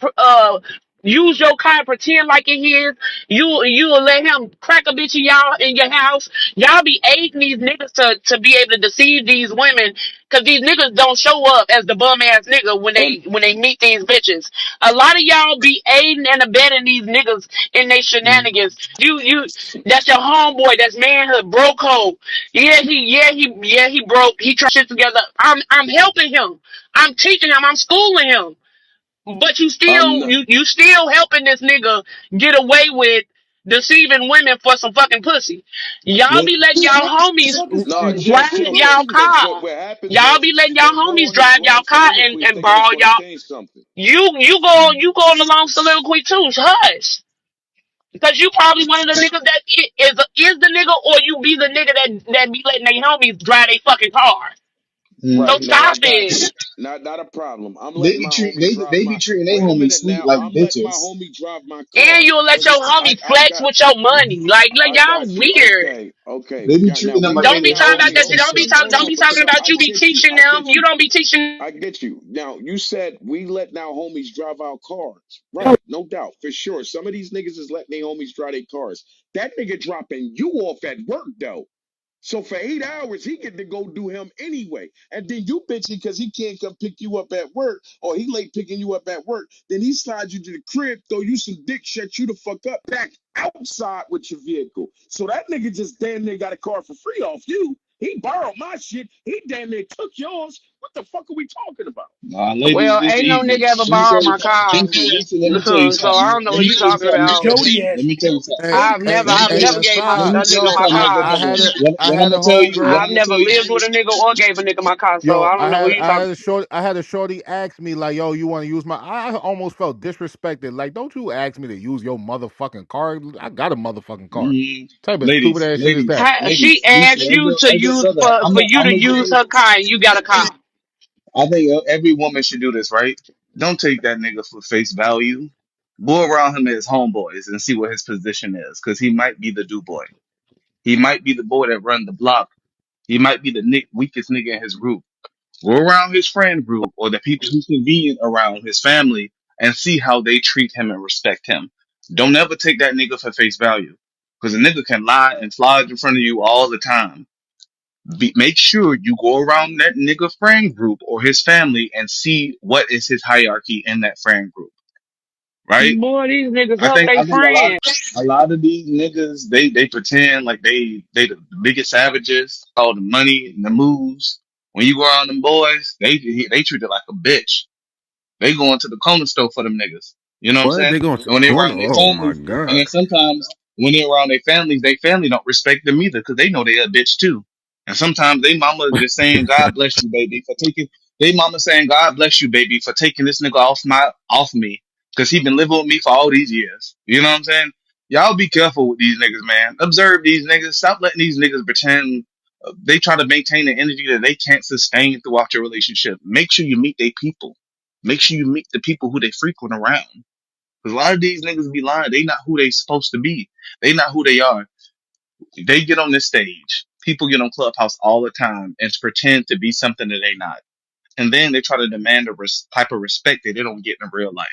use your car, pretend like it his. You will let him crack a bitch in y'all in your house. Y'all be aiding these niggas to be able to deceive these women because these niggas don't show up as the bum ass nigga And when they meet these bitches. A lot of y'all be aiding and abetting these niggas in their shenanigans. You that's your homeboy, that's manhood, bro code. He broke. He trying shit together. I'm helping him. I'm teaching him, I'm schooling him. But I'm not. you still helping this nigga get away with deceiving women for some fucking pussy. Y'all Look, be letting He y'all ain't homies for the No, drive chill, y'all chill. Because car. what happens Y'all is be letting y'all they go homies on this drive y'all long car soliloquy and thinking it's borrow going to y'all. change something. You going along soliloquy too. Hush. Because you probably one of the niggas that is the nigga or you be the nigga that be letting their homies drive their fucking car. mm, So Right now, I stop got it. you. Not a problem. I'm They letting be my treat homie drive they be my. treating their Wait a homies minute sweet now. like I'm letting my bitches. homie drive my And car you'll let because your it's. homie I flex got. with your money. Like I y'all got you. weird. Okay. Okay. They be Now treating them we like they Don't letting be their our talking about homies homie. that. also. Don't Hold be on. talking about I you be get you. teaching I them. get You you. don't be teaching. I get you. Now you said we letting our homies drive our cars. Right. No doubt. For sure. Some of these niggas is letting their homies drive their cars. That nigga dropping you off at work though. So for 8 hours, he get to go do him anyway. And then you bitching because he can't come pick you up at work or he late picking you up at work. Then he slides you to the crib, throw you some dick, shut you the fuck up, back outside with your vehicle. So that nigga just damn near got a car for free off you. He borrowed my shit. He damn near took yours. What the fuck are we talking about? nah, ladies, Well, this ain't no easy. nigga ever Let me tell borrowed you my something. car. Let me tell you So I something. don't know Let what me you tell you talking something, Miss about. Jody. Let me tell you something. Hey, hey, Let me I've tell hey, never you. gave my Let aside, me a tell nigga you yo, my something, my good car. I brother. had a, I What I'm had gonna a tell you. What homegirl. I'm I've gonna never tell you lived with a is. nigga or gave a nigga my car. So Yo, I don't know what you talking. I had a shorty ask me like, "Yo, you want to use my?" I almost felt disrespected. Like, don't you ask me to use your motherfucking car? I got a motherfucking car. Mm, Type of stupid ladies, ass shit is ladies, that? She ladies. asked Listen, you to as your use brother, for you to I'm gonna give use you. her car and you got a car. I think every woman should do this, right? Don't take that nigga for face value. Go around him as homeboys and see what his position is, because he might be the do boy. He might be the boy that run the block. He might be the weakest nigga in his group. Go around his friend group or the people who's convenient around his family and see how they treat him and respect him. Don't ever take that nigga for face value, because a nigga can lie and fly in front of you all the time. Make sure you go around that nigga friend group or his family and see what is his hierarchy in that friend group, right? Boy, these niggas I help think they I think friends. a lot of these niggas they pretend like they the biggest savages, all the money and the moves. When you go around them boys, they treat it like a bitch. They going to the corner store for them niggas. You know what I'm What? saying? They going to And the when they're corner? around their Oh my families, and then god. sometimes when they're around their family don't respect them either because they know they a bitch too. And sometimes they mama just saying, God bless you, baby, for taking, they mama saying, God bless you, baby, for taking this nigga off me because he been living with me for all these years. You know what I'm saying? Y'all be careful with these niggas, man. Observe these niggas. Stop letting these niggas pretend they try to maintain an energy that they can't sustain throughout your relationship. Make sure you meet their people. Make sure you meet the people who they frequent around. Because a lot of these niggas be lying. They not who they supposed to be. They not who they are. They get on this stage. People get on Clubhouse all the time and pretend to be something that they're not. And then they try to demand a type of respect that they don't get in real life.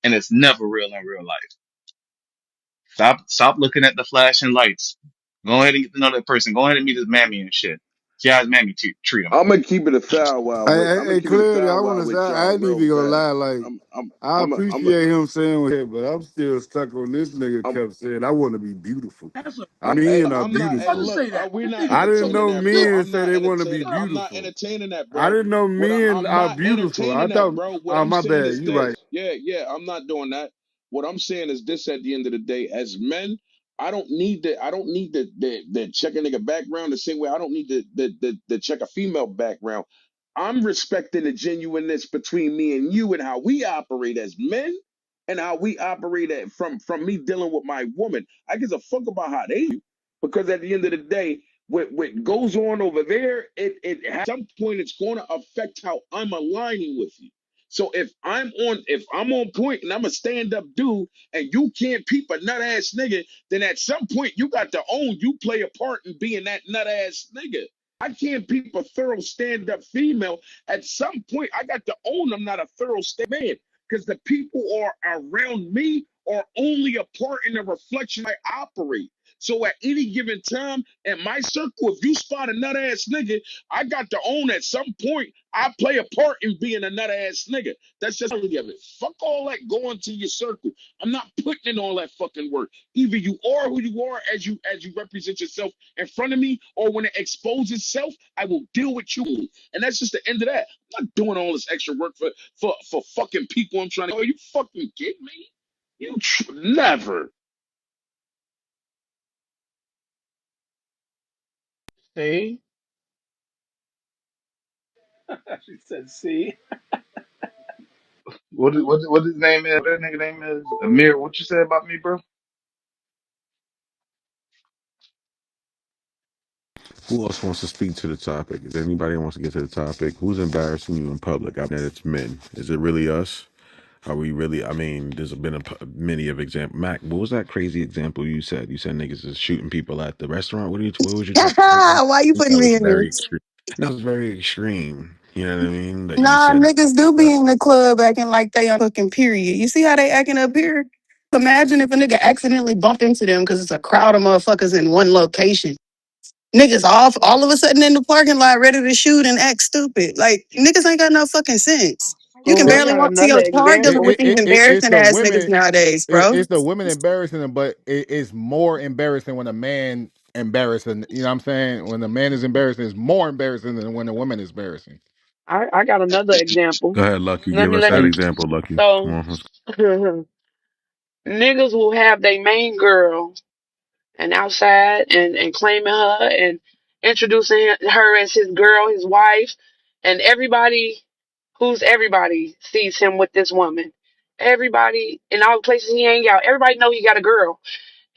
And it's never real in real life. Stop looking at the flashing lights. Go ahead and get to know that person. Go ahead and meet his mammy and shit. See how his mammy treat him. I'm gonna keep it a foul wow with. I'm gonna Hey, keep it a clearly, I foul want wow to say with I y'all ain't real even gonna fast. lie. Like, I I'm appreciate him saying what he said, but I'm still stuck on this nigga I'm kept saying, "I want to be beautiful." That's a I Hey, mean, I'm not. Hey, about to beautiful. look, say that. we're This not nigga I didn't entertaining know that, bro. men I'm say not they want to be entertaining. I'm not beautiful. entertaining that, I bro. didn't know men I'm are not beautiful. I entertaining that, thought, bro. What oh I'm my saying bad, is you right. this. Yeah, yeah. I'm not doing that. What I'm saying is this. At the end of the day, as men, I don't need the. I don't need the check a nigga background the same way I don't need the check a female background. I'm respecting the genuineness between me and you and how we operate as men and how we operate from me dealing with my woman. I give a fuck about how they do because at the end of the day, what goes on over there, at some point it's going to affect how I'm aligning with you. So if I'm on point and I'm a stand up dude and you can't peep a nut ass nigga, then at some point you got to own you play a part in being that nut ass nigga. I can't peep a thorough stand up female. At some point, I got to own I'm not a thorough stand man because the people are around me are only a part in the reflection I operate. So at any given time in my circle, if you spot a nut ass nigga, I got to own at some point I play a part in being a nut ass nigga. That's just the reality of it. Fuck all that going to your circle. I'm not putting in all that fucking work. Either you are who you are as you represent yourself in front of me, or when it exposes itself, I will deal with you. And that's just the end of that. I'm not doing all this extra work for fucking people. I'm trying to. Are you fucking kidding me? Never. See? she said, see. What his name is? What that nigga name is? Amir, what you said about me, bro? Who else wants to speak to the topic? Is there anybody that wants to get to the topic? Who's embarrassing you in public? I mean, it's men. Is it really us? Are we really? I mean, there's been many of example. Mac, what was that crazy example you said? You said niggas is shooting people at the restaurant. What was you talking about? I Why you think putting that me was in very this? extreme. That was very extreme. You know what I mean? That you Nah, said. niggas do be in the club acting like they on fucking period. You see how they acting up here? Imagine if a nigga accidentally bumped into them because it's a crowd of motherfuckers in one location. Niggas all of a sudden in the parking lot ready to shoot and act stupid. Like niggas ain't got no fucking sense. You can Well, Oh, I barely got walk to another your car dealing with example. these it's embarrassing the ass niggas women. nowadays, bro. It's the women embarrassing them, but it's more embarrassing when a man embarrassing. You know what I'm saying? When the man is embarrassing, it's more embarrassing than when the woman is embarrassing. I got another example. Go ahead, Lucky. Let Give me us let that me. example, Lucky. Come So on. niggas will have their main girl and outside and claiming her and introducing her as his girl, his wife, and everybody sees him with this woman. Everybody in all the places he hang out, everybody know he got a girl,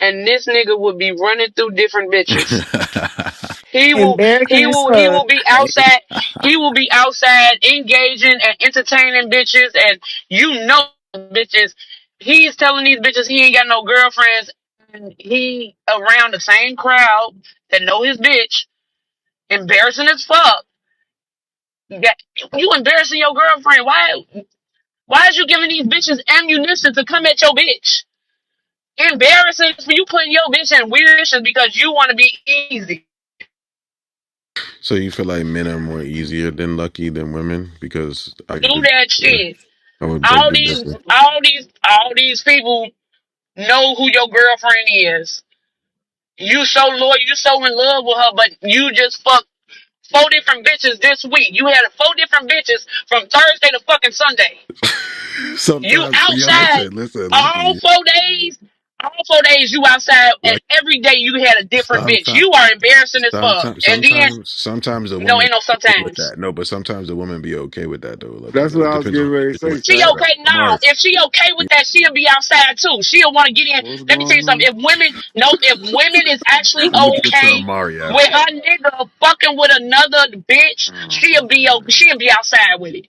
and this nigga would be running through different bitches. Embarrassing as He fuck. will be outside. He will be outside engaging and entertaining bitches, and you know bitches. He's telling these bitches he ain't got no girlfriends, and he around the same crowd that know his bitch. Embarrassing as fuck. You embarrassing your girlfriend. Why is you giving these bitches ammunition to come at your bitch? Embarrassing for you putting your bitch in weird positions because you want to be easy. So you feel like men are more easier than lucky than women? Because Do that shit. I would beg All to these, differ. all these people know who your girlfriend is. You so loyal, you so in love with her, but you just fucked 4 different bitches this week. You had 4 different bitches from Thursday to fucking Sunday. You Sometimes, yo, outside listen, all lucky, 4 days. All 4 days you outside, and lucky. every day you had a different bitch. Sometimes, You are embarrassing as fuck. And then sometimes the no, woman ain't no be okay with sometimes. that. No, but sometimes the woman be okay with that though. Lucky That's though. what It I was depends on getting how ready to you doing say, it. She Stat. okay? No. Amari, If she okay with that, she'll be outside too. She'll want to get in. What's Let me tell you going something. on? If women, no, if women is actually let me get to okay Amari with after. her nigga fucking with another bitch, Oh, she'll be fucking hell. she'll be outside with it.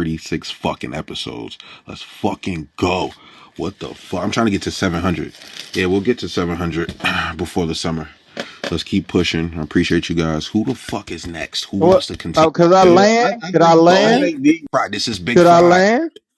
36 fucking episodes. Let's fucking go. What the fuck? I'm trying to get to 700. Yeah, we'll get to 700 before the summer. Let's keep pushing. I appreciate you guys. Who the fuck is next? Who What? wants to continue? Oh, could I Yeah, land? I Could I think I land? Go. think the Fry. This is Big Could I Fry. land?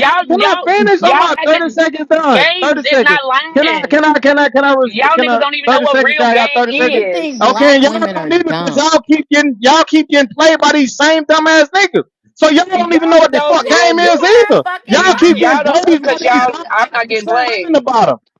Damn, can I Y'all finish? I'm y'all about act 30 seconds done. games 30 is seconds. not Can I, lying. can I, can I, can I, Y'all can niggas I, don't even know 30 what seconds, real y'all got game 30 seconds? You is. think Okay, black and y'all women are don't either because dumb. y'all keep getting played by these same dumbass niggas. So y'all don't even know Y'all what the don't fuck Nigga, well game is you have either. fucking Y'all keep getting y'all money. played don't by cause these y'all I'm dumbass not niggas getting down in played. the bottom.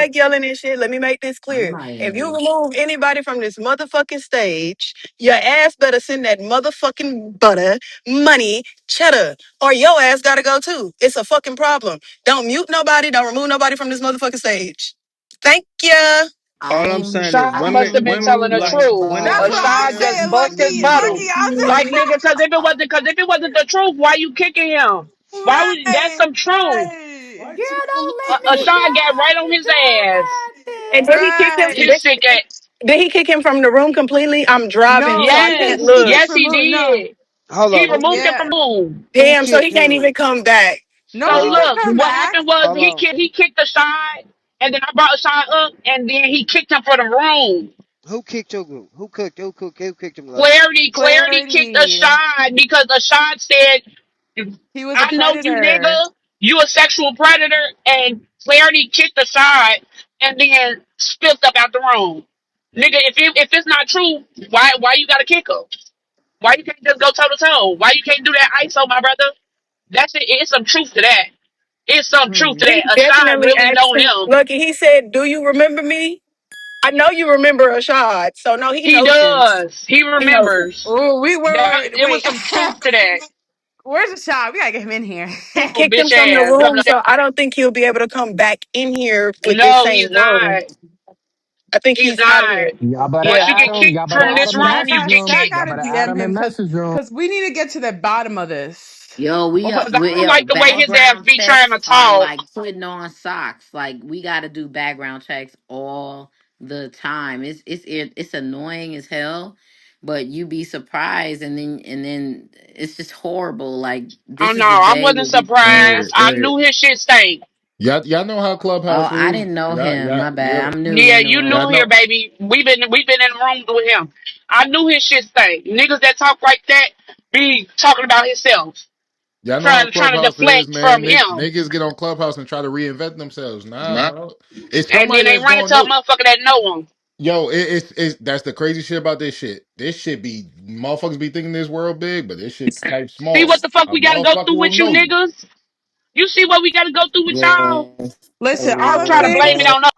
back yelling and shit. Let me make this I'm clear. not If you angry. remove anybody from this motherfucking stage, your ass better send that motherfucking butter, money, cheddar, or your ass gotta go too. It's a fucking problem. Don't mute nobody. Don't remove nobody from this motherfucking stage. Thank ya. All I'm I'm saying is Sean must have women, been women telling the like truth. when it That's what when I Sean females just said, bust his Lucky. bubble. Lucky, I Like said, nigga, cause if it wasn't the truth, why you kicking him? Why would that's right, some truth? right. Girl, don't let me Sean got right on his ass. And then he kicked him. His sick ass. Did he kick him from the room completely? I'm driving, so No, I he can't Yes, he look. just yes, he removed. No, did. Hold He up. removed him from yeah, the room. Who Damn, so he kicked can't even who? come back. So no, he Uh, can look, come what back. happened was hold on. he kicked the shot, and then I brought the shot up, and then he kicked him for the room. Who kicked your group? Who kicked him last? Clarity kicked a Clarity. shot because the shot said, He was a "I know you, predator. nigga. You a sexual predator." And Clarity kicked the shot, and then spilt up out the room. Nigga, if it's not true, why you gotta kick him? Why you can't just go toe to toe? Why you can't do that ISO, my brother? That's it. It's some truth to that. It's some truth Hmm. to He that. Ashawn definitely really asked know him. him. Lucky, he said, "Do you remember me?" I know you remember Ashad, so no, he He knows him. does. He He knows him. remembers. Oh, we That wait, it was wait, some wait. truth to that. Where's the shot? We gotta get him in here. He Oh, kicked him bitch from the ass. room, so I don't think he'll be able to come back in here with this No, he's same room. not. I think He's he's out of not. here. Y'all better Once Yeah. you add get him. kicked Y'all better from add this him in Nah, room, you get Sky room. kicked. Y'all gotta better add DM him in him message room. because we need to get to the bottom of this. Yo, Because I we don't like the way his ass background be trying to checks are talk. like putting on socks. Like we got to do background checks all the time. It's annoying as hell, but you be surprised, and then it's just horrible. Like Oh this no, is the I day wasn't where we. Hey, surprised. I hey, knew his shit stank. y'all know how Oh, Clubhouse I is. didn't know Y'all, him. y'all, My yeah, bad. I'm new Yeah, in the you y'all knew room. here, know. baby. We've been in rooms with him. I knew his shit stank. Niggas that talk like that be talking about himself, Y'all know how trying to Clubhouse is, deflect from man. him, Niggas get on Clubhouse and try to reinvent themselves. Nah, bro. It's and then somebody they that's run gonna into a know. motherfucker that know him. Yo, it's that's the crazy shit about this shit. This shit be motherfuckers be thinking this world big, but this shit type See what small. the fuck A we gotta go motherfucker through will with you know you. niggas? You see what we gotta go through with y'all? Yeah. Listen, Y'all try to blame it on us.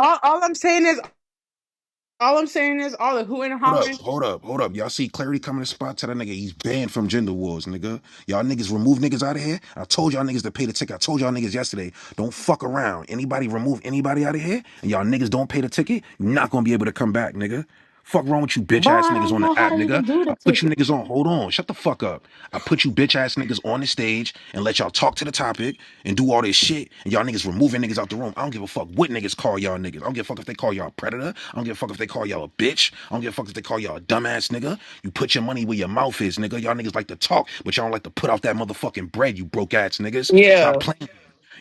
all I'm saying is, all the who and Hold up, hollering. hold up, hold up. Y'all see Clarity coming to spot? Tell that nigga he's banned from gender wars, nigga. Y'all niggas remove niggas out of here. I told y'all niggas to pay the ticket. I told y'all niggas yesterday, don't fuck around. Anybody remove anybody out of here, and y'all niggas don't pay the ticket, you're not gonna be able to come back, nigga. Fuck wrong with you bitch But ass I niggas don't on know the how app, to even nigga. do I the put you ticket. niggas on. Hold on, shut the fuck up. I put you bitch ass niggas on the stage and let y'all talk to the topic and do all this shit. And y'all niggas removing niggas out the room. I don't give a fuck what niggas call y'all niggas. I don't give a fuck if they call y'all a predator. I don't give a fuck if they call y'all a bitch. I don't give a fuck if they call y'all a dumbass nigga. You put your money where your mouth is, nigga. Y'all niggas like to talk, but y'all don't like to put out that motherfucking bread, you broke ass niggas. Stop Yeah. playing,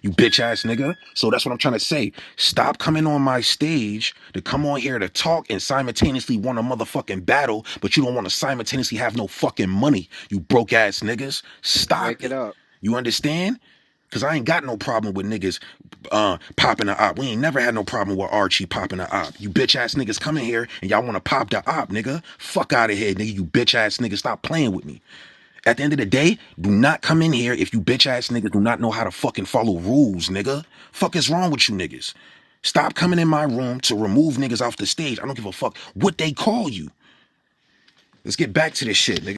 you bitch ass nigga. So that's what I'm trying to say. Stop coming on my stage to come on here to talk and simultaneously want a motherfucking battle, but you don't want to simultaneously have no fucking money, you broke ass niggas. Break Stop it it. up. You understand? Cause I ain't got no problem with niggas popping the op. We ain't never had no problem with Archie popping the op. You bitch ass niggas come in here and y'all wanna pop the op, nigga. Fuck out of here, nigga. You bitch ass niggas. Stop playing with me. At the end of the day, do not come in here if you bitch ass niggas do not know how to fucking follow rules, nigga. Fuck is wrong with you niggas? Stop coming in my room to remove niggas off the stage. I don't give a fuck what they call you. Let's get back to this shit, nigga.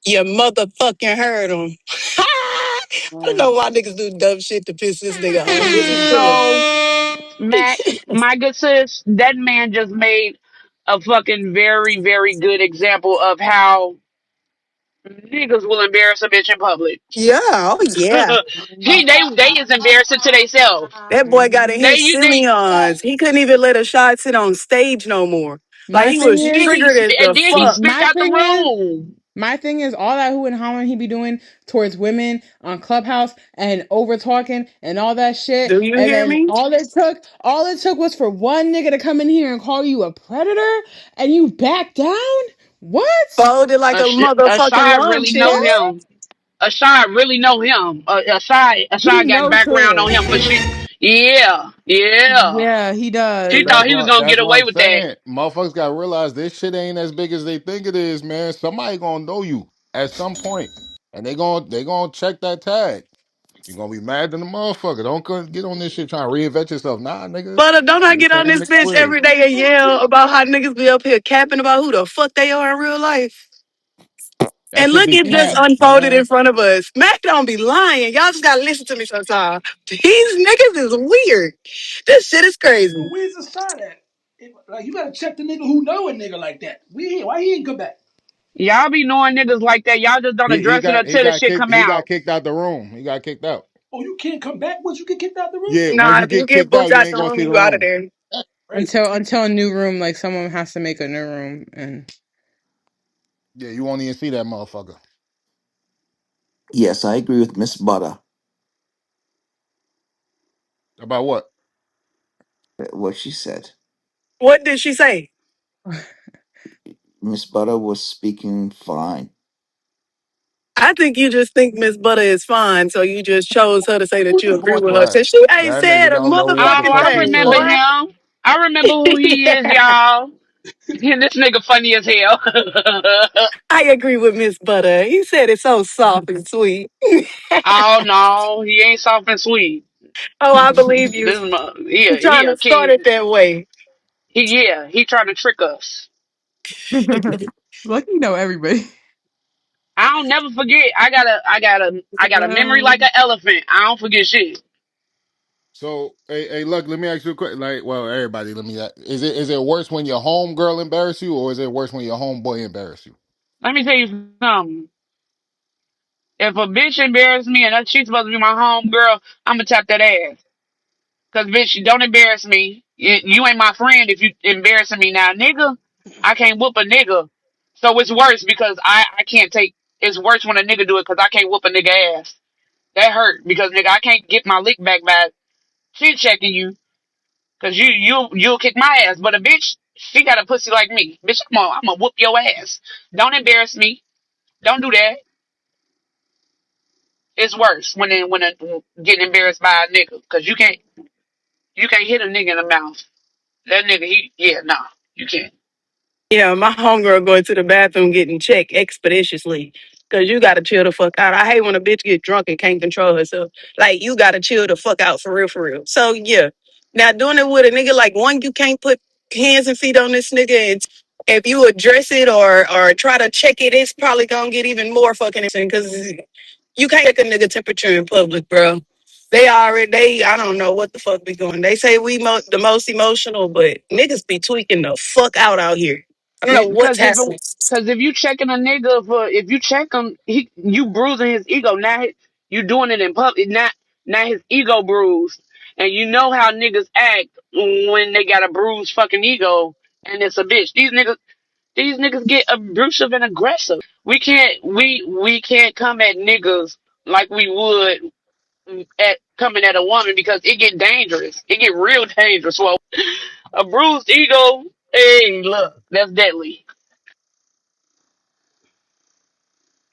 You motherfucking heard him. I don't know why niggas do dumb shit to piss this nigga off. This is silly. So, Matt, my good sis, that man just made a fucking very, very good example of how niggas will embarrass a bitch in public. Yeah, oh yeah. They is embarrassing to themselves. That boy got in They his you silly they ons. He couldn't even let a shot sit on stage no more. Like My he thing was is, he triggered as and the then he fuck. spit my out the thing is, room. my thing is, all that who and hollering he be doing towards women on Clubhouse and over talking and all that shit, Do you and hear then me? all it took was for one nigga to come in here and call you a predator, and you back down. What? Folded like a motherfucking Ashad lawn really know chair. him. Ashad really know him. He Ashad got know background on too. him, but yeah, yeah. Yeah, he She But does. thought he was gonna that's get what away I'm with that. saying. Motherfuckers gotta realize this shit ain't as big as they think it is, man. Somebody gonna know you at some point, and they gonna check that tag. You gonna be mad than the motherfucker. Don't get on this shit trying to reinvent yourself. Nah, nigga. But don't I This get on ain't this the bitch crib. every day and yell about how niggas be up here capping about who the fuck they are in real life? That And should look, be it just capped, unfolded in man. front of us. Mac don't be lying. Y'all just gotta listen to me sometimes. These niggas is weird. This shit is crazy. But where's the shot at? Like you gotta check the nigga who know a nigga like that. Why he ain't come back? Y'all be knowing niggas like that. Y'all just don't He address it got he until the got shit kicked come he got out. kicked out the room. He got kicked out. Oh, you can't come back once you get kicked out the room? Yeah, once Nah, you if you get get kicked out, booked you out ain't the gonna room, see the you out of room. there. Crazy. Until a new room, like someone has to make a new room, and Yeah, you won't even see that motherfucker. Yes, I agree with Miss Butter. About what? What she said. What did she say? Miss Butter was speaking fine. I think you just think Miss Butter is fine, so you just chose her to say that you Of agree course with her. not. Cause she ain't That nigga said a don't know what the motherfucking fuck I she thing, remember said. boy. him. I remember who he is, y'all. And this nigga funny as hell. I agree with Miss Butter. He said it's so soft and sweet. Oh no, he ain't soft and sweet. Oh, I believe you. He Trying a to start king. it that way. He trying to trick us. lucky you know everybody. I don't never forget. I got a memory like an elephant. I don't forget shit. So, hey, look, let me ask you a question. Like, well, everybody, let me. Is it worse when your home girl embarrass you, or is it worse when your homeboy embarrass you? Let me tell you something. If a bitch embarrass me and she's supposed to be my home girl, I'ma tap that ass. Cause bitch, don't embarrass me. You ain't my friend if you embarrassing me now, nigga. I can't whoop a nigga. So it's worse because I can't take. It's worse when a nigga do it because I can't whoop a nigga ass. That hurt because nigga I can't get my lick back by chin checking you because you'll kick my ass. But a bitch, she got a pussy like me. Bitch, I'm gonna whoop your ass. Don't embarrass me. Don't do that. It's worse when getting embarrassed by a nigga because you can't hit a nigga in the mouth. That nigga, nah, you can't. Yeah, my homegirl going to the bathroom getting checked expeditiously. Cause you gotta chill the fuck out. I hate when a bitch get drunk and can't control herself. Like you gotta chill the fuck out for real, for real. So yeah. Now doing it with a nigga like one, you can't put hands and feet on this nigga. And if you address it or try to check it, it's probably gonna get even more fucking insane. Cause you can't check a nigga temperature in public, bro. They I don't know what the fuck be going. They say we the most emotional, but niggas be tweaking the fuck out here. I don't know what's Because happening. if you checking a nigga for if you check him, you bruising his ego. Now you doing it in public. Now his ego bruised, and you know how niggas act when they got a bruised fucking ego, and it's a bitch. These niggas get abusive and aggressive. We can't come at niggas like we would at coming at a woman because it get dangerous. It get real dangerous. Well, a bruised ego, hey, look, that's deadly.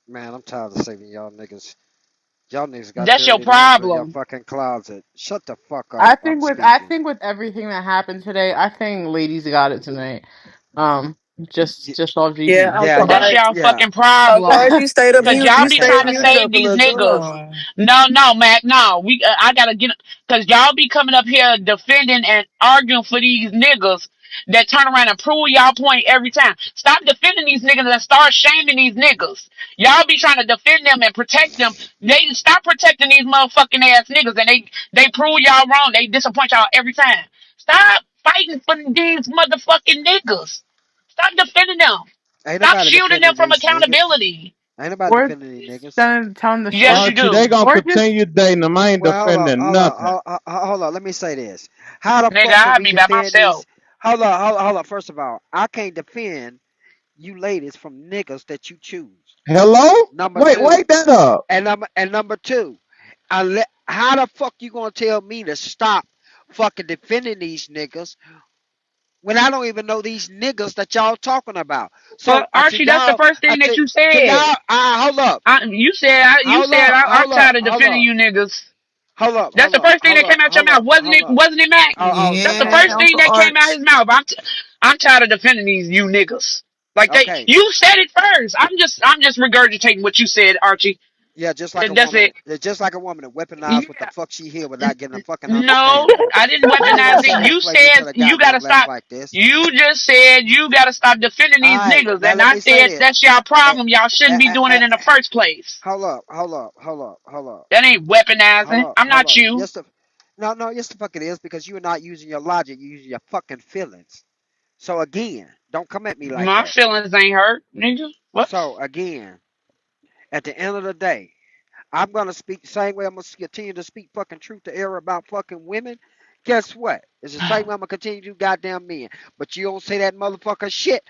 Man, I'm tired of saving y'all niggas. Y'all niggas got That's your dirty laundry in your problem. fucking closet. Shut the fuck I up. I'm think with I speaking. think with everything that happened today, I think ladies got it tonight. Um, Y- just off Yeah, GP. I'm Yeah, yeah, That's sorry. y'all yeah. fucking I'm problem. sorry you stayed up Cause mute. y'all You be stayed trying up to muted save up a these little too niggas. long. Oh. No, no, Mac, no. I gotta get. Cause y'all be coming up here defending and arguing for these niggas that turn around and prove y'all point every time. Stop defending these niggas and start shaming these niggas. Y'all be trying to defend them and protect them. They stop protecting these motherfucking ass niggas and they prove y'all wrong. They disappoint y'all every time. Stop fighting for these motherfucking niggas. Stop defending them. Ain't Stop nobody shielding them defending from these niggas. accountability. Ain't nobody Or defending these niggas. then tell them to shut Yes, up. you Archie, they do. gonna Or just continue dating them. I ain't Well, defending nothing. hold on. Let me say this. How the Nigga, fuck can I we be by defend myself. these? Hold on. First of all, I can't defend you ladies from niggas that you choose. Hello? Number Wait, two, wait that up. number two, how the fuck you gonna tell me to stop fucking defending these niggas when I don't even know these niggas that y'all talking about? So But Archie, that's the first thing that you to said. y'all, You said I'm tired of defending you niggas. That's the first thing that came out your mouth, wasn't hold it? up. Wasn't it, Mac? That's the Yeah, first thing Uncle that came out Arch. his mouth. I'm tired of defending these you niggas. Like Okay, you said it first. I'm just regurgitating what you said, Archie. yeah, just like a And that's woman, it. just like a woman that weaponized what the Yeah. fuck she hear without getting a fucking No, understanding. I didn't We ain't gonna weaponize it. sit here and You play each said other you goddamn gotta left stop. like this. You just said you gotta stop defending All these right, niggas, now and let I me say said this. that's your Eh, problem. Y'all shouldn't eh, be eh, doing eh, it in the eh. first place. Hold up. That ain't weaponizing. I'm Hold not up. you. No, yes the fuck it is because you are not using your logic, you're using your fucking feelings. So again, don't come at me like My that. feelings ain't hurt, nigga. What? So again, at the end of the day, I'm gonna speak the same way I'm gonna continue to speak fucking truth to error about fucking women. Guess what? It's the same way I'm gonna continue to do goddamn men. But you don't say that motherfucker shit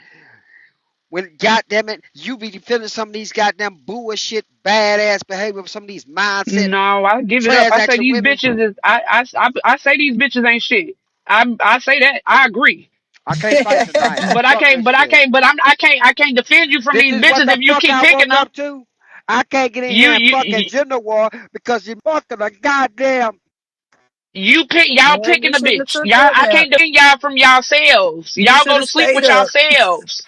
when goddamn it, you be defending some of these goddamn bullshit, badass behavior of some of these mindset No, I give it up. I say transaction these women. bitches is I say these bitches ain't shit. I say that. I agree. I can't fight tonight. But I Fuck can't this but I shit. can't but I can't defend you from This these is what bitches the if you fuck keep I picking woke them. up to. I can't get in You here and you fucking you, gender war because you fucking a goddamn. you pick y'all Man, picking you the shouldn't have bitch. took Y'all that I nap. can't defend y'all from y'allselves. You Y'all should go have to sleep stayed with up. yourselves.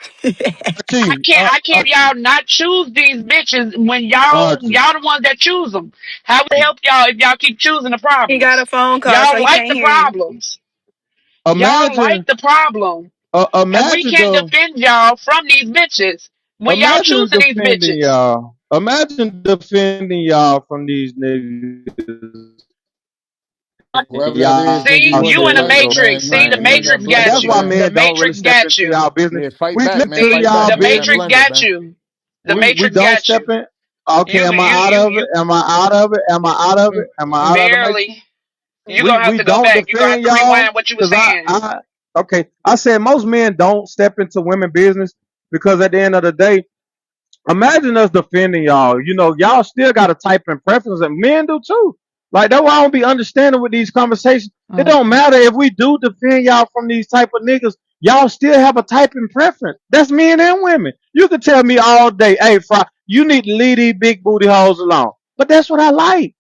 Auntie, I can't y'all not choose these bitches when Auntie, y'all the ones that choose them. How would it help y'all if y'all keep choosing the He got a problems? phone call, so Y'all he like can't the hear you. problems. Y'all like imagine, the problem. And we imagine can't though, defend y'all from these bitches when y'all imagine choosing these defending bitches. y'all. Imagine defending y'all from these niggas, and Whoever that is, y'all nigga, See, you want you to in the still fight, go matrix. man. See, the You man. need that matrix And blender, got that's why you. man. The men don't really matrix step got into you. y'all business. Yeah, fight We back, step man. into Fight See, y'all back. the Use that business. matrix blender, got man. you. The We matrix don't got step you. in. Okay, am I out of it? Am I out of it? Am I out of it? Am I out of the matrix? Barely. You gonna have We to go don't back. You gonna have defend to y'all rewind what you were because saying. okay, I said most men don't step into women business because at the end of the day, imagine us defending y'all. You know, y'all still got to type in preference, and men do too. Like that's why I don't be understanding with these conversations. It don't matter if we do defend y'all from these type of niggas. Y'all still have a type in preference. That's men and women. You can tell me all day, hey, Fry, you need to leave these big booty hoes alone. But that's what I like.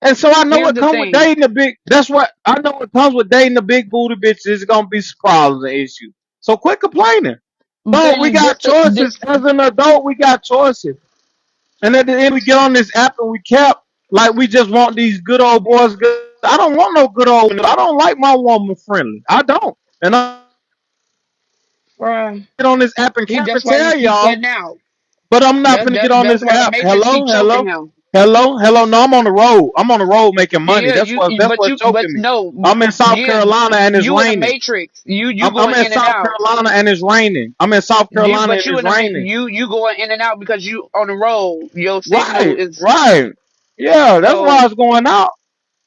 And so I know Here's what the comes with thing. dating a big. That's what I know. What comes with dating a big booty bitch is gonna be some problems and issues. So quit complaining. But we Thing got this choices as an adult. We got choices, and at the end we get on this app and we cap like we just want these good old boys. Good. I don't want no good old. I don't like my woman friendly. I don't. And I bruh, get on this app and he cap and that's why he tell keep y'all. cutting out. But I'm not finna get on That's this why the app. matrix keep Hello, choking hello, him. hello, hello. No, I'm on the road. I'm on the road making money. Yeah, That's what's but choking me. no, I'm in South yeah, Carolina and it's you in the raining. matrix. You I'm going in in and South out. Carolina and it's raining. I'm in South Carolina But and you it's in the raining. you going in and out because you on the road. Your signal Right, is right. Yeah, that's why so it's going out.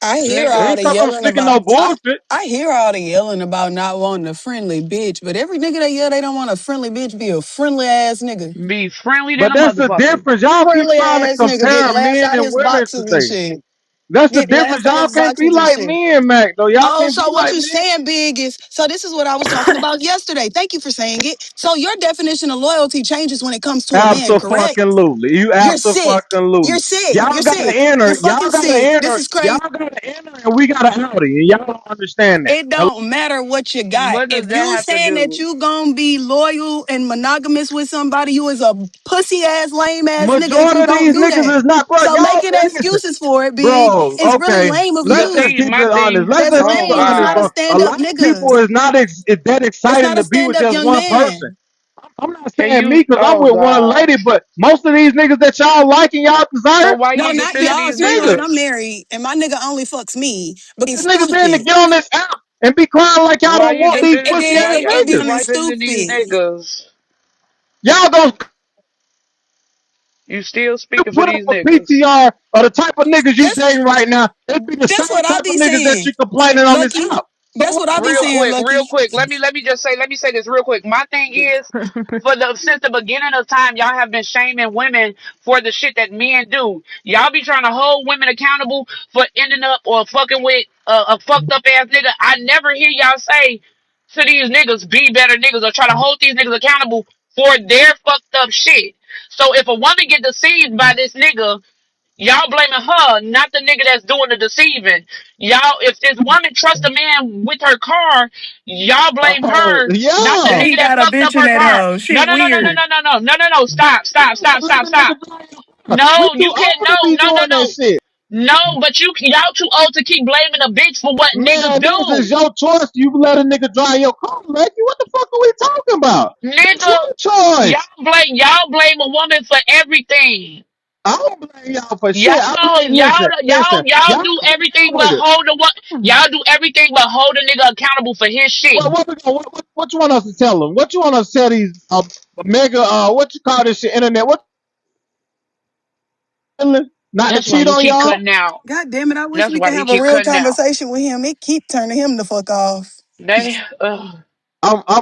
I hear It nigga. all ain't the cause I'm yelling sticking about no bullshit. I hear all the yelling about not wanting a friendly bitch, but every nigga that yell they don't want a friendly bitch be a friendly ass nigga. Be friendly than But a that's the motherfucker. difference. Y'all keep Friendly trying to ass nigga get compare laughed men out and his women boxes and today. shit. That's the Get difference. laughed out Y'all his can't be boxes and like shit. men, Mac, though. Y'all Oh, can't be so what like you men. saying, big, is so this is what I was talking about yesterday. Thank you for saying it. So your definition of loyalty changes when it comes to a man, correct? Absolutely. You You're sick. You're absolutely. sick. Y'all You're gotta sick. enter. You're fucking sick. This is Y'all crazy. gotta enter, and we got to Audi, and y'all don't understand that. It Hello? don't matter what you got. What does If that you have to saying that do? you gonna be loyal and monogamous with somebody, you is a pussy ass, lame ass nigga if Majority you of don't these do niggas that. is not, bro. So Y'all making listen, excuses for it, big, bro. is really Okay, lame of let's The just you. thing, keep my it honest. thing. Let's That's just keep Oh it lame. It's honest, not a God, bro. A stand up lot of nigga. people is not that It's exciting not a to be stand with up just young one person. man. I'm not can saying me you? because I'm Oh with one God. lady, but most of these niggas that y'all like and y'all So desire, why you No, ain't not this defending y'all. these Keep in mind, nigga. I'm niggas? married and my nigga only fucks me. But he's This nigga saying to stupid. get on this app and be crying like y'all Why don't you want these defending? And pussy then Why ass you and niggas. then he's defending these stupid. niggas? Y'all gonna You still you speaking for put up these a niggas? PTR of the type of niggas you That's dating right now. It be the that's same what I type of be niggas that saying, you complaining on this Lucky. app. So That's what I be saying, Real Lucky. quick. Let me say this real quick. My thing is, for the since the beginning of time, y'all have been shaming women for the shit that men do. Y'all be trying to hold women accountable for ending up or fucking with a fucked up ass nigga. I never hear y'all say to these niggas, be better niggas, or try to hold these niggas accountable for their fucked up shit. So if a woman get deceived by this nigga, y'all blaming her, not the nigga that's doing the deceiving. Y'all, if this woman trusts a man with her car, y'all blame her, not the yeah. And he nigga that got a fucked up bitch in her that car. hoe. No, Shit no, no, no, no, weird. no, no, no, no, no, no. Stop, stop, stop, Let stop, a nigga stop. drive your car. We No, too you can't. old No, to be no, no, doing that no. shit. No, but y'all too old to keep blaming a bitch for what niggas Man, this is do. your choice. You let a nigga drive your car, Lucky. What the fuck are we talking about? That's Nigga, your choice. y'all blame a woman for everything. I don't blame y'all for Y'all shit. I don't listen, listen. y'all Y'all do come everything with but it. hold the what y'all do everything but hold a nigga accountable for his shit. What you want us to tell them? What you want us to tell these mega what you call this shit internet? What Not to That's why cheat he on keep y'all. cutting out. God damn it! I wish That's we why could he have a keep real cutting out. conversation with him. It keep turning him the fuck off.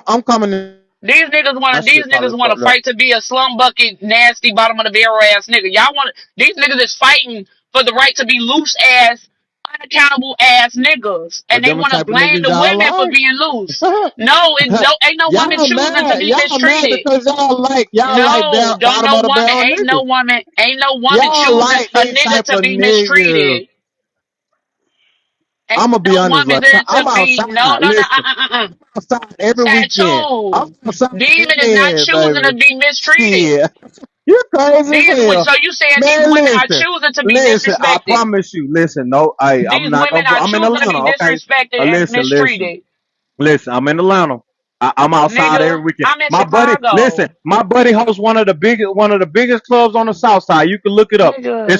I'm coming in. These niggas My want to. These shit probably niggas want to fucked up. fight to be a slum bucket, nasty, bottom of the barrel ass nigga. Y'all want these niggas is fighting for the right to be loose ass, unaccountable ass niggas, and But they them the want to type of blame niggas the y'all women for like. being loose. No, it don't. Ain't no woman y'all choosing to mad. be Y'all mad mistreated. because No, don't bottom no of the woman. barrel niggas. Ain't no woman Y'all choosing like a these nigga type to of be niggas. mistreated. Ain't I'm gonna be no honest, woman like to I'm be no outside. no no Listen, outside every weekend. I'm tattoo. outside Demon is not every choosing baby. to be mistreated. Shit, you crazy as These hell, so you saying these man. women are choosing to be Listen. I disrespected? promise you. Listen, no, I'm These not women gonna. are I'm in choosing to be Atlanta, okay? disrespected and Listen. mistreated. Listen, I'm in Atlanta. I'm outside every Nigga, weekend. I'm in My buddy, listen, Chicago. my buddy hosts one of the biggest clubs on the South Side. You can look it up. Nigga,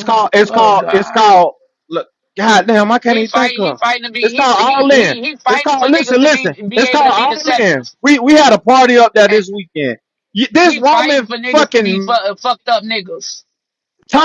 oh It's God. called. Look, God damn, I can't even think He of. fighting to be It's called All In. he It's fighting for called. niggas Listen, to listen. be It's able called to be All In. deceptive. We had a party up there this weekend. This He fighting woman for niggas to be fucking fucked up niggas.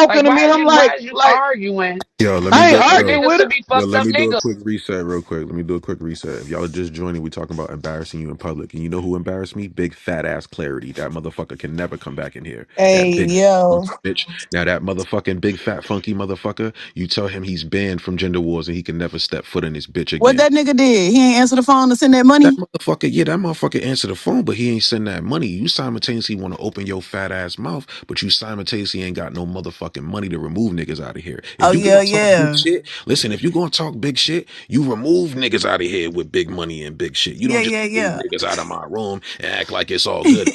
Like talking to me, and I'm why is you like, arguing? Yo, let me I ain't do For arguing yo, niggas with to her. be yo, fucked let up me do a niggas. quick reset real quick. Let me do a quick reset. If y'all are just joining, we talking about embarrassing you in public. And you know who embarrassed me? Big fat ass Clarity. That motherfucker can never come back in here. That Hey, big yo. funky bitch. Now that motherfucking big fat funky motherfucker, you tell him he's banned from gender wars and he can never step foot in this bitch What again. that nigga did? He ain't answer the phone to send that That money? motherfucker, yeah, that motherfucker answered the phone, but he ain't send that money. You simultaneously want to open your fat ass mouth, but you simultaneously ain't got no motherfucking money to remove niggas out of here. Oh, If you yeah, gonna talk big yeah. shit, listen, if you gonna talk big shit, you remove niggas out of here with big money and big shit. You Yeah, don't just yeah, remove yeah. niggas out of my room and act like it's all good.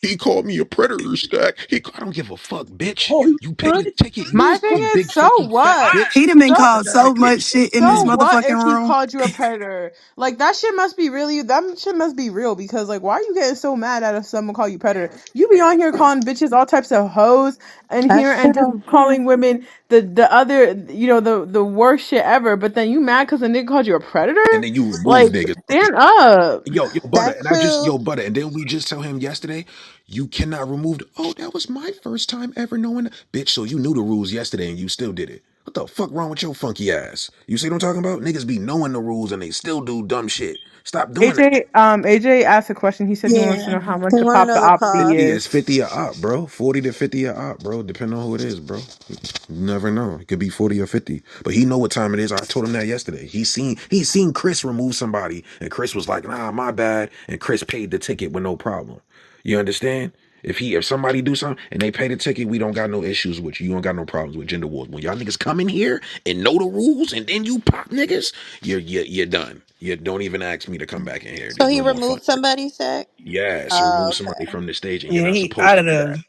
He called me a predator, Stack. I don't give a fuck, bitch. Oh, he was You paid crying. a ticket. He You My was thing crying. you is, big so fucking fat what? I bitch. He done been So called so Exactly. much shit in this so what if motherfucking he room. called you a predator? Like that shit must be really that shit must be real because like why are you getting so mad at if someone call you predator? You be on here calling bitches all types of hoes and here That's and just true. calling women the other the worst shit ever, but then you mad because a nigga called you a predator? And then you remove Like niggas. stand up. Yo, butter, That's and I just true. yo, butter, and then we just tell him yesterday, you cannot remove. Oh, that was my first time ever knowing, bitch. So you knew the rules yesterday, and you still did it. What the fuck wrong with your funky ass? You see what I'm talking about? Niggas be knowing the rules and they still do dumb shit. Stop doing that. AJ asked a question. He said he wants to Yeah. know how much We a want to pop the know the op fee Fifty cost. is is. 50 a op, bro. 40 to 50 a op, bro. Depending on who it is, bro. You never know. It could be 40 or 50. But he know what time it is. I told him that yesterday. He seen Chris remove somebody, and Chris was like, nah, my bad. And Chris paid the ticket with no problem. You understand? If somebody do something and they pay the ticket, we don't got no issues with you. You don't got no problems with gender wars. When y'all niggas come in here and know the rules and then you pop niggas, you're done. You don't even ask me to come back in here. So There's he no more fun. removed somebody, Sec? Yes, Oh, remove somebody okay. from the stage, and you're Yeah, not he supposed out to of do that. the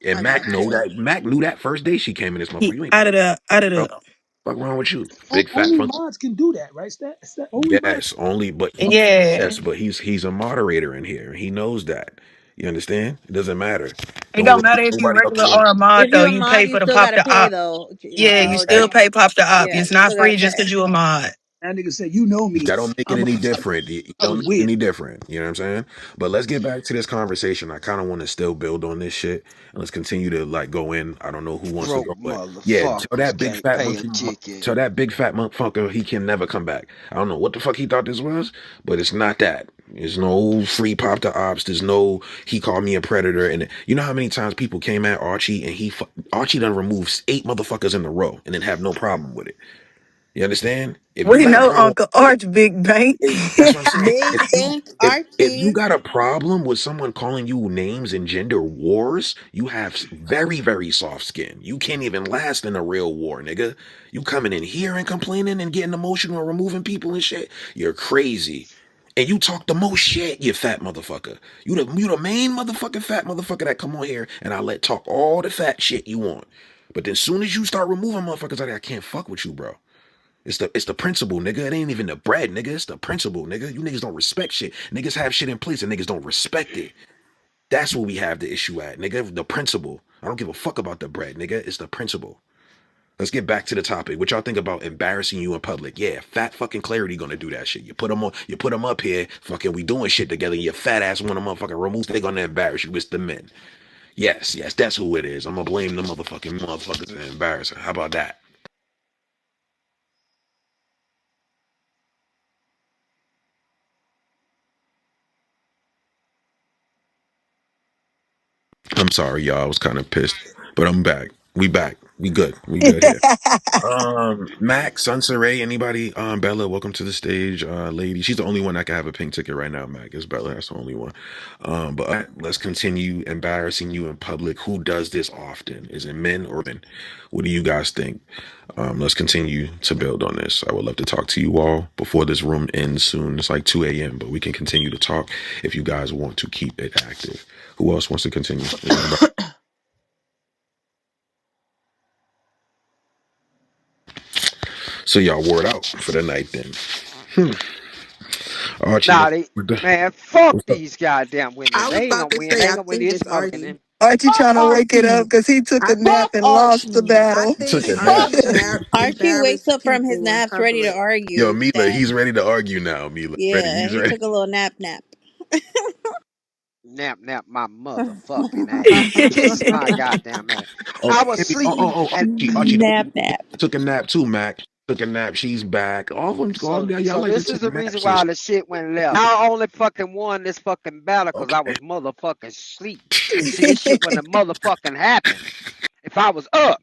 And I Mac got know you. that. Mac knew that first day she came in this motherfucker. he You ain't out of the out of bro. the Fuck wrong with you, big fat Only funky. mods can do that, right? Is that only mods? Yes, only but yeah. yes, but he's a moderator in here. He knows that. You understand? It doesn't matter. It Don't don't let matter if you nobody else regular win. or a mod If though. you're a You mod, pay you for the still pop gotta the pay op. though. Yeah, you Oh, still okay. Exactly. pay pop the op. Yeah, It's you not still gotta free just pay. because you a mod. That nigga said, "You know me. That don't make it I'm a any fucking different. It other don't make it weird." any different. You know what I'm saying? But let's get back to this conversation. I kind of want to still build on this shit. And let's continue to like go in. I don't know who wants to Broke go, but yeah, motherfuckers can't pay a ticket. tell that big fat motherfucker he can never come back. I don't know what the fuck he thought this was, but it's not that. There's no free pop to ops. There's no he called me a predator. And you know how many times people came at Archie and Archie done removed 8 motherfuckers in a row and then have no problem with it. You understand? If you We got a know problem. Uncle Arch Big Bank. That's what I'm saying. Big Bank If you Archie. got a problem with someone calling you names in gender wars, you have very very soft skin. You can't even last in a real war, nigga. You coming in here and complaining and getting emotional and removing people and shit. You're crazy. And you talk the most shit, you fat motherfucker. You the main motherfucking fat motherfucker that come on here and I let talk all the fat shit you want. But then soon as you start removing motherfuckers, I can't fuck with you, bro. It's the principle, nigga. It ain't even the bread, nigga. It's the principle, nigga. You niggas don't respect shit. Niggas have shit in place and niggas don't respect it. That's where we have the issue at, nigga. The principle. I don't give a fuck about the bread, nigga. It's the principle. Let's get back to the topic. What y'all think about embarrassing you in public? Yeah, fat fucking Clarity gonna do that shit. You put them on, you put them up here, fucking we doing shit together, and your fat ass want a motherfucking remove, they gonna embarrass you. It's the men. Yes, yes, that's who it is. I'm gonna blame the motherfuckers and embarrass her. How about that? I'm sorry, y'all. I was kind of pissed, but I'm back. We back. We good. We good here. Max, Sunsaray, anybody? Bella, welcome to the stage. Lady, she's the only one that can have a pink ticket right now. Mac is Bella. That's the only one. But let's continue embarrassing you in public. Who does this often? Is it men or women? What do you guys think? Let's continue to build on this. I would love to talk to you all before this room ends soon. It's like 2 a.m., but we can continue to talk if you guys want to keep it active. Who else wants to continue? Is anybody? So y'all word out for the night then. Hmm. Archie, Nah, what's they with the man, fuck what's up? these goddamn women. I was They ain't about gonna to win. say, They ain't I gonna win think this it's motherfucking. Archie. Aren't you Fuck trying to wake it up? Archie. Because he took I a think nap Fuck and lost the Archie. I battle. think Took a Fuck nap. Archie him. Archie wakes embarrassed up from his people in naps ready to public. Yo, argue. Mila, Stat. he's ready to argue now. Mila, ready. Yeah, He's he ready. took a little nap. Nap, nap, my motherfucking ass. Kiss my goddamn ass. Oh, I was Emmy, oh, asleep oh, oh, and Archie, don't nap forget, nap. took a nap too, Mac. Took a nap. She's back. All of them, all so y'all so like to this is take the reason naps and why shit. the shit went left. I only fucking won this fucking battle because I Okay. was motherfucking sleep. See, this shit wouldn't have motherfucking happened if I was up.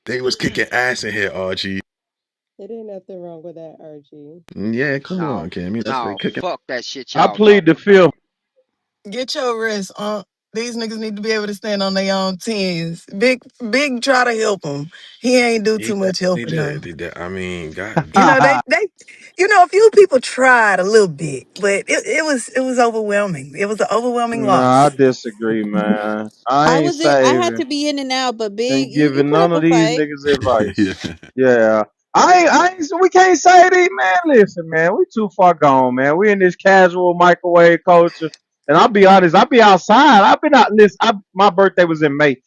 They was kicking ass in here, Archie. It ain't nothing wrong with that, Archie. Yeah, come No, on, Cammy. That's right. no, Kicking. fuck that shit I y'all plead the talking fifth. about. Get your rest, These niggas need to be able to stand on their own tens. Big, try to help him. He ain't do He too much definitely helping did. though. He did. I mean, God You damn. know, a few people tried a little bit, but it was overwhelming. It was an overwhelming Nah, I loss. disagree, man. I ain't I had saving to be in and out, but big, and you giving put none up of a these fight. niggas advice. Yeah. Yeah. We can't say these, man. Listen, man, we too far gone, man. We in this casual microwave culture. And I'll be honest, I'll be outside. I've been out, listen, my birthday was in May.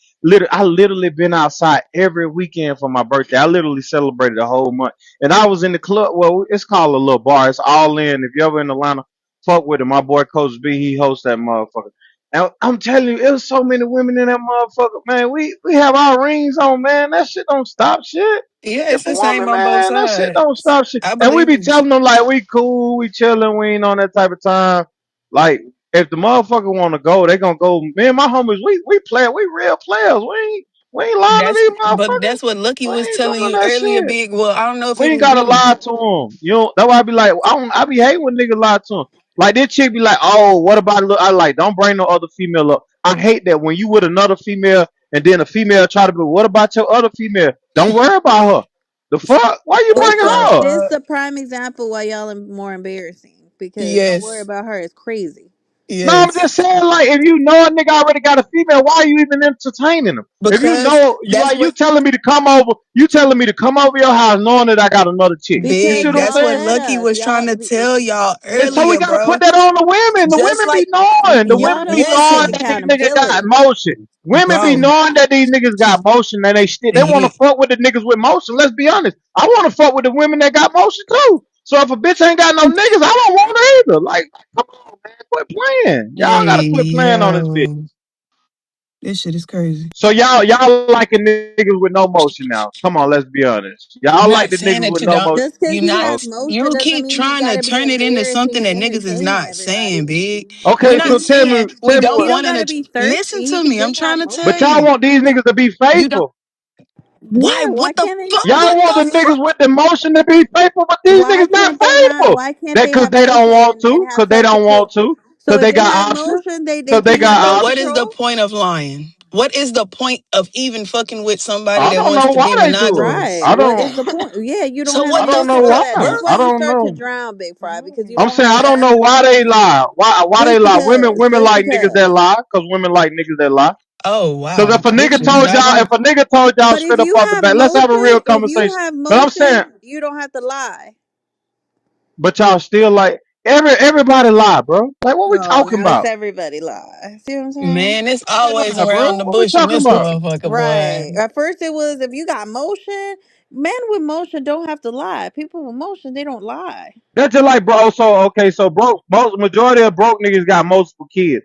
I literally been outside every weekend for my birthday. I literally celebrated the whole month. And I was in the club. Well, it's called a little bar. It's all in. If you ever in Atlanta, fuck with it. My boy Coach B, he hosts that motherfucker. And I'm telling you, it was so many women in that motherfucker, man. We have our rings on, man. That shit don't stop shit. Yeah, If it's a the same woman, on both man, that shit sides. don't stop shit. I And we believe be you. telling them like we cool, we chilling, we ain't on that type of time. Like if the motherfucker want to go, they gonna go. Me and my homies, we play, we real players. We ain't lying to these But motherfuckers. that's what Lucky We was ain't telling doing you that earlier, shit. Big. Well, I don't know if We it ain't was gotta you. lie to them. You know, that's why I be like, I be hating when niggas lie to them. Like this chick be like, oh, what about look? I like, don't bring no other female up. I hate that when you with another female and then a female try to be, what about your other female? Don't worry about her. The fuck? Why you The This bringing is her up? this fuck? the prime example why y'all are more embarrassing because don't worry Yes. about her. It's crazy. No, I'm Yes. just saying, like, if you know a nigga already got a female, why are you even entertaining him? If you Because know, you that's like, you what telling me to come over, you telling me to come over your house knowing that I got another chick. You see Because Big. what I'm That's y'all what saying? let Lucky us. was trying to tell y'all And so we earlier, gotta put bro. that on the women. The Just women be like knowing. The women Y'all be don't want to take knowing listen, that these niggas got accountability. motion. Women be bro. knowing that these niggas got motion and they want Yeah, to fuck with the niggas with motion. Let's be honest. I want to fuck with the women that got motion too. So if a bitch ain't got no niggas, I don't want her either. Like, come on, man, quit playing. Y'all hey, gotta quit playing on this bitch. yo, this shit is crazy. So y'all like the niggas with no motion now. Come on, let's be honest. Y'all like Not the saying niggas that with you no don't. motion. Just because You he not. Oh, has motion You doesn't keep mean he trying got to to be turn it into embarrassing something and that niggas is entertaining not saying, everybody. Big. We're okay, not so saying we tell me don't what. He don't want got to to. be Listen thirsty. He to could me. I'm just trying have to But tell motion. y'all you. want these niggas to be You don't. faithful. Why? Yeah, why What the can't they fuck? not Y'all What want be? the the niggas fuck? with the motion to be faithful, but these Why niggas not can't they not? faithful. Why can't That they cause have they don't want motion and to, have cause they self don't want control? to, So cause if they they got have options, motion, they cause they can't have got But self what options. is the control. point of lying? What is the point of even fucking with somebody I that don't wants know to why be they do it. monogamous? Right. I What don't. is the point? Yeah, you don't So have I what the don't goes to know answer to why. fuck, that. bro? That's why I you don't start to know. drown, Big Fry, because you I'm don't saying have I the don't know answer. why they lie. Why Just they lie? Women because. women Just like niggas that because. lie, cause women like niggas that lie. Oh Cause wow, if a this nigga shit is told y'all, if diabolical. a nigga told y'all But if straight up you off the have bat, let's have a real motion, conversation. But I'm saying, you don't have to lie. but y'all still like everybody lie, bro. Like what we No, talking now it's about? everybody lie. See what I'm saying? Man, it's Everybody always lie, bro. around the What we bush in talking this about? motherfucker, boy. Right. At first it was if you got motion, men with motion don't have to lie. People with motion, they don't lie. That's just like bro. So okay, so broke. Most majority of broke niggas got multiple kids.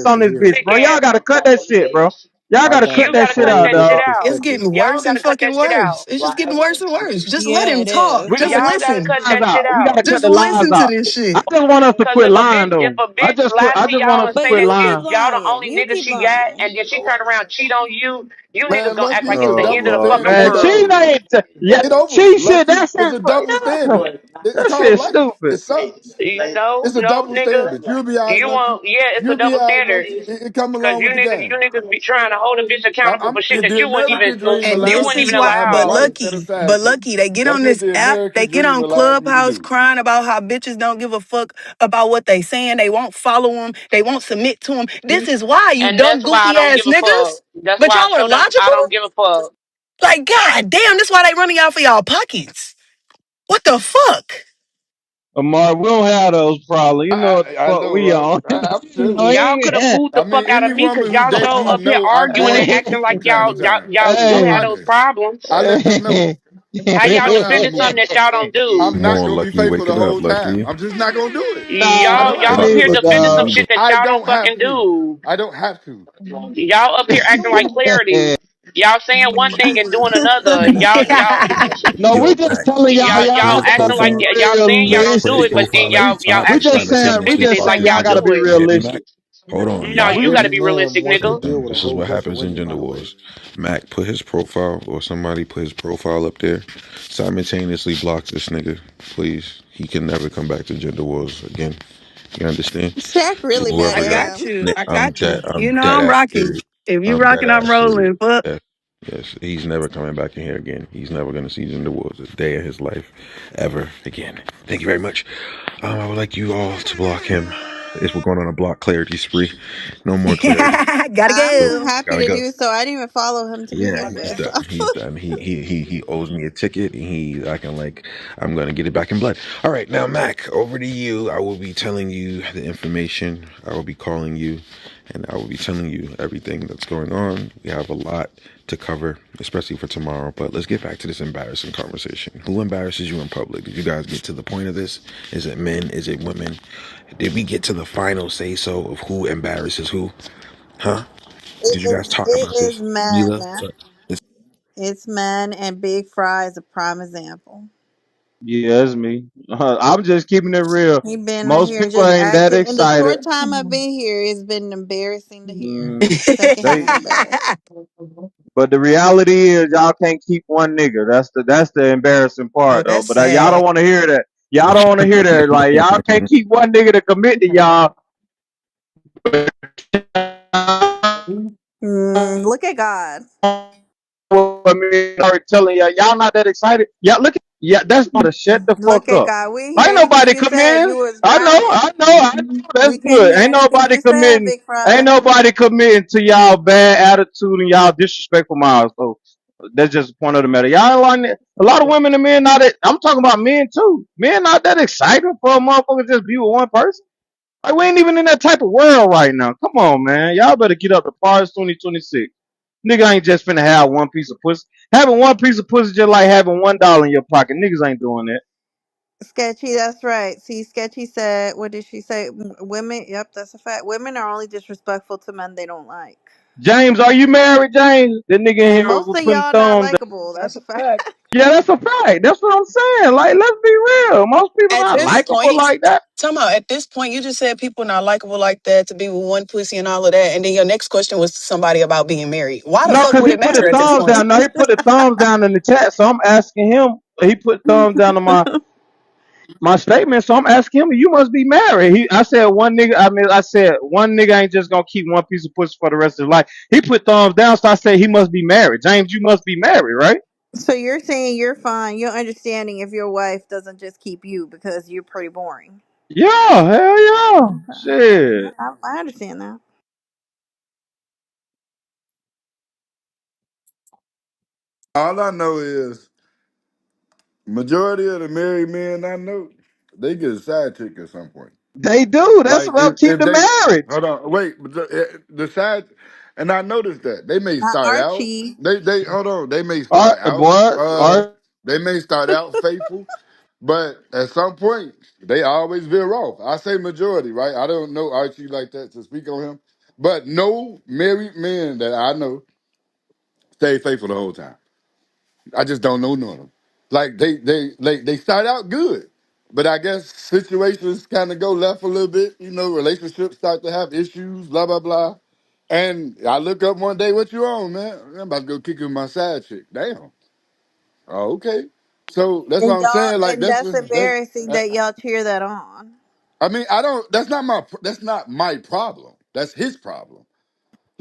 facts on this bitch, bro. Y'all Dickhead. gotta cut that shit, bro. Y'all I gotta got cut You you. that gotta I shit cut got out, that you. shit dog. out. It's getting Y'all worse and gotta cut fucking that shit worse. out. It's just getting worse and worse. Just let Yeah, him it talk. is. We Just gotta Y'all cut gotta listen. cut the lies that shit out. We out. gotta cut Just the lies listen to out. this I shit. just want us to Cause quit lying if though. a bitch lie I to just want y'all us and to But say quit that you keep if lying. y'all the lying. only You niggas keep she got, lying. and then she turn around cheat on you, you niggas Man, gonna most act like people it's is the Oh end double of the Lord. fucking standards, Man, world. cheating bro. ain't yeah, Get over it, cheat shit. Lucky. That It's shit, a bro. double Yeah, standard. that It's called shit life. It stupid. sucks. No, It's a no, double nigga. standard. You'll be all right, You Lucky. want yeah, it's a You'll be double all right, standard. Lucky. It come Cause along with the you game. niggas be trying to hold a bitch accountable for shit If that the American dream And you allows this wouldn't me is even to why, have a but allow. wife and a lucky, side but chick, lucky, they get that's on what this the app, American they get dream on allows me to Clubhouse do. crying about how bitches don't give a fuck about what they saying. They won't follow them. They won't submit to them. This is why, you And dumb, that's why I goofy don't ass give a fuck. niggas. That's But why I y'all are show them I logical? don't give a fuck. Like, god damn, that's why they running y'all for y'all pockets. What the fuck? Amar, we don't have those problems. You know what the I fuck know, we right? on. I'm You telling know, you. Y'all could have he booed I the mean, fuck out any of me woman because who y'all date show me up here know I arguing and go ain't. acting like from time to time. y'all I'm do not have Hey. those lying. problems. I let them know How they y'all know how I defending move. something that y'all don't do? I'm not More gonna be lucky faithful the waking up, whole time. lucky. I'm just not gonna do it. I Y'all don't y'all have up Lucky, here to. lucky defending you some wonder. shit that I y'all don't don't have fucking to. do. I don't have to. Y'all up here acting like clarity. Y'all saying one thing and doing another. No, we Yo, just Mac, telling y'all Y'all y'all put y'all his gotta acting like be profile. y'all saying y'all Mac, don't put do his it, but realistic. then profile at the y'all top We and actually just trying to say saying this we shit executing just it like saying follow. y'all y'all gotta do be it. You hear me, Mac? realistic. Hold on, No, y'all. you Every got to be man realistic, wants to nigga. deal with a This is whole what bunch of happens in women, by gender the way. wars. Mac, put his profile, or somebody put his profile up there. Simultaneously block this nigga, please. He can never come back to gender wars again. You understand? Shaq really mad Whoever I at that. got him. you. I got you. I'm You know dead I'm ass rocking. serious. If you I'm dead rocking, I'm ass serious. rolling. Fuck. Yes, yes. He's never coming back in here again. He's never gonna see gender wars a day in his life, ever again. Thank you very much. I would like you all to block him. If we're going on a block clarity spree, no more clarity. Gotta I'm go. happy Gotta to go. do so. I didn't even follow him to Yeah, begin he's with. done. He's done. He owes me a ticket, and he's acting like I'm gonna get it back in blood. All right, now Mac, over to you. I will be telling you the information. I will be calling you, and I will be telling you everything that's going on. We have a lot to cover, especially for tomorrow. But let's get back to this embarrassing conversation. Who embarrasses you in public? Did you guys get to the point of this? Is it men? Is it women? Did we get to the final say so of who embarrasses who? Huh? Did you guys talk It about is this? men. Mila? It's It's men, and Big Fry is a prime example. Yeah, it's me. I'm just keeping it real. He been on Most here people just ain't that acting. In the excited. short time I've been here, it's been embarrassing to hear. Mm, they Secondhand embarrassing. but the reality is y'all can't keep one nigga. That's the embarrassing Oh, part though. that's But y'all sad. don't want to hear that. Y'all don't want to hear that. Like y'all can't keep one nigga to commit to y'all. Look at God. I mean, already telling y'all not that excited. Yeah, look at that's not to shut the fuck Look at up. God. We didn't Ain't hear anything nobody you said. committing. You was quiet. I know. That's We couldn't good. hear anything you said, Big Ain't Fry. nobody committing to y'all bad attitude and y'all disrespectful mouths. So that's just the point of the matter. Y'all ain't like a lot of women and men not that. I'm talking about men too. Men not that excited for a motherfucker to just be with one person. Like we ain't even in that type of world right now. Come on, man. Y'all better get up to par 2026. Nigga ain't just finna have one piece of pussy. Having one piece of pussy just like having $1 in your pocket. Niggas ain't doing that. Sketchy, that's right. See, Sketchy said, what did she say? Women, yep, that's a fact. Women are only disrespectful to men they don't like. James, are you married, James? That nigga in And here most was of putting y'all not thumbs down. likable. That's That's a a fact. fact. Yeah, that's a fact. That's what I'm saying. Like, let's be real. Most people At not this likable point, like that. at this point, you just said people not likable like that to be with one pussy and all of that. And then your next question was to somebody about being married. Why the No, fuck cause would he it put his matter at this thumbs point? down. No, he put the thumbs down in the chat. So I'm asking him. He put thumbs down on my statement. So I'm asking him. You must be married. I said one nigga. I said one nigga ain't just gonna keep one piece of pussy for the rest of his life. He put thumbs down. So I said he must be married. James, you must be married, right? So you're saying you're fine. You're understanding if your wife doesn't just keep you because you're pretty boring. Yeah, hell yeah. Okay. Shit. I understand that. All I know is majority of the married men I know, they get a side chick at some point. They do. That's Like what I'm keep if the they marriage. hold on, wait, but the side, and I noticed that they may Not start out. Archie. They hold on. They may All start right, out. boy. All right. They may start out faithful, but at some point they always veer off. I say majority, right? I don't know Archie like that to speak on him, but no married men that I know stay faithful the whole time. I just don't know none of them. Like they start out good, but I guess situations kind of go left a little bit. You know, relationships start to have issues, blah blah blah. And I look up one day, what you on, man? I'm about to go kick it with my side chick. Damn. Oh, okay. So that's what And I'm y'all saying. Like and that's that's. embarrassing that y'all cheer that on. I mean, I don't. That's not my. That's not my problem. That's his problem.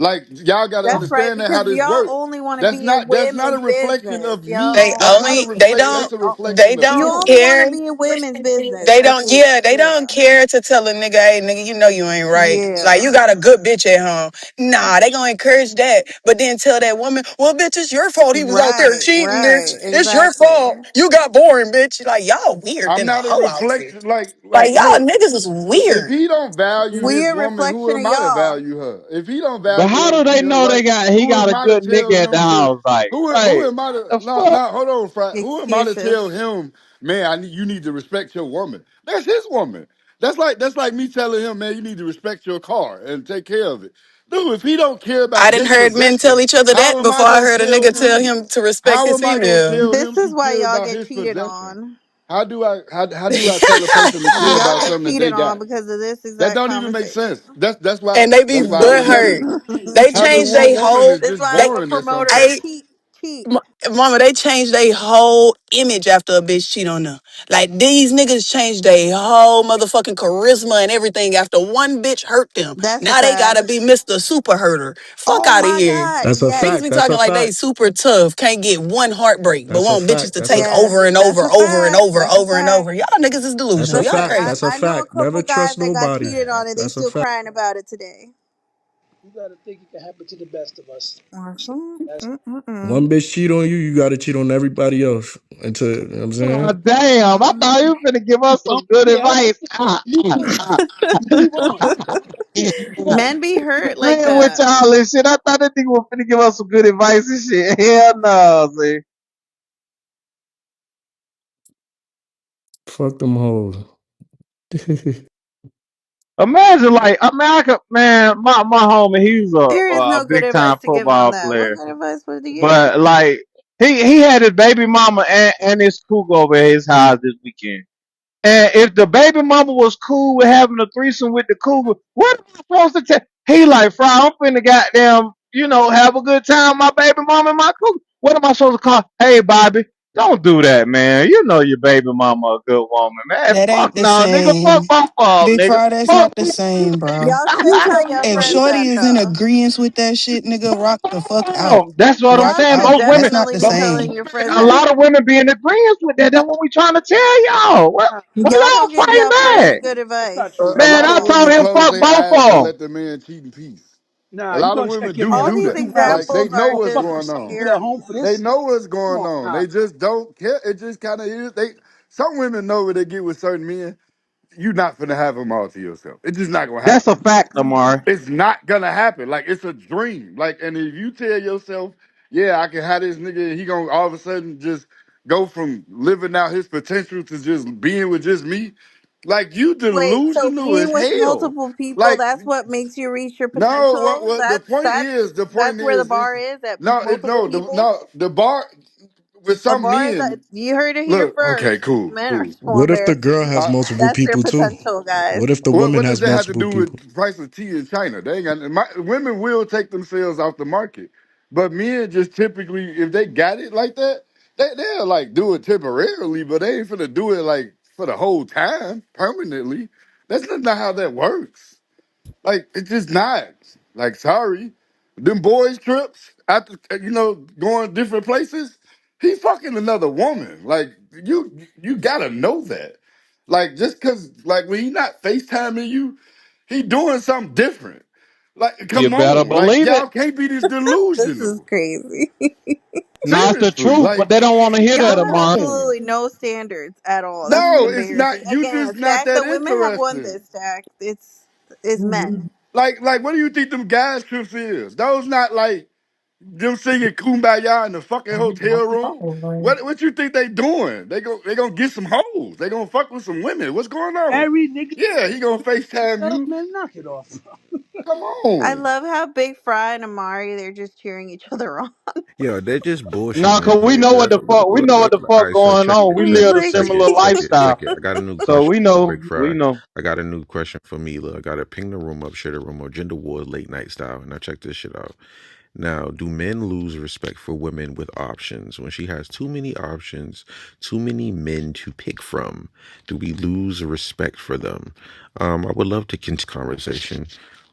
Like y'all got to That's right, understand that how because this y'all works. only want to be in That's not a women's reflection business. of me. Y'all That's not a only they reflect. That's don't a they reflection of you don't him. only want to care. be in women's business. They That's don't, what. yeah, they don't Yeah. care to tell a nigga, hey, nigga, you know you ain't right. Like, Yeah. you got a good bitch at home. Nah, they gonna encourage that. But then tell that woman, well, bitch, it's your fault he was out there Right. cheating, bitch. Right. It's your Exactly. fault. You got boring, bitch. Like, y'all weird I'm than a not a hoe outfit. reflection. Like Like, y'all look, niggas is if weird. he don't value his We're a woman, who reflection of am I to y'all. value her? If he don't But value how her do and they treat her know right, he who got am a I to good tell nigga at the him to? house? Like, Who hey, am I to? the No, fuck? no, hold on, Fry. Who am I to Excuses. tell him, man? You need to respect your woman. That's his woman. That's like me telling him, man, you need to respect your car and take care of it. Dude, if he don't care I about didn't his heard men tell possessions, each other how that am I before I gonna heard a tell nigga tell him? him to respect How his am I gonna female. tell This him is to why care y'all about get his cheated possessions? on. How do I tell a person to care Y'all about get something that cheated they on got? because of this That exact don't even make conversation. sense. That's why And they be that's why I would butthurt. never this They having changed one their woman whole, is just is why I'm they, a boring at some promoter of point. I, cheat. Cheat. Mama, they changed their whole image after a bitch cheat on them. Like these niggas changed their whole motherfucking charisma and everything after one bitch hurt them. That's a Now they fact. gotta be Mr. Super Herder. Fuck Oh out of my here. God. That's a Niggas Yes. fact. be That's talking a like they fact. super tough, can't get one heartbreak, but That's a want bitches fact. to That's a take Yes. over and That's over, a over and fact. over, That's a over and fact. over. Y'all niggas is that's a delusional. Y'all Listen, fact. I, That's crazy. a I know a fact. Never couple guys trust that got nobody. cheated on and they That's a still fact. crying about it today. You gotta think it can happen to the best of us. Mhm. That's One Mm-mm-mm. bitch cheat on you, you gotta cheat on everybody else. Until you know what I'm saying? God damn, I thought you Mhm. were finna give us oh some good yeah. advice. Move on. Move on. Move on. Men be hurt like Playing with that. y'all and shit. I thought that nigga was finna give us some good advice and shit. Hell no, see. Fuck them hoes. Imagine like, I mean, I could, man, my homie, he's There is a no good big advice time to give on football that. What player. good advice would you give? But like, he had his baby mama and his cougar over at his house this weekend. And if the baby mama was cool with having a threesome with the cougar, what am I supposed to tell? He like, Fry, I'm finna goddamn, have a good time, my baby mama and my cougar. What am I supposed to call? Hey, Bobby, don't do that, man. You know your baby mama a good woman, man. That Fuck ain't the no, nigga. Fuck same. both of them, Big nigga. Fry, that's Fuck not the both same, bro. Y'all You should tell tell your If friends Shorty that is in though. agreement with that shit, nigga, rock the fuck out. of them. That's what I'm Rock saying. Y'all should out. Most That's women, not definitely the be but telling same. your friends a that. lot of women be in agreement with that. That's what we trying to tell y'all. What Y'all y'all don't give fighting y'all friends back? good that's not advice. true. A Man, lot I of told women him close fuck their both eyes and of them. let the man cheat in peace. Nah, A you lot of gonna check women your do All do friends these that. too, Fry. Like they examples know are what's just Fucking going sucker on. been at scary. home for They this. know what's Come going on, on. nah. They just don't care. It just kind of is. Some women know what they get with certain men. You're not gonna have them all to yourself. It's just not gonna That's happen. a fact, Amari. It's not gonna happen. Like it's a dream. Like, and if you tell yourself, yeah, I can have this nigga, he gonna all of a sudden just go from living out his potential to just being with just me. Like you Wait, so delusional being as with hell. multiple people, Like that's what makes you reach your no, potential? what the That's point where the is this. bar is at No, it multiple no people? the bar with The some bar is men. at, you heard it here Look, first. okay, cool, Men are cool. going What if the there. girl has Uh, multiple That's your people too? potential, guys. What if the what woman does has that have to multiple do people? with the price of tea in China? They ain't got women will take themselves off the market, but men just typically, if they got it like that, they'll like do it temporarily, but they ain't finna do it like for the whole time permanently. That's not how that works. Like it's just not. Like sorry, them boys trips after going different places. He fucking another woman. Like you gotta know that. Like just cause like when he not FaceTiming you, he doing something different. Like You come better on, like believe it. y'all can't be this This is delusional. crazy. Not the Seriously, truth, but like they don't want to hear Y'all that, come have Amari. on. absolutely no standards at all. This is No, it's embarrassing. not. You Again, just not Stack, that the women have won interested. this, Stack. It's men. Like what do you think them guys trips is? Those not like them singing "Kumbaya" in the fucking hotel room. What you think they doing? They gonna get some hoes. They gonna fuck with some women. What's going on? Every nigga Yeah, he gonna FaceTime stuff, you. man, knock it off. Come I on. love how Big Fry and Amari, they're just cheering each other on. Yo, they're just No, bullshitting cause we here. know what the fuck we know what the All fuck right, so going check on. it, We I'm live a like, check it, similar check it, lifestyle, check it. I got a new so question we for Big know. We Fry. know. I got a new question for Mila. I got to ping the room up, share the room up, gender wars, late night style. Now check this shit out. Now, do men lose respect for women with options when she has too many options, too many men to pick from? Do we lose respect for them? I would love to continue conversation.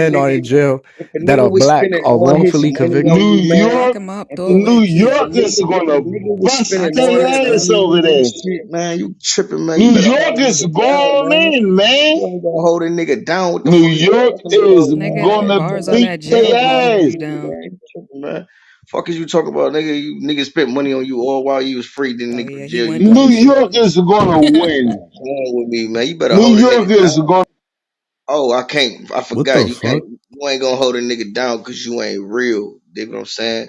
men are in jail if a that nigga are was black spending are all his wrongfully money convicted? on New you, man. Lock York, him up, throw away the New If a York key. nigga, is if a gonna nigga was bust spending Lock his all his their ass ass up. money on over you and there. shit, man, you tripping, man. You New better hold York a is nigga down, going man. in, man. You ain't gonna hold a nigga down. What the New fuck is you York talking is about, man? Nigga, gonna You bars on better, beat that man, jail their gonna hold hold ass. you on, down. man. You tripping, man. Fuck is you talking about, nigga? You niggas spent money on you all while you was free. Then Oh nigga yeah, put he jail went you through New out. some shit. York is gonna win. Stop playing with me, man. You better New hold a nigga York is down. gonna. Oh, I can't. I What forgot. the You can't. fuck? You ain't gonna hold a nigga down because you ain't real. Dig what I'm saying?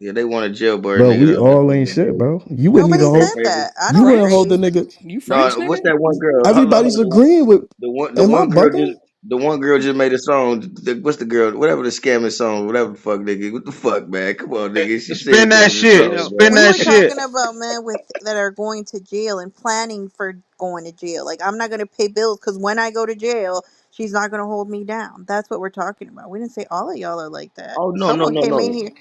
Yeah, they want a jailbird Bro, we nigga. That's all one ain't of shit, their bro. You wouldn't Nobody even that's their said hold. favorite. that. I You don't wouldn't agree. hold the French? nigga. You French, No, what's nigga? that one girl? Hold on, Everybody's agreeing with. the Am I one girl just bugging? The one girl just made a song. What's the girl? Whatever the scamming song, whatever the fuck, nigga. What the fuck, man? Come on, nigga. She said Spin that that in the You shit. song, know, Spin man. We that were shit. talking about men with that are going to jail and planning for going to jail. Like I'm not going to pay bills because when I go to jail, she's not going to hold me down. That's what we're talking about. We didn't say all of y'all are like that. Oh no, no, Someone no, came in no. here.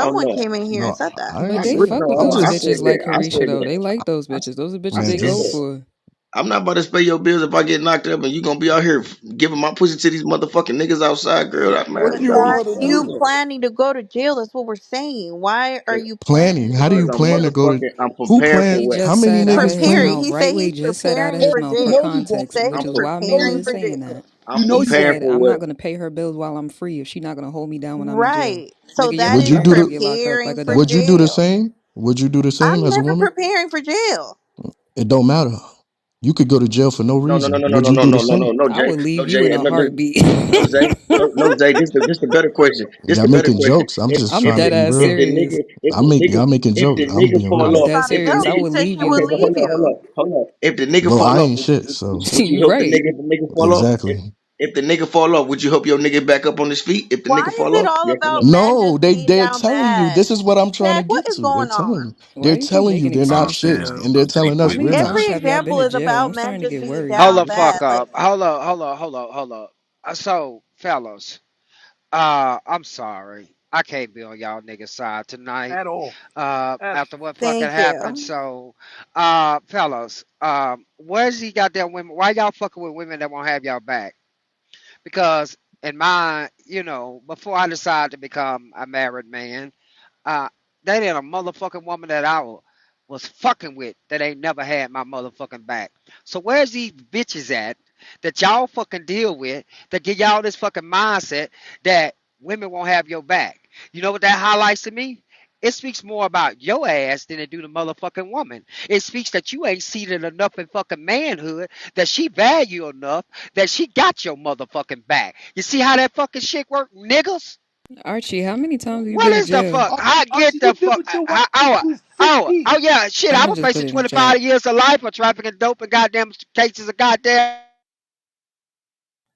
Oh Someone no. came in here and No, said that. I But ain't they say. fuck with I those I just, said bitches that. like I Carisha said though. that. They like those I, bitches. Those are the I bitches I they said go that. just, for. I'm not about to pay your bills if I get knocked up and you gonna be out here giving my pussy to these motherfucking niggas outside, girl. That man, What you you gotta want her That's to understand you do? that. planning to go to jail. That's what we're saying. Why are you planning planning. to How do go to you Because I'm plan jail? to go to? motherfucking. I'm Who preparing for plan? He what. How just many said out of niggas his plan? Preparing. mouth. He Right said way he's just said out of preparing his for Eric, mouth you for know jail. you going context, I'm which He's is pre- why Mila preparing is for saying jail. that. I'm you know He you going preparing said, for I'm what. not gonna pay her bills while I'm free if she's not gonna hold me down when I'm in jail. Right. So Nigga, your that Would is you parents do gonna the? get locked up preparing like a for Would dummy. you do the jail. same? Would you do the same I'm as a never woman? preparing for jail. It don't matter. You could go to jail for no No, no, no, reason. no, no, Would no, you no, do the no, no, no, same? no, I Jay, would no, leave you Jay, in a no, no, heartbeat. no, Jay, no, no, Jay. This the better question. This Y'all the better making question. jokes. I'm just I'm trying to dead be ass If real. the serious. nigga, if the nigga, Y'all making if the jokes. I'm nigga being fall I'm real. off, dead if the serious. No, I nigga, she would said leave she okay, would you. but leave you. hold up. If the nigga Well, fall I off, ain't shit. So would you You help the right. nigga if the nigga fall off? exactly. If the nigga fall off, would you help your nigga back up on his feet if the Why nigga is fall it off? all Yes or about no? men No, just being they're down telling you. bad? This is what I'm trying to Zach, what get is to. They're going telling on? you. Why They're you keep telling you making they're not shit, excuses? and they're telling How us many we're not. times Every have y'all been example to is jail? about I'm men starting to just get being worried. Hold down the fuck bad. Like, up. Hold up. So, fellas, I'm sorry. I can't be on y'all niggas side tonight. at all. At After what fucking thank happened. you. So, fellas, where's he goddamn women? Why y'all fucking with women that won't have y'all back? Because in my, before I decided to become a married man, uh, that ain't a motherfucking woman that was fucking with that ain't never had my motherfucking back. So where's these bitches at that y'all fucking deal with that give y'all this fucking mindset that women won't have your back? You know what that highlights to me? It speaks more about your ass than it do the motherfucking woman. It speaks that you ain't seated enough in fucking manhood, that she value enough, that she got your motherfucking back. You see how that fucking shit work, niggas? Archie, how many times have you What been to is the jail? fuck? I get Archie, the you've been fuck. with your wife since you was Oh, 15. oh yeah, shit. I'm I gonna was just put facing it in the chat. 25 years of life for trafficking dope and goddamn cases of goddamn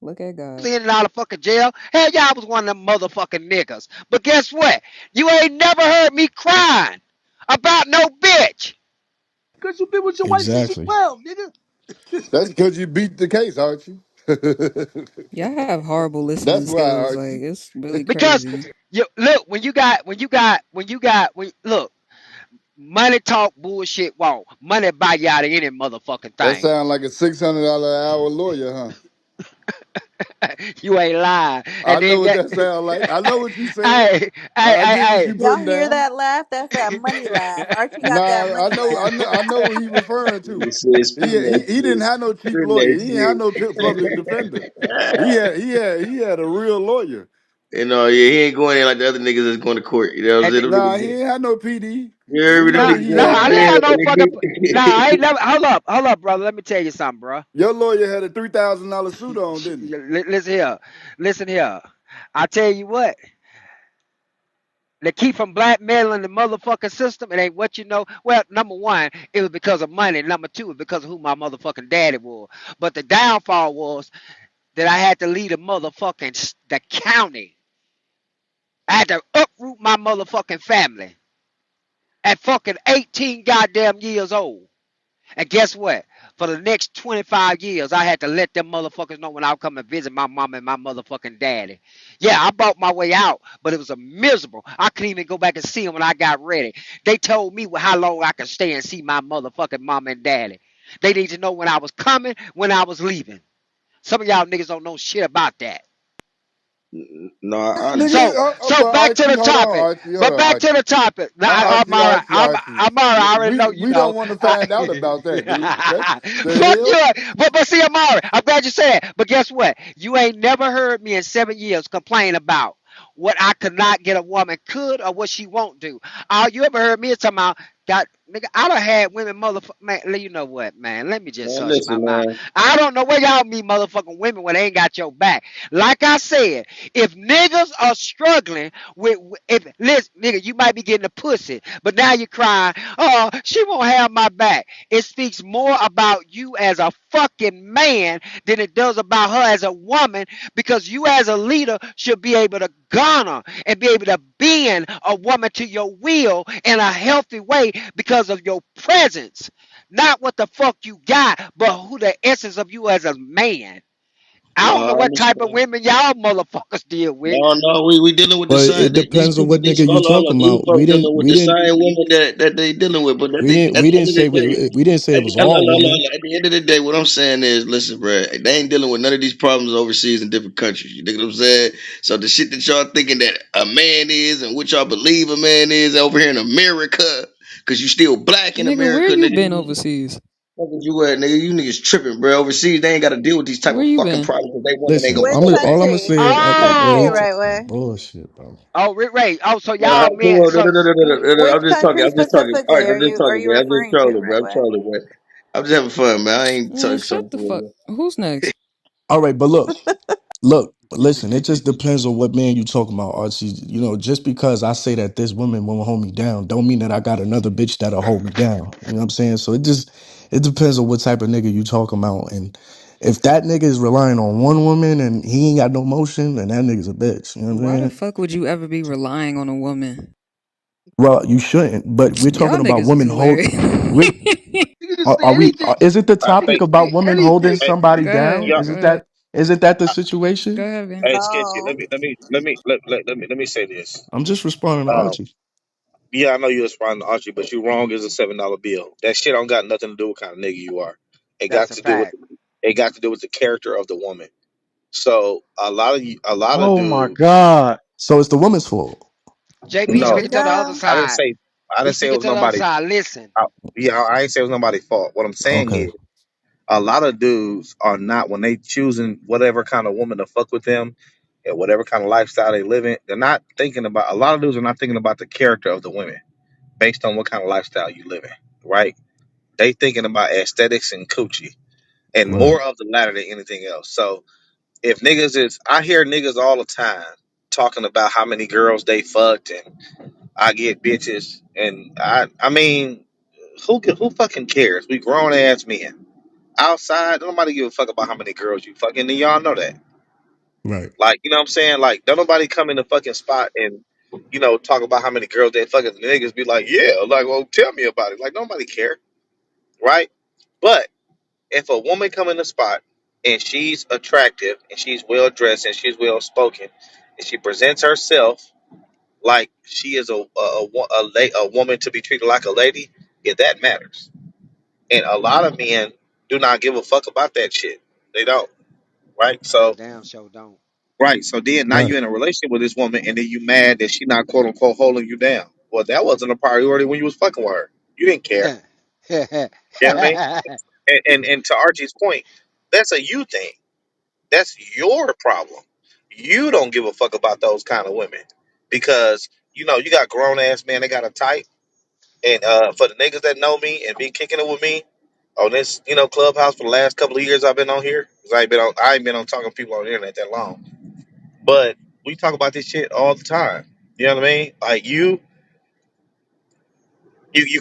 Look at God. in and out of fucking jail. Hell yeah, I was one of them motherfucking niggas. But guess what? You ain't never heard me crying about no bitch. Because you've been with your wife since you Exactly. 12, nigga. That's because you beat the case, Archie. Y'all have horrible listening That's why, skills. Like Archie. it's really Because crazy. you look when look, money talk, bullshit walk. Money buy you out of any motherfucking That thing. sounds like a $600 an hour lawyer, huh? You ain't lying. I And know then what get, that sounds like. I know what you saying. hey, hey, I hey, get what hey. you Y'all putting hear down. that laugh? That's that money laugh. Archie got that Nah, money laugh. I know what he referring to. He said, He, spin he that he didn't shit. have no cheap Spin lawyer. that He didn't have no public defender. shit. He had a real lawyer. You know, yeah, he ain't going in like the other niggas that's going to court. You know what I'm And saying? th- Them Nah, niggas, he ain't had no PD. you We heard me? Them know nah, what niggas he nah, going to I had. didn't jail have no fucking. Nah, I and ain't never. Hold up, brother. Let me tell you something, bro. Your lawyer had a $3,000 suit on, didn't he? Listen here. I tell you what. They keep from blackmailing the motherfucking system. It ain't what you know. Well, number one, it was because of money. Number two, it was because of who my motherfucking daddy was. But the downfall was that I had to leave the county. I had to uproot my motherfucking family at fucking 18 goddamn years old. And guess what? For the next 25 years, I had to let them motherfuckers know when I would come and visit my mom and my motherfucking daddy. Yeah, I bought my way out, but it was a miserable. I couldn't even go back and see them when I got ready. They told me how long I could stay and see my motherfucking mom and daddy. They need to know when I was coming, when I was leaving. Some of y'all niggas don't know shit about that. no, I Nigga, understand. So but back to Archie, the hold on, topic. Archie, hold But on, back to Archie. the topic. Now, Archie. I'm all right. I already know you We don't know. want to find out about that, dude. That's the Fuck hell. you. But see, Amari, I'm glad you said it. But guess what? You ain't never heard me in 7 years complain about what I could not get a woman could or what she won't do. All you ever heard me is talking about got Nigga, I done had women motherfucker man, you know what, man? Let me just Man, hush my listen, mouth. man. I don't know where y'all meet motherfucking women when they ain't got your back. Like I said, if niggas are struggling if listen, nigga, you might be getting a pussy, but now you're crying, oh, she won't have my back. It speaks more about you as a fucking man than it does about her as a woman, because you as a leader should be able to garner and be able to bend a woman to your will in a healthy way because of your presence. Not what the fuck you got, but who the essence of you as a man. I No, don't know I what type of understand. women y'all motherfuckers deal with. No, we dealing with the But same. it These depends on people, what nigga you hold on. talking These about. folks dealing with the same women that they dealing with. But at We the didn't end of say the day, we didn't say it was all women. at the end of the day, what I'm saying is, listen, bro, they ain't dealing with none of these problems overseas in different countries. You dig what I'm saying? So the shit that y'all thinking that a man is and what y'all believe a man is over here in America, because you still black in Nigga, where America, you nigga. been overseas? Fuck is you at, nigga? You niggas tripping, bro. Overseas, they ain't got to deal with these type Where of you fucking been? problems. 'Cause they women ain't Listen, gonna Which fuck with all I'm gonna them. country? say is Which hey, country, Oh, right way? bullshit, bro. oh, Rick Ray. Oh, so No, y'all come men, on, so Which I'm just talking. country I'm just talking. All specifically right, I'm just are talking, you man. I'm just referring to, trolling, right man. I'm way? trolling, man. I'm just having fun, man. I ain't Man, so shut the fuck. for Who's next? All right, but look, listen, it just depends on what man you talking about, Archie. You know, just because I say that this woman won't hold me down, don't mean that I got another bitch that'll hold me down. You know what I'm saying? So it depends on what type of nigga you talking about. And if that nigga is relying on one woman and he ain't got no motion, then that nigga's a bitch. You know what I'm Why the saying? fuck would you ever be relying on a woman? Well, you shouldn't, but we're Y'all talking about niggas is women hold. hilarious. We You can just say are we? anything. Is it the I You can topic think just about say women holding anything. hey, somebody Go down? ahead. y'all, Go ahead. Isn't that the Go situation? ahead, man. hey, Sketchy, No. let me say this. I'm just responding to Um, Archie. yeah, I know you're responding to Archie, but you wrong as a $7 bill. That shit don't got nothing to do with kind of nigga you are. It got that's a to do with fact. the character of the woman. So a lot of Oh my dudes. God. So it's the woman's fault. JP No, speaking to the other Bingo. side. I He's didn't say it speaking was to the other nobody. side. Listen, I ain't say it was nobody's fault. What I'm saying Okay. is, a lot of dudes are not when they choosing whatever kind of woman to fuck with them and whatever kind of lifestyle they live in. They're not thinking about. A lot of dudes are not thinking about the character of the women based on what kind of lifestyle you live in, right? They thinking about aesthetics and coochie, and Right. more of the latter than anything else. So if niggas is, I hear niggas all the time talking about how many girls they fucked and I get bitches, and I mean, who fucking cares? We grown ass men. Outside, nobody give a fuck about how many girls you fucking, and y'all know that. Right. Like, you know what I'm saying? Like, don't nobody come in the fucking spot and, talk about how many girls they fucking. The niggas be like, yeah, like, well, tell me about it. Like, nobody care, right? But if a woman come in the spot and she's attractive and she's well dressed and she's well spoken and she presents herself like she is a woman to be treated like a lady, yeah, that matters. And a lot of men do not give a fuck about that shit. They don't, right? they So, damn sure don't. right. So then now Right. you're in a relationship with this woman, and then you mad that she not quote unquote holding you down. Well, that wasn't a priority when you was fucking with her. You didn't care. You know what I mean? And to Archie's point, that's a you thing. That's your problem. You don't give a fuck about those kind of women because you got grown ass men. They got a type. And for the niggas that know me and been kicking it with me on this, clubhouse for the last couple of years I've been on here, because I ain't been on talking to people on the internet that long. But we talk about this shit all the time. You know what I mean? Like you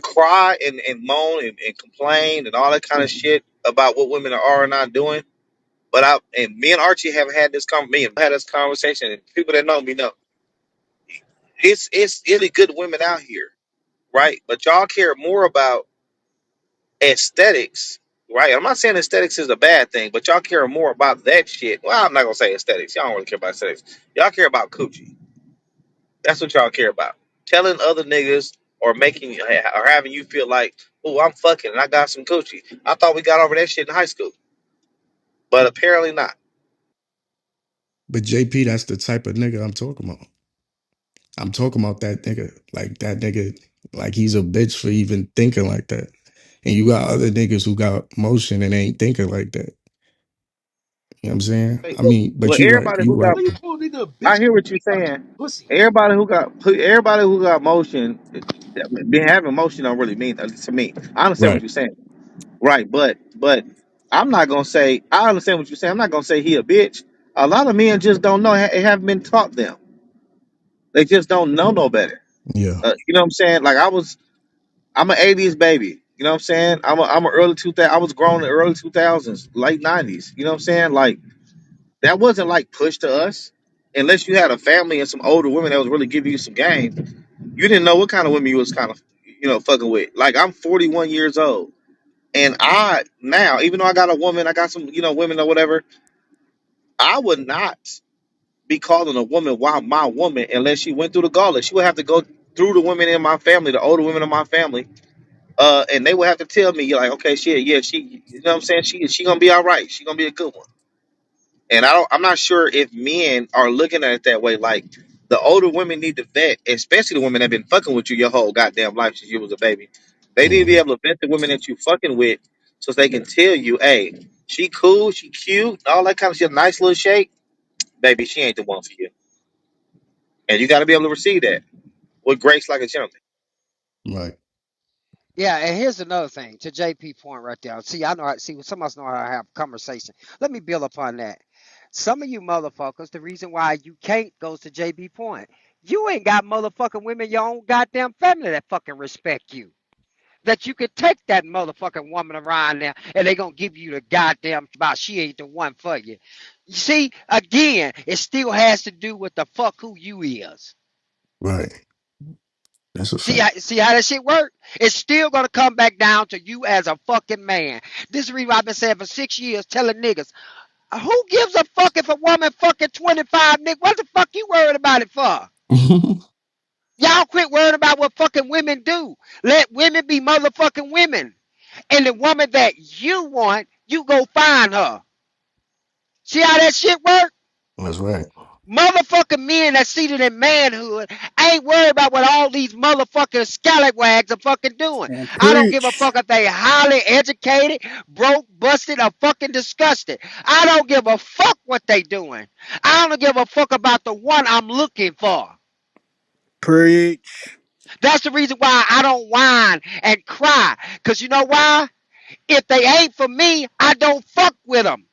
cry and moan and complain and all that kind of shit about what women are not doing. But me and Archie have had this had this conversation, and people that know me know it's really good women out here, right? But y'all care more about aesthetics, right? I'm not saying aesthetics is a bad thing, but y'all care more about that shit. Well, I'm not gonna say aesthetics. Y'all don't really care about aesthetics. Y'all care about coochie. That's what y'all care about. Telling other niggas or having you feel like, oh, I'm fucking and I got some coochie. I thought we got over that shit in high school, but apparently not. But JP, that's the type of nigga I'm talking about. I'm talking about that nigga. Like that nigga, like he's a bitch for even thinking like that. And you got other niggas who got motion and ain't thinking like that. You know what I'm saying? Hey, I mean, but well, you right. everybody You who right. got, How you call a nigga a I bitch? hear what you're He got saying. pussy. Everybody who got motion, being having motion don't really mean to me. I understand what Right. you're saying, right? But I'm not gonna say I understand what you're saying. I'm not gonna say he a bitch. A lot of men just don't know. It haven't been taught them. They just don't know no better. Yeah. You know what I'm saying? Like I'm an '80s baby. You know what I'm saying? I'm an early 2000. I was grown in the early 2000s, late '90s. You know what I'm saying? Like that wasn't like pushed to us, unless you had a family and some older women that was really giving you some game. You didn't know what kind of women you was kind of fucking with. Like I'm 41 years old, and I now even though I got a woman, I got some women or whatever. I would not be calling a woman my woman unless she went through the gauntlet. She would have to go through the women in my family, the older women in my family, and they would have to tell me, you're like, okay, she, you know what I'm saying? She gonna be all right. She gonna be a good one. And I'm not sure if men are looking at it that way. Like the older women need to vet, especially the women that been fucking with you your whole goddamn life since you was a baby. They need to be Mhm. able to vet the women that you fucking with, so they can tell you, hey, she cool, she cute, all that kind of shit, nice little shape, baby, she ain't the one for you. And you got to be able to receive that with grace like a gentleman. Right. Yeah, and here's another thing to JP point right there. See, I know. See, some of us know how to have conversation. Let me build upon that. Some of you motherfuckers, the reason why you can't goes to JB point. You ain't got motherfucking women in your own goddamn family that fucking respect you. That you could take that motherfucking woman around there and they gonna give you the goddamn about she ain't the one for you. You see, again, it still has to do with the fuck who you is. Right. That's a See, fact. see how that shit work? It's still gonna come back down to you as a fucking man. This is the reason why I've been saying for 6 years, telling niggas, who gives a fuck if a woman fucking 25, nigga? What the fuck you worried about it for? Y'all quit worrying about what fucking women do. Let women be motherfucking women. And the woman that you want, you go find her. See how that shit work? That's right. Motherfucking men that seated in manhood ain't worried about what all these motherfucking scallywags are fucking doing. Man, I don't give a preach. fuck if they highly educated, broke, busted, or fucking disgusted. I don't give a fuck what they doing. I don't give a fuck about the one I'm looking for. Preach. That's the reason why I don't whine and cry. Cause you know why? If they ain't for me, I don't fuck with them.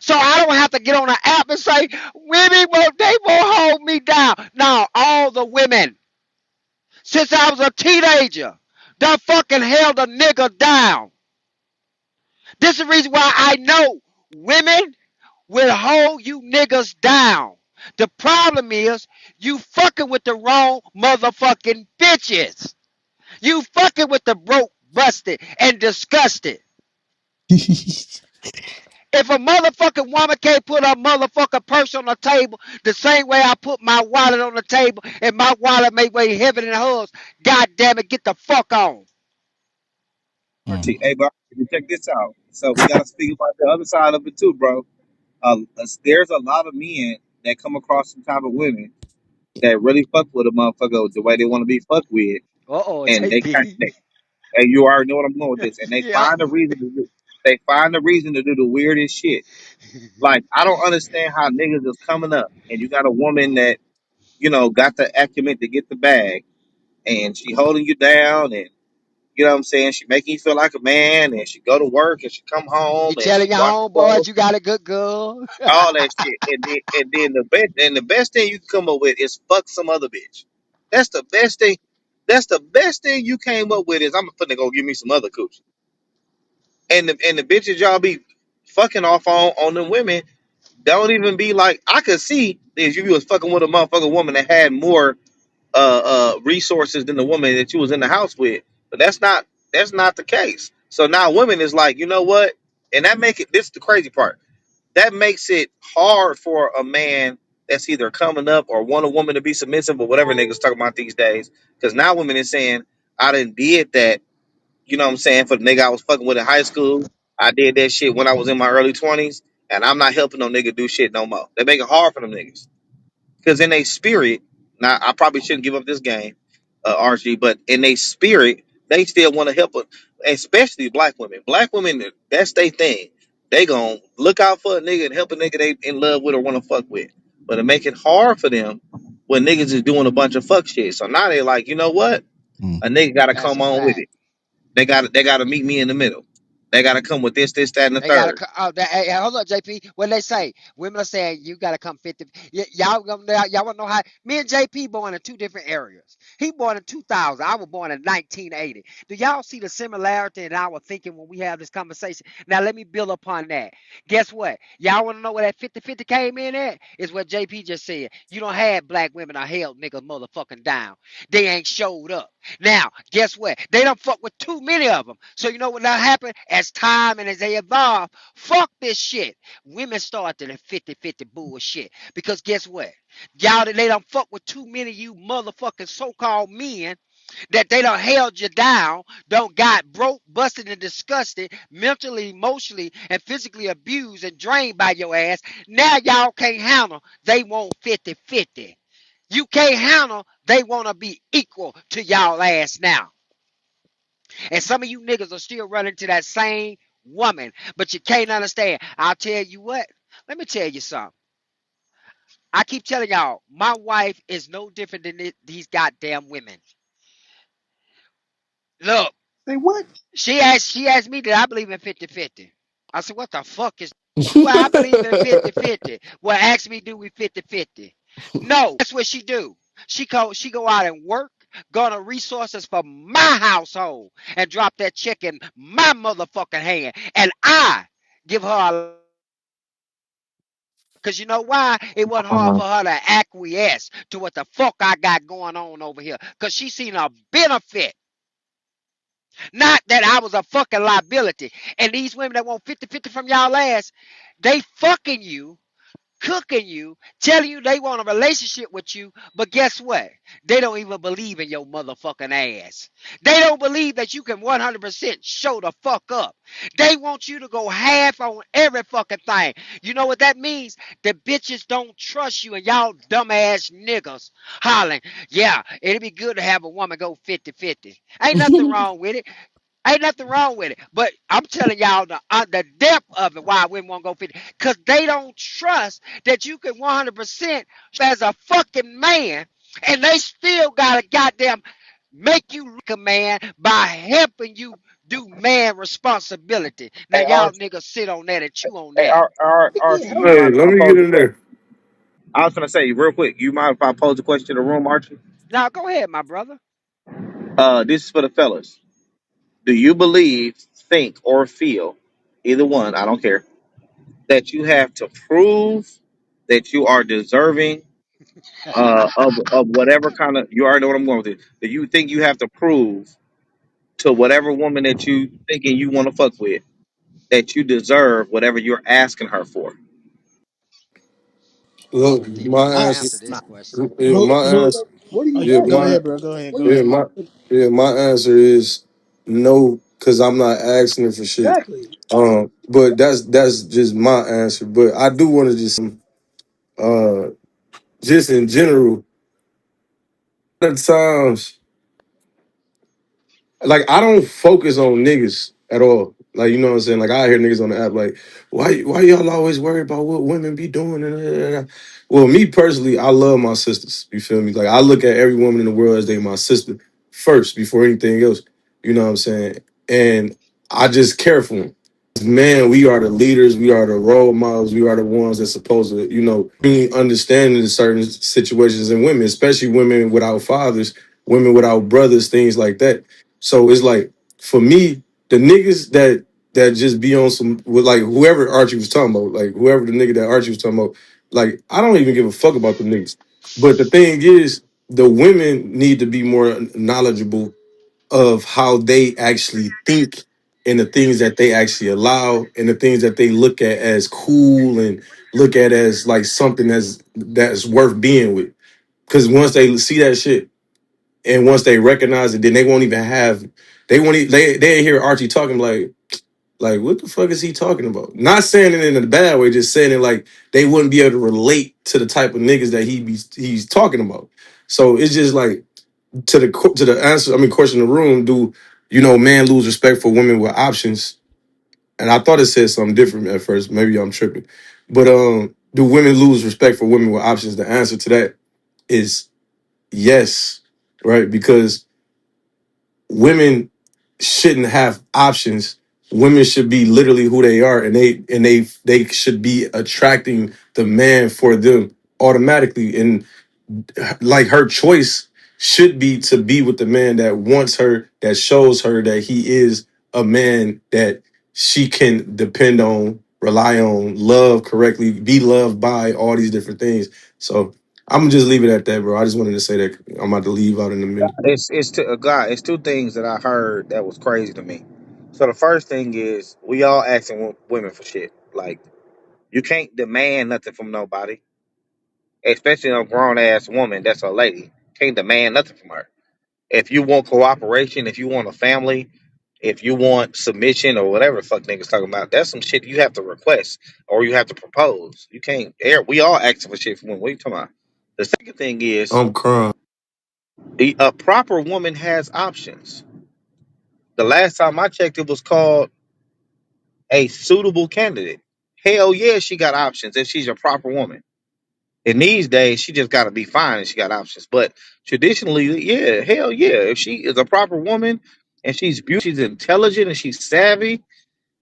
So I don't have to get on the app and say, women won't, they won't hold me down. No, all the women, since I was a teenager, done fucking held a nigga down. This is the reason why I know women will hold you niggas down. The problem is you fucking with the wrong motherfucking bitches. You fucking with the broke, busted, and disgusted. If a motherfucking woman can't put her motherfucking purse on the table the same way I put my wallet on the table and my wallet may weigh heavier than hers, god damn it, get the fuck on. Mm. Hey, bro, check this out. So we got to speak about the other side of it too, bro. There's a lot of men that come across some type of women that really fuck with a motherfucker the way they want to be fucked with, Uh-oh, and JP. and you already know what I'm going with this, and they Yep. find a reason to do, they find a reason to do the weirdest shit. Like I don't understand how niggas is coming up, and you got a woman that got the acumen to get the bag, and she holding you down, and you know what I'm saying, she making you feel like a man, and she go to work, and she come home, You and she telling your wash the clothes, homeboys you got a good girl. all that shit, and then the best thing you can come up with is fuck some other bitch. That's the best thing. That's the best thing you came up with is I'm finna go give me some other coochie. And the bitches y'all be fucking off on them women don't even be like, I could see if you was fucking with a motherfucking woman that had more resources than the woman that you was in the house with, but that's not the case. So now women is like, you know what, and that make it, this is the crazy part, that makes it hard for a man that's either coming up or want a woman to be submissive or whatever niggas talking about these days, because now women is saying, I didn't did that, you know what I'm saying, for the nigga I was fucking with in high school. I did that shit when I was in my early 20s, and I'm not helping no nigga do shit no more. They make it hard for them niggas. Because in a spirit, now I probably shouldn't give up this game, RG, but in a spirit, they still want to help, especially black women. Black women, that's their thing. They gonna look out for a nigga and help a nigga they in love with or want to fuck with. But it make it hard for them when niggas is doing a bunch of fuck shit. So now they like, you know what? Mm. A nigga gotta That's come a on with fact. it. They gotta meet me in the middle. They gotta come with this, that, and the They gotta third. oh, hey, hold up, JP. What they say? Women are saying you gotta come 50. Y'all wanna know how? Me and JP born in two different areas. He born in 2000. I was born in 1980. Do y'all see the similarity in our thinking when we have this conversation? Now let me build upon that. Guess what? Y'all wanna know where that 50-50 came in at? Is what JP just said. You don't have black women are held niggas motherfucking down. They ain't showed up. Now, guess what? They don't fuck with too many of them. So you know what now happened? As time and as they evolve, fuck this shit. Women started the 50-50 bullshit. Because guess what? Y'all they don't fuck with too many of you motherfucking so-called men that they don't held you down, don't got broke, busted, and disgusted, mentally, emotionally, and physically abused and drained by your ass. Now y'all can't handle. They want 50-50. You can't handle, they want to be equal to y'all ass now. And some of you niggas are still running to that same woman, but you can't understand. I'll tell you what. Let me tell you something. I keep telling y'all, my wife is no different than these goddamn women. Look, Say what? she asked me, did I believe in 50-50? I said, what the fuck is, well, I believe in 50-50. Well, ask me, do we 50-50? No. Guess what she do? She go out and work, garner resources for my household, and drop that check in my motherfucking hand. And I give her a, because you know why? It wasn't hard for her to acquiesce to what the fuck I got going on over here. Because she seen a benefit. Not that I was a fucking liability. And these women that want 50-50 from y'all ass, they fucking you, cooking you, telling you they want a relationship with you, but guess what? They don't even believe in your motherfucking ass. They don't believe that you can 100% show the fuck up. They want you to go half on every fucking thing. You know what that means? The bitches don't trust you and y'all dumbass niggas hollering, yeah, it'd be good to have a woman go 50-50. Ain't nothing wrong with it. Ain't nothing wrong with it. But I'm telling y'all the depth of it why women won't go 50. Because they don't trust that you can 100% as a fucking man and they still got to goddamn make you look a man by helping you do man responsibility. Now Hey, y'all Archie. niggas sit on that and chew on Hey, that. Archie, you Hey, mind if let I me pose get a in question? there. I was gonna say real quick. You mind if I pose a question to the room, Archie? Now go ahead, my brother. This is for the fellas. Do you believe, think, or feel, either one, I don't care, that you have to prove that you are deserving of whatever kind of, you already know what I'm going with it. Do you think you have to prove to whatever woman that you thinking you want to fuck with that you deserve whatever you're asking her for? Look, People my need to I answer. answer this question. Yeah, Mo, my Mo, answer. what are you Yeah, asking? Go my ahead, bro. Go ahead. What Go are you yeah, ahead. my asking? yeah, my answer is no, because I'm not asking her for shit. Exactly. But that's just my answer. But I do want to uh, just in general, at times. Like I don't focus on niggas at all. Like you know what I'm saying. Like I hear niggas on the app like, why y'all always worry about what women be doing? And well, me personally, I love my sisters. You feel me? Like I look at every woman in the world as they my sister first before anything else. You know what I'm saying? And I just care for them. Man, we are the leaders, we are the role models, we are the ones that's supposed to, really understanding in certain situations in women, especially women without fathers, women without brothers, things like that. So it's like for me, the niggas that just be on some with like whoever Archie was talking about, like whoever the nigga that Archie was talking about, like I don't even give a fuck about the niggas. But the thing is, the women need to be more knowledgeable of how they actually think and the things that they actually allow and the things that they look at as cool and look at as like something that's worth being with. Because once they see that shit and once they recognize it, then they won't even have they hear Archie talking like what the fuck is he talking about? Not saying it in a bad way, just saying it like they wouldn't be able to relate to the type of niggas that he's talking about. So it's just like to the answer, I mean, question in the room, do man lose respect for women with options? and I thought it said something different at first. Maybe I'm tripping. But do women lose respect for women with options? The answer to that is yes, right? Because women shouldn't have options. Women should be literally who they are, and they should be attracting the man for them automatically. And like her choice should be to be with the man that wants her, that shows her that he is a man that she can depend on, rely on, love correctly, be loved by, all these different things. So I'm gonna just leave it at that, bro. I just wanted to say that I'm about to leave out in a minute. God. It's two things that I heard that was crazy to me. So the first thing is we all asking women for shit. Like you can't demand nothing from nobody, especially a grown ass woman that's a lady. Can't demand nothing from her. If you want cooperation, if you want a family, if you want submission or whatever the fuck niggas talking about, that's some shit you have to request or you have to propose. You can't. We all asking for shit from women. What are you talking about? The second thing is I'm crying. a proper woman has options. The last time I checked, it was called a suitable candidate. Hell yeah, she got options if she's a proper woman. In these days, she just got to be fine and she got options. But traditionally, yeah, hell yeah, if she is a proper woman and she's beautiful, she's intelligent and she's savvy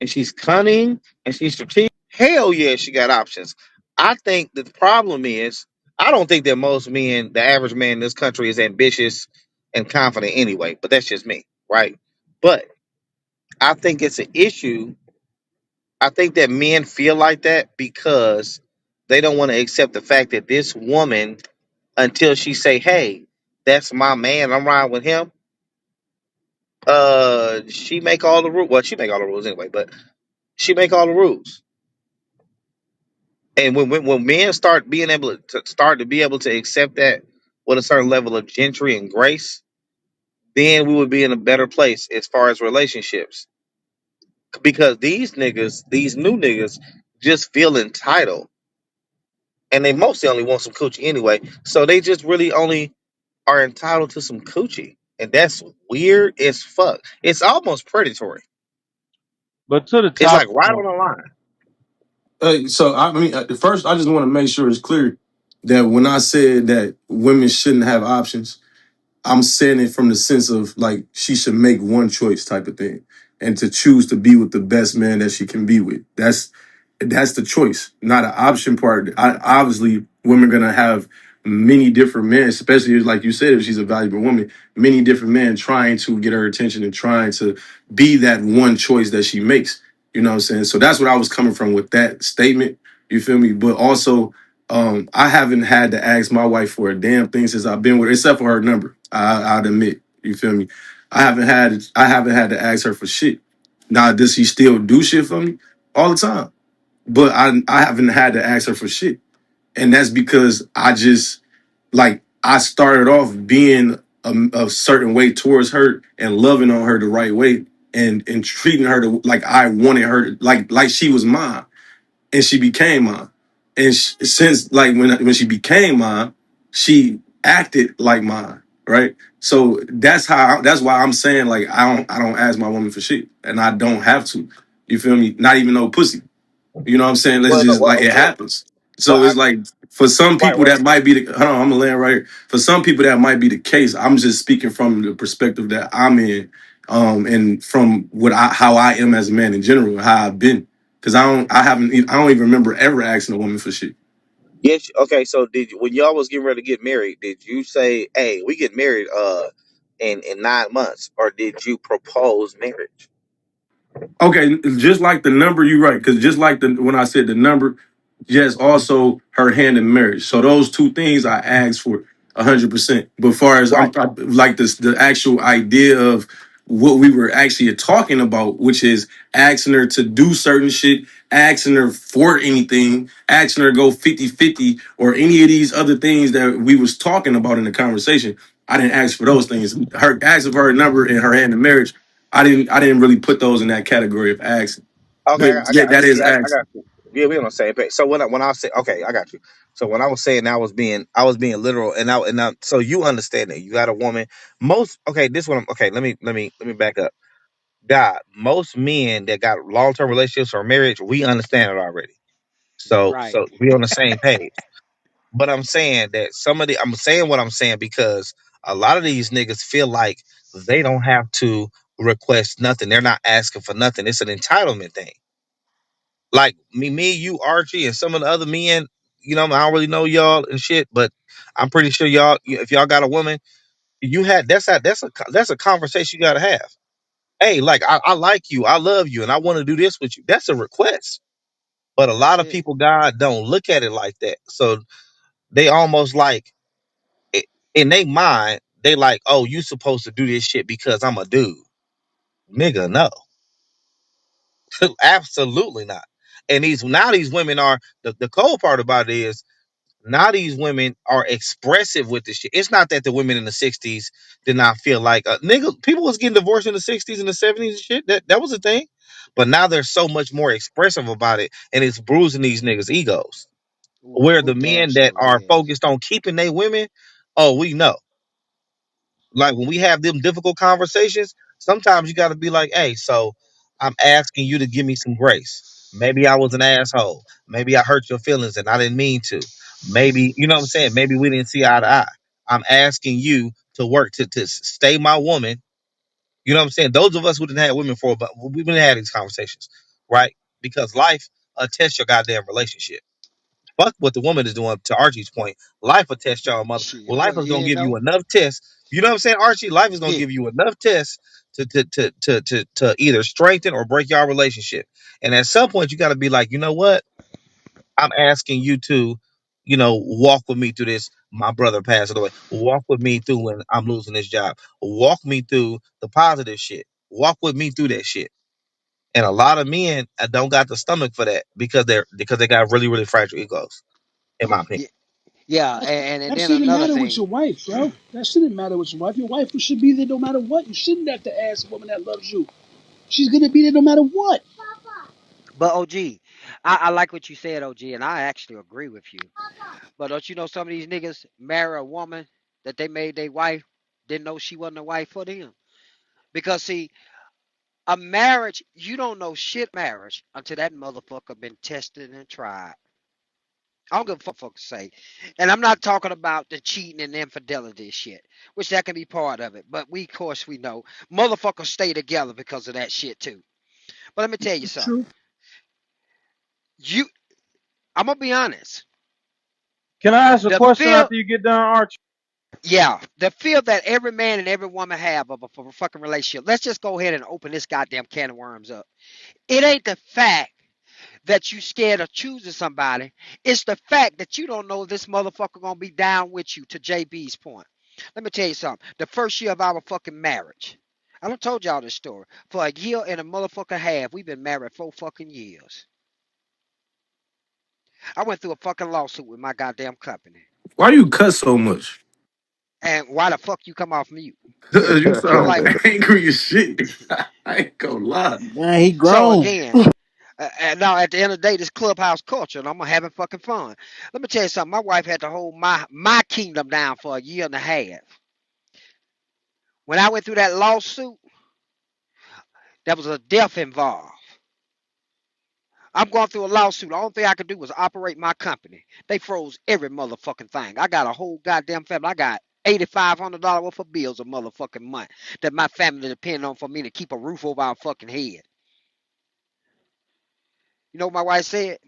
and she's cunning and she's strategic, hell yeah, she got options. I think that the problem is, I don't think that most men, the average man in this country, is ambitious and confident anyway. But that's just me, right? But I think it's an issue. I think that men feel like that because they don't want to accept the fact that this woman, until she say, "Hey, that's my man. I'm riding with him." She make all the rules. Well, she make all the rules anyway, but she make all the rules. And when men start being able to be able to accept that with a certain level of gentry and grace, then we would be in a better place as far as relationships. Because these niggas, these new niggas, just feel entitled and they mostly only want some coochie anyway. So they just really only are entitled to some coochie, and that's weird as fuck. It's almost predatory. But to the It's like topic, right on the line. So I mean, at first, I just want to make sure it's clear that when I said that women shouldn't have options, I'm saying it from the sense of like she should make one choice type of thing, and to choose to be with the best man that she can be with. That's the choice, not an option part. Obviously, women are gonna have many different men, especially like you said, if she's a valuable woman, many different men trying to get her attention and trying to be that one choice that she makes. You know what I'm saying? So that's what I was coming from with that statement. You feel me? But also, I haven't had to ask my wife for a damn thing since I've been with her, except for her number. I'd admit. You feel me? I haven't had to ask her for shit. Now, does she still do shit for me? All the time, but I haven't had to ask her for shit, and that's because I just like I started off being a certain way towards her and loving on her the right way and treating her like I wanted her like she was mine and she became mine. And since like when she became mine, she acted like mine, right? So that's why I'm saying like I don't ask my woman for shit, and I don't have to. You feel me? Not even no pussy. You know what I'm saying? Let's Well, no, just like it happens. well, So it's like for some right, people right. that might be the hold on, I'm gonna land right here. For some people that might be the case. I'm just speaking from the perspective that I'm in, and from how I am as a man in general, how I've been. Cause I don't even remember ever asking a woman for shit. Yes. Okay. So, did you, when y'all was getting ready to get married, did you say, "Hey, we get married in 9 months," or did you propose marriage? Okay, just like the number you write, because just like the when I said the number, yes, also her hand in marriage. So those two things I asked for 100%. But far as Right. like this, the actual idea of what we were actually talking about, which is asking her to do certain shit, asking her for anything, asking her to go 50-50, or any of these other things that we was talking about in the conversation. I didn't ask for those things. Her asking for her number and her hand in marriage, I didn't really put those in that category of asking. Okay. But yeah, that is I asking. got you. Yeah, we on the same page. So when I say, okay, I got you. So when I was saying I was being literal, so you understand that you got a woman. Okay. This one. Okay. Let me back up. God, most men that got long term relationships or marriage, we understand it already. So Right. so we on the same page. But I'm saying that I'm saying what I'm saying because a lot of these niggas feel like they don't have to request nothing. They're not asking for nothing. It's an entitlement thing. Like me, you, Archie, and some of the other men, I don't really know y'all and shit, but I'm pretty sure y'all, if y'all got a woman, you had that's a conversation you gotta have. Hey, like I like you, I love you, and I want to do this with you. That's a request. But a lot of Yeah. people, God, don't look at it like that. So they almost like i- in their mind, they like, oh, you supposed to do this shit because I'm a dude. Nigga, no. Absolutely not. And these women are the cold part about it is now these women are expressive with this shit. It's not that the women in the '60s did not feel like nigga. People was getting divorced in the '60s and the '70s and shit. That was a thing. But now they're so much more expressive about it, and it's bruising these niggas' egos. Where Ooh, the damn men that sure are is. focused on keeping their women, oh, we know. Like when we have them difficult conversations, sometimes you got to be like, hey, so I'm asking you to give me some grace. Maybe I was an asshole. Maybe I hurt your feelings and I didn't mean to. Maybe, you know what I'm saying? Maybe we didn't see eye to eye. I'm asking you to work to stay my woman. You know what I'm saying? Those of us who didn't have women for, but we've been having these conversations, right? Because life attests your goddamn relationship. Fuck what the woman is doing. To Archie's point, life will test y'all, mother. Shit, Well, life is gonna you give you know? enough tests. You know what I'm saying, Archie? Life is gonna Yeah. give you enough tests to either strengthen or break y'all relationship. And at some point, you got to be like, you know what? I'm asking you to, walk with me through this. My brother passed away. Walk with me through when I'm losing this job. Walk me through the positive shit. Walk with me through that shit. And a lot of men don't got the stomach for that because they got really really fragile egos. In my opinion. Yeah. Yeah. That's, And that then shouldn't another matter with thing. your wife, bro. That shouldn't matter with your wife. Your wife should be there no matter what. You shouldn't have to ask a woman that loves you. She's gonna be there no matter what. But OG, I like what you said, OG, and I actually agree with you. But don't you know some of these niggas marry a woman that they made their wife, didn't know she wasn't a wife for them? Because see, a marriage, you don't know shit marriage until that motherfucker been tested and tried. I don't give a fuck say. And I'm not talking about the cheating and infidelity shit, which that can be part of it. But we, of course, we know motherfuckers stay together because of that shit too. But let me tell you something. True. You, I'm gonna be honest. Can I ask a The question feel, after you get done, Archie? yeah, the feel that every man and every woman have of a fucking relationship. Let's just go ahead and open this goddamn can of worms up. It ain't the fact that you scared of choosing somebody. It's the fact that you don't know if this motherfucker gonna be down with you. To JB's point, let me tell you something. The first year of our fucking marriage, I done told y'all this story. For a year and a motherfucker half, we've been married 4 fucking years. I went through a fucking lawsuit with my goddamn company. Why you cuss so much? And why the fuck you come off mute? You So sound like, angry as shit. I ain't gonna lie. Man, he so grown. again, and now at the end of the day, this clubhouse culture, and I'm gonna having fucking fun. Let me tell you something. My wife had to hold my kingdom down for a year and a half. When I went through that lawsuit, there was a death involved. I'm going through a lawsuit. The only thing I could do was operate my company. They froze every motherfucking thing. I got a whole goddamn family. I got $8,500 worth of bills a motherfucking month that my family depend on for me to keep a roof over our fucking head. You know what my wife said?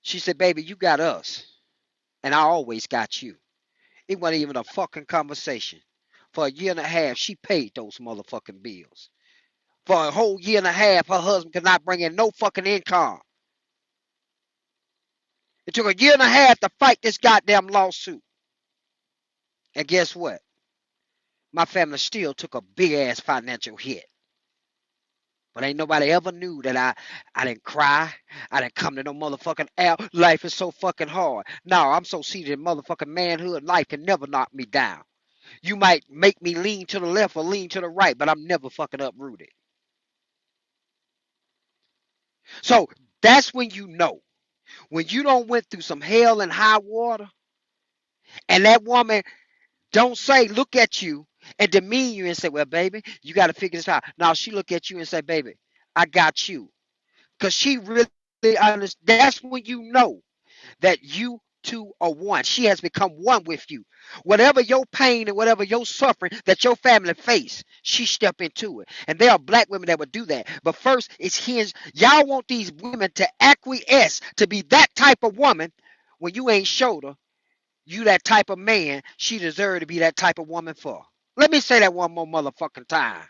She said, "Baby, you got us, and I always got you." It wasn't even a fucking conversation. For a year and a half, she paid those motherfucking bills. For a whole year and a half, her husband could not bring in no fucking income. It took a year and a half to fight this goddamn lawsuit. And guess what? My family still took a big ass financial hit. But ain't nobody ever knew that I didn't cry. I didn't come to no motherfucking out. Life is so fucking hard. No, I'm so seated in motherfucking manhood. Life can never knock me down. You might make me lean to the left or lean to the right, but I'm never fucking uprooted. So that's when you know. When you don't went through some hell and high water, and that woman don't say, look at you. and demean you and say, well, baby, you got to figure this out. Now she look at you and say, baby, I got you. Because she really understands. That's when you know that you two are one. She has become one with you. Whatever your pain and whatever your suffering that your family face, she step into it. And there are black women that would do that. But first, it's hinged. Y'all want these women to acquiesce to be that type of woman when you ain't showed her you that type of man she deserved to be that type of woman for. Let me say that one more motherfucking time.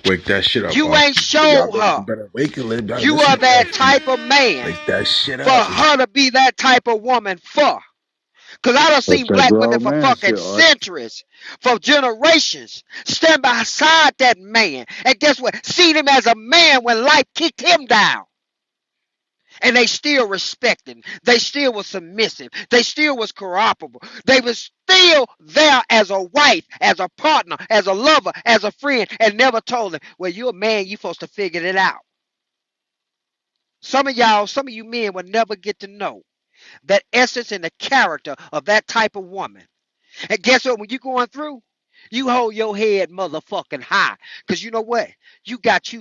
Wake that shit up, You ain't Archie. Y'all showed better, you her better wake it, better you listen are to that that shit. type of man Wake that shit for up. her to be that type of woman for. Because I done That's seen that black women grown for man fucking shit, Archie. centuries, for generations, stand beside that man. And guess what? Seen him as a man when life kicked him down. And they still respected him. They still was submissive. They still was cooperable. They was still there as a wife, as a partner, as a lover, as a friend, and never told him, well, you're a man, you supposed to figure it out. Some of you men will never get to know that essence and the character of that type of woman. And guess what? When you going through, you hold your head motherfucking high. Cause you know what? You got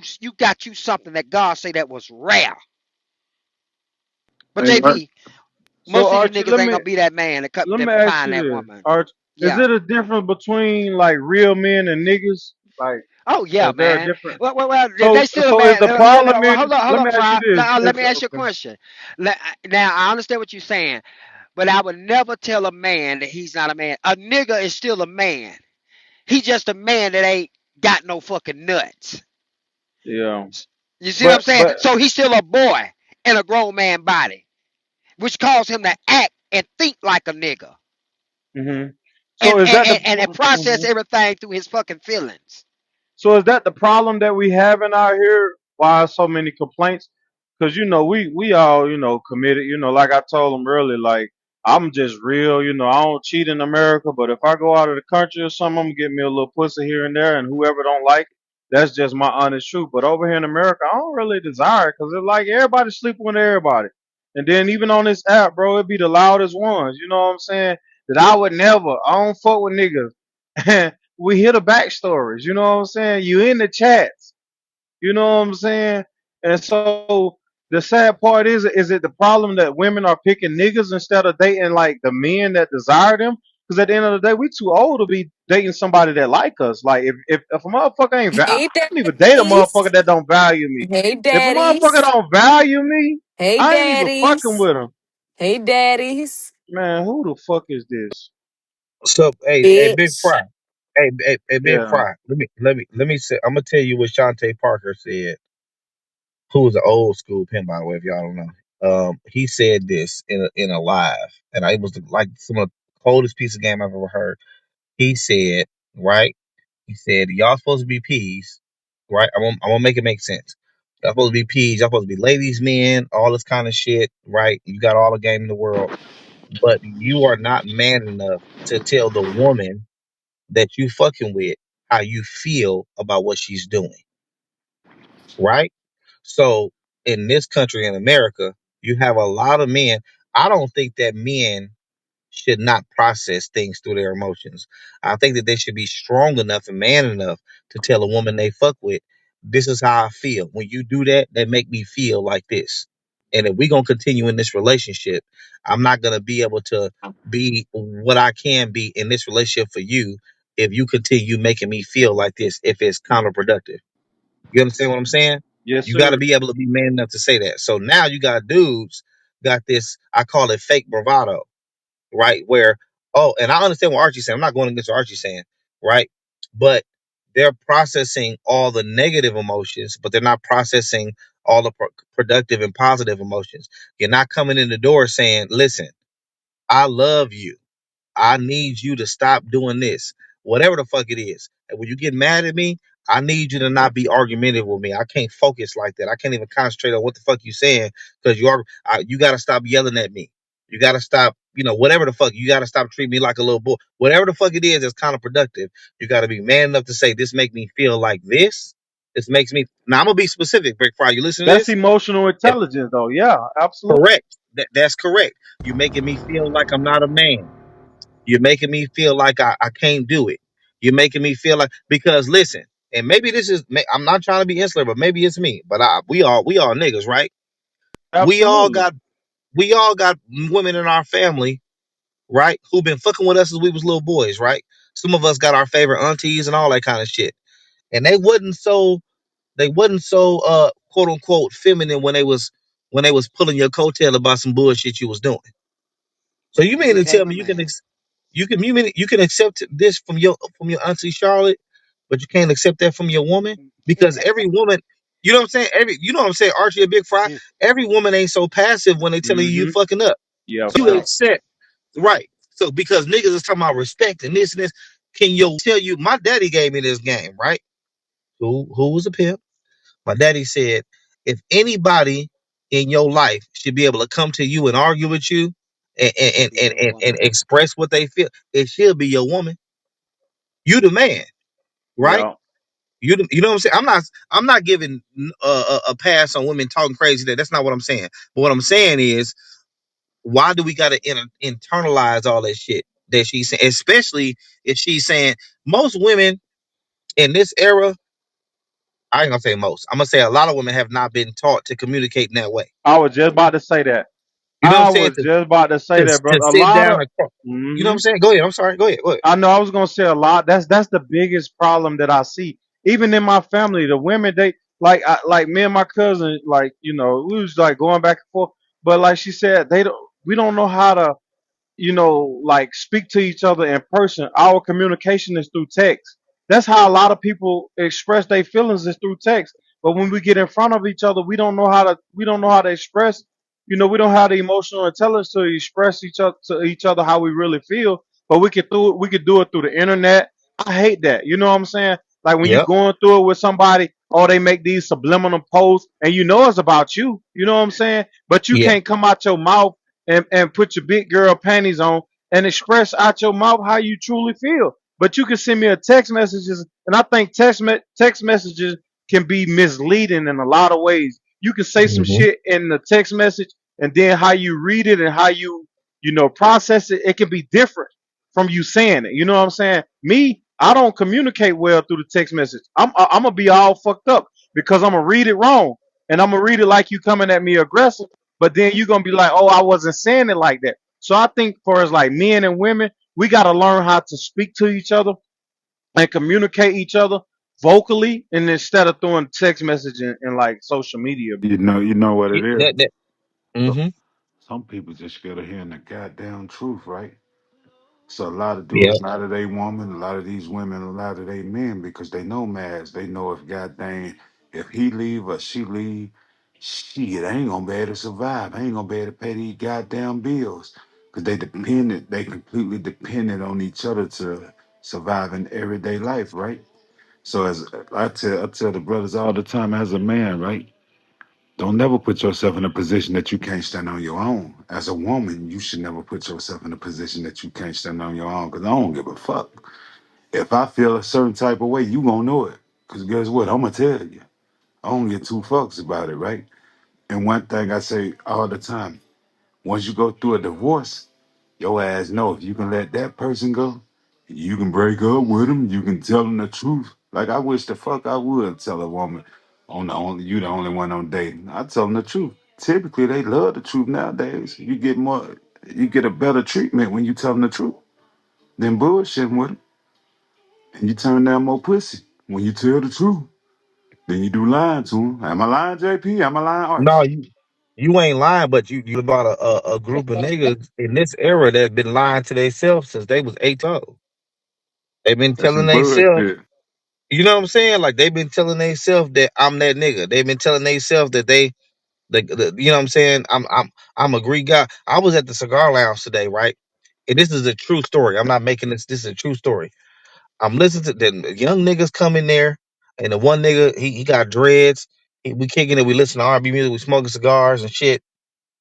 you something that God say that was rare. But Hey, JB, so most of you Archie, niggas ain't gonna be that man that let me that ask find you that this, woman. Archie. Is Yeah. it a difference between like real men and niggas? Like, Oh yeah, is there a man. difference? Well, they So, still a so is man. the problem is? Hold Let me up, ask you Fry. this: Let is me ask you a okay? question. Now I understand what you're saying, but I would never tell a man that he's not a man. A nigga is still a man. He just a man that ain't got no fucking nuts. Yeah, You see what I'm but saying? So he's still a boy in a grown man body, which caused him to act and think like a nigga, hmm so is that the and process mhm. everything through his fucking feelings. So is that the problem that we having out here? Why so many complaints? Because we all committed. Like I told them earlier, like I'm just real. I don't cheat in America, but if I go out of the country or something, I'm gonna get me a little pussy here and there, and whoever don't like it, that's just my honest truth. But over here in America, I don't really desire it because it's like everybody sleeping with everybody, and then even on this app, bro, it be the loudest ones. You know what I'm saying? That I would never. I don't fuck with niggas. We hear the backstories. You know what I'm saying? You in the chats. You know what I'm saying? And so the sad part is it the problem that women are picking niggas instead of dating like the men that desire them? Because at the end of the day, we too old to be dating somebody that like us. Like if a motherfucker ain't I Hey, don't even date a daddies. motherfucker that don't value me. Hey, If a motherfucker daddies. don't value me, Hey, I ain't even fucking daddies. with him. Hey, daddies. Man, who the fuck is this? So, hey, Big Bitch. Fry. Big Yeah. Fry. Let me say. I'm gonna tell you what Shantae Parker said, who was an old school pimp, by the way, if y'all don't know. He said this in a live, and I was like some of the coldest piece of game I've ever heard. He said, right? He said, y'all supposed to be peas, right? I'm gonna make it make sense. Y'all supposed to be peas. Y'all supposed to be ladies, men, all this kind of shit, right? You got all the game in the world, but you are not man enough to tell the woman that you fucking with how you feel about what she's doing, right? So in this country, in America, you have a lot of men. I don't think that men should not process things through their emotions. I think that they should be strong enough and man enough to tell a woman they fuck with, this is how I feel. When you do that, that make me feel like this. And if we're gonna continue in this relationship, I'm not gonna be able to be what I can be in this relationship for you if you continue making me feel like this, if it's counterproductive. You understand what I'm saying? Yes, You got to sir. be able to be man enough to say that. So now you got dudes got this. I call it fake bravado, right? Where and I understand what Archie's saying. I'm not going against what Archie's saying, right? But they're processing all the negative emotions, but they're not processing all the productive and positive emotions. You're not coming in the door saying, "Listen, I love you. I need you to stop doing this, whatever the fuck it is." And when you get mad at me, I need you to not be argumentative with me. I can't focus like that. I can't even concentrate on what the fuck you saying because you got to stop yelling at me. You got to stop, whatever the fuck. You got to stop treating me like a little boy. Whatever the fuck it is that's kind of productive. You got to be man enough to say, this make me feel like this. This makes me. Now I'm gonna be specific, Brick Fry. You listen to That's this? emotional If intelligence, though. Yeah, absolutely. correct, that's correct. You making me feel like I'm not a man. You're making me feel like I can't do it. You're making me feel like because listen, and maybe this is I'm not trying to be insular, but maybe it's me. But we all niggas, right? We all Absolutely. got we all got women in our family, right? Who been fucking with us as we was little boys, right? Some of us got our favorite aunties and all that kind of shit, and they wasn't so quote unquote feminine when they was pulling your coattail about some bullshit you was doing. So you mean to tell Behavior me man. you can accept this from your auntie Charlotte, but you can't accept that from your woman because every woman, you know what I'm saying? You know what I'm saying? Archie a big fry. Every woman ain't so passive when they telling you Hmm. fucking up. Yeah, You facts. Right. accept right. So because niggas is talking about respect and this and this, can yo tell you? My daddy gave me this game right. Who was a pimp? My daddy said, if anybody in your life should be able to come to you and argue with you Should be your and woman. express what they feel, it should be your woman. You the man, right? Yeah. You know what I'm saying? I'm not giving a pass on women talking crazy. That's not what I'm saying. But what I'm saying is, why do we got to internalize all that shit that she's saying? Especially if she's saying most women in this era. I ain't gonna say most. I'm gonna say a lot of women have not been taught to communicate in that way. I was just about to say that. You know what I'm I saying? was just about to say that, To brother. A sit lot down of. and talk. You know what Hmm. I'm saying? Go ahead. I'm sorry. Go ahead. Go ahead. I know I was gonna say a lot. That's the biggest problem that I see. Even in my family, the women they like me and my cousin, like, we was like going back and forth. But like she said, we don't know how to, like speak to each other in person. Our communication is through text. That's how a lot of people express their feelings is through text. But when we get in front of each other, we don't know how to express. We don't have the emotional intelligence to express each other how we really feel. But we could do it through the internet. I hate that. You know what I'm saying? Like when you Yep. going through it with somebody, or they make these subliminal posts, and you know it's about you. You know what I'm saying? But you Yeah. can't come out your mouth and put your big girl panties on and express out your mouth how you truly feel. But you can send me a text messages, and I think text messages can be misleading in a lot of ways. You can say some Hmm. shit in the text message, and then how you read it and how you process it, it can be different from you saying it. You know what I'm saying? Me, I don't communicate well through the text message. I'm gonna be all fucked up because I'm gonna read it wrong, and I'm gonna read it like you coming at me aggressive, but then you're gonna be like, oh, I wasn't saying it like that. So I think for us like men and women, we gotta learn how to speak to each other and communicate each other vocally, and instead of throwing text messaging and like social media. You know what it is. That. So, Hmm. some people just scared of hearing the goddamn truth, right? So a lot of Yeah. dudes, a lot of they women, a lot of these women, a lot of they men, because they know Mads. They know if goddamn, if he leave or she leave, shit, I ain't gonna be able to survive. I ain't gonna be able to pay these goddamn bills. Cause they completely dependent on each other to survive in everyday life, right? So as I tell the brothers all the time as a man, right? Don't never put yourself in a position that you can't stand on your own. As a woman, you should never put yourself in a position that you can't stand on your own. Cause I don't give a fuck. If I feel a certain type of way, you gonna know it. Cause guess what? I'm gonna tell you. I don't get two fucks about it, right? And one thing I say all the time: once you go through a divorce, your ass know if you can let that person go, you can break up with them. You can tell them the truth. Like I wish the fuck I would tell a woman, you the only one on dating. I tell them the truth. Typically, they love the truth nowadays. You get a better treatment when you tell them the truth than bullshitting with them, and you turn down more pussy when you tell the truth. Then you do lying to them. Am I lying, JP? Am I lying, No, Arch? you ain't lying, but you about a group of niggas in this era that been lying to themselves since they was 8 years old. They've been That's telling some themselves, bullshit. you know what I'm saying? Like they've been telling themselves that I'm that nigga. They've been telling themselves that you know what I'm saying? I'm a Greek guy. I was at the cigar lounge today, right? And this is a true story. I'm not making this. This is a true story. I'm listening to the young niggas come in there, and the one nigga he got dreads. We kicking it. We listen to R&B music. We smoking cigars and shit.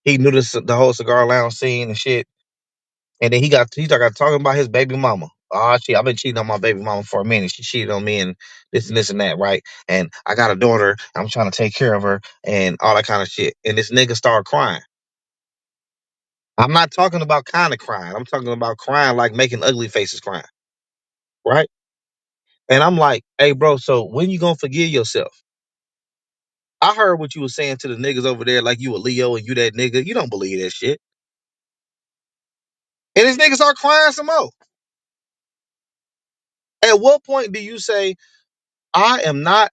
He knew the whole cigar lounge scene and shit. And then he got talking about his baby mama. Oh shit, I've been cheating on my baby mama for a minute. She cheated on me and this and that, right? And I got a daughter. I'm trying to take care of her and all that kind of shit. And this nigga started crying. I'm not talking about kind of crying. I'm talking about crying like making ugly faces crying, right? And I'm like, hey, bro, so when you gonna forgive yourself? I heard what you was saying to the niggas over there, like you a Leo and you that nigga. You don't believe that shit. And these niggas are crying some more. At what point do you say, I am not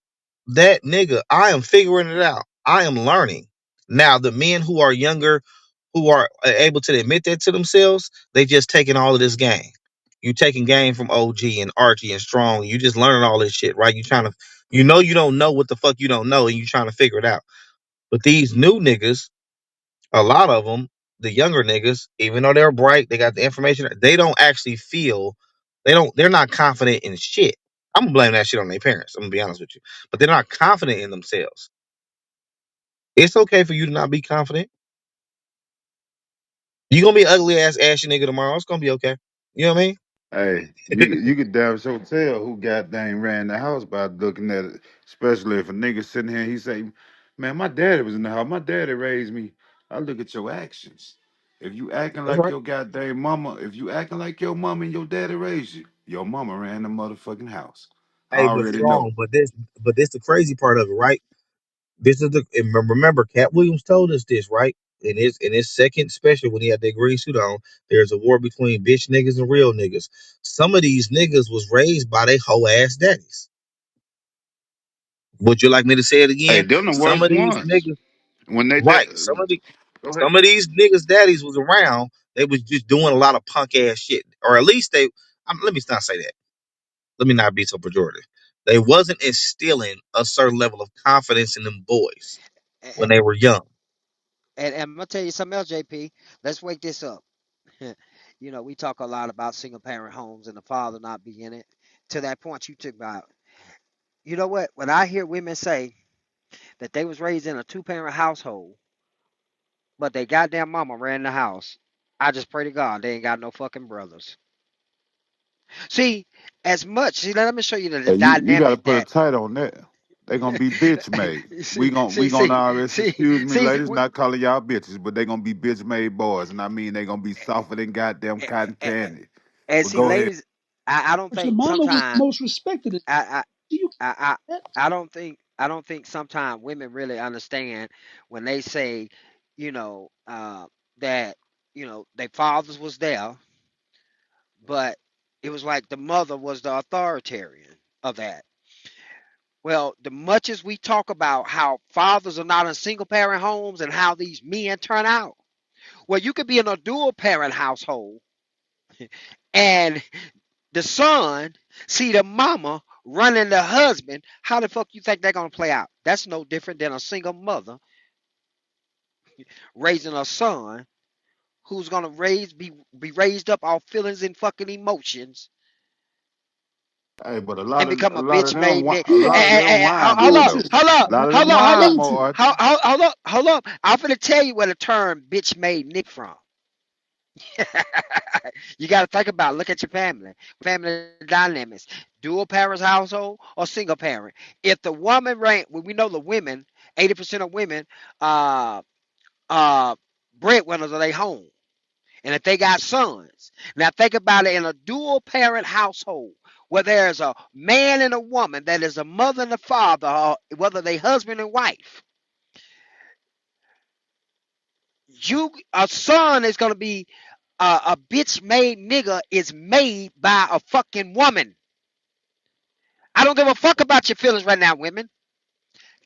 that nigga? I am figuring it out. I am learning. Now, the men who are younger, who are able to admit that to themselves, they just taking all of this game. You taking game from OG and Archie and Strong. You just learning all this shit, right? You trying to, you don't know what the fuck you don't know, and you trying to figure it out. But these new niggas, a lot of them, the younger niggas, even though they're bright, they got the information, they don't actually feel, they're not confident in shit. I'm gonna blame that shit on their parents. I'm gonna be honest with you. But they're not confident in themselves. It's okay for you to not be confident. You gonna be ugly ass ashy nigga tomorrow. It's gonna be okay. You know what I Hey, mean? you could damn sure tell who goddamn ran the house by looking at it. Especially if a nigga sitting here, he say, "Man, my daddy was in the house. My daddy raised me." I look at your actions. If you acting That's like right. your goddamn mama, if you acting like your mama and your daddy raised you, your mama ran the motherfucking house. I Hey, but already know. Strong, but this the crazy part of it, right? This is the and remember, Cat Williams told us this, right? In his second special when he had that green suit on, there's a war between bitch niggas and real niggas. Some of these niggas was raised by they hoe ass daddies. Would you like me to say it Hey, again? them the Some worst of these ones. niggas, When they right? Some of the go ahead. some of these niggas daddies was around. They was just doing a lot of punk ass shit, or at least they. Let me not say that. Let me not be so pejorative. They wasn't instilling a certain level of confidence in them boys when And, they were young. and I'm gonna tell you something else, JP. Let's wake this up. We talk a lot about single parent homes and the father not being in it. To that point you took about, you know what? When I hear women say that they was raised in a two-parent household, but they goddamn mama ran the house, I just pray to God they ain't got no fucking brothers. See, let me show you the Hey, you got to dynamic put a that. title on that. They gonna be bitch made. see, We see, gonna see, RS. see, Excuse me, see, ladies, not calling y'all bitches, but they gonna be bitch made boys, and I mean they gonna be softer than goddamn cotton candy. and But see, go ahead. ladies, I don't The think mama was the sometimes most respected. I, You I can't. I don't think sometimes women really understand when they say, that their fathers was there, but it was like the mother was the authoritarian of that. Well, the much as we talk about how fathers are not in single parent homes and how these men turn out, well, you could be in a dual parent household and the son see the mama running the husband. How the fuck you think they're gonna play out? That's no different than a single mother raising a son who's gonna be raised up off feelings and fucking emotions Hey, but and become a a lot of bitch them made wi- nigga. a lot of them Hold wine hold more up, though. Emotions. hold A up, lot of hold them up, hold wine up, more. Emotions. Archie. hold up. I'm finna tell you where the term bitch made Nick from. You got to think about it. Look at your family dynamics, dual parents household or single parent. If the woman rank, well, we know the women, 80% of women, uh, uh, breadwinners of their home, and if they got sons, now think about it in a dual parent household where there's a man and a woman that is a mother and a father, whether they husband and wife. A son is gonna be a bitch made nigga is made by a fucking woman. I don't give a fuck about your feelings right now, women.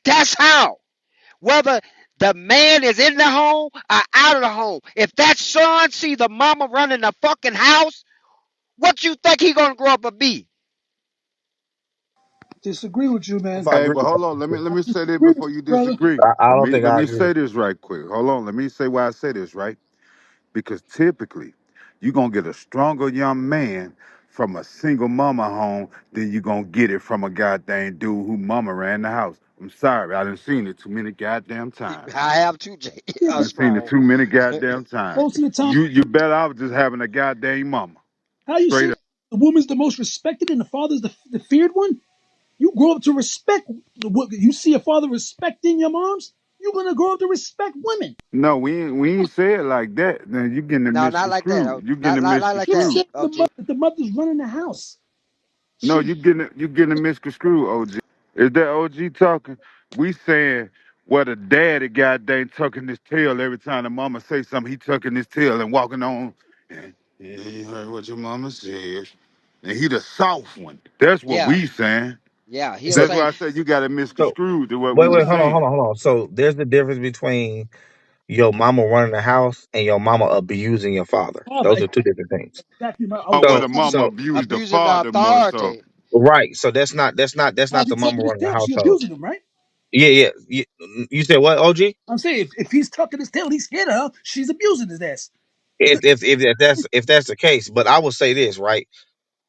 That's how. Whether the man is in the home or out of the home. If that son see the mama running the fucking house, what you think he gonna grow up and be? Disagree with you, I don't know if man. I Hey, agree but with hold on. that. Let me say this Disagree with before you you, brother. disagree. I don't think Let I me agree. say this right quick. Hold on. Let me say why I say this right. Because typically, you're gonna get a stronger young man from a single mama home than you gonna get it from a goddamn dude who mama ran the house. I'm sorry, I done seen it too many goddamn times. I have too, J. Yeah, I done seen it Strong. too many goddamn times. most of the time, You better off just having a goddamn mama. how you Straight say up. the woman's the most respected and the father's the feared one? You grow up to respect what you see a father respecting your moms. You're gonna grow up to respect women. No, we ain't say it like that. Now you getting it No, not like that. misconstrued. You getting Not it like Just that. misconstrued. said OG. the mother's running the house. No, you getting it misconstrued, OG. Is that OG talking? We saying what a daddy goddamn tucking his tail every time the mama say something. He tucking his tail and walking on. And, yeah, you heard what your mama said. And he the soft one. That's what Yeah, we saying. yeah. He'll So, That's why say, I said you got it so misconstrued to what we wait, were wait, hold on, saying. hold on, hold on. So there's the difference between your mama running the house and your mama abusing your father. Father, Those are two different things. exactly. I Oh, was well, just So, the saying. mama so abused the abusing the father more so. authority. right. So that's not As the he mama tucking his running the tail, she household. abusing him, right? Yeah, yeah. You said what, OG? I'm saying if he's tucking his tail, he's scared of her. She's abusing his ass. If that's the case, but I will say this, right?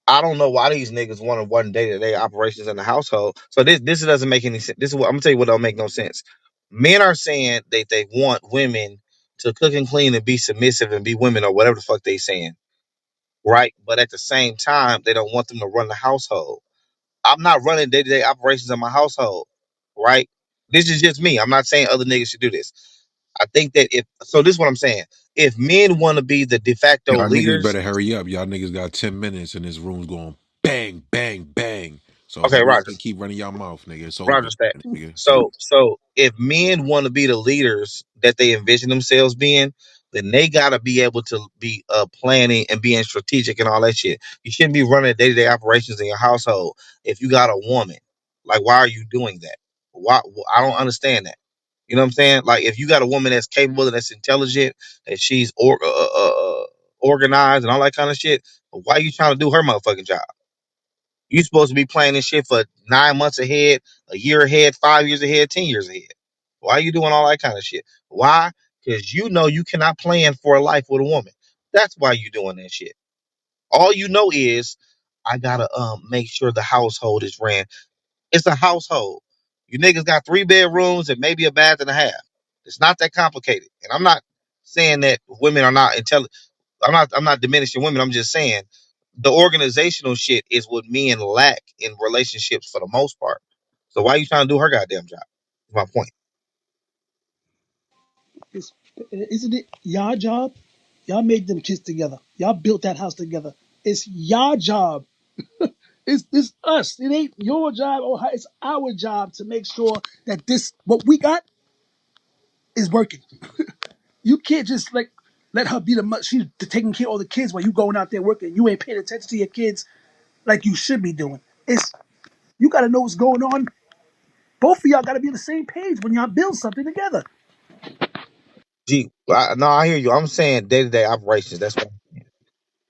I don't know why these niggas want to run day to day operations in the household. So this doesn't make any sense. This is what I'm gonna tell you what don't make no sense. Men are saying that they want women to cook and clean and be submissive and be women or whatever the fuck they saying, right? But at the same time, they don't want them to run the household. I'm not running day to day operations in my household, right? This is just me. I'm not saying other niggas should do this. I think that if so, this is what I'm saying. If men want to be the de facto Y'all niggas leaders, better hurry up. Y'all niggas got 10 minutes and this room's going bang, bang, bang. So okay, hurry up Roger. and keep running your mouth, nigga. It's over, Roger's that. nigga. It's over. So if men want to be the leaders that they envision themselves being, then they gotta be able to be planning and being strategic and all that shit. You shouldn't be running day to day operations in your household if you got a woman. Like, why are you doing that? Why? I don't understand that. You know what I'm saying? Like, if you got a woman that's capable and that's intelligent, that she's organized and all that kind of shit, why are you trying to do her motherfucking job? You supposed to be planning this shit for 9 months ahead, a year ahead, 5 years ahead, 10 years ahead. Why are you doing all that kind of shit? Why? Because you know you cannot plan for a life with a woman. That's why you doing that shit. All you know is I gotta make sure the household is ran. It's a household. You niggas got 3 bedrooms and maybe a bath and a half. It's not that complicated. And I'm not saying that women are not intelligent. I'm not diminishing women. I'm just saying the organizational shit is what men lack in relationships for the most part. So why are you trying to do her goddamn job? Is my point. It's, isn't it y'all job? Y'all made them kids together. Y'all built that house together. It's y'all job. It's us. It ain't your job or it's our job to make sure that this what we got is working. You can't just like let her be the mother. She's taking care of all the kids while you going out there working. You ain't paying attention to your kids like you should be doing. It's you got to know what's going on. Both of y'all got to be on the same page when y'all build something together. No, I hear you. I'm saying day to day operations. That's what.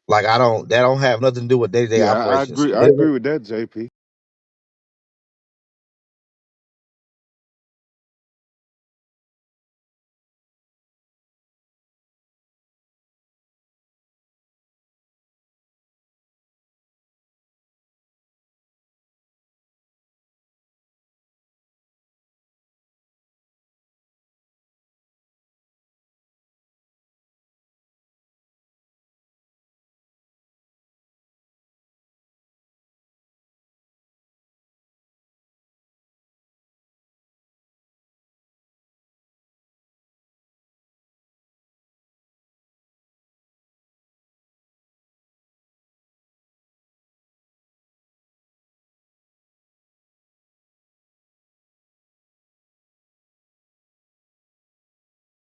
Like I don't. That don't have nothing to do with day to day Yeah, I operations. agree. I agree with that, JP.